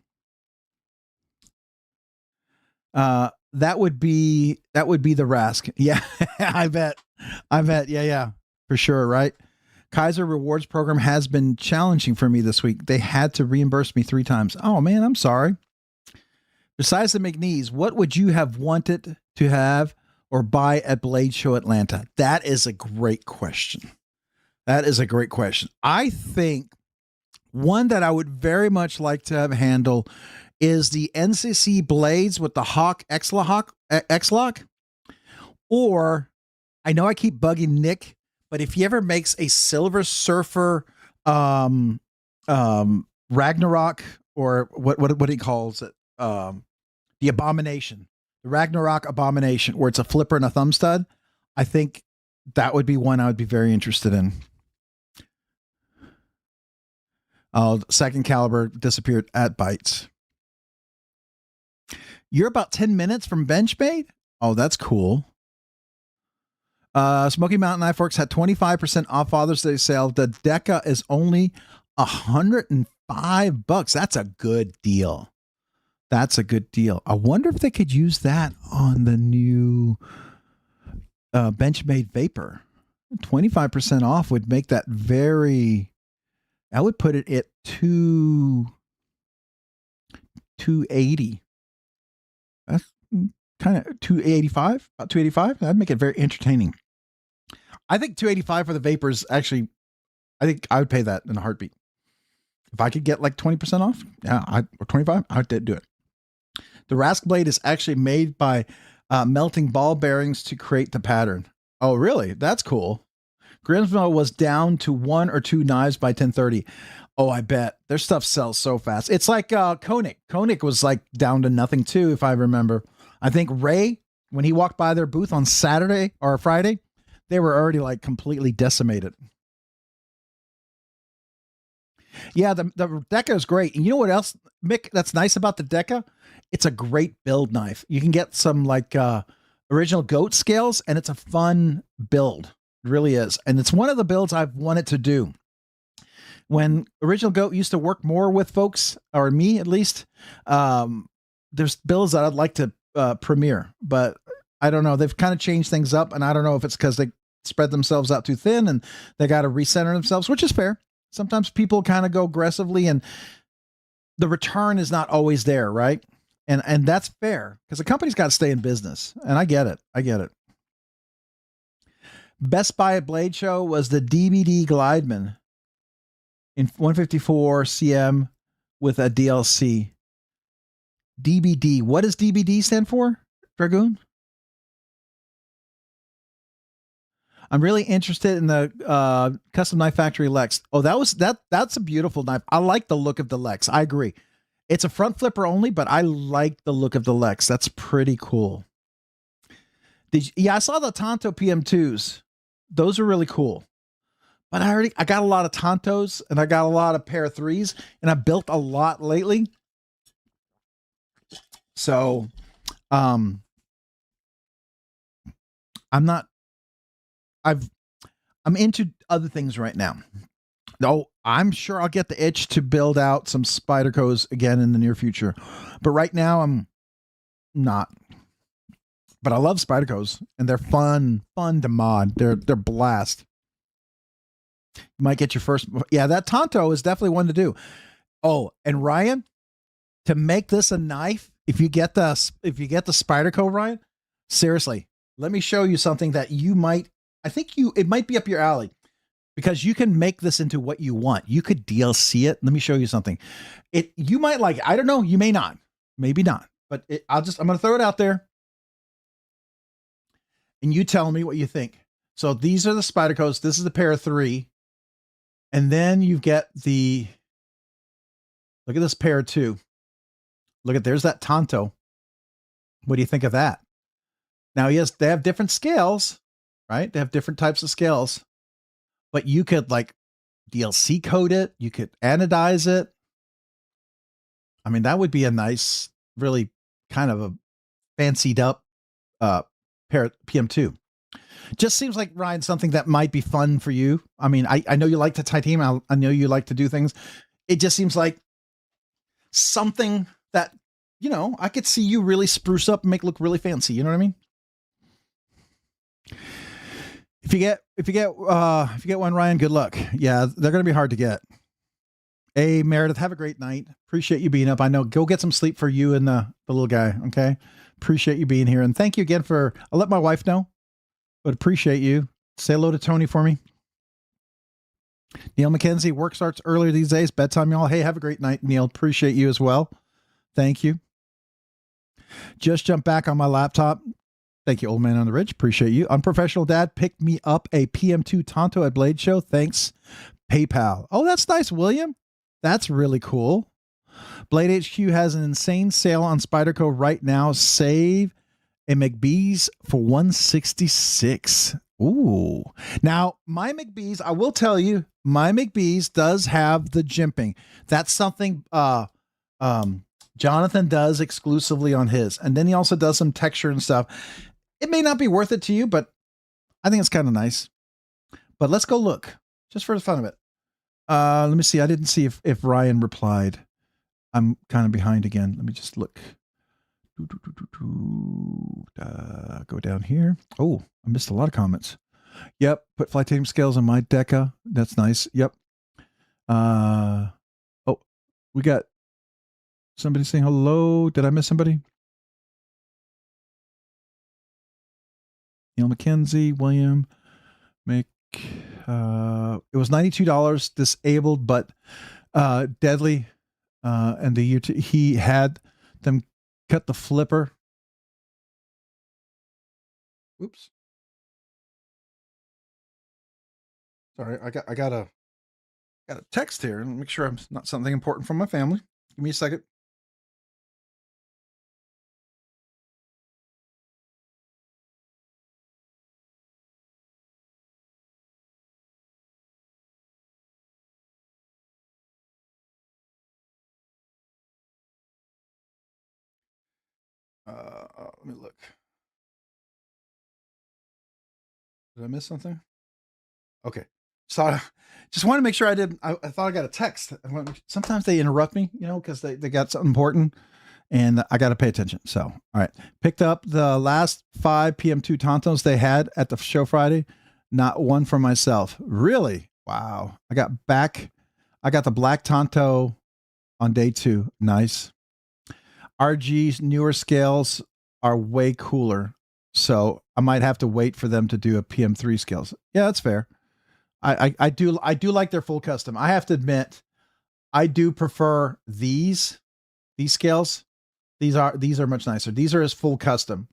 That would be the Rask. Yeah, I bet. Yeah, for sure. Right. Kaiser Rewards program has been challenging for me this week. They had to reimburse me 3 times. Oh man, I'm sorry. Besides the McNees, what would you have wanted to have or buy at Blade Show Atlanta? That is a great question. I think one that I would very much like to have handle is the NCC blades with the Hawk X-Lock. Or, I know I keep bugging Nick, but if he ever makes a Silver Surfer Ragnarok, or what he calls it, the Abomination, the Ragnarok Abomination, where it's a flipper and a thumb stud, I think that would be one I would be very interested in. Second caliber disappeared at Bites. You're about 10 minutes from Benchmade? Oh, that's cool. Smoky Mountain Knife Works had 25% off Father's Day sale. The Deca is only $105. That's a good deal. I wonder if they could use that on the new Benchmade Vapor. 25% off would make that I would put it at 280. That's kind of 285, about 285. That'd make it very entertaining. I think 285 for the Vapors, actually, I think I would pay that in a heartbeat. If I could get like 20% off, or 25, I'd do it. The Rask blade is actually made by melting ball bearings to create the pattern. Oh, really? That's cool. Grimsmo was down to 1 or 2 knives by 10:30. Oh, I bet their stuff sells so fast. It's like Koenig. Koenig was like down to nothing too, if I remember. I think Ray, when he walked by their booth on Saturday or Friday, they were already like completely decimated. Yeah, the Deca is great. And you know what else, Mick, that's nice about the Deca? It's a great build knife. You can get some like original goat scales, and it's a fun build. It really is. And it's one of the builds I've wanted to do. When Original Goat used to work more with folks, or me at least, there's builds that I'd like to premiere, but I don't know. They've kind of changed things up, and I don't know if it's because they spread themselves out too thin and they got to recenter themselves, which is fair. Sometimes people kind of go aggressively and the return is not always there, right? And that's fair because the company's got to stay in business. And I get it. Best Buy at Blade Show was the DBD Glideman in 154 cm with a DLC. DBD. What does DBD stand for, Dragoon? I'm really interested in the Custom Knife Factory Lex. Oh, that's a beautiful knife. I like the look of the Lex. I agree. It's a front flipper only, but I like the look of the Lex. That's pretty cool. I saw the Tonto PM2s. Those are really cool. But I got a lot of Tontos and I got a lot of pair 3s, and I built a lot lately. So, I'm into other things right now. No, I'm sure I'll get the itch to build out some Spydercos again in the near future. But right now I'm not. But I love Spydercos, and they're fun to mod. They're blast. You might get your first. Yeah, that Tonto is definitely one to do. Oh, and Ryan, to make this a knife, if you get the Spyderco, Ryan, seriously, let me show you something that you might. I think it might be up your alley, because you can make this into what you want. You could DLC it. Let me show you something. You might like it. I don't know. You may not. Maybe not. But I'm going to throw it out there. And you tell me what you think. So these are the Spydercos. This is the pair of 3. And then you get look at this pair of 2. There's that Tonto. What do you think of that? Now, yes, they have different scales, right? They have different types of scales. But you could like DLC code it. You could anodize it. I mean, that would be a nice, really kind of a fancied up pair of PM2. Just seems like, Ryan, something that might be fun for you. I mean, I know you like to titanium. I know you like to do things. It just seems like something that, I could see you really spruce up and make look really fancy. You know what I mean? If you get one, Ryan, good luck. Yeah, they're going to be hard to get. Hey, Meredith, have a great night. Appreciate you being up. I know, go get some sleep for you and the little guy. Okay. Appreciate you being here. And thank you again I'll let my wife know, but appreciate you. Say hello to Tony for me. Neil McKenzie, work starts earlier these days. Bedtime, y'all. Hey, have a great night, Neil. Appreciate you as well. Thank you. Just jumped back on my laptop. Thank you, old man on the ridge. Appreciate you. Unprofessional dad picked me up a PM2 Tonto at Blade Show. Thanks, PayPal. Oh, that's nice, William. That's really cool. Blade HQ has an insane sale on Spyderco right now. Save a McBee's for $166. Ooh. Now, my McBee's, I will tell you, my McBee's does have the jimping. That's something Jonathan does exclusively on his. And then he also does some texture and stuff. It may not be worth it to you, but I think it's kind of nice. But let's go look, just for the fun of it. Let me see. I didn't see if Ryan replied. I'm kind of behind again. Let me just look. Go down here. Oh, I missed a lot of comments. Yep. Put Flytanium scales on my Deca. That's nice. Yep. Oh, we got somebody saying hello. Did I miss somebody? Neil McKenzie, William, it was $92 disabled, but deadly. And the year he had them cut the flipper. Oops. Sorry, I got a text here and make sure I'm not something important from my family. Give me a second. Let me look. Did I miss something? Okay. So just want to make sure I didn't. I thought I got a text. Sometimes they interrupt me, because they got something important and I got to pay attention. So, all right. Picked up the last 5 PM2 Tontos they had at the show Friday. Not one for myself. Really? Wow. I got the black Tonto on day 2. Nice. RG's newer scales are way cooler, so I might have to wait for them to do a PM3 scales. Yeah, that's fair. I do like their full custom. I have to admit, I do prefer these scales. These are much nicer. These are as full custom.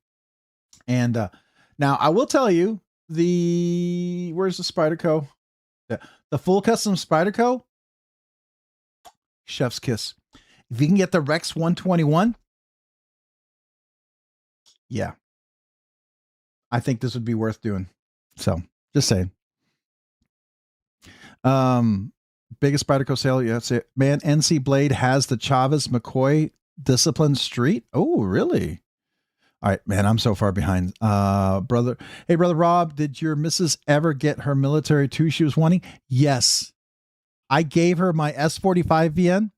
And now I will tell you where's the Spyderco? The full custom Spyderco, chef's kiss. If you can get the Rex 121, yeah, I think this would be worth doing. So just saying. Biggest Spyderco sale. Yeah, that's it. Man, NC Blade has the Chavez McCoy Discipline Street. Oh, really? All right, man, I'm so far behind. Brother. Hey, Brother Rob, did your missus ever get her military too she was wanting? Yes. I gave her my S45 VN.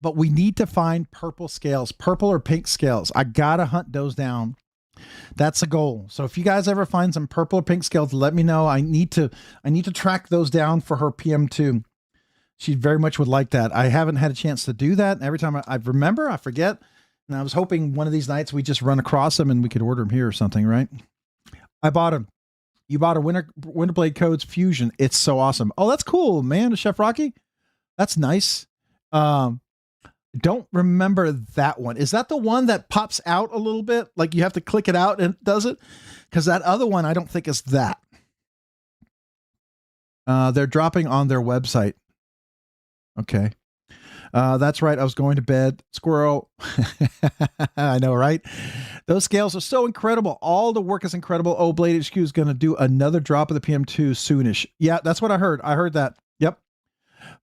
But we need to find purple scales, purple or pink scales. I gotta hunt those down That's a goal. So if you guys ever find some purple or pink scales, let me know. I need to track those down for her PM2. She very much would like that. I haven't had a chance to do that. Every time I remember, I forget. And I was hoping one of these nights we just run across them and we could order them here or something, right? I bought them. You bought a Winterblade Codes Fusion. It's so awesome. Oh, that's cool, man. Chef Rocky. That's nice. Don't remember that one. Is that the one that pops out a little bit? Like you have to click it out and it does it? Because that other one, I don't think is that. They're dropping on their website. Okay. That's right. I was going to bed. Squirrel. I know, right? Those scales are so incredible. All the work is incredible. Oh, Blade HQ is going to do another drop of the PM2 soonish. Yeah, that's what I heard. I heard that. Yep.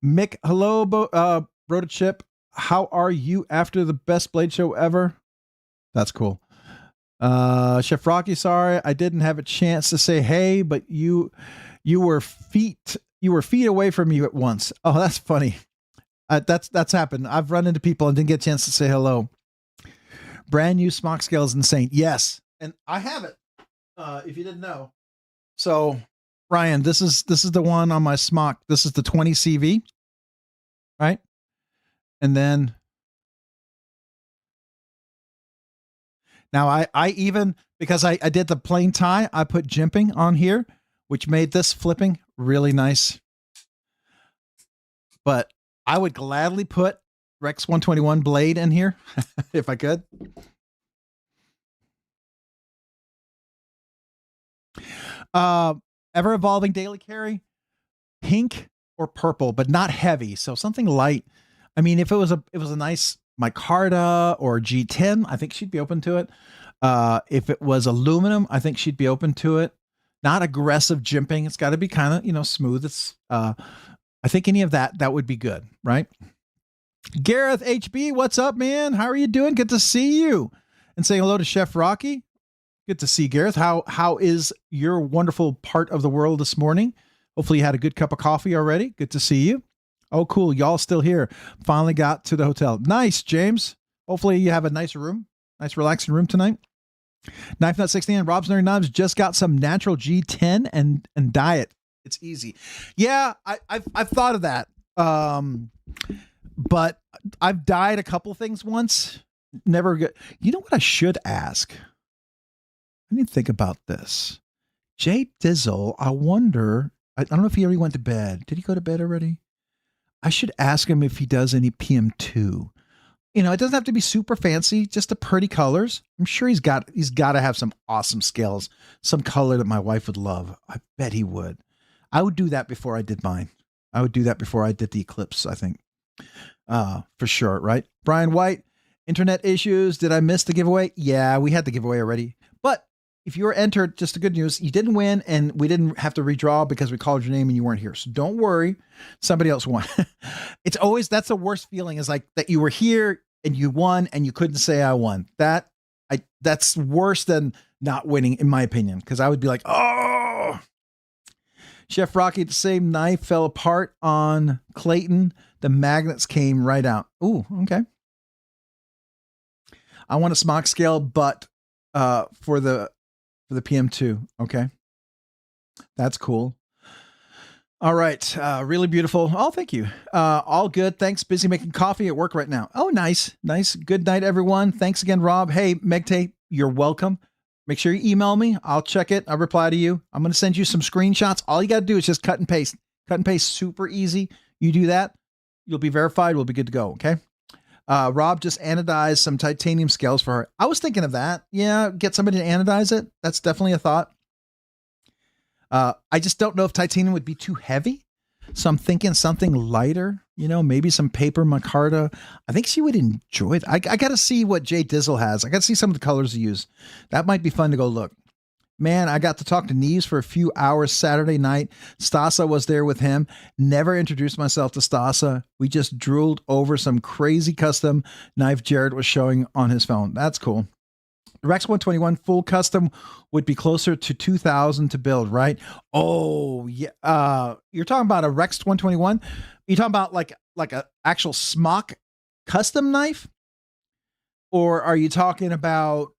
Mick, hello, Rotachip. How are you after the best Blade show ever? That's cool. Chef Rocky, sorry I didn't have a chance to say hey, but you were feet away from you at once. Oh, that's funny. That's happened. I've run into people and didn't get a chance to say hello. Brand new smock scale is insane. Yes, and I have it. If you didn't know. So, Ryan, this is the one on my smock. This is the 20 CV, right? And then now I even, because I did the plain tie, I put jimping on here, which made this flipping really nice. But I would gladly put Rex 121 blade in here if I could. Ever evolving daily carry, pink or purple, but not heavy. So something light. I mean, if it was a nice micarta or G10, I think she'd be open to it. If it was aluminum, I think she'd be open to it. Not aggressive jimping. It's got to be kind of, smooth. It's, I think any of that would be good, right? Gareth HB, what's up, man? How are you doing? Good to see you. And saying hello to Chef Rocky. Good to see Gareth. How is your wonderful part of the world this morning? Hopefully you had a good cup of coffee already. Good to see you. Oh, cool. Y'all still here. Finally got to the hotel. Nice, James. Hopefully you have a nice room. Nice relaxing room tonight. Knife Nut 69, Rob's Nerdy Knives just got some natural G10 and diet. It's easy. Yeah, I've thought of that. But I've dyed a couple things once. Never good. You know what I should ask? I need to think about this. Jay Dizzle, I wonder, I don't know if he already went to bed. Did he go to bed already? I should ask him if he does any PM2. It doesn't have to be super fancy, just the pretty colors. I'm sure he's got to have some awesome scales, some color that my wife would love. I bet he would. I would do that before I did mine. I would do that before I did the Eclipse, I think. For sure, right? Brian White, internet issues. Did I miss the giveaway? Yeah, we had the giveaway already. But if you were entered, just the good news, you didn't win and we didn't have to redraw because we called your name and you weren't here. So don't worry. Somebody else won. It's always, that's the worst feeling, is like that you were here and you won and you couldn't say I won. That's worse than not winning, in my opinion, because I would be like, oh. Chef Rocky, the same knife fell apart on Clayton. The magnets came right out. Ooh, okay. I want a smock scale, but for the PM2. Okay. That's cool. All right. Really beautiful. Oh, thank you. All good. Thanks. Busy making coffee at work right now. Oh, nice. Nice. Good night, everyone. Thanks again, Rob. Hey, Megte, you're welcome. Make sure you email me. I'll check it. I'll reply to you. I'm going to send you some screenshots. All you got to do is just cut and paste. Cut and paste, super easy. You do that, you'll be verified. We'll be good to go. Okay. Rob just anodized some titanium scales for her. I was thinking of that. Yeah. Get somebody to anodize it. That's definitely a thought. I just don't know if titanium would be too heavy. So I'm thinking something lighter, maybe some paper micarta. I think she would enjoy it. I got to see what Jay Dizzle has. I got to see some of the colors he used. That might be fun to go look. Man, I got to talk to Neves for a few hours Saturday night. Stasa was there with him. Never introduced myself to Stasa. We just drooled over some crazy custom knife Jared was showing on his phone. That's cool. The Rex 121 full custom would be closer to 2,000 to build, right? Oh, yeah. You're talking about a Rex 121? You're talking about like a actual smock custom knife? Or are you talking about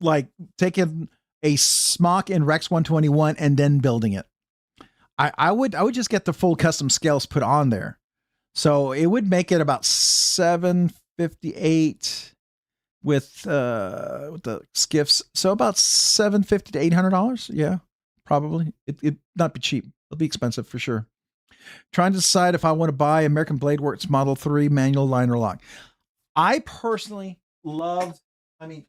like taking a Smock and Rex 121 and then building it. I would just get the full custom scales put on there. So it would make it about 758 with the skiffs. So about $750 to $800. Yeah, probably. It not be cheap. It'll be expensive for sure. Trying to decide if I want to buy American Blade Works Model 3 manual liner lock. I personally love, I mean,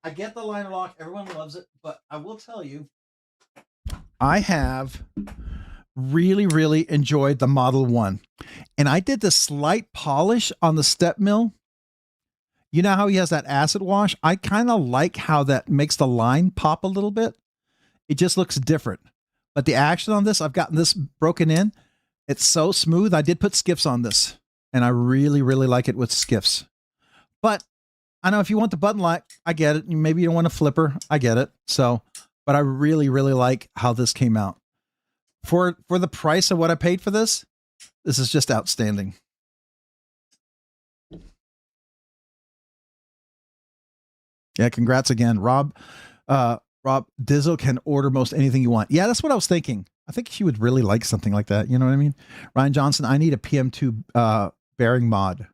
I get the liner lock. Everyone loves it, but I will tell you, I have really, really enjoyed the Model 1. And I did the slight polish on the step mill. You know how he has that acid wash? I kind of like how that makes the line pop a little bit. It just looks different. But the action on this, I've gotten this broken in. It's so smooth. I did put skiffs on this, and I really, really like it with skiffs. But I know if you want the button lock, I get it. Maybe you don't want a flipper. I get it. So, but I really, really like how this came out. For the price of what I paid for this, this is just outstanding. Yeah, congrats again, Rob. Rob, Dizzle can order most anything you want. Yeah, that's what I was thinking. I think she would really like something like that. You know what I mean? Ryan Johnson, I need a PM2 bearing mod.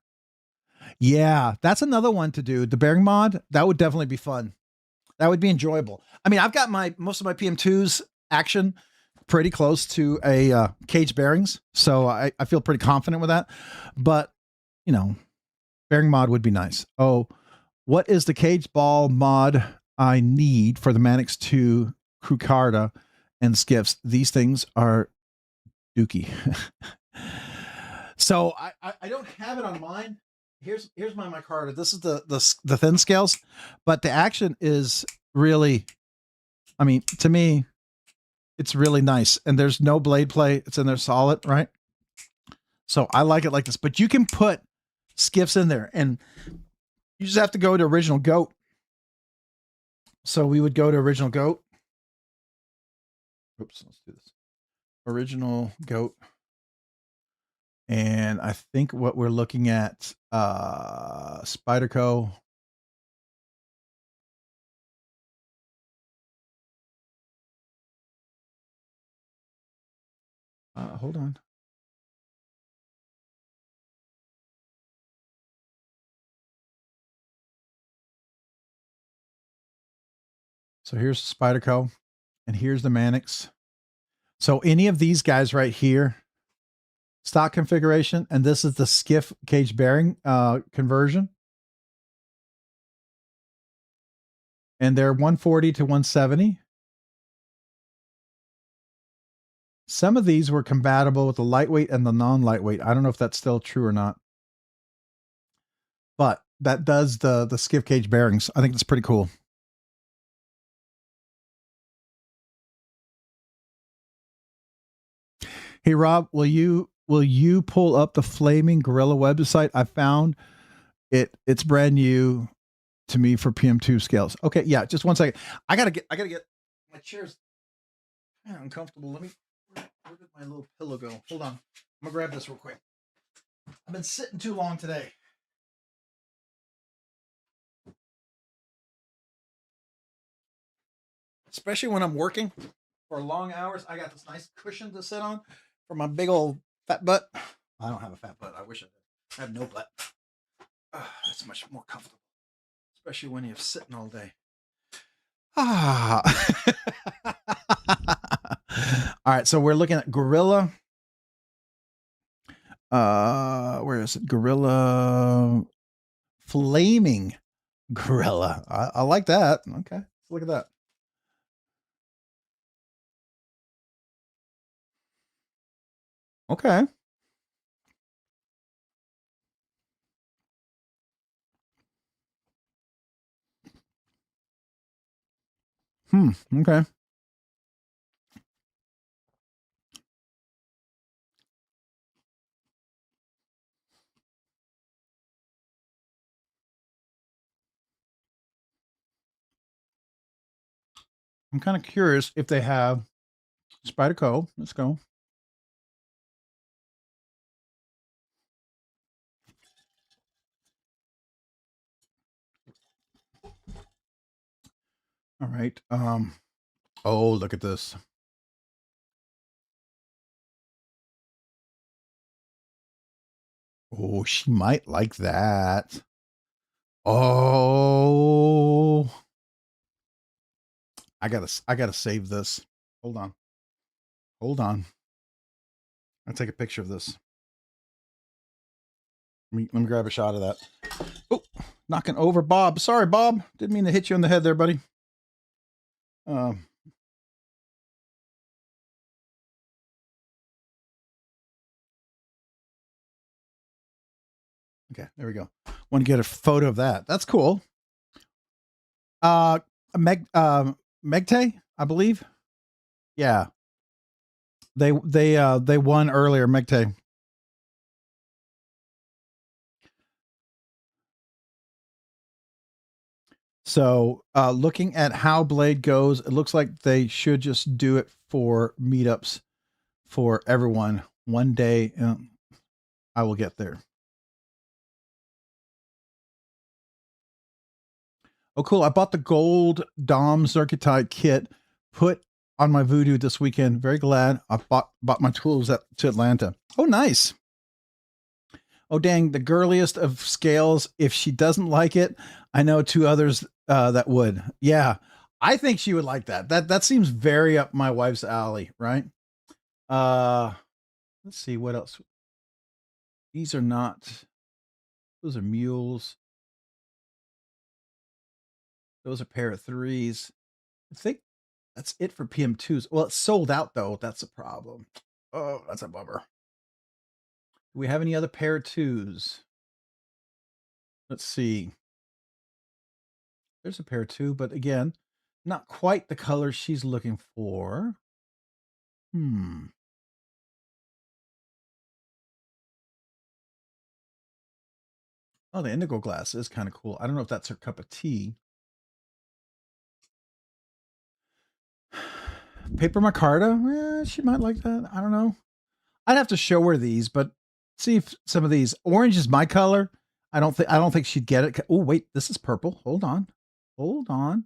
Yeah, that's another one to do. The bearing mod, that would definitely be fun. That would be enjoyable. I mean, I've got most of my PM2's action pretty close to a cage bearings, so I feel pretty confident with that. But, you know, bearing mod would be nice. Oh, what is the cage ball mod I need for the Mannix 2 Crucarda and skiffs? These things are dookie. So I don't have it on mine. Here's my micarta. This is the thin scales, but the action is really, I mean, to me, it's really nice. And there's no blade play. It's in there solid, right? So I like it like this. But you can put skiffs in there, and you just have to go to original Goat. So we would go to original Goat. Oops, let's do this. Original Goat. And I think what we're looking at, Spyderco. Hold on. So here's Spyderco, and here's the Mannix. So any of these guys right here, stock configuration, and this is the skiff cage bearing conversion. And they're 140 to 170. Some of these were compatible with the lightweight and the non-lightweight. I don't know if that's still true or not. But that does the skiff cage bearings. I think that's pretty cool. Hey Rob, will you pull up the Flaming Gorilla website? I found it. It's brand new to me for PM2 scales. Okay, yeah, just 1 second. I gotta get my chair's kind of uncomfortable. Let me, where did my little pillow go? Hold on. I'm gonna grab this real quick. I've been sitting too long today. Especially when I'm working for long hours. I got this nice cushion to sit on for my big old fat butt. I don't have a fat butt. I wish I did. I have no butt. That's much more comfortable, especially when you're sitting all day. Ah. All right, so we're looking at Gorilla. Where is it? Gorilla Flaming Gorilla. I like that. Okay, let's look at that. Okay. Okay. I'm kind of curious if they have Spyderco. Let's go. All right. Oh, look at this. Oh, she might like that. Oh, I gotta save this. Hold on. Hold on. I'll take a picture of this. Let me grab a shot of that. Oh, knocking over Bob. Sorry, Bob. Didn't mean to hit you on the head there, buddy. Okay, there we go. Want to get a photo of that. That's cool. Megte, I believe. Yeah. They won earlier, Megte. So, looking at how Blade goes, it looks like they should just do it for meetups for everyone one day. I will get there. Oh, cool. I bought the gold Dom Zerkatite kit, put on my Voodoo this weekend. Very glad I bought my tools to Atlanta. Oh, nice. Oh, dang, the girliest of scales. If she doesn't like it, I know two others that would. Yeah, I think she would like that. That seems very up my wife's alley, right? Let's see what else. These are not. Those are mules. Those are pair of threes. I think that's it for PM2s. Well, it's sold out though. That's a problem. Oh, that's a bummer. Do we have any other pair of twos? Let's see. There's a pair of two, but again, not quite the color she's looking for. Oh, the indigo glass is kind of cool. I don't know if that's her cup of tea. Paper micarta, she might like that. I don't know. I'd have to show her these, but see if some of these orange is my color. I don't think she'd get it. Oh, wait, this is purple. Hold on. The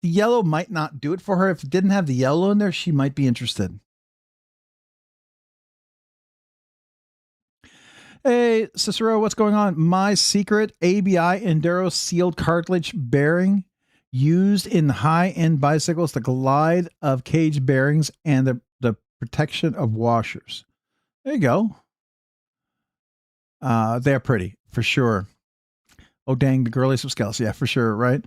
yellow might not do it for her. If it didn't have the yellow in there, she might be interested. Hey, Cicero, what's going on? My secret ABI Enduro sealed cartilage bearing used in high-end bicycles, the glide of cage bearings and the protection of washers. There you go. They're pretty, for sure. Oh, dang, the girliest of scales. Yeah, for sure, right?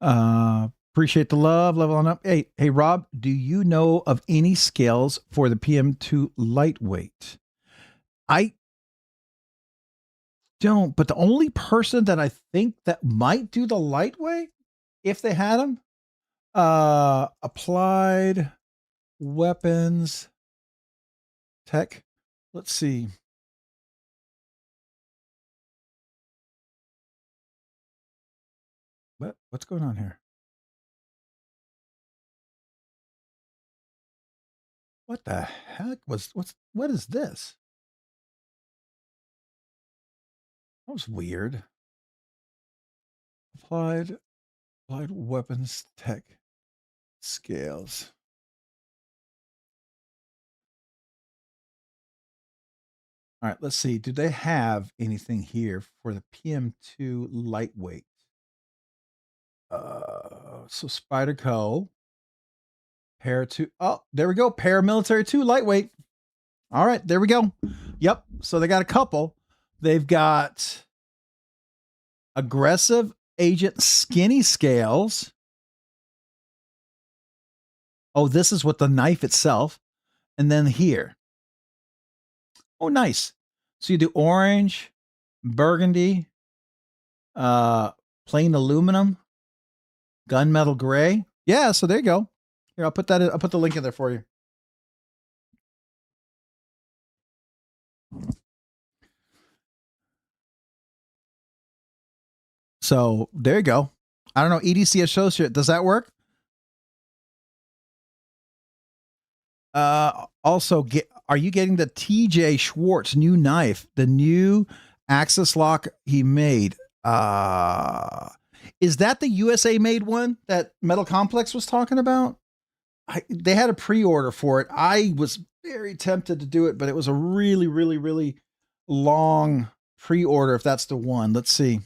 Appreciate the love. Level on up. Hey, Rob, do you know of any scales for the PM2 lightweight? I don't, but the only person that I think that might do the lightweight, if they had them, Applied Weapons Tech. Let's see. What's going on here? What the heck what is this? That was weird. Applied Weapons Tech scales. All right, let's see. Do they have anything here for the PM2 lightweight? So Spyderco, Para2. Oh, there we go. Paramilitary 2 lightweight. All right, there we go. Yep. So they got a couple. They've got aggressive agent skinny scales. Oh, this is with the knife itself. And then here. Oh, nice. So you do orange, burgundy, plain aluminum, gunmetal gray. Yeah, so there you go. Here, I'll put the link in there for you. So there you go. I don't know, EDC Associate, does that work? Also, are you getting the TJ Schwartz new knife, the new axis lock he made? Is that the USA made one that Metal Complex was talking about? They had a pre-order for it. I was very tempted to do it, but it was a really, really, really long pre-order. If that's the one, let's see.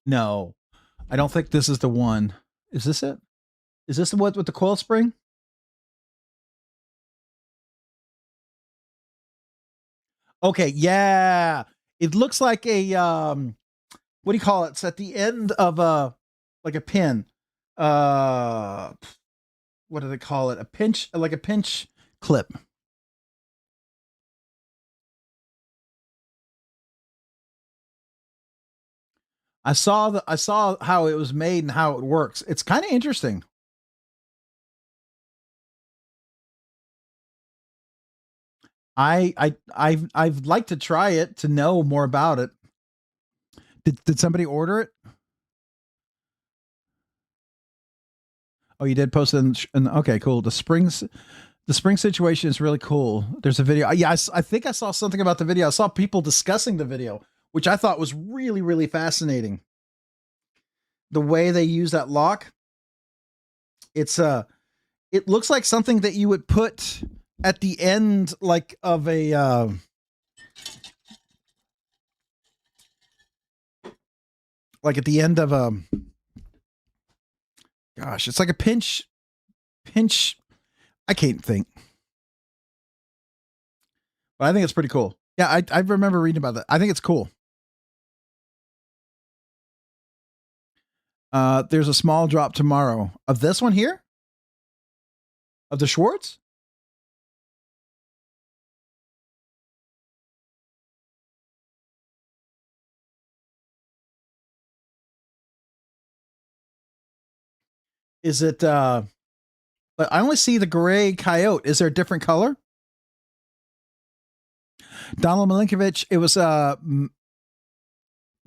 No, I don't think this is the one. Is this it? Is this the one with the coil spring? Okay, yeah. It looks like a what do you call it? It's at the end of a like a pin. Uh what do they call it? A pinch, like a pinch clip. I saw how it was made and how it works. It's kind of interesting. I'd like to try it to know more about it. Did somebody order it? Oh, you did post it in okay, cool. The spring situation is really cool. There's a video. Yeah, I think I saw something about the video. I saw people discussing the video, which I thought was really, really fascinating. The way they use that lock. It's it looks like something that you would put at the end like of a like at the end of a gosh, it's like a pinch I can't think. But I think it's pretty cool. Yeah, I remember reading about that. I think it's cool. There's a small drop tomorrow of this one here, of the Schwartz. Is it? But I only see the gray coyote. Is there a different color? Donald Milinkovich. It was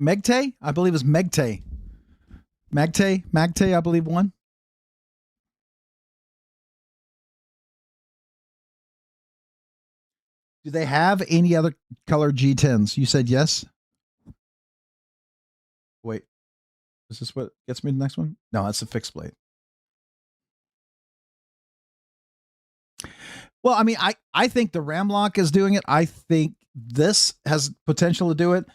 Megte. I believe it was Megte. Magte. I believe one. Do they have any other color G10s? You said yes. Wait, is this what gets me to the next one? No, that's a fixed blade. Well, I mean, I think the Ramlock is doing it. I think this has potential to do it.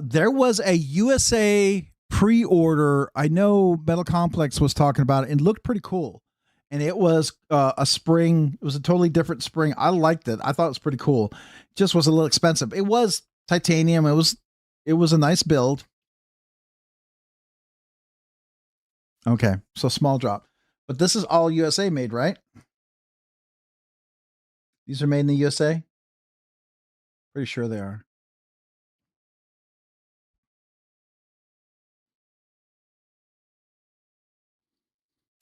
There was a USA pre-order. I know Metal Complex was talking about it and looked pretty cool. And it was a spring. It was a totally different spring. I liked it. I thought it was pretty cool. Just was a little expensive. It was titanium. It was a nice build. Okay, so small drop. But this is all USA made, right? These are made in the USA? Pretty sure they are.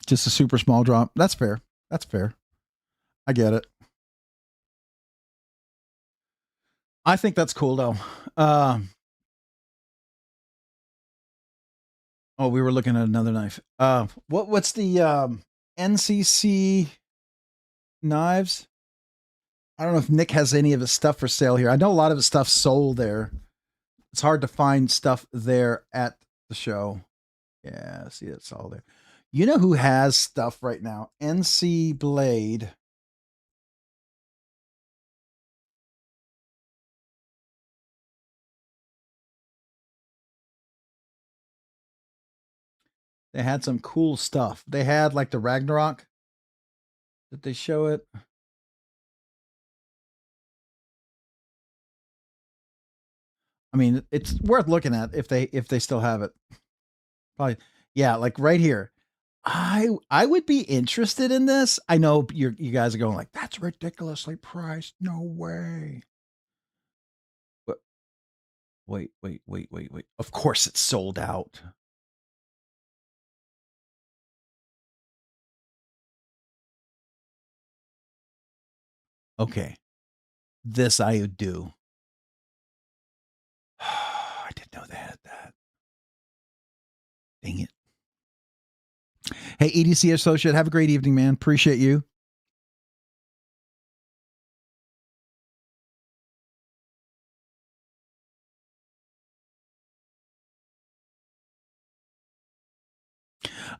Just a super small drop. That's fair. That's fair. I get it. I think that's cool though. Oh, we were looking at another knife. What's the NCC knives? I don't know if Nick has any of his stuff for sale here. I know a lot of his stuff sold there. It's hard to find stuff there at the show. Yeah, see, it's all there. You know who has stuff right now? NC Blade. They had some cool stuff. They had like the Ragnarok. Did they show it? I mean, it's worth looking at if they still have it. Probably, yeah, like right here. I would be interested in this. I know you guys are going like that's ridiculously priced. No way. But wait. Of course it's sold out. Okay. This I would do. I didn't know they had that. Dang it. Hey, EDC associate, have a great evening, man. Appreciate you.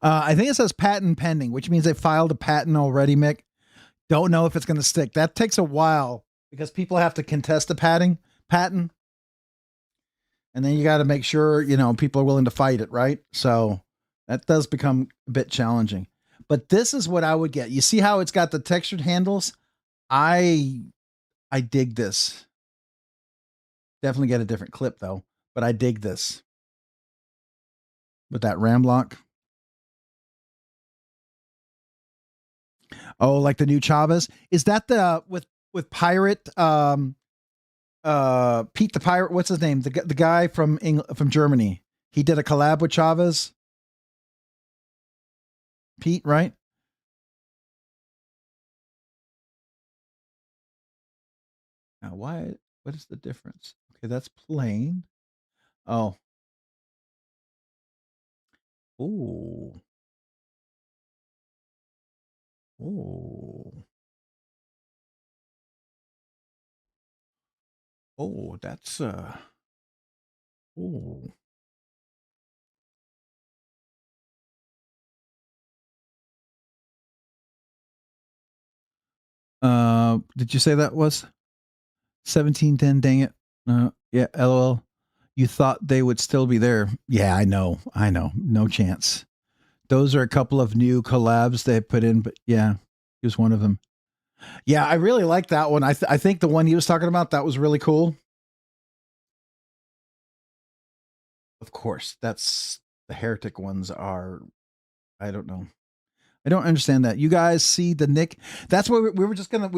I think it says patent pending, which means they filed a patent already, Mick. Don't know if it's going to stick. That takes a while because people have to contest the patent. And then you got to make sure, people are willing to fight it, right? So that does become a bit challenging. But this is what I would get. You see how it's got the textured handles? I dig this. Definitely get a different clip though, but I dig this. With that ram block. Oh, like the new Chavez? Is that the with Pirate Pete the Pirate, what's his name? The guy from Germany. He did a collab with Chavez. Pete, right? Now, what is the difference? Okay, that's plain. Oh. Ooh. Ooh. Oh, that's ooh. Did you say that was 1710? Dang it. Yeah, LOL. You thought they would still be there. Yeah, I know. No chance. Those are a couple of new collabs they put in, but yeah, he was one of them. Yeah, I really like that one. I think the one he was talking about, that was really cool. Of course, that's the Heretic ones are, I don't know. I don't understand that. You guys see the Nick? That's why we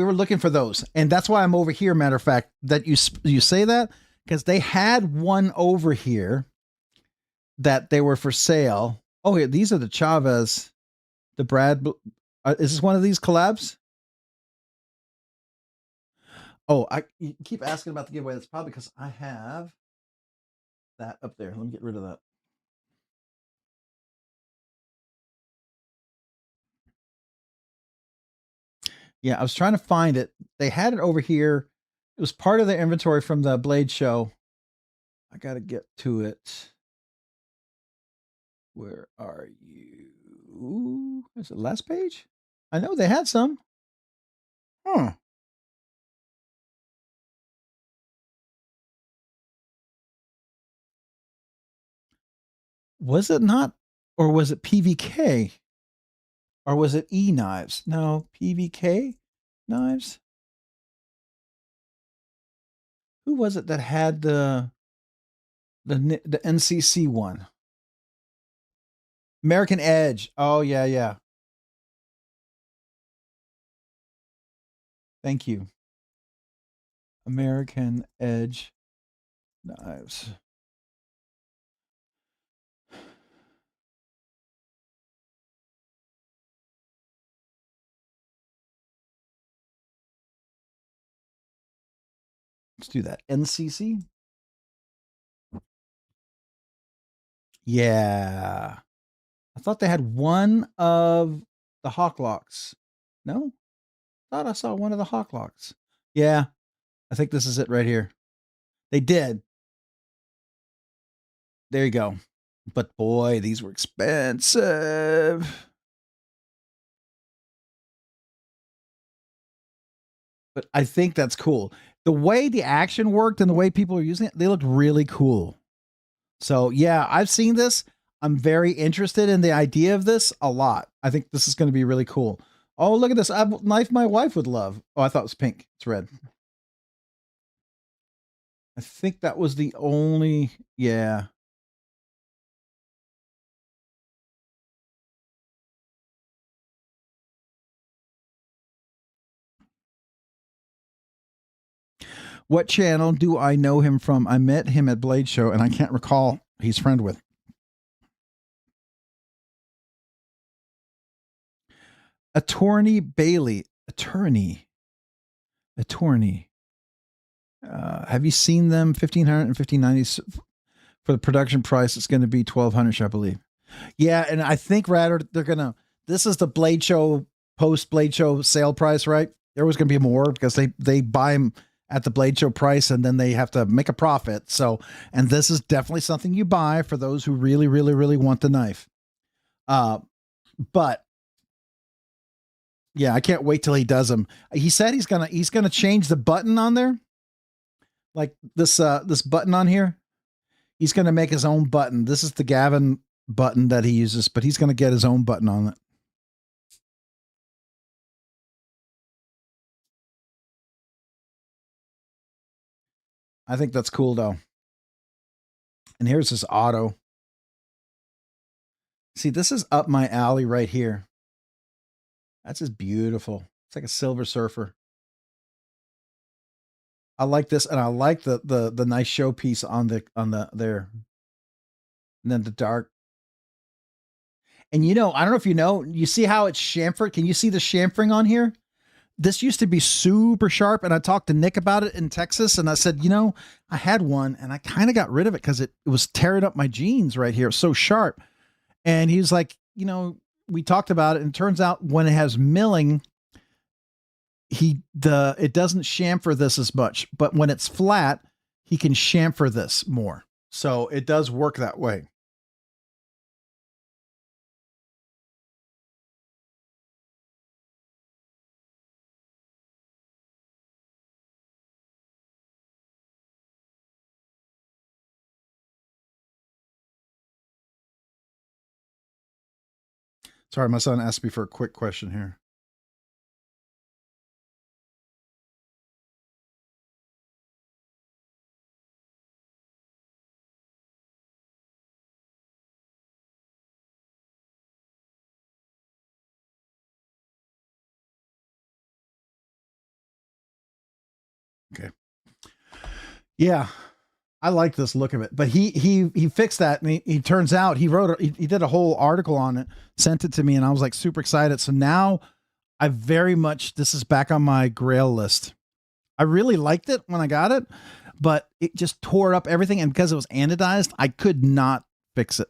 were looking for those, and that's why I'm over here. Matter of fact, that you say that because they had one over here that they were for sale. Oh yeah, these are the Chavez, the Brad. Is this one of these collabs? Oh, you keep asking about the giveaway. That's probably because I have that up there. Let me get rid of that. Yeah, I was trying to find it. They had it over here. It was part of the inventory from the Blade show. I got to get to it. Where are you? Is it last page? I know they had some. Huh. Was it not? Or was it PVK? Or was it E knives? No, PVK knives. Who was it that had the NCC one? American Edge. Oh yeah. Thank you. American Edge knives. Let's do that. NCC. Yeah. I thought they had one of the Hawk Locks. No? I thought I saw one of the Hawk Locks. Yeah. I think this is it right here. They did. There you go. But boy, these were expensive. But I think that's cool. The way the action worked and the way people are using it, they looked really cool. So yeah, I've seen this. I'm very interested in the idea of this a lot. I think this is going to be really cool. Oh, look at this. A knife my wife would love. Oh, I thought it was pink. It's red. I think that was the only, yeah. What channel do I know him from? I met him at Blade Show, and I can't recall he's friend with. Attorney Bailey. Attorney. Have you seen them? 1,500 and 1,590 for the production price. It's going to be 1,200, I believe. Yeah, and I think rather they're gonna this is the Blade Show post Blade Show sale price, right? There was going to be more because they buy them at the Blade Show price and then they have to make a profit. So, and this is definitely something you buy for those who really, really, really want the knife. But yeah, I can't wait till he does them. He said he's gonna change the button on there, like this button on here. He's gonna make his own button. This is the Gavin button that he uses, but he's gonna get his own button on it. I think that's cool though. And here's his auto. See, this is up my alley right here. That's just beautiful. It's like a Silver Surfer. I like this, and I like the nice showpiece on the there. And then the dark. And you know, I don't know if you know, you see how it's chamfered? Can you see the chamfering on here? This used to be super sharp, and I talked to Nick about it in Texas, and I said, you know, I had one, and I kind of got rid of it because it was tearing up my jeans right here. It was so sharp. And he was like, you know, we talked about it, and it turns out when it has milling, it doesn't chamfer this as much, but when it's flat, he can chamfer this more. So it does work that way. Sorry, my son asked me for a quick question here. Okay. Yeah, I like this look of it, but he fixed that, and he turns out he did a whole article on it, sent it to me, and I was like super excited. So now this is back on my grail list. I really liked it when I got it, but it just tore up everything, and because it was anodized, I could not fix it.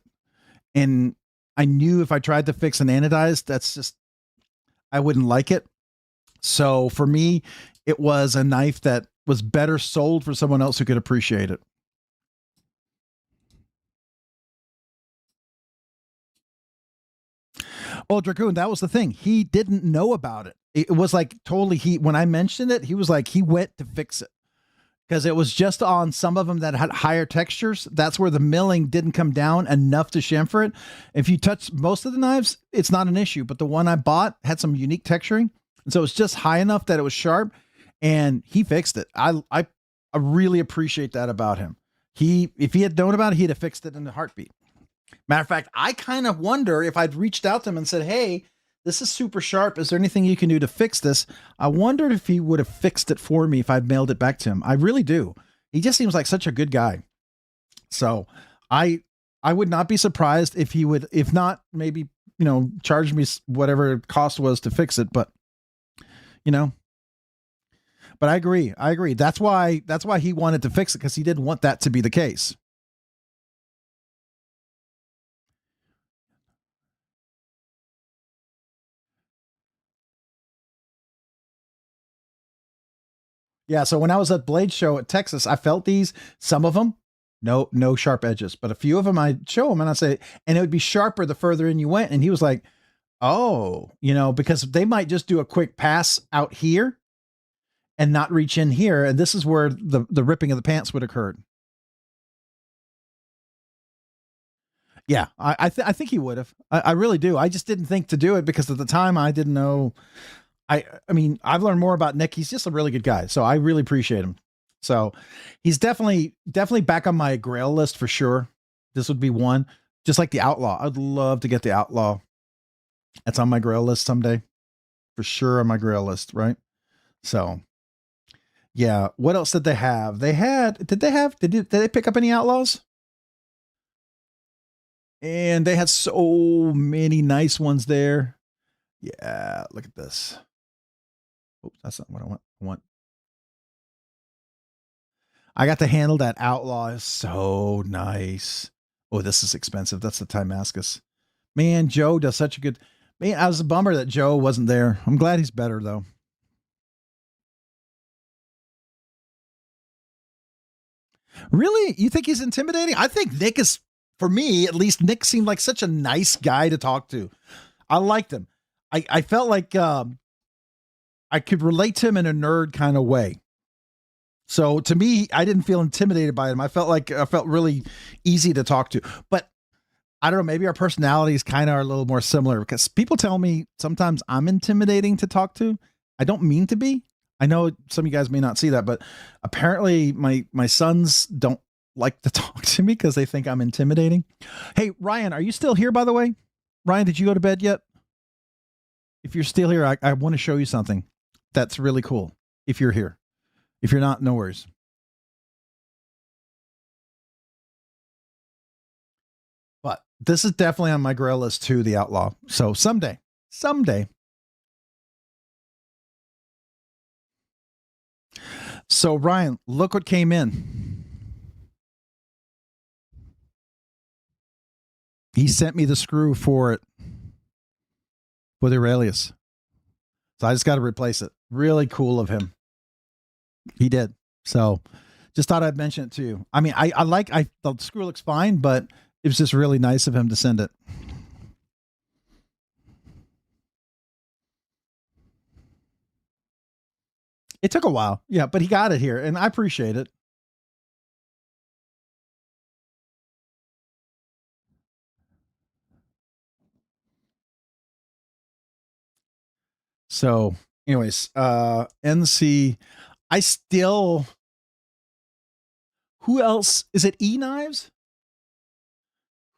And I knew if I tried to fix an anodized, I wouldn't like it. So for me, it was a knife that was better sold for someone else who could appreciate it. Well, Dragoon, that was the thing. He didn't know about it. It was like totally when I mentioned it, he was like, he went to fix it because it was just on some of them that had higher textures. That's where the milling didn't come down enough to chamfer it. If you touch most of the knives, it's not an issue, but the one I bought had some unique texturing. And so it's just high enough that it was sharp, and he fixed it. I really appreciate that about him. If he had known about it, he'd have fixed it in a heartbeat. Matter of fact, I kind of wonder if I'd reached out to him and said, hey, this is super sharp. Is there anything you can do to fix this? I wondered if he would have fixed it for me if I'd mailed it back to him. I really do. He just seems like such a good guy. So I would not be surprised if he would, if not, maybe, you know, charge me whatever cost was to fix it. But, you know, but I agree. That's why he wanted to fix it, because he didn't want that to be the case. Yeah, so when I was at Blade Show at Texas, I felt these, some of them, no sharp edges, but a few of them I'd show him and I'd say, and it would be sharper the further in you went. And he was like, oh, you know, because they might just do a quick pass out here and not reach in here. And this is where the ripping of the pants would occur. Yeah, I think he would have. I really do. I just didn't think to do it because at the time I didn't know. I mean, I've learned more about Nick. He's just a really good guy. So I really appreciate him. So he's definitely back on my grail list for sure. This would be one, just like the Outlaw. I'd love to get the Outlaw. That's on my grail list someday for sure, on my grail list. Right. So yeah. What else did they have? Did they pick up any Outlaws? And they had so many nice ones there. Yeah. Look at this. Oops, that's not what I want. I got to handle that Outlaw. Is so nice. Oh, this is expensive. That's the Timascus. Man, Joe does such a good. I was a bummer that Joe wasn't there. I'm glad he's better though. Really? You think he's intimidating? I think Nick is, for me at least, Nick seemed like such a nice guy to talk to. I liked him. I felt like I could relate to him in a nerd kind of way. So to me, I didn't feel intimidated by him. I felt really easy to talk to. But I don't know, maybe our personalities kind of are a little more similar, because people tell me sometimes I'm intimidating to talk to. I don't mean to be. I know some of you guys may not see that, but apparently my sons don't like to talk to me because they think I'm intimidating. Hey, Ryan, are you still here, by the way? Ryan, did you go to bed yet? If you're still here, I want to show you something that's really cool. If you're here. If you're not, no worries. But this is definitely on my grail list too, the Outlaw. So someday. So Ryan, look what came in. He sent me the screw for it with Aurelius. So I just got to replace it. Really cool of him. He did. So just thought I'd mention it to you. I mean, the screw looks fine, but it was just really nice of him to send it. It took a while. Yeah, but he got it here and I appreciate it. So anyways, NC, I still, who else? Is it E-Knives?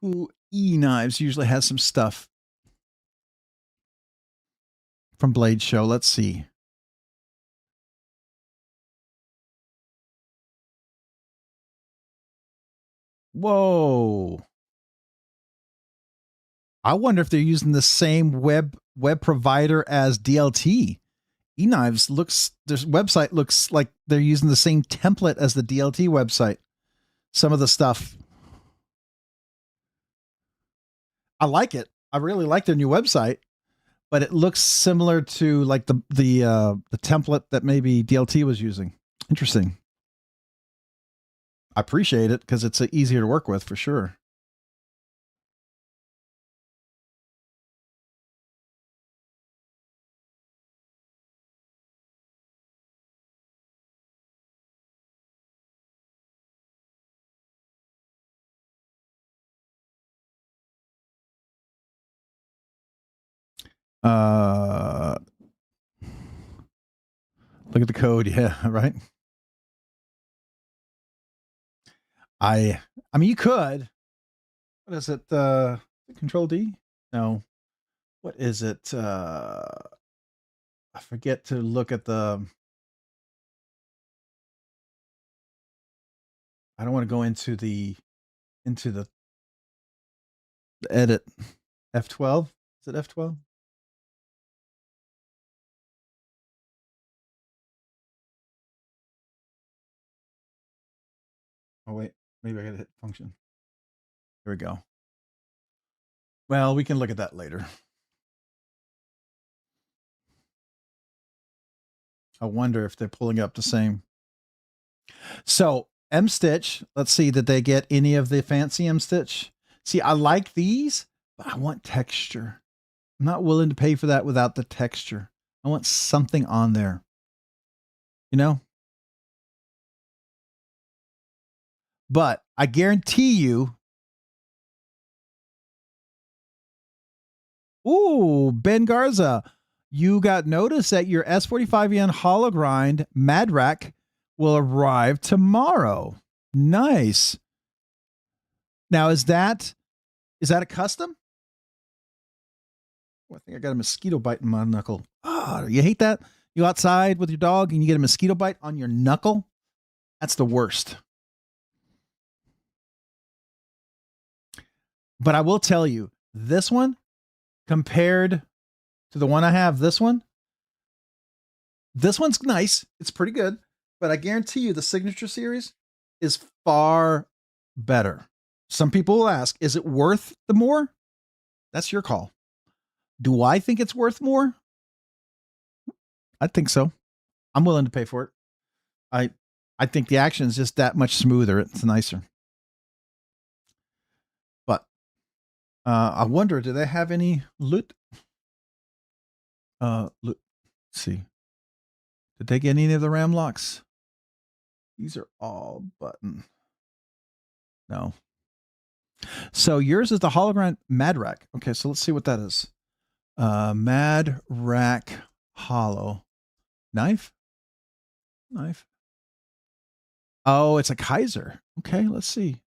Who E-Knives usually has some stuff from Blade Show. Let's see. Whoa. I wonder if they're using the same web provider as DLT. E-Knives their website looks like they're using the same template as the DLT website. Some of the stuff. I like it. I really like their new website, but it looks similar to like the template that maybe DLT was using. Interesting. I appreciate it because it's easier to work with for sure. Look at the code. Yeah, right. I mean, you could. What is it? Control D? No. What is it? I forget to look at the. I don't want to go into the edit. F12? Is it F12? Oh wait, maybe I gotta hit function. Here we go. Well, we can look at that later. I wonder if they're pulling up the same. So M Stitch, let's see, did they get any of the fancy M Stitch? See, I like these, but I want texture. I'm not willing to pay for that without the texture. I want something on there. You know? But I guarantee you. Ooh, Ben Garza, you got notice that your S45 yen hollow grind Mad Rack will arrive tomorrow. Nice. Now, is that a custom? Oh, I think I got a mosquito bite in my knuckle. Oh, you hate that? You go outside with your dog and you get a mosquito bite on your knuckle? That's the worst. But I will tell you, this one, compared to the one I have, this one's nice. It's pretty good. But I guarantee you the Signature Series is far better. Some people will ask, is it worth the more? That's your call. Do I think it's worth more? I think so. I'm willing to pay for it. I think the action is just that much smoother. It's nicer. But I wonder, do they have any loot? Let's see. Did they get any of the RAM locks? These are all button. No. So yours is the hologram Mad Rack. Okay, so let's see what that is. Mad Rack Hollow. Knife? Oh, it's a Kaiser. Okay, let's see.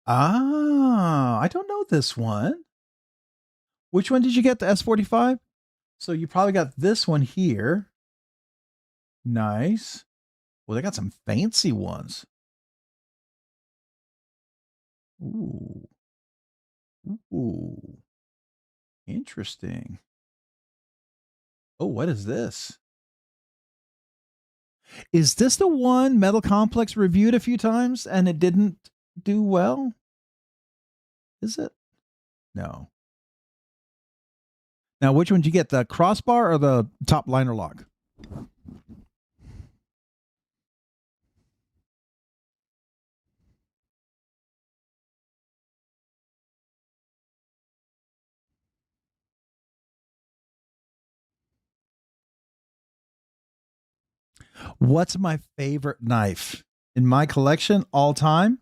Ah, I don't know this one. Which one did you get? The S45? So you probably got this one here. Nice. Well, they got some fancy ones. Ooh. Ooh. Interesting. Oh, what is this? Is this the one Metal Complex reviewed a few times and it didn't do well? Is it? No. Now, which one did you get? The crossbar or the top liner lock? What's my favorite knife in my collection all time?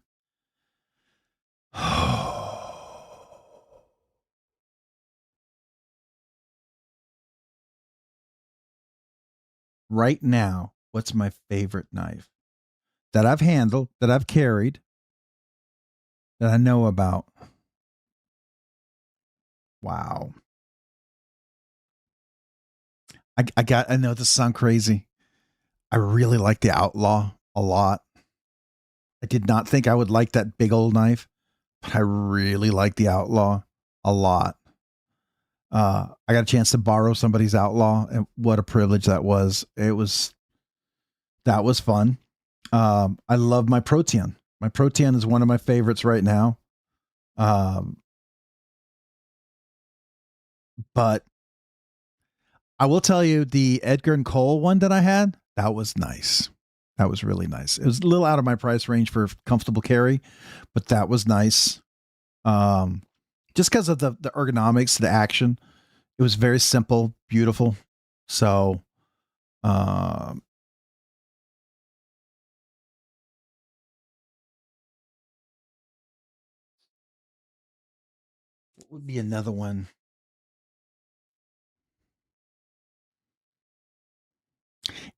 Right now, what's my favorite knife that I've handled, that I've carried, that I know about? Wow. I know this sounds crazy. I really like the Outlaw a lot. I did not think I would like that big old knife, but I really like the Outlaw a lot. I got a chance to borrow somebody's Outlaw, and what a privilege that was. That was fun. I love my Protean. My Protean is one of my favorites right now. But I will tell you, the Edgar and Cole one that I had, that was nice. That was really nice. It was a little out of my price range for comfortable carry, but that was nice. Just because of the ergonomics, the action, it was very simple, beautiful. So, what would be another one?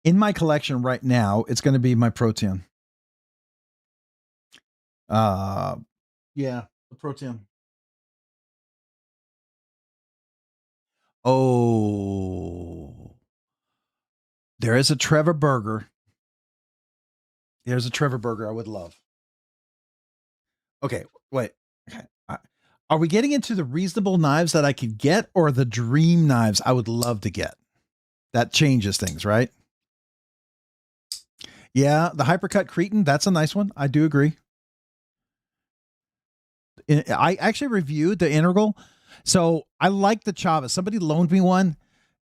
In my collection right now, it's going to be my Protean. Yeah, the Protean. Oh, there is a Trevor Burger. There's a Trevor Burger I would love. Okay, wait. Okay. Are we getting into the reasonable knives that I could get or the dream knives I would love to get? That changes things, right? Yeah, the Hypercut Cretan, that's a nice one. I do agree. I actually reviewed the Integral. So I like the Chavez. Somebody loaned me one.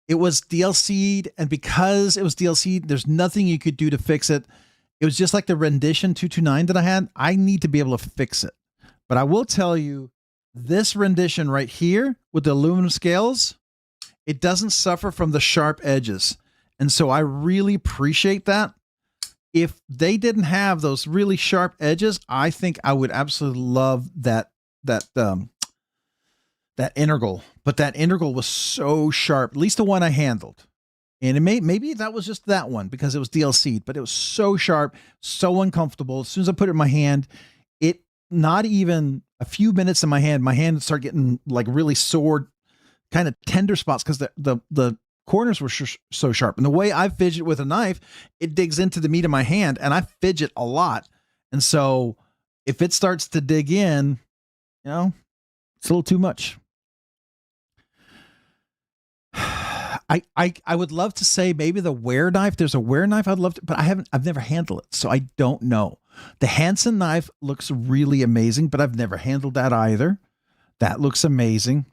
It was DLC'd, and because it was DLC'd, there's nothing you could do to fix it. It was just like the rendition 229 that I had. I need to be able to fix it. But I will tell you, this rendition right here with the aluminum scales, it doesn't suffer from the sharp edges. And so I really appreciate that. If they didn't have those really sharp edges, I think I would absolutely love that integral. But that integral was so sharp, at least the one I handled. And it maybe that was just that one because it was DLC'd, but it was so sharp, so uncomfortable. As soon as I put it in my hand, it not even a few minutes in my hand would start getting like really sore, kind of tender spots because the corners were so sharp. And the way I fidget with a knife, it digs into the meat of my hand, and I fidget a lot. And so if it starts to dig in, you know, it's a little too much. I would love to say maybe the wear knife. There's a wear knife I'd love to, but I've never handled it, so I don't know. The Hansen knife looks really amazing, but I've never handled that either. That looks amazing.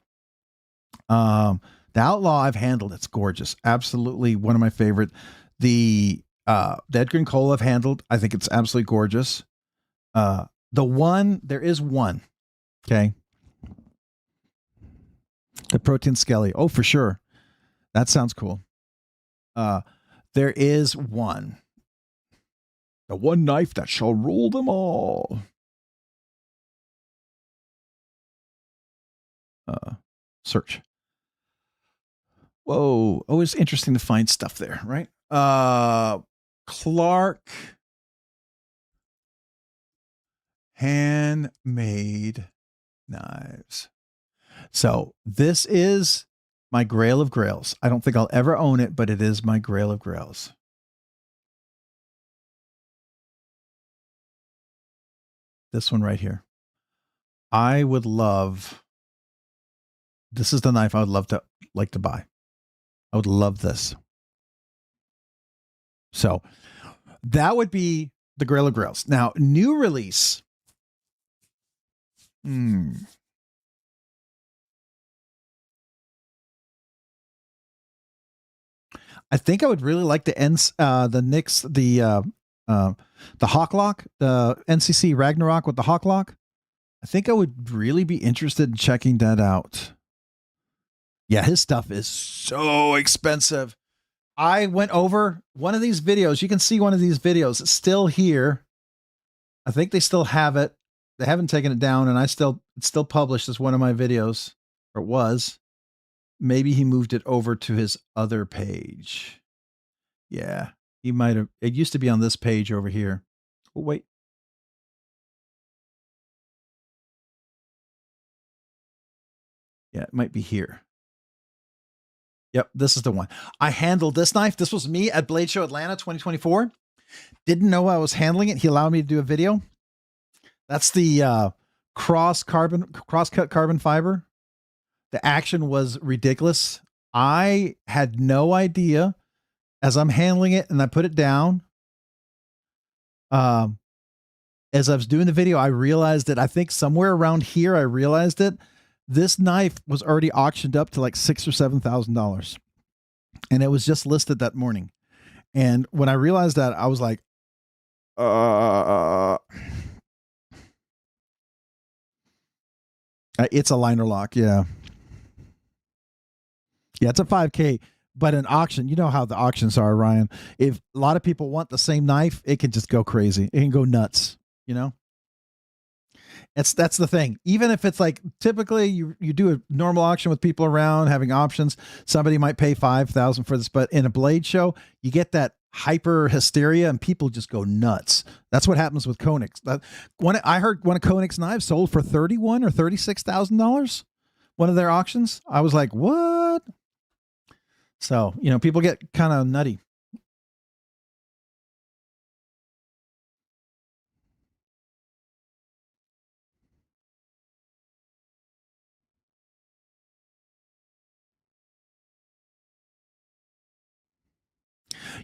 The Outlaw I've handled. It's gorgeous. Absolutely one of my favorite. The Edgar & Cole I've handled. I think it's absolutely gorgeous. There is one. Okay. The Protein Skelly. Oh, for sure. That sounds cool. There is one. The one knife that shall rule them all. Search. Whoa. Always interesting to find stuff there, right? Clark Handmade Knives. So this is my Grail of Grails. I don't think I'll ever own it, but it is my Grail of Grails. This one right here. I would love. This is the knife I would love to like to buy. I would love this. So that would be the Grail of Grails. Now, new release. I think I would really like the NCC, the Hawklock, the NCC Ragnarok with the Hawklock. I think I would really be interested in checking that out. Yeah, his stuff is so expensive. I went over one of these videos. You can see one of these videos. It's still here. I think they still have it. They haven't taken it down, and it's still published as one of my videos, or it was. Maybe he moved it over to his other page. Yeah, he might have. It used to be on this page over here. Oh, wait. Yeah, it might be here. Yep, this is the one. I handled this knife. This was me at Blade Show Atlanta 2024. Didn't know I was handling it. He allowed me to do a video. That's the cross-cut carbon fiber. The action was ridiculous. I had no idea as I'm handling it, and I put it down. As I was doing the video, I realized it. I think somewhere around here, I realized it. This knife was already auctioned up to like $6,000 or $7,000, and it was just listed that morning. And when I realized that, I was like, it's a liner lock. Yeah. Yeah, it's a 5K, but an auction, you know how the auctions are, Ryan. If a lot of people want the same knife, it can just go crazy. It can go nuts, you know? That's the thing. Even if it's like typically you do a normal auction with people around having options, somebody might pay $5,000 for this, but in a blade show, you get that hyper hysteria and people just go nuts. That's what happens with Koenigs. I heard one of Koenig's knives sold for $31,000 or $36,000. One of their auctions. I was like, what? So, you know, people get kind of nutty.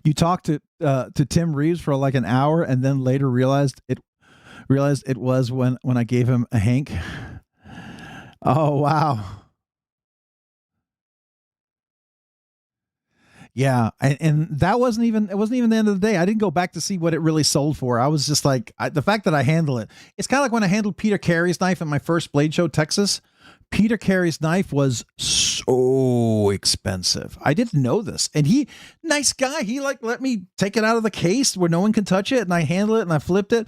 You talked to Tim Reeves for like an hour, and then later realized it was when I gave him a Hank. Oh wow. Yeah, and that wasn't even the end of the day. I didn't go back to see what it really sold for. I was just like, the fact that I handle it. It's kind of like when I handled Peter Carey's knife at my first Blade Show, Texas. Peter Carey's knife was so expensive. I didn't know this. And nice guy. He like let me take it out of the case where no one can touch it, and I handle it and I flipped it.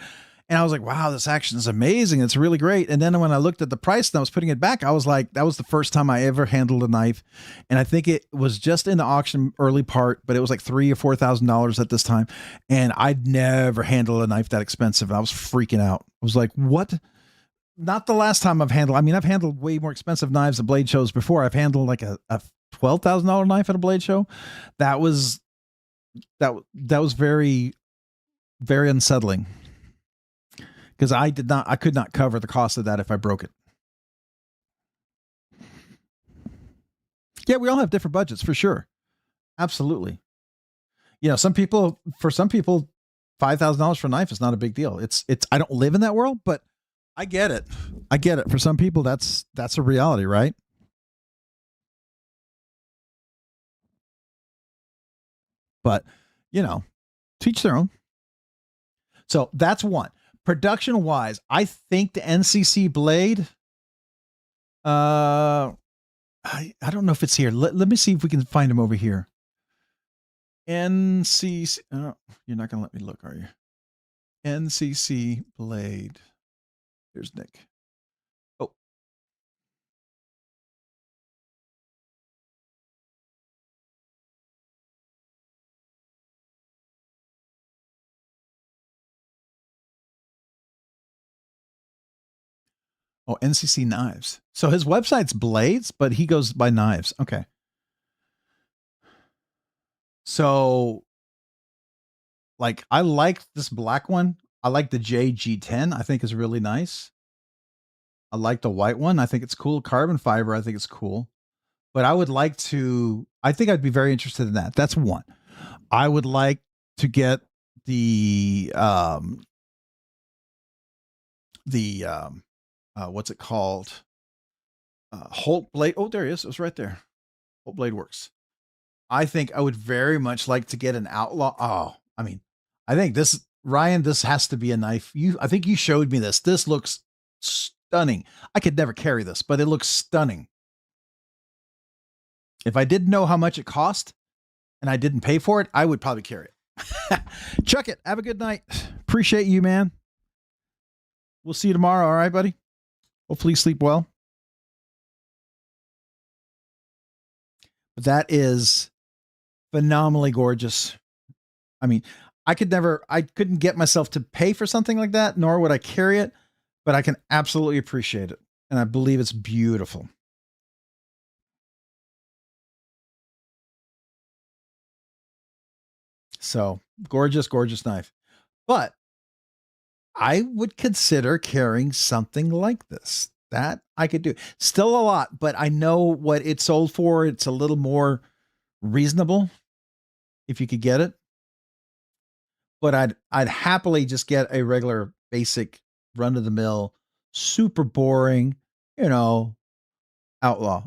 And I was like, wow, this action is amazing. It's really great. And then when I looked at the price and I was putting it back, I was like, that was the first time I ever handled a knife. And I think it was just in the auction early part, but it was like $3,000 or $4,000 at this time. And I'd never handled a knife that expensive. I was freaking out. I was like, what? Not the last time I've handled. I mean, I've handled way more expensive knives at blade shows before. I've handled like a $12,000 knife at a blade show. That was very, very unsettling. Because I could not cover the cost of that if I broke it. Yeah, we all have different budgets for sure. Absolutely. You know, for some people, $5,000 for a knife is not a big deal. I don't live in that world, but I get it. For some people, that's a reality, right? but you know, teach their own. So that's one. Production wise, I think the NCC blade, I don't know if it's here. Let me see if we can find him over here. NCC, you're not going to let me look, are you? NCC blade. Here's Nick. Oh. Oh, NCC Knives. So his website's Blades, but he goes by Knives. Okay. So, like, I like this black one. I like the JG10. I think is really nice. I like the white one. I think it's cool. Carbon fiber. I think it's cool. But I would like to. I think I'd be very interested in that. That's one. I would like to get the what's it called? Holt blade. Oh, there he is. It was right there. Holt blade works. I think I would very much like to get an outlaw. Oh, I mean, I think this, Ryan, this has to be a knife. I think you showed me this. This looks stunning. I could never carry this, but it looks stunning. If I didn't know how much it cost and I didn't pay for it, I would probably carry it. Chuck it. Have a good night. Appreciate you, man. We'll see you tomorrow. All right, buddy. Hopefully you sleep well. That is phenomenally gorgeous. I mean, I couldn't get myself to pay for something like that, nor would I carry it, but I can absolutely appreciate it. And I believe it's beautiful. So gorgeous, gorgeous knife. But I would consider carrying something like this. That I could do. Still a lot, but I know what it sold for. It's a little more reasonable if you could get it. But I'd happily just get a regular basic run of the mill, super boring, outlaw.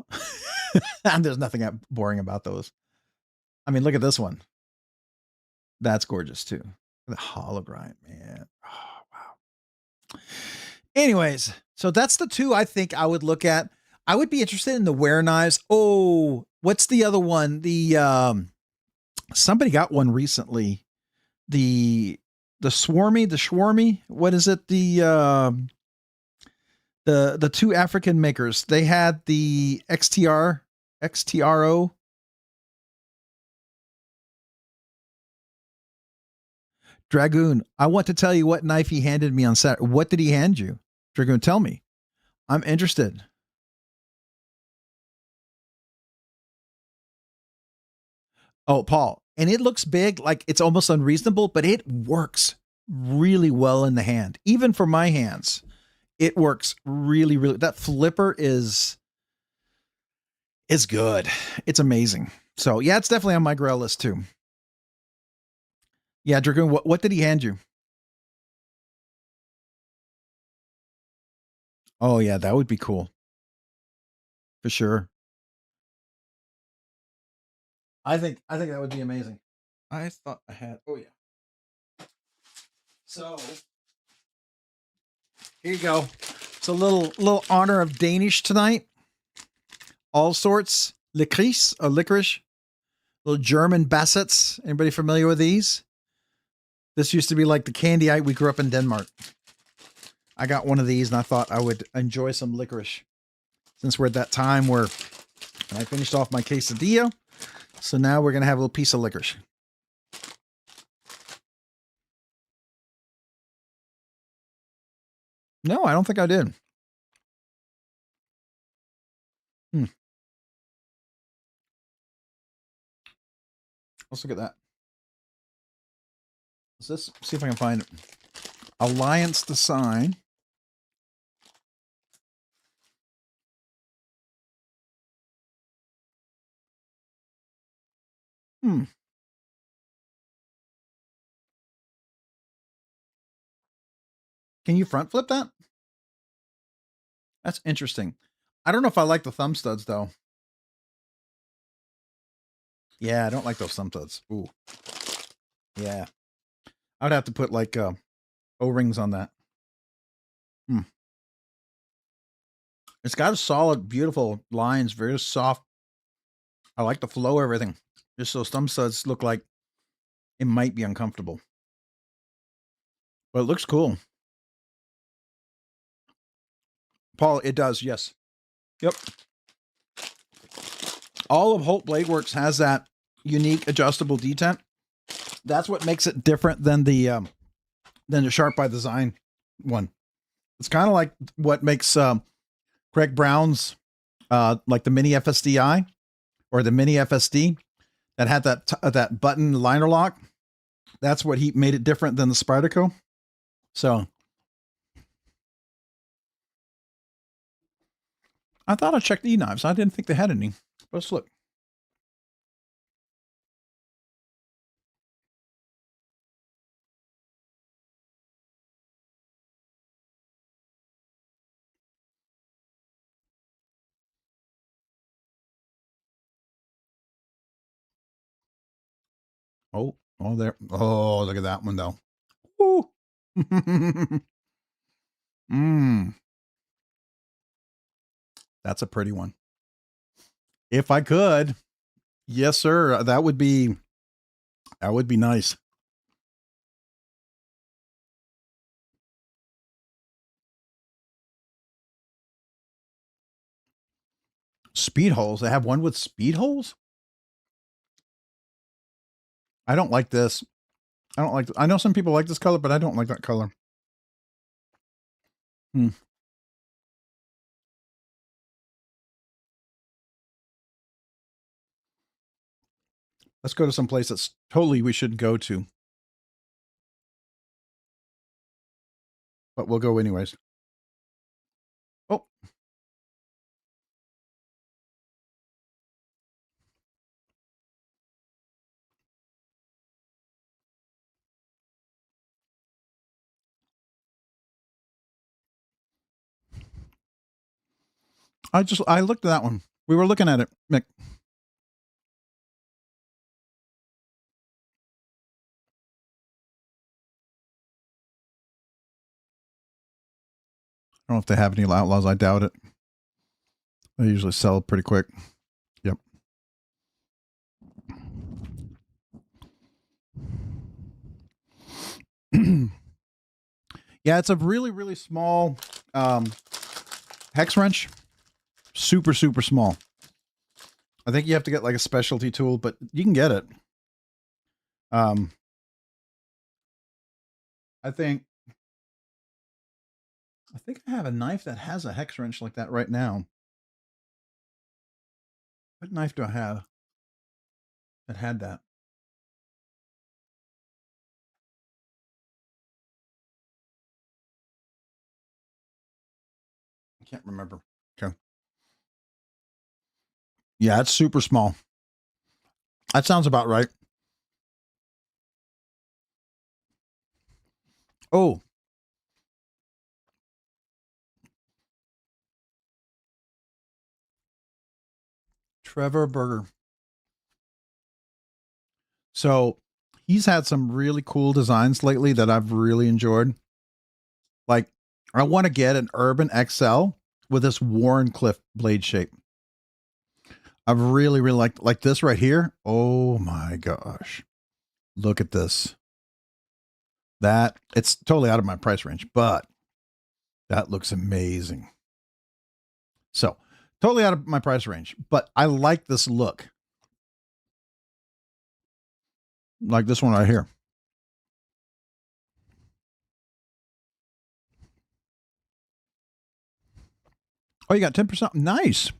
And there's nothing boring about those. I mean, look at this one. That's gorgeous too. The hollow grind, man. Oh, wow. Anyways, so that's the two I think I would look at. I would be interested in the wear knives. Oh, what's the other one? The somebody got one recently. The Swarmy. What is it? The two African makers. They had the XTRO. Dragoon, I want to tell you what knife he handed me on Saturday. What did he hand you? Dragoon, tell me. I'm interested. Oh, Paul. And it looks big, like it's almost unreasonable, but it works really well in the hand. Even for my hands, it works really, really. That flipper is good. It's amazing. So yeah, it's definitely on my grail list too. Yeah, Dragoon, what did he hand you? Oh yeah, that would be cool. For sure. I think that would be amazing. I thought I had. Oh yeah. So here you go. It's a little honor of Danish tonight. All sorts. Licorice. Little German bassets. Anybody familiar with these? This used to be like the candy we grew up in Denmark. I got one of these and I thought I would enjoy some licorice. Since we're at that time where I finished off my quesadilla. So now we're going to have a little piece of licorice. No, I don't think I did. Let's look at that. Let's see if I can find it. Alliance Design. Can you front flip that? That's interesting. I don't know if I like the thumb studs though. Yeah, I don't like those thumb studs. Ooh. Yeah. I'd have to put like O-rings on that. It's got a solid, beautiful lines, very soft. I like the flow of everything. Just those thumb studs look like it might be uncomfortable. But it looks cool. Paul, it does, yes. Yep. All of Holt Blade Works has that unique adjustable detent. That's what makes it different than the Sharp by Design one. It's kind of like what makes Craig Brown's like the Mini FSDI or the Mini FSD that had that button liner lock. That's what he made it different than the Spyderco. So I thought I checked E-Knives. I didn't think they had any. Let's look. Oh, there. Oh, look at that one though. Woo. That's a pretty one. If I could, yes, sir. That would be nice. Speed holes. They have one with speed holes. I don't like this. I don't like. I know some people like this color, but I don't like that color. Let's go to some place that's totally we should go to. But we'll go anyways. Oh. I looked at that one. We were looking at it, Mick. I don't know if they have any Outlaws. I doubt it. They usually sell pretty quick. Yep. Yeah, it's a really, really small hex wrench. Super, super small. I think you have to get like a specialty tool, but you can get it. I think I have a knife that has a hex wrench like that right now. What knife do I have that had that? I can't remember. Okay. Yeah, it's super small. That sounds about right. Oh. Trevor Berger. So he's had some really cool designs lately that I've really enjoyed. Like, I want to get an Urban XL with this Warncliffe blade shape. I've really, really like this right here. Oh my gosh. Look at this. That, it's totally out of my price range, but that looks amazing. So, totally out of my price range, but I like this look. Like this one right here. Oh, you got 10%. Nice.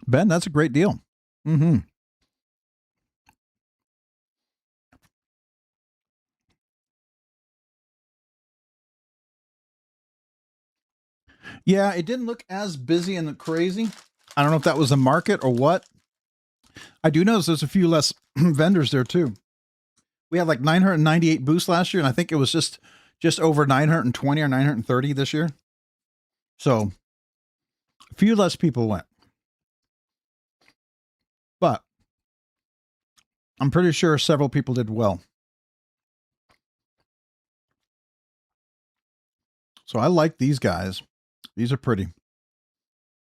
Ben, that's a great deal. Mm-hmm. Yeah, it didn't look as busy and crazy. I don't know if that was the market or what. I do notice there's a few less vendors there too. We had like 998 booths last year, and I think it was just over 920 or 930 this year. So a few less people went. But I'm pretty sure several people did well. So I like these guys. These are pretty.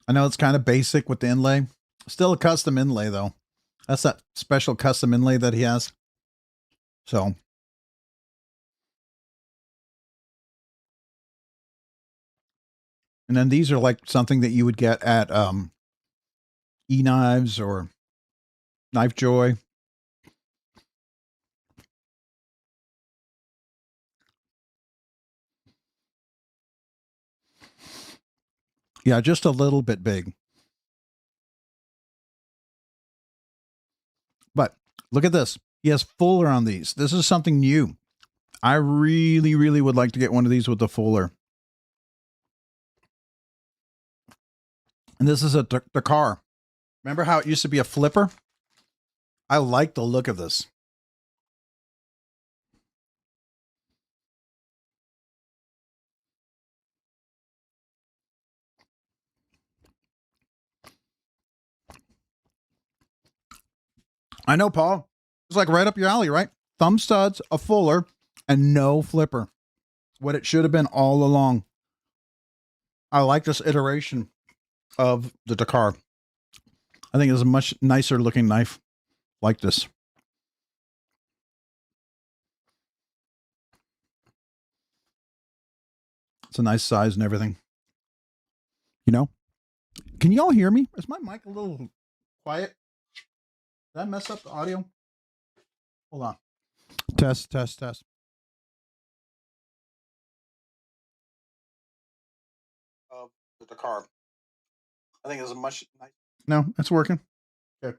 I know it's kind of basic with the inlay. Still a custom inlay, though. That's that special custom inlay that he has. So. And then these are like something that you would get at E-Knives or Knife Joy. Yeah, just a little bit big. But look at this. He has fuller on these. This is something new. I really, really would like to get one of these with the fuller. And this is a Dakar. Remember how it used to be a flipper? I like the look of this. I know, Paul. It's like right up your alley, right? Thumb studs, a fuller, and no flipper. What it should have been all along. I like this iteration of the Dakar. I think it's a much nicer looking knife like this. It's a nice size and everything. You know? Can y'all hear me? Is my mic a little quiet? Did I mess up the audio? Hold on. Test, test, test. Of the Dakar. I think it's a much nice. No, it's working. Okay.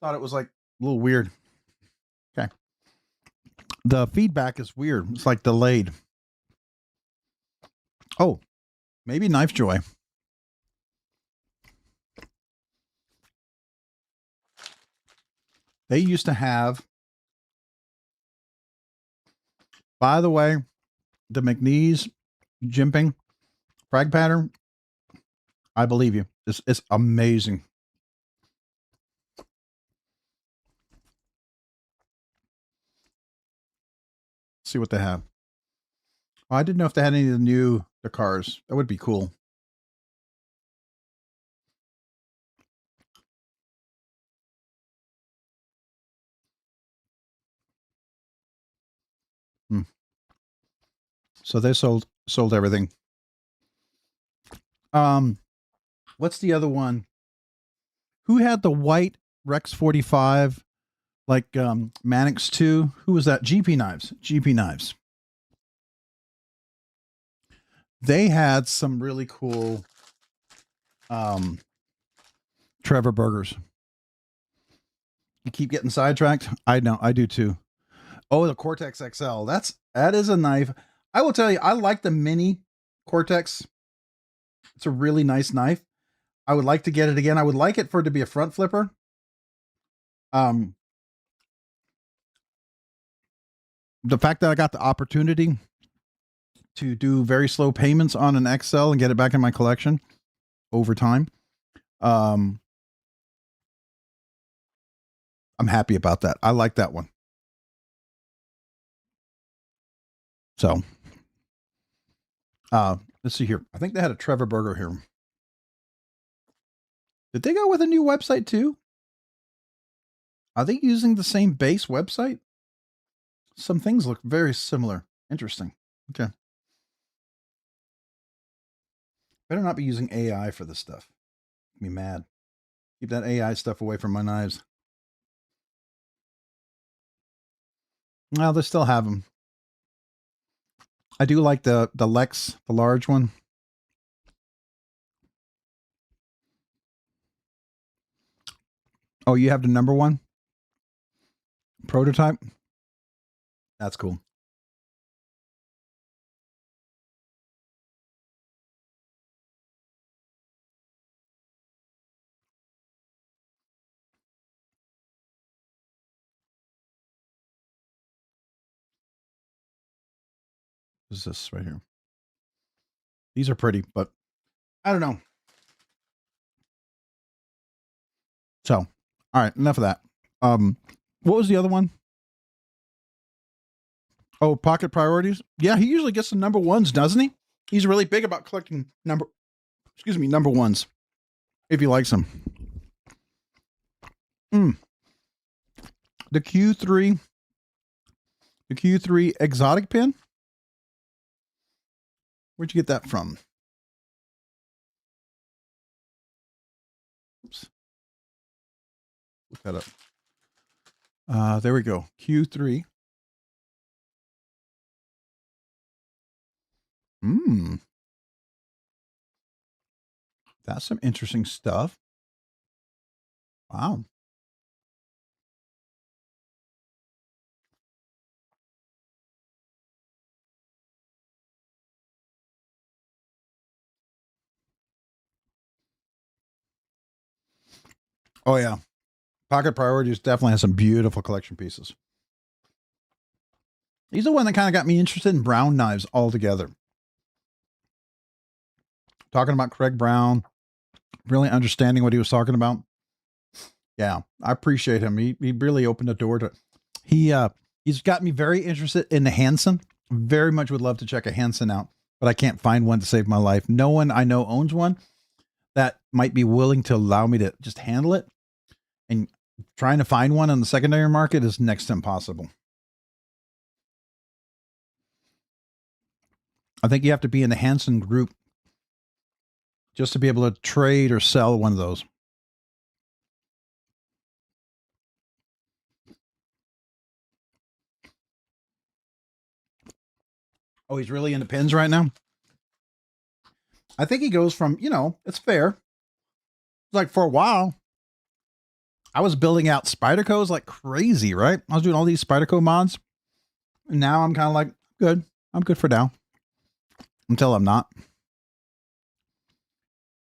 Thought it was like a little weird. Okay. The feedback is weird. It's like delayed. Oh, maybe Knife Joy. They used to have, by the way, the McNeese jimping frag pattern. I believe you. It's amazing. Let's see what they have. Oh, I didn't know if they had any of the new Dakars. That would be cool. So they sold everything. What's the other one? Who had the white Rex 45 like Mannix 2? Who was that? GP Knives. GP Knives. They had some really cool Trevor burgers. You keep getting sidetracked? I know, I do too. Oh, the Cortex XL. That is a knife. I will tell you, I like the mini Cortex. It's a really nice knife. I would like to get it again. I would like it for it to be a front flipper. The fact that I got the opportunity to do very slow payments on an XL and get it back in my collection over time. I'm happy about that. I like that one. So, let's see here. I think they had a Trevor burger here. Did they go with a new website too? Are they using the same base website? Some things look very similar. Interesting. Okay. Better not be using AI for this stuff. Make me mad. Keep that AI stuff away from my knives. Well, they still have them. I do like the Lex, the large one. Oh, you have the number one prototype? That's cool. What is this right here? These are pretty, but I don't know. So, all right, enough of that. What was the other one? Oh, Pocket Priorities. Yeah, he usually gets the number ones, doesn't he? He's really big about collecting number ones if he likes them. The Q3 exotic pin. Where'd you get that from? Oops. Look that up. There we go. Q3. That's some interesting stuff. Wow. Oh yeah. Pocket Priorities definitely has some beautiful collection pieces. He's the one that kind of got me interested in brown knives altogether. Talking about Craig Brown, really understanding what he was talking about. Yeah, I appreciate him. He really opened the door to. He's got me very interested in the Hansen. Very much would love to check a Hansen out, but I can't find one to save my life. No one I know owns one that might be willing to allow me to just handle it. And trying to find one on the secondary market is next to impossible. I think you have to be in the Hansen group just to be able to trade or sell one of those. Oh, he's really into pins right now? I think he goes from, it's fair. Like for a while, I was building out Spyderco's like crazy, right? I was doing all these Spyderco mods. And now I'm kind of like, good. I'm good for now. Until I'm not.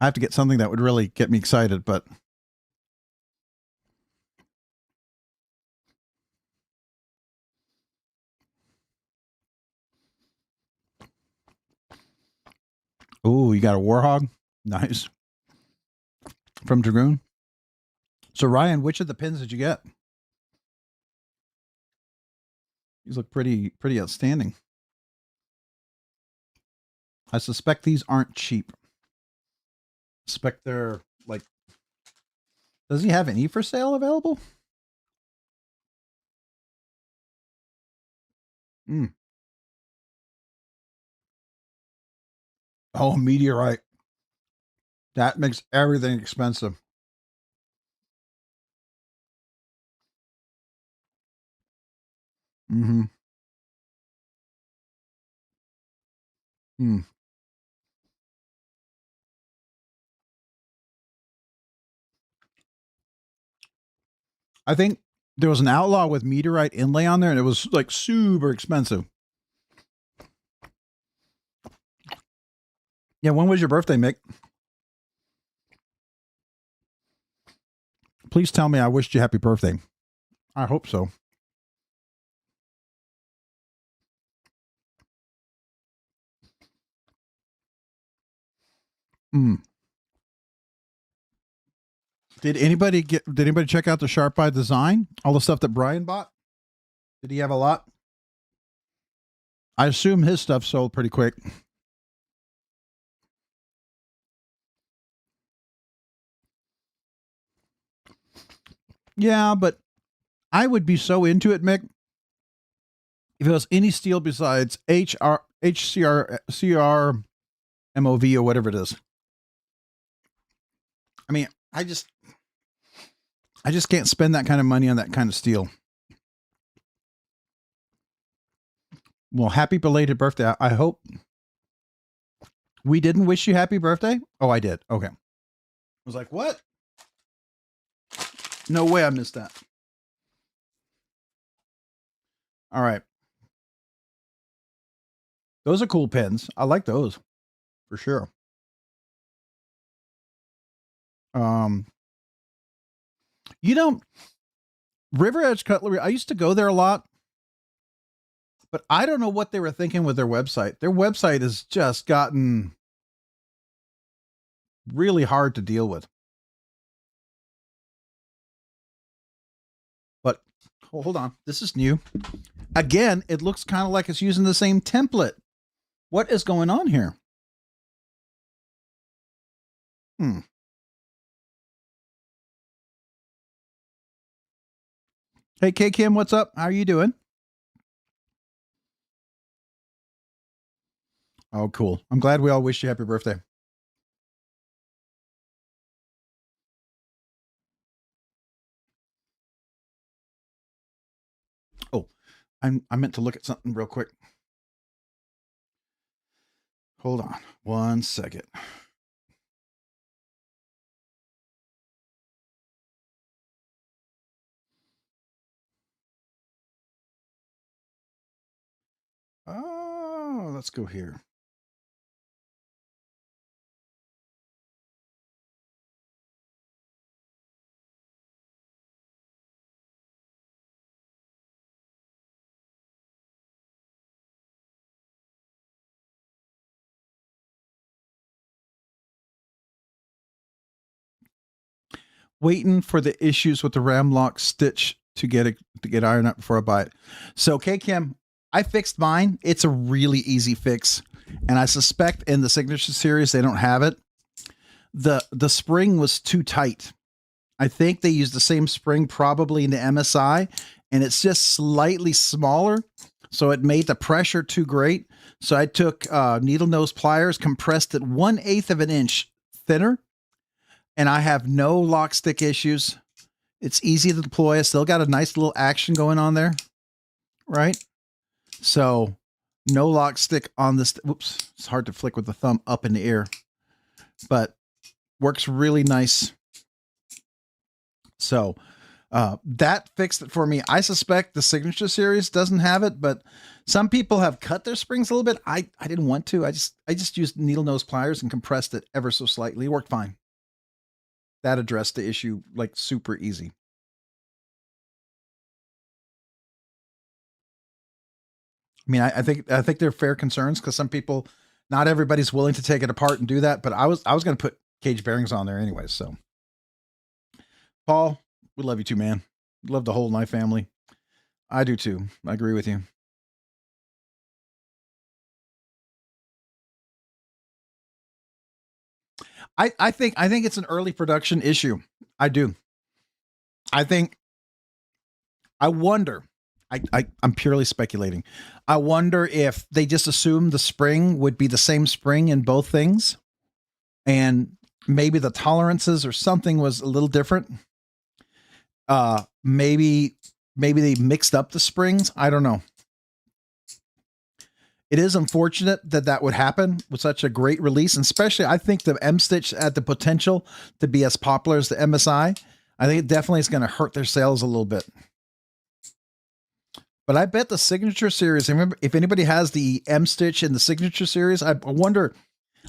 I have to get something that would really get me excited, but oh, you got a Warhog? Nice. From Dragoon. So Ryan, which of the pins did you get? These look pretty outstanding. I suspect these aren't cheap. I suspect they're like, does he have any for sale available? Oh, meteorite. That makes everything expensive. Mm-hmm. I think there was an outlaw with meteorite inlay on there, and it was like super expensive. Yeah, when was your birthday, Mick? Please tell me I wished you happy birthday. I hope so. Did anybody check out the Sharp Eye design? All the stuff that Brian bought? Did he have a lot? I assume his stuff sold pretty quick. Yeah, but I would be so into it, Mick, if it was any steel besides HCR MOV or whatever it is. I mean, I just can't spend that kind of money on that kind of steel. Well, happy belated birthday. I hope we didn't wish you happy birthday. Oh, I did. Okay. I was like, what? No way I missed that. All right. Those are cool pins. I like those for sure. River Edge Cutlery, I used to go there a lot, but I don't know what they were thinking with their website. Their website has just gotten really hard to deal with. But hold on, this is new. Again, it looks kind of like it's using the same template. What is going on here? Hey, K Kim, what's up? How are you doing? Oh, cool. I'm glad we all wish you happy birthday. Oh, I meant to look at something real quick. Hold on 1 second. Oh, let's go here. Waiting for the issues with the ram lock stitch to get ironed out before I buy it. So, K Kim, I fixed mine. It's a really easy fix, and I suspect in the Signature series they don't have it. The spring was too tight. I think they used the same spring probably in the MSI, and it's just slightly smaller, so it made the pressure too great. So I took needle nose pliers, compressed it 1/8 of an inch thinner, and I have no lock stick issues. It's easy to deploy. I still got a nice little action going on there, right? So no lock stick on this. Whoops, it's hard to flick with the thumb up in the air, but works really nice. So that fixed it for me. I suspect the Signature series doesn't have it, but some people have cut their springs a little bit. I didn't want to. I just used needle nose pliers and compressed it ever so slightly. It worked fine. That addressed the issue like super easy. I mean, I think they're fair concerns because some people, not everybody's willing to take it apart and do that. But I was going to put cage bearings on there anyways. So, Paul, we love you too, man. Love the whole knife family. I do too. I agree with you. I think it's an early production issue. I do. I think. I wonder. I'm purely speculating. I wonder if they just assumed the spring would be the same spring in both things, and maybe the tolerances or something was a little different. Maybe they mixed up the springs. I don't know. It is unfortunate that would happen with such a great release, and especially I think the M Stitch had the potential to be as popular as the MSI. I think it definitely is going to hurt their sales a little bit. But I bet the Signature series, remember, if anybody has the M Stitch in the Signature series, I wonder,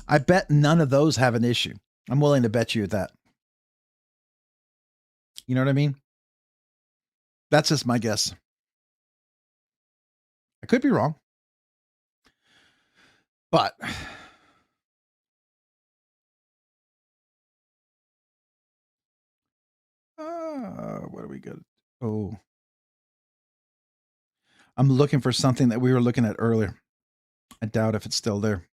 I bet none of those have an issue. I'm willing to bet you at that. You know what I mean? That's just my guess. I could be wrong. But what do we got? Oh, I'm looking for something that we were looking at earlier. I doubt if it's still there.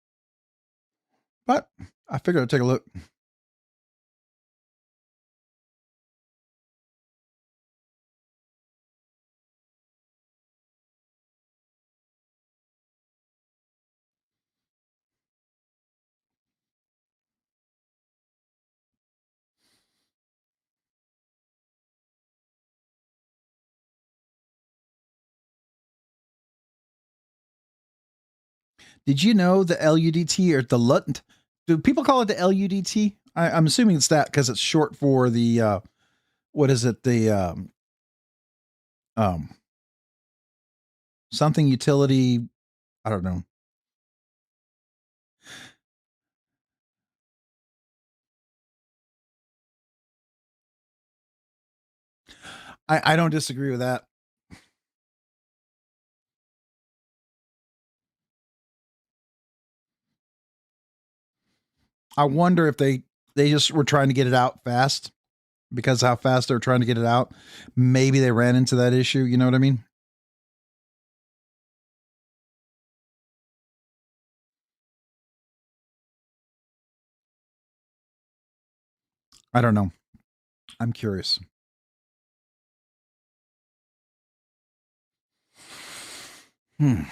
But I figured I'd take a look. Did you know the LUDT or the LUT? Do people call it the LUDT? I'm assuming it's that because it's short for the what is it? The um something utility. I don't know. I don't disagree with that. I wonder if they just were trying to get it out fast because how fast they're trying to get it out. Maybe they ran into that issue. You know what I mean? I don't know. I'm curious. Hmm.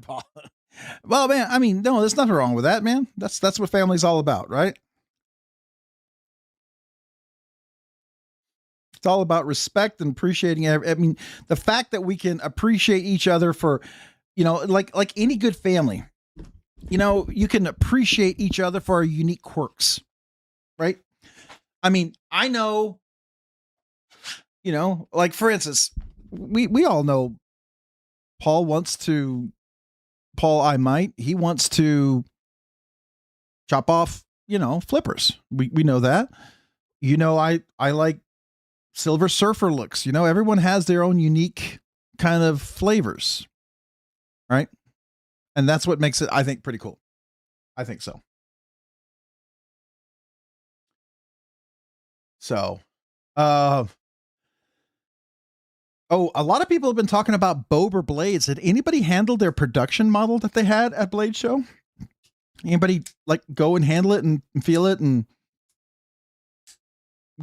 Paul. Well, man, I mean, no, there's nothing wrong with that, man. That's what family's all about, right? It's all about respect and appreciating. I mean, the fact that we can appreciate each other for, like any good family, you can appreciate each other for our unique quirks, right? I mean, I know, like for instance, we all know Paul wants to he wants to chop off, flippers. We know that. I like Silver Surfer looks. Everyone has their own unique kind of flavors, right? And that's what makes it, I think, pretty cool. I think so. So, uh, a lot of people have been talking about Bober blades. Did anybody handle their production model that they had at Blade Show? Anybody like go and handle it and feel it and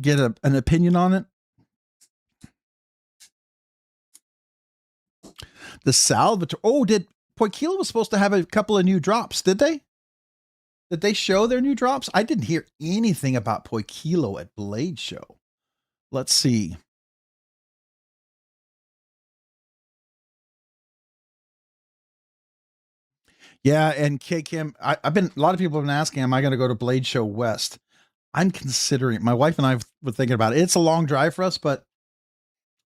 get an opinion on it? The Salvatore. Oh, did Poikilo was supposed to have a couple of new drops? Did they? Did they show their new drops? I didn't hear anything about Poikilo at Blade Show. Let's see. Yeah, and K Kim, I've been a lot of people have been asking, am I going to go to Blade Show West? I'm considering. My wife and I were thinking about it. It's a long drive for us, but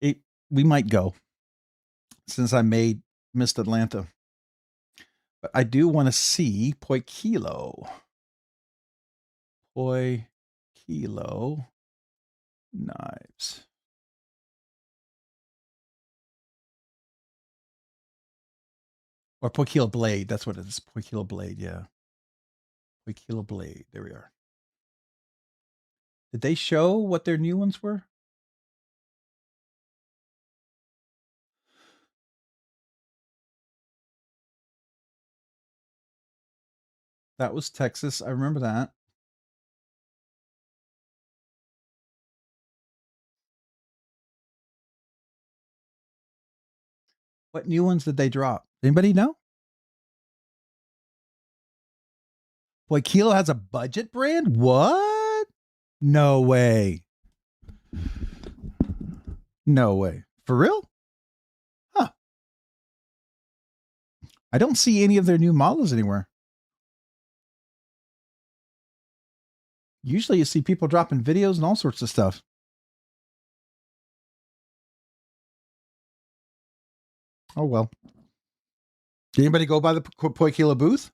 we might go since I missed Atlanta. But I do want to see Poikilo. Poikilo knives. Or Poikilo blade. That's what it is. Poikilo blade. Yeah. Poikilo blade. There we are. Did they show what their new ones were? That was Texas. I remember that. What new ones did they drop? Anybody know? Poikilo has a budget brand? What? No way. No way. For real? Huh. I don't see any of their new models anywhere. Usually you see people dropping videos and all sorts of stuff. Oh, well. Did anybody go by the Poikilo booth?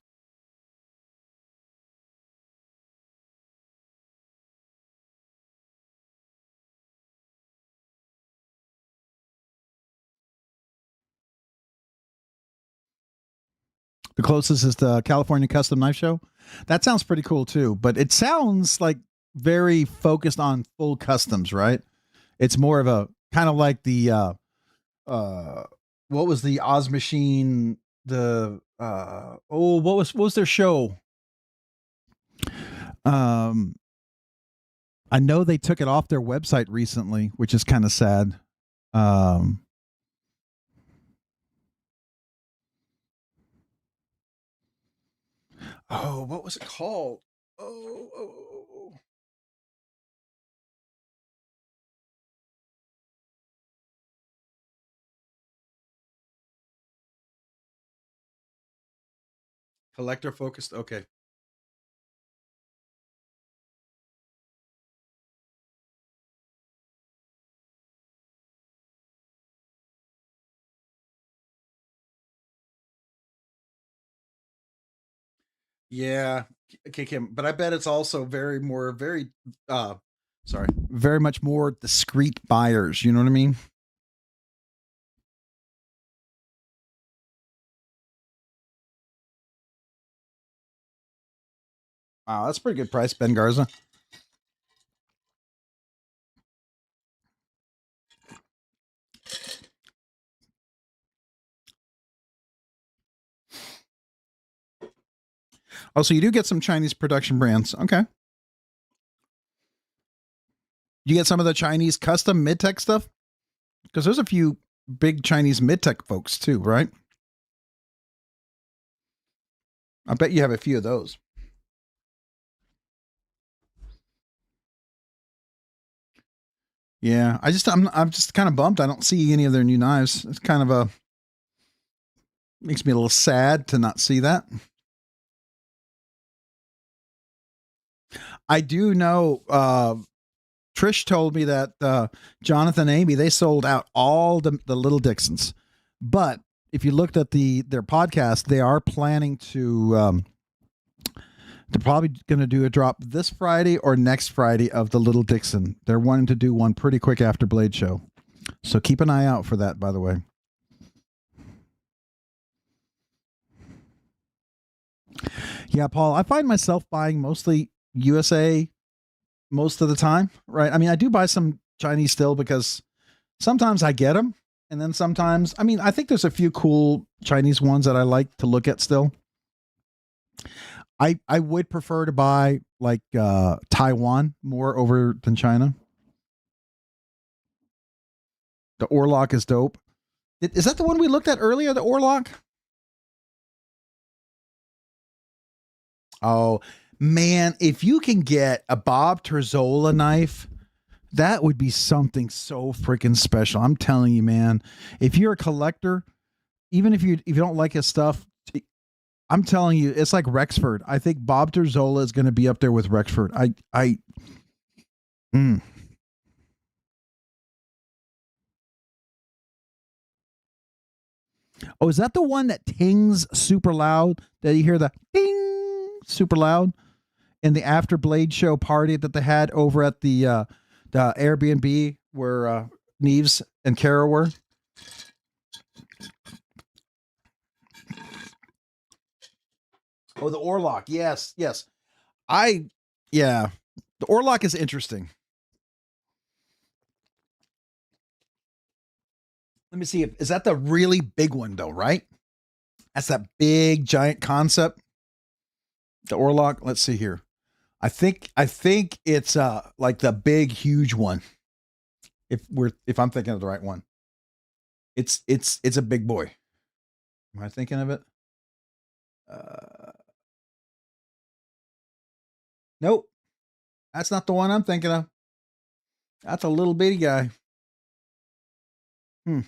The closest is the California Custom Knife Show. That sounds pretty cool too, but it sounds like very focused on full customs, right? It's more of a kind of like the what was the Oz Machine, the what was their show? Um I know they took it off their website recently, which is kind of sad. Um Oh, what was it called? Oh. Collector focused. Okay. Yeah. Okay, Kim, but I bet it's also very very much more discreet buyers. You know what I mean? Wow, that's a pretty good price, Ben Garza. Oh, so you do get some Chinese production brands. Okay. You get some of the Chinese custom mid-tech stuff? Because there's a few big Chinese mid-tech folks too, right? I bet you have a few of those. Yeah, I'm just kind of bummed. I don't see any of their new knives. It's kind of makes me a little sad to not see that. I do know Trish told me that Jonathan and Amy, they sold out all the Little Dixons. But if you looked at their podcast, they are planning to they're probably going to do a drop this Friday or next Friday of the Little Dixon. They're wanting to do one pretty quick after Blade Show. So keep an eye out for that, by the way. Yeah, Paul, I find myself buying mostly USA most of the time, right? I mean, I do buy some Chinese still because sometimes I get them. And then sometimes, I mean, I think there's a few cool Chinese ones that I like to look at still. I would prefer to buy like Taiwan more over than China. The Orlock is dope. Is that the one we looked at earlier, the Orlock? Oh, man, if you can get a Bob Terzola knife, that would be something so freaking special. I'm telling you, man. If you're a collector, even if you don't like his stuff, I'm telling you, it's like Rexford. I think Bob Terzola is going to be up there with Rexford. Mm. Oh, is that the one that tings super loud? That you hear the ding super loud in the after Blade Show party that they had over at the Airbnb where Neves and Kara were? Oh, the Orlock. Yes, yes. Yeah. The Orlock is interesting. Let me see. Is that the really big one, though, right? That's that big, giant concept. The Orlock. Let's see here. I think it's like the big, huge one. If I'm thinking of the right one, it's a big boy. Am I thinking of it? Uh, nope, that's not the one I'm thinking of. That's a little bitty guy. Hmm.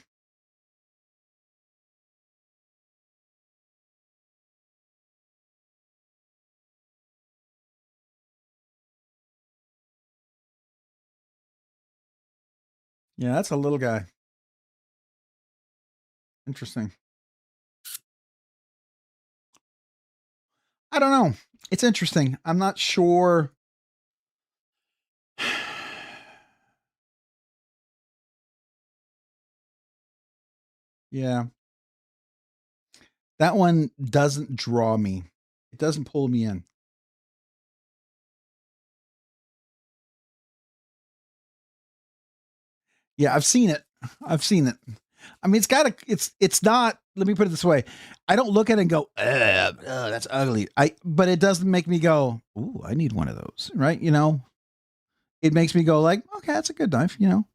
Yeah, that's a little guy. Interesting. I don't know. It's interesting. I'm not sure. Yeah, that one doesn't draw me. It doesn't pull me in. Yeah, I've seen it. I've seen it. I mean, it's not. Let me put it this way: I don't look at it and go, that's ugly." But it doesn't make me go, "Ooh, I need one of those," right? You know, it makes me go like, "Okay, that's a good knife," you know.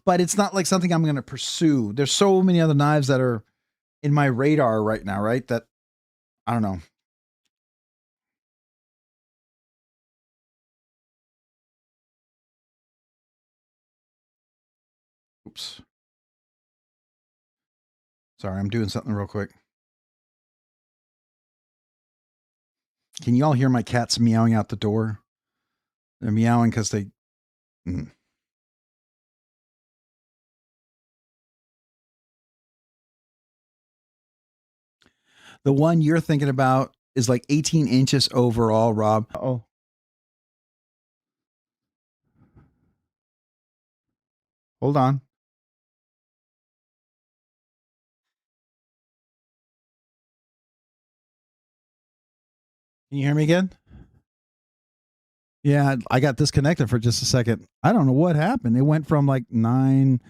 But it's not like something I'm going to pursue. There's so many other knives that are in my radar right now, right? That I don't know. Oops, sorry, I'm doing something real quick. Can you all hear my cats meowing out the door? They're meowing because they. Mm. The one you're thinking about is like 18 inches overall, Rob. Oh. Hold on. Can you hear me again? Yeah, I got disconnected for just a second. I don't know what happened. It went from like 9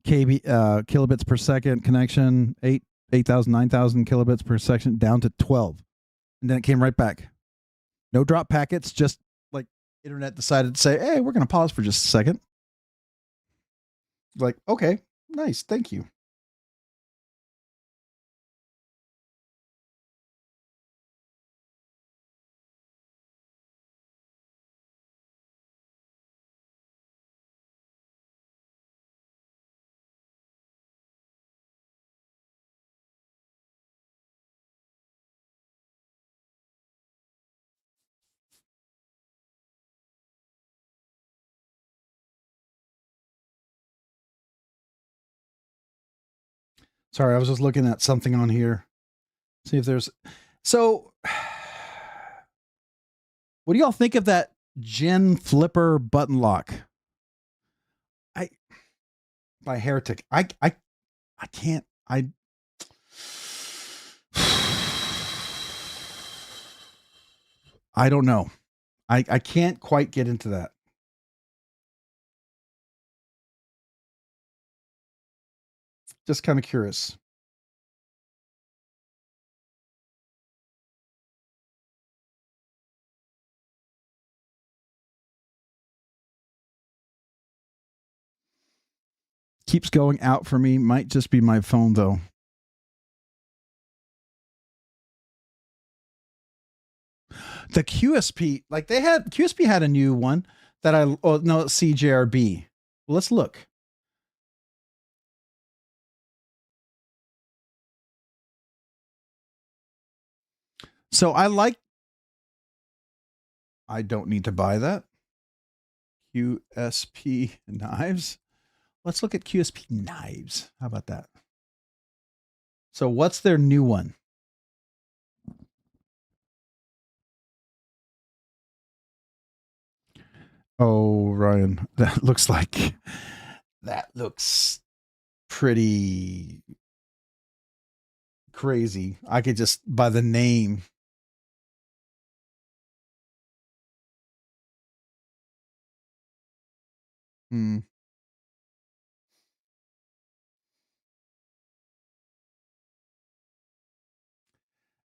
kilobits per second connection, 8,000, 9,000 kilobits per second down to 12. And then it came right back. No drop packets, just like internet decided to say, hey, we're going to pause for just a second. Like, okay, nice. Thank you. Sorry, I was just looking at something on here. See if there's. So, what do y'all think of that Gen Flipper button lock? By Heretic. I can't. I don't know. I can't quite get into that. Just kind of curious. Keeps going out for me. Might just be my phone though. The QSP, like QSP had a new one that CJRB. Well, let's look. So I don't need to buy that. QSP knives. Let's look at QSP knives. How about that? So what's their new one? Oh, Ryan, that looks pretty crazy. I could just, by the name.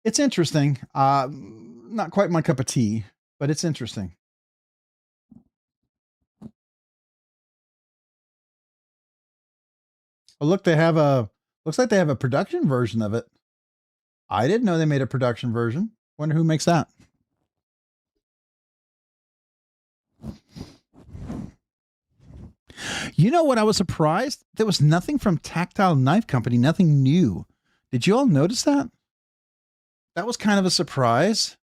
It's interesting. Not quite my cup of tea, but it's interesting. Oh, look, looks like they have a production version of it. I didn't know they made a production version. Wonder who makes that. You know what? I was surprised. There was nothing from Tactile Knife Company, nothing new. Did you all notice that? That was kind of a surprise.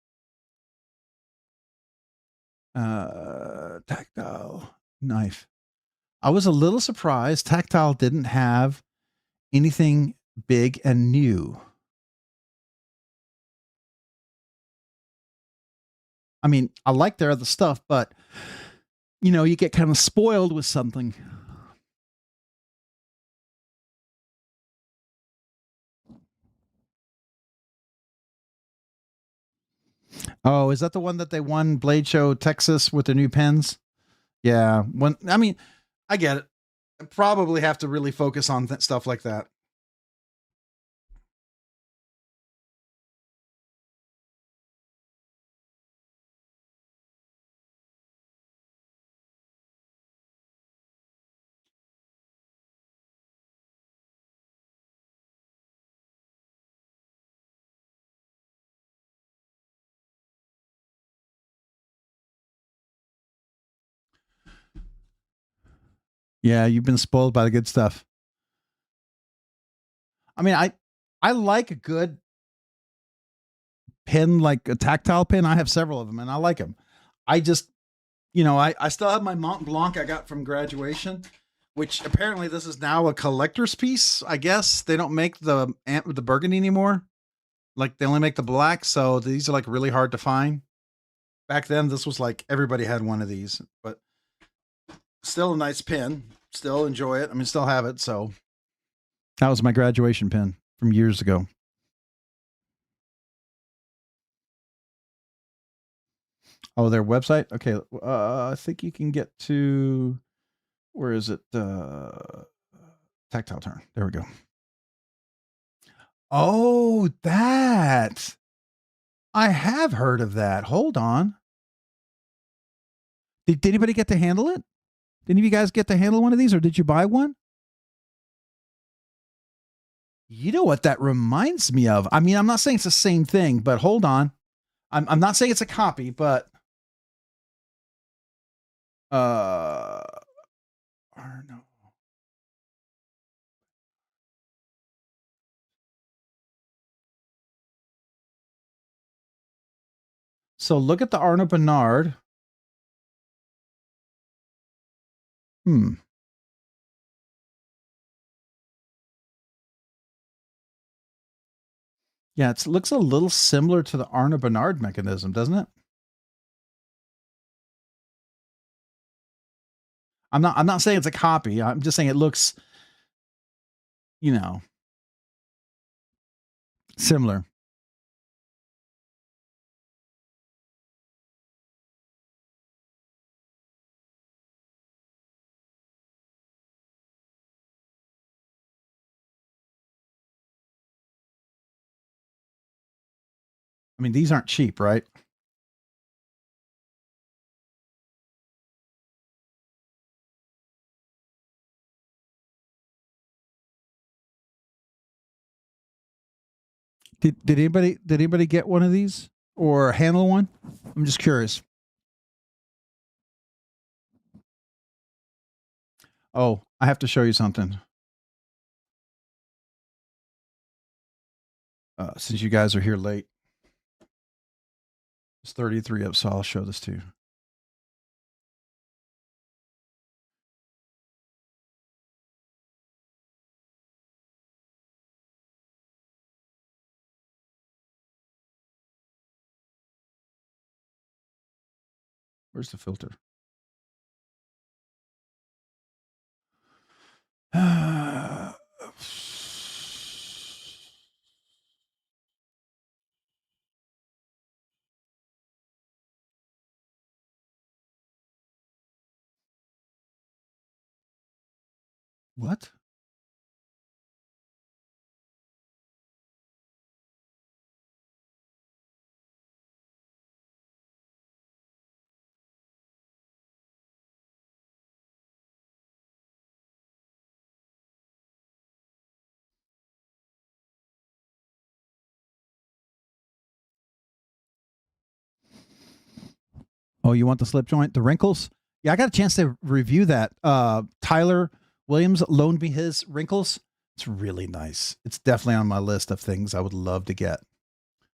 Tactile Knife. I was a little surprised Tactile didn't have anything big and new. I mean, I like their other stuff, but you know, you get kind of spoiled with something. Oh, is that the one that they won Blade Show Texas with the new pens? Yeah. I mean, I get it. I probably have to really focus on stuff like that. Yeah, you've been spoiled by the good stuff. I mean, I like a good pen, like a tactile pen. I have several of them and I like them. I just, you know, I still have my Mont Blanc I got from graduation, which apparently this is now a collector's piece. I guess they don't make the burgundy anymore. Like they only make the black, so these are like really hard to find. Back then, this was like everybody had one of these, but still a nice pin. Still enjoy it. I mean, still have it. So that was my graduation pin from years ago. Oh, their website. Okay, I think you can get to, where is it? Tactile turn. There we go. Oh, that. I have heard of that. Hold on. Did anybody get to handle it? Did any of you guys get to handle one of these, or did you buy one? You know what that reminds me of? I mean, I'm not saying it's the same thing, but hold on. I'm not saying it's a copy, but or no. So look at the Arno Bernard. Yeah, it looks a little similar to the Arno Bernard mechanism, doesn't it? I'm not saying it's a copy. I'm just saying it looks, you know, similar. I mean, these aren't cheap, right? Did anybody get one of these or handle one? I'm just curious. Oh, I have to show you something. Since you guys are here late, it's 33 up, so I'll show this to you. Where's the filter? What? Oh, you want the slip joint, the wrinkles? Yeah, I got a chance to review that. Tyler Williams loaned me his wrinkles. It's really nice. It's definitely on my list of things I would love to get.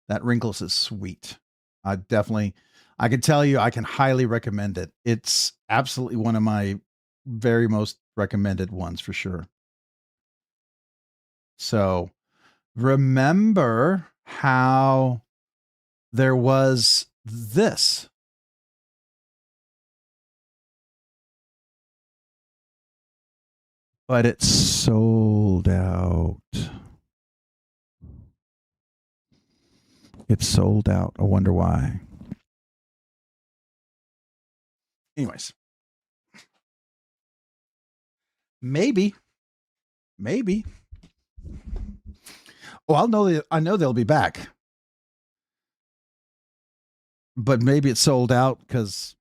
That wrinkles is sweet. I can tell you, I can highly recommend it. It's absolutely one of my very most recommended ones for sure. So remember how there was this. But it's sold out. It's sold out. I wonder why. Anyways. Maybe. Oh, I know they'll be back. But maybe it's sold out because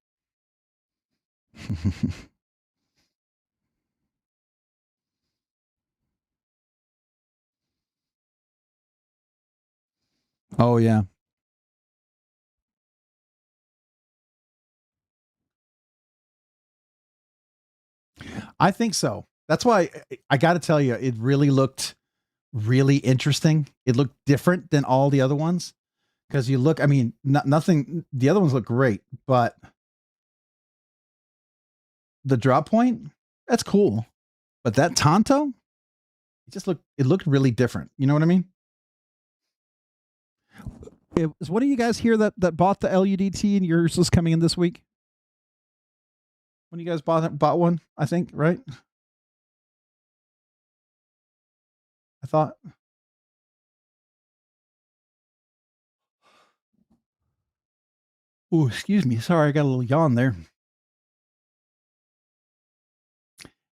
oh yeah. I think so. That's why I got to tell you, it really looked really interesting. It looked different than all the other ones because you look. I mean, nothing. The other ones look great, but the drop point, that's cool. But that Tonto, it looked really different. You know what I mean? Is one of you guys here that bought the LUDT and yours is coming in this week? When you guys bought one, I think, right? I thought. Oh, excuse me. Sorry, I got a little yawn there.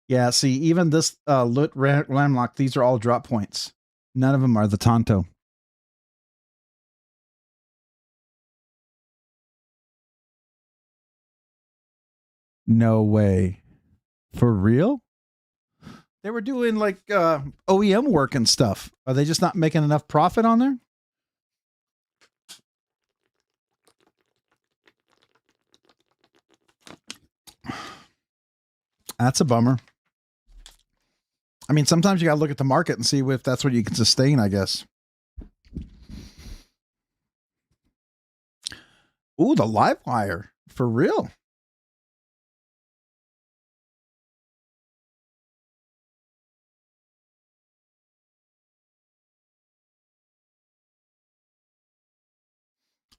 Yeah, see, even this Lut Landlock, these are all drop points. None of them are the Tonto. No way. For real? They were doing like OEM work and stuff. Are they just not making enough profit on there? That's a bummer. I mean, sometimes you got to look at the market and see if that's what you can sustain, I guess. Ooh, the live wire. For real.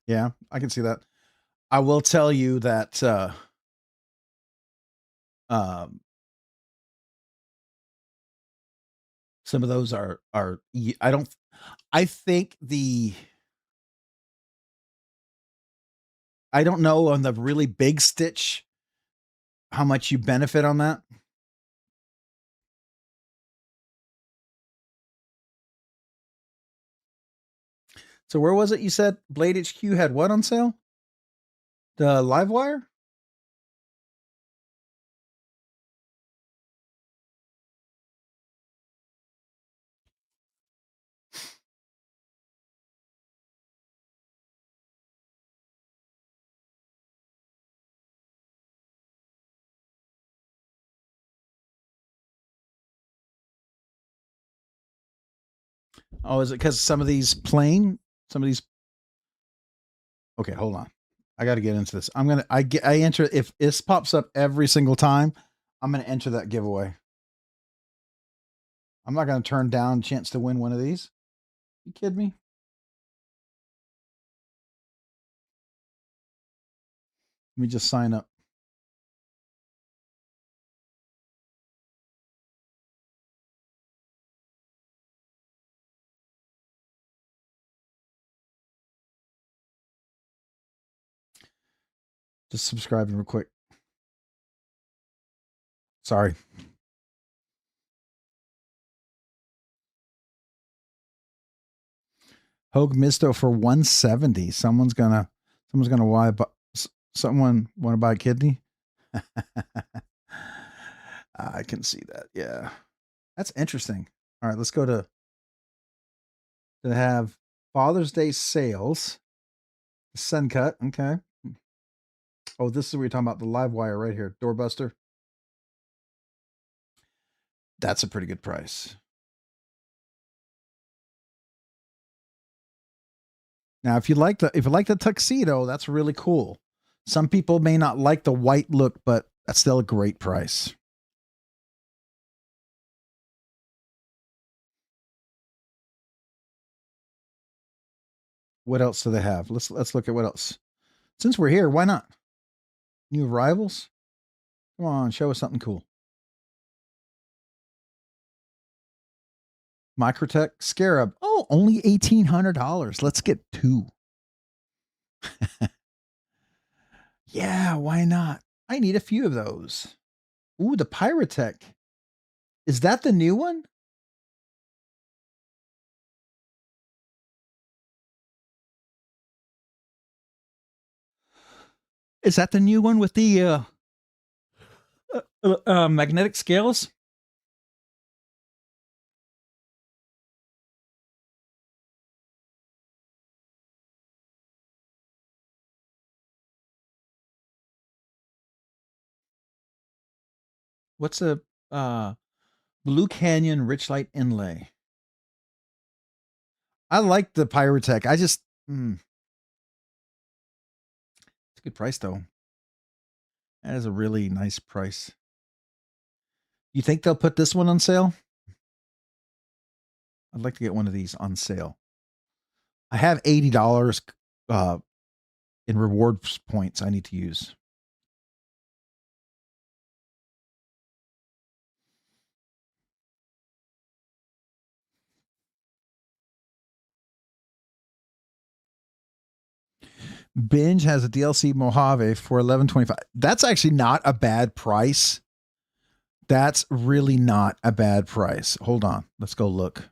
Yeah, I can see that. I will tell you that some of those are I think I don't know on the really big stitch how much you benefit on that. So where was it you said Blade HQ had what on sale? The live wire? Oh, is it because some of these plain? Some of these. Okay, hold on. I got to get into this. I enter if this pops up every single time. I'm gonna enter that giveaway. I'm not gonna turn down a chance to win one of these. You kidding me? Let me just sign up. Just subscribing real quick. Sorry. Hogue Misto for 170. Someone's gonna buy. Someone want to buy a kidney? I can see that. Yeah, that's interesting. All right, let's go to have Father's Day sales. Sun cut. Okay. Oh, this is what you're talking about. The live wire right here. Doorbuster. That's a pretty good price. Now, if you like the tuxedo, that's really cool. Some people may not like the white look, but that's still a great price. What else do they have? Let's look at what else. Since we're here, why not? New arrivals? Come on, show us something cool. Microtech Scarab. Oh, only $1,800. Let's get two. Yeah, why not? I need a few of those. Ooh, the Pyrotech. Is that the new one? Is that the new one with the magnetic scales? What's a Blue Canyon Rich Light Inlay? I like the Pyrotech. I just it's a good price though. That is a really nice price. You think they'll put this one on sale? I'd like to get one of these on sale. I have $80 in rewards points I need to use. Binge has a DLC Mojave for $11.25. That's actually not a bad price. That's really not a bad price. Hold on. Let's go look.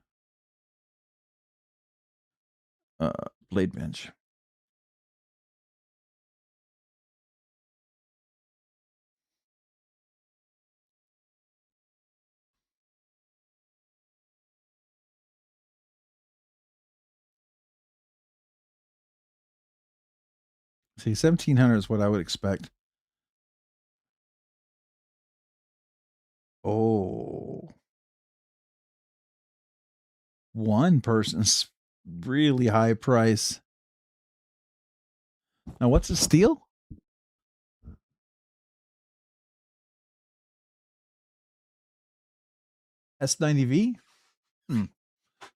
BladeBinge. See, 1,700 is what I would expect. Oh. One person's really high price. Now, what's the steel? S90V?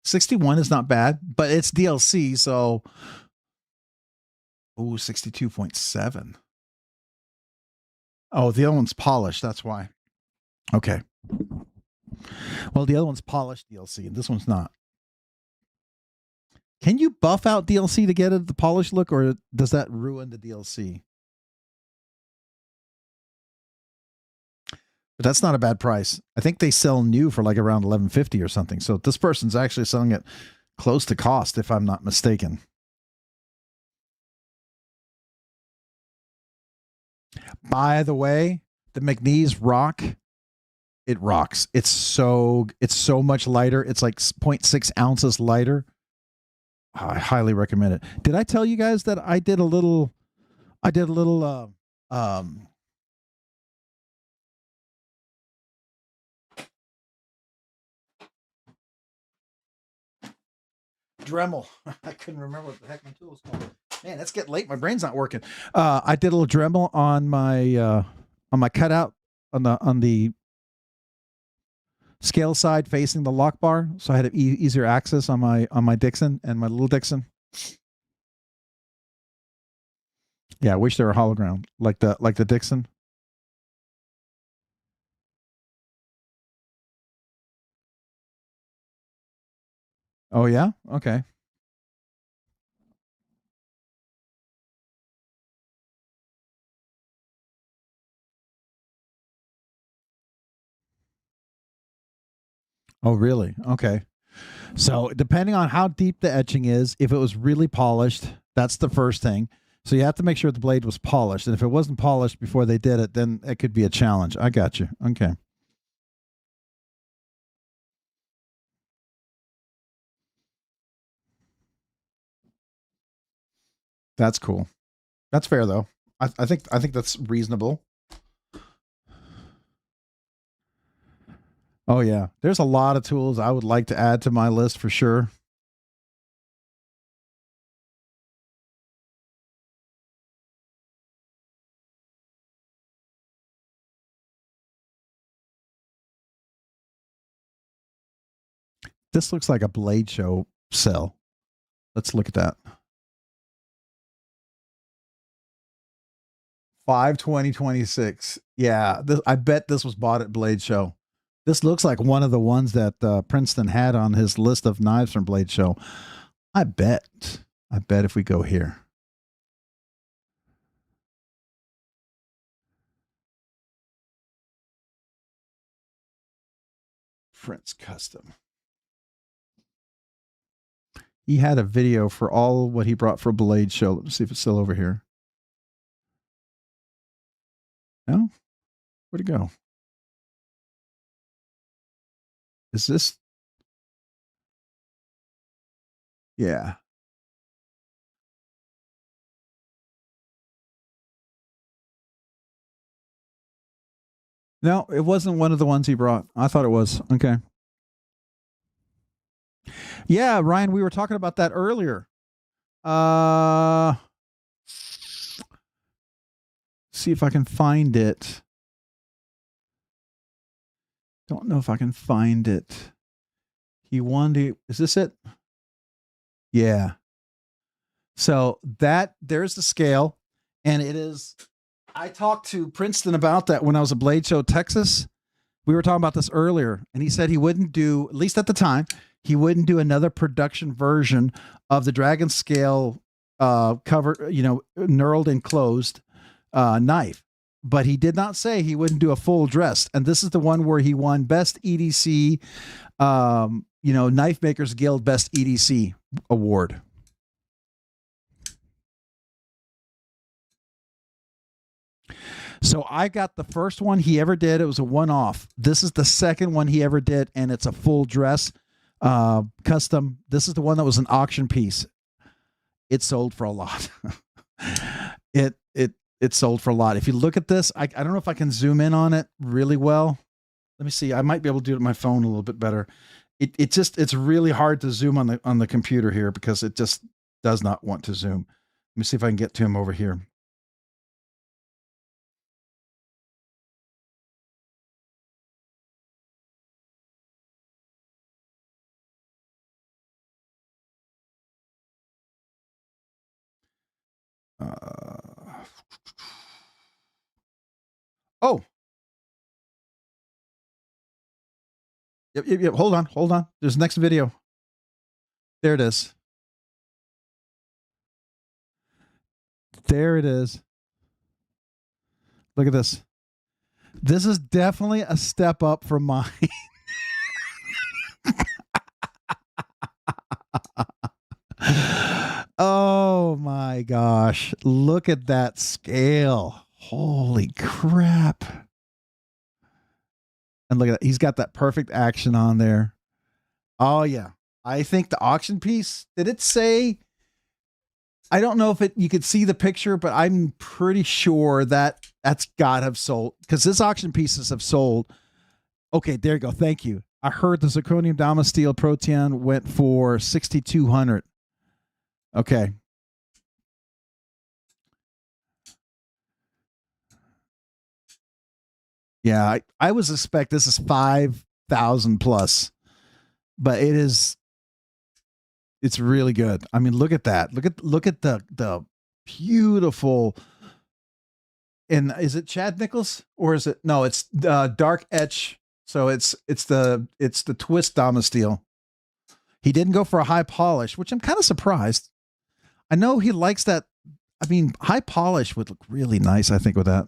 61 is not bad, but it's DLC, so. Oh, 62.7. Oh, the other one's polished. That's why. Okay. Well, the other one's polished DLC, and this one's not. Can you buff out DLC to get it the polished look, or does that ruin the DLC? But that's not a bad price. I think they sell new for like around $11.50 or something. So this person's actually selling it close to cost, if I'm not mistaken. By the way, the McNeese rock, it rocks. It's so much lighter. It's like 0.6 ounces lighter. I highly recommend it. Did I tell you guys that I did a little Dremel. I couldn't remember what the heck my tool was called. Man, it's getting late. My brain's not working. I did a little Dremel on my cutout on the scale side facing the lock bar, so I had an easier access on my Dixon and my little Dixon. Yeah, I wish they were hologram like the Dixon. Oh yeah, okay. Oh really? Okay. So depending on how deep the etching is, if it was really polished, that's the first thing. So you have to make sure the blade was polished, and if it wasn't polished before they did it, then it could be a challenge. I got you. Okay. That's cool. That's fair though. I think that's reasonable. Oh yeah, there's a lot of tools I would like to add to my list for sure. This looks like a Blade Show cell. Let's look at that. 5/20/26. Yeah, I bet this was bought at Blade Show. This looks like one of the ones that Princeton had on his list of knives from Blade Show. I bet. I bet if we go here. Prince Custom. He had a video for all what he brought for Blade Show. Let's see if it's still over here. No? Where'd it go? Is this? Yeah. No, it wasn't one of the ones he brought. I thought it was. Okay. Yeah, Ryan, we were talking about that earlier. See if I can find it. Don't know if I can find it. He wanted. Is this it? Yeah. So there's the scale, and it is. I talked to Princeton about that when I was at Blade Show, Texas. We were talking about this earlier, and he said he wouldn't do, at least at the time, he wouldn't do another production version of the Dragon Scale cover, knurled and closed knife. But he did not say he wouldn't do a full dress. And this is the one where he won Best EDC, Knife Makers Guild Best EDC award. So I got the first one he ever did. It was a one-off. This is the second one he ever did, and it's a full dress custom. This is the one that was an auction piece. It sold for a lot. It sold for a lot. If you look at this, I don't know if I can zoom in on it really well. Let me see. I might be able to do it on my phone a little bit better. It's really hard to zoom on the computer here because it just does not want to zoom. Let me see if I can get to him over here. Oh. Yep. Hold on. There's the next video. There it is. There it is. Look at this. This is definitely a step up from mine. Oh my gosh. Look at that scale. Holy crap. And look at that. He's got that perfect action on there. Oh yeah. I think the auction piece, did it say, I don't know if you could see the picture, but I'm pretty sure that's got to have sold, because this auction pieces have sold. Okay, there you go. Thank you. I heard the zirconium Damasteel Protean went for $6,200. Okay. Yeah, I was expect this is 5,000 plus, but it's really good. I mean, look at that. Look at the beautiful. And is it Chad Nichols or is it no? It's dark etch. So it's the twist Damasteel. He didn't go for a high polish, which I'm kind of surprised. I know he likes that. I mean, high polish would look really nice, I think, with that.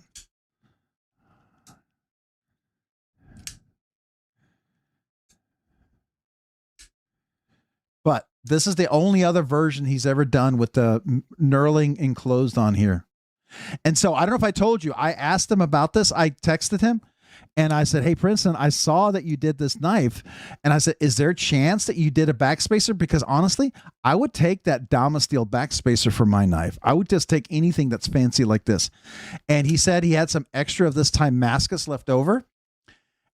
But this is the only other version he's ever done with the knurling enclosed on here. And so I don't know if I told you, I asked him about this. I texted him and I said, hey, Princeton, I saw that you did this knife. And I said, is there a chance that you did a backspacer? Because honestly, I would take that Damasteel backspacer for my knife. I would just take anything that's fancy like this. And he said he had some extra of this Damascus left over.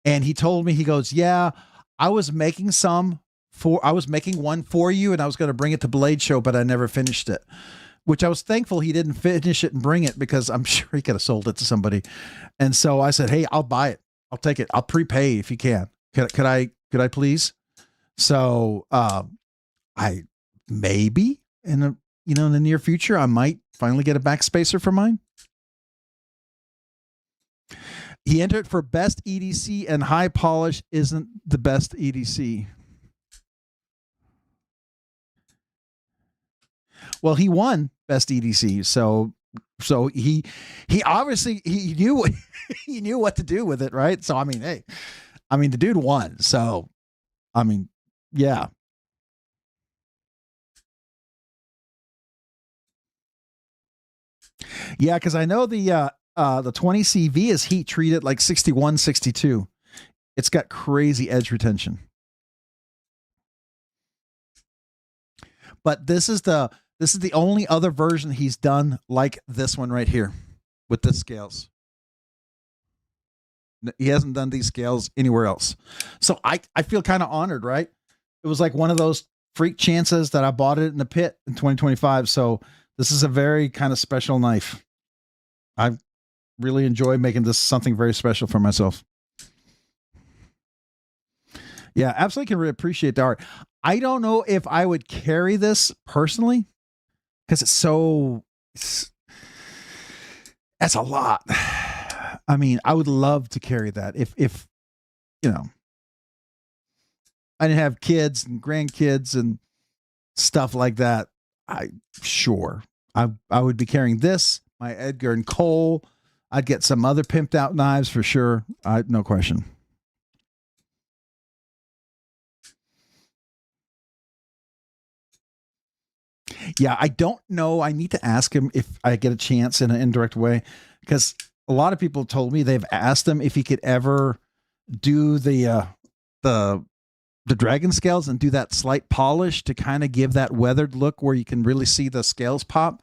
And he told me, he goes, yeah, I was making one for you and I was going to bring it to Blade Show, but I never finished it, which I was thankful he didn't finish it and bring it because I'm sure he could have sold it to somebody. And so I said, hey, I'll buy it. I'll take it. I'll prepay if you can. Could I please? So, I maybe in the near future, I might finally get a backspacer for mine. He entered for best EDC and high polish isn't the best EDC. Well, he won best EDC, so he obviously he knew he knew what to do with it, right? So I mean, hey, the dude won. So I mean, yeah. Yeah, because I know the 20 CV is heat treated like 61, 62. It's got crazy edge retention. But this is the only other version he's done like this one right here with the scales. He hasn't done these scales anywhere else. So I feel kind of honored, right? It was like one of those freak chances that I bought it in the pit in 2025. So this is a very kind of special knife. I really enjoy making this something very special for myself. Yeah, absolutely can really appreciate the art. I don't know if I would carry this personally because that's a lot. I mean, I would love to carry that if you know, I didn't have kids and grandkids and stuff like that. I would be carrying this, my Edgar and Cole. I'd get some other pimped out knives for sure. No question. Yeah, I don't know. I need to ask him if I get a chance in an indirect way, because a lot of people told me they've asked him if he could ever do the dragon scales and do that slight polish to kind of give that weathered look where you can really see the scales pop.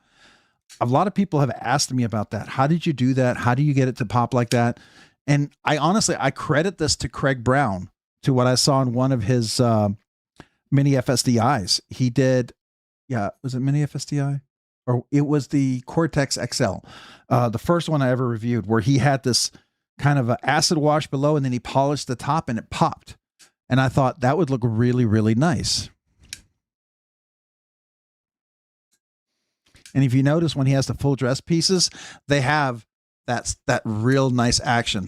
A lot of people have asked me about that. How did you do that? How do you get it to pop like that? And I honestly credit this to Craig Brown, to what I saw in one of his mini FSDIs. He did, was it mini FSDI? Or it was the Cortex XL, the first one I ever reviewed, where he had this kind of an acid wash below and then he polished the top and it popped. And I thought that would look really, really nice. And if you notice, when he has the full dress pieces, they have that real nice action.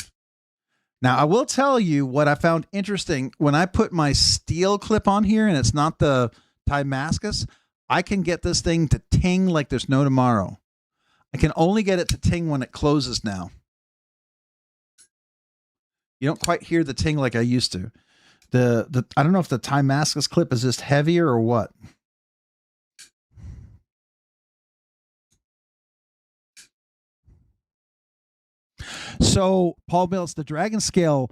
Now, I will tell you what I found interesting. When I put my steel clip on here and it's not the Damascus, I can get this thing to ting like there's no tomorrow. I can only get it to ting when it closes now. You don't quite hear the ting like I used to. I don't know if the Damascus clip is just heavier or what. So Paul Mills, the dragon scale,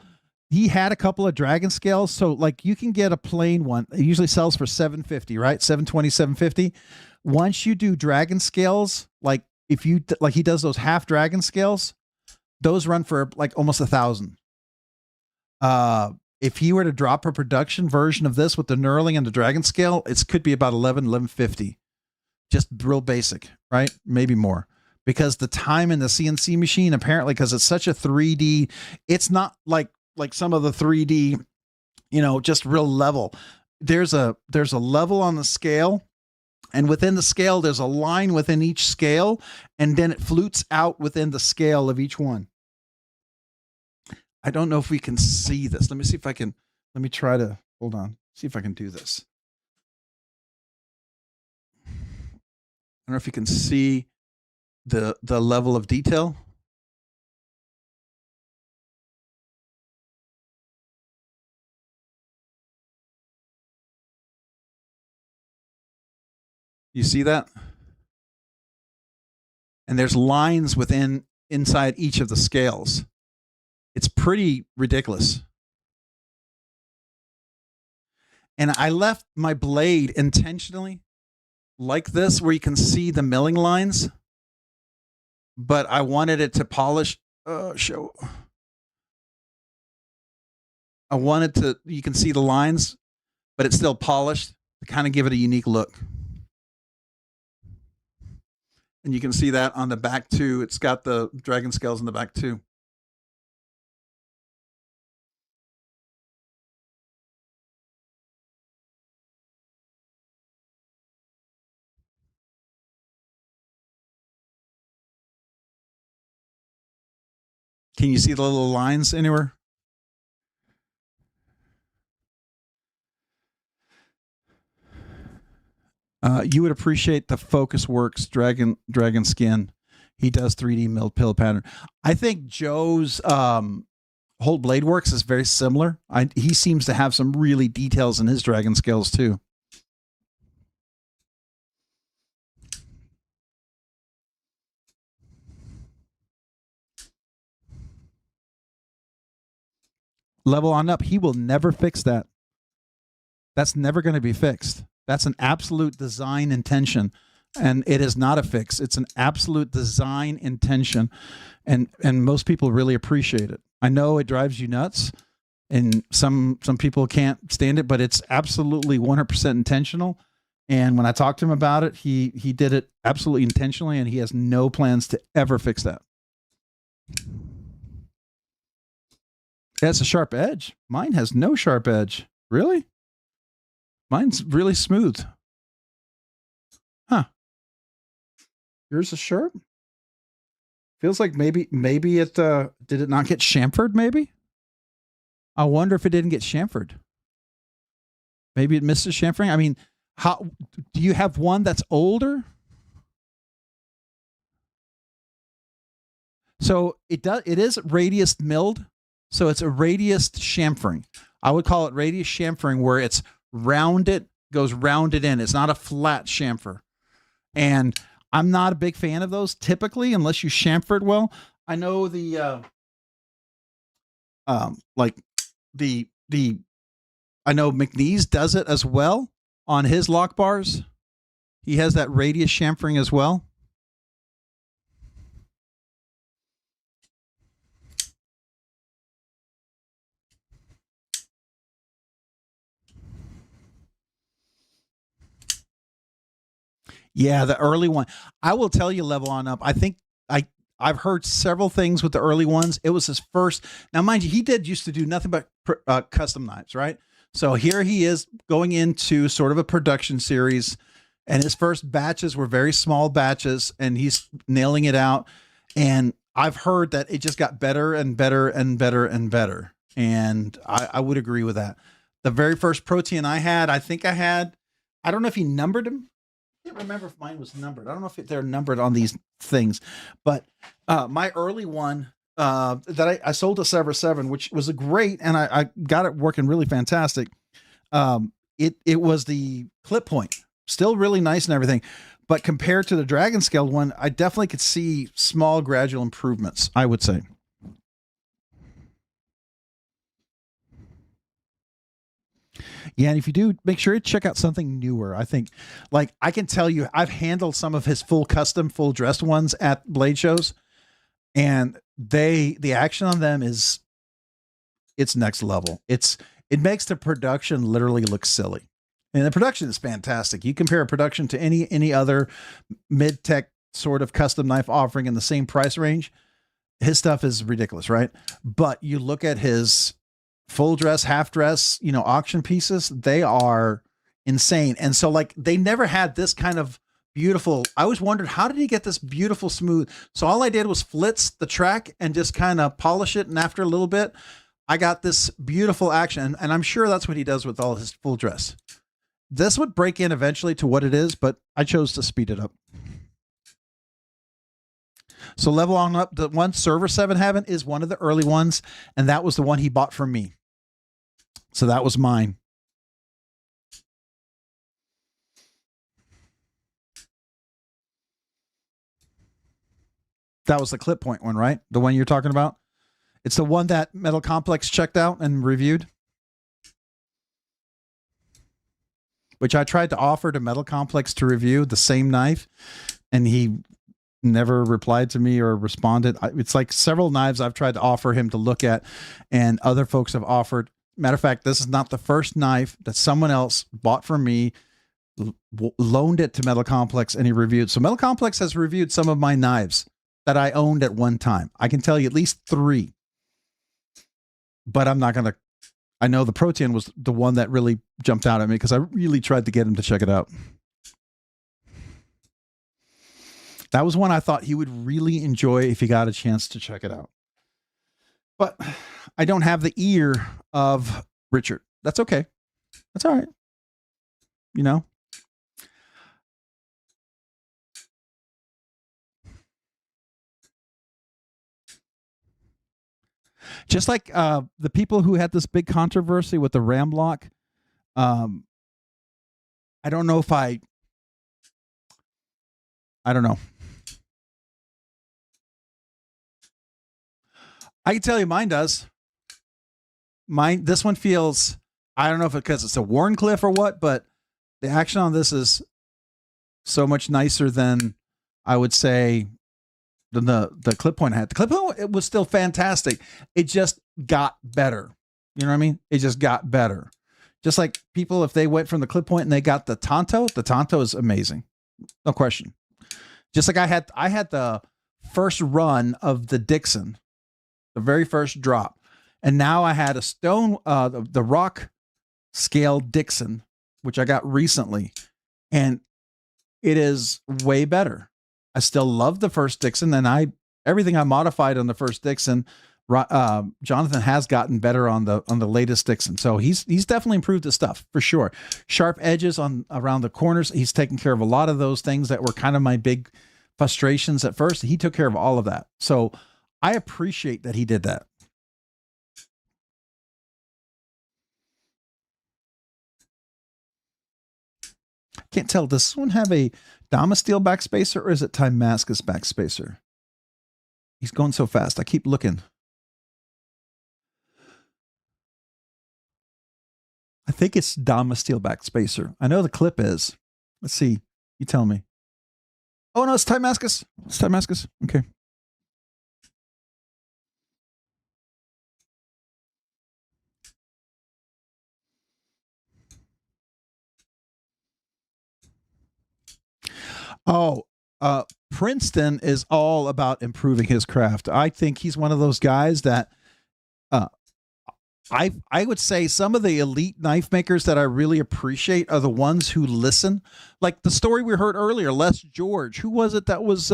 he had a couple of dragon scales. So like you can get a plain one. It usually sells for $750, right? $720, $750. Once you do dragon scales, like if you, like he does those half dragon scales, those run for like almost $1,000. If he were to drop a production version of this with the knurling and the dragon scale, it could be about $1,150. Just real basic, right? Maybe more. Because the time in the CNC machine, apparently, because it's such a 3D, it's not like some of the 3D, just real level. There's a level on the scale, and within the scale, there's a line within each scale, and then it flutes out within the scale of each one. I don't know if we can see this. Let me see if I can. Let me try to hold on. See if I can do this. I don't know if you can see the level of detail. You see that? And there's lines inside each of the scales. It's pretty ridiculous. And I left my blade intentionally like this, where you can see the milling lines, but I wanted it to polish. You can see the lines, but it's still polished to kind of give it a unique look. And you can see that on the back too. It's got the dragon scales in the back too. Can you see the little lines anywhere? You would appreciate the Focus Works Dragon Skin. He does 3D milled pill pattern. I think Joe's whole blade works is very similar. He seems to have some really details in his dragon scales too. Level on up. He will never fix that. That's never going to be fixed. That's an absolute design intention. And it is not a fix. It's an absolute design intention. And most people really appreciate it. I know it drives you nuts, and some people can't stand it, but it's absolutely 100% intentional. And when I talked to him about it, he did it absolutely intentionally, and he has no plans to ever fix that. That's a sharp edge. Mine has no sharp edge. Really? Mine's really smooth. Huh. Yours is sharp. Feels like maybe it did it not get chamfered? Maybe. I wonder if it didn't get chamfered. Maybe it missed the chamfering. I mean, how do you have one that's older? So it is radius milled. So it's a radius chamfering. I would call it radius chamfering, where it's rounded, goes rounded in. It's not a flat chamfer. And I'm not a big fan of those typically, unless you chamfered well. I know I know McNeese does it as well on his lock bars. He has that radius chamfering as well. Yeah, the early one. I will tell you, level on up. I think I've heard several things with the early ones. It was his first. Now, mind you, he used to do nothing but custom knives, right? So here he is going into sort of a production series, and his first batches were very small batches, and he's nailing it out. And I've heard that it just got better and better and better and better. And I would agree with that. The very first Protean I don't know if he numbered them. I can't remember if mine was numbered. I don't know if they're numbered on these things, but my early one that I sold to Sever 7, which was a great, and I got it working really fantastic. It was the clip point, still really nice and everything, but compared to the Dragon Scale one, I definitely could see small gradual improvements, I would say. Yeah, and if you do, make sure to check out something newer. I think, like, I can tell you, I've handled some of his full dressed ones at blade shows, and the action on them it's next level. It makes the production literally look silly, and the production is fantastic. You compare a production to any other mid-tech sort of custom knife offering in the same price range, his stuff is ridiculous, right? But you look at his full dress, half dress, auction pieces, they are insane. And so, like, they never had this kind of beautiful. I always wondered, how did he get this beautiful smooth? So all I did was flitz the track and just kind of polish it. And after a little bit, I got this beautiful action. And I'm sure that's what he does with all his full dress. This would break in eventually to what it is, but I chose to speed it up. So level on up, the one Server 7 having is one of the early ones, and that was the one he bought from me. So that was mine. That was the clip point one, right? The one you're talking about? It's the one that Metal Complex checked out and reviewed, which I tried to offer to Metal Complex to review the same knife, and he never replied to me or responded. It's like several knives I've tried to offer him to look at, and other folks have offered. Matter of fact, this is not the first knife that someone else bought from me, loaned it to Metal Complex, and he reviewed. So Metal Complex has reviewed some of my knives that I owned at one time. I can tell you at least 3, but I'm not going to. I know the Protean was the one that really jumped out at me because I really tried to get him to check it out. That was one I thought he would really enjoy if he got a chance to check it out. But I don't have the ear of Richard. That's okay. That's all right. Just like the people who had this big controversy with the ram block. I don't know if I don't know. I can tell you mine does. This one feels, I don't know if because it's a Wharncliffe or what, but the action on this is so much nicer than I would say than the clip point I had. The clip point, it was still fantastic. It just got better. You know what I mean? It just got better. Just like people, if they went from the clip point and they got the Tonto is amazing. No question. Just like I had the first run of the Dixon, the very first drop. And now I had a stone, the Rockscale Dixon, which I got recently, and it is way better. I still love the first Dixon, and everything I modified on the first Dixon, Jonathan has gotten better on the latest Dixon. So he's definitely improved his stuff for sure. Sharp edges around the corners. He's taken care of a lot of those things that were kind of my big frustrations at first. He took care of all of that. So I appreciate that he did that. Can't tell. Does this one have a Damasteel backspacer or is it Timascus backspacer? He's going so fast. I keep looking. I think it's Damasteel backspacer. I know the clip is. Let's see. You tell me. Oh, no, it's Timascus. It's Timascus. Okay. Oh, Princeton is all about improving his craft. I think he's one of those guys that I would say some of the elite knife makers that I really appreciate are the ones who listen. Like the story we heard earlier, Les George. Who was it that was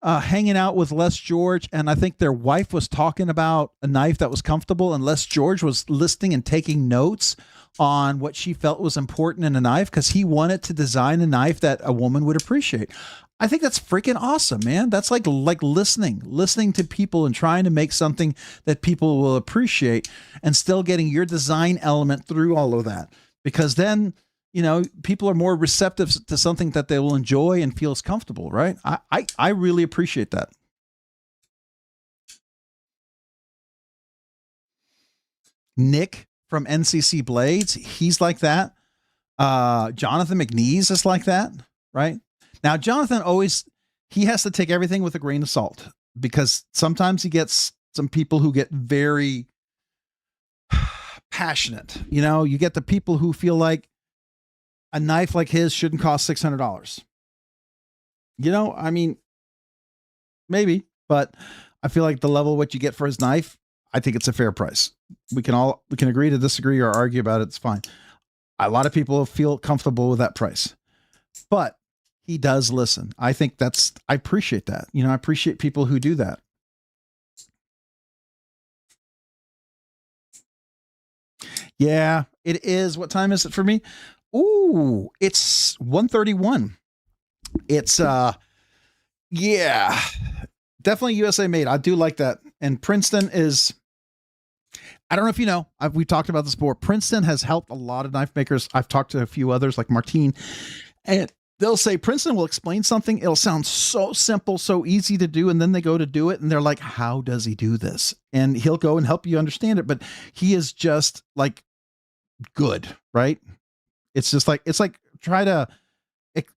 hanging out with Les George? And I think their wife was talking about a knife that was comfortable, and Les George was listening and taking notes on what she felt was important in a knife because he wanted to design a knife that a woman would appreciate. I think that's freaking awesome, man. That's like listening to people and trying to make something that people will appreciate and still getting your design element through all of that. Because then, you know, people are more receptive to something that they will enjoy and feels comfortable, right? I really appreciate that. Nick from NCC Blades, he's like that. Jonathan McNeese is like that, right? Now, Jonathan he has to take everything with a grain of salt because sometimes he gets some people who get very passionate. You know, you get the people who feel like a knife like his shouldn't cost $600. You know, I mean, maybe, but I feel like the level of what you get for his knife, I think it's a fair price. We can agree to disagree or argue about it. It's fine. A lot of people feel comfortable with that price, but he does listen. I think I appreciate that. You know, I appreciate people who do that. Yeah, it is. What time is it for me? Ooh, it's 1:31. It's, yeah, definitely USA made. I do like that. And Princeton is, I don't know if you know, we've talked about this before. Princeton has helped a lot of knife makers. I've talked to a few others like Martine, and they'll say Princeton will explain something. It'll sound so simple, so easy to do. And then they go to do it and they're like, how does he do this? And he'll go and help you understand it. But he is just like good, right? It's just like, try to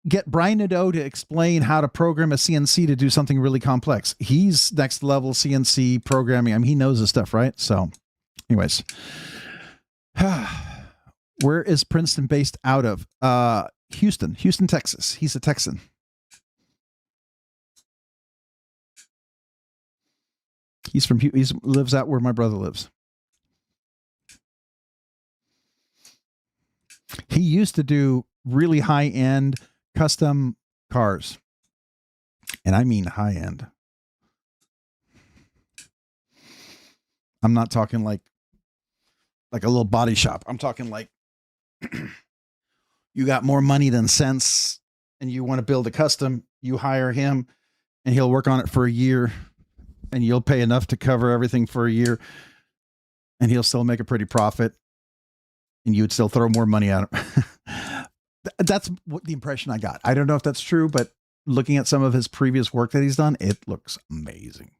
get Brian Nadeau to explain how to program a CNC to do something really complex. He's next level CNC programming. I mean, he knows his stuff, right? So anyways, where is Princeton based out of? Houston, Texas. He's a Texan. He lives out where my brother lives. He used to do really high-end custom cars. And I mean high-end. I'm not talking like a little body shop. I'm talking like you got more money than sense and you want to build a custom, you hire him and he'll work on it for a year and you'll pay enough to cover everything for a year and he'll still make a pretty profit and you would still throw more money at him. That's what the impression I got. I don't know if that's true, but looking at some of his previous work that he's done, it looks amazing.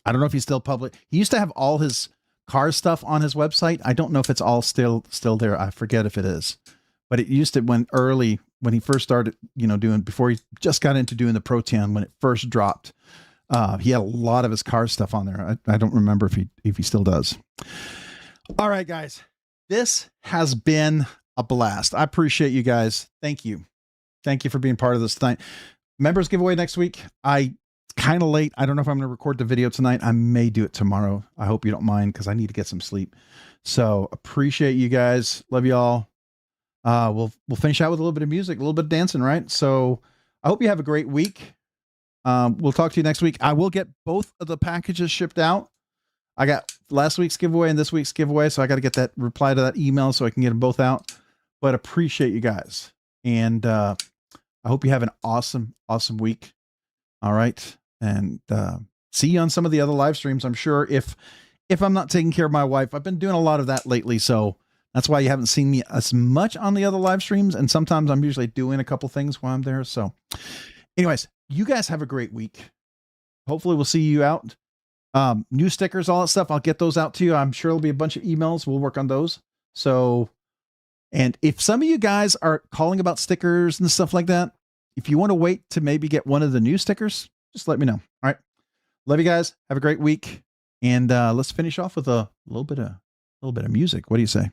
I don't know if he's still public. He used to have all his car stuff on his website. I don't know if it's all still there. I forget if it is, but it used to when he first started, you know, before he just got into doing the Protean, when it first dropped, he had a lot of his car stuff on there. I don't remember if he still does. All right, guys, this has been a blast. I appreciate you guys. Thank you. Thank you for being part of this tonight. Members giveaway next week. Kind of late. I don't know if I'm going to record the video tonight. I may do it tomorrow. I hope you don't mind because I need to get some sleep. So appreciate you guys. Love y'all. We'll finish out with a little bit of music, a little bit of dancing, right? So I hope you have a great week. We'll talk to you next week. I will get both of the packages shipped out. I got last week's giveaway and this week's giveaway, so I got to get that reply to that email so I can get them both out. But appreciate you guys. And I hope you have an awesome, awesome week. All right. And see you on some of the other live streams. I'm sure if I'm not taking care of my wife, I've been doing a lot of that lately. So that's why you haven't seen me as much on the other live streams. And sometimes I'm usually doing a couple things while I'm there. So anyways, you guys have a great week. Hopefully we'll see you out. New stickers, all that stuff. I'll get those out to you. I'm sure there'll be a bunch of emails. We'll work on those. So, and if some of you guys are calling about stickers and stuff like that, if you want to wait to maybe get one of the new stickers, just let me know. All right. Love you guys. Have a great week. And let's finish off with a little bit of music. What do you say?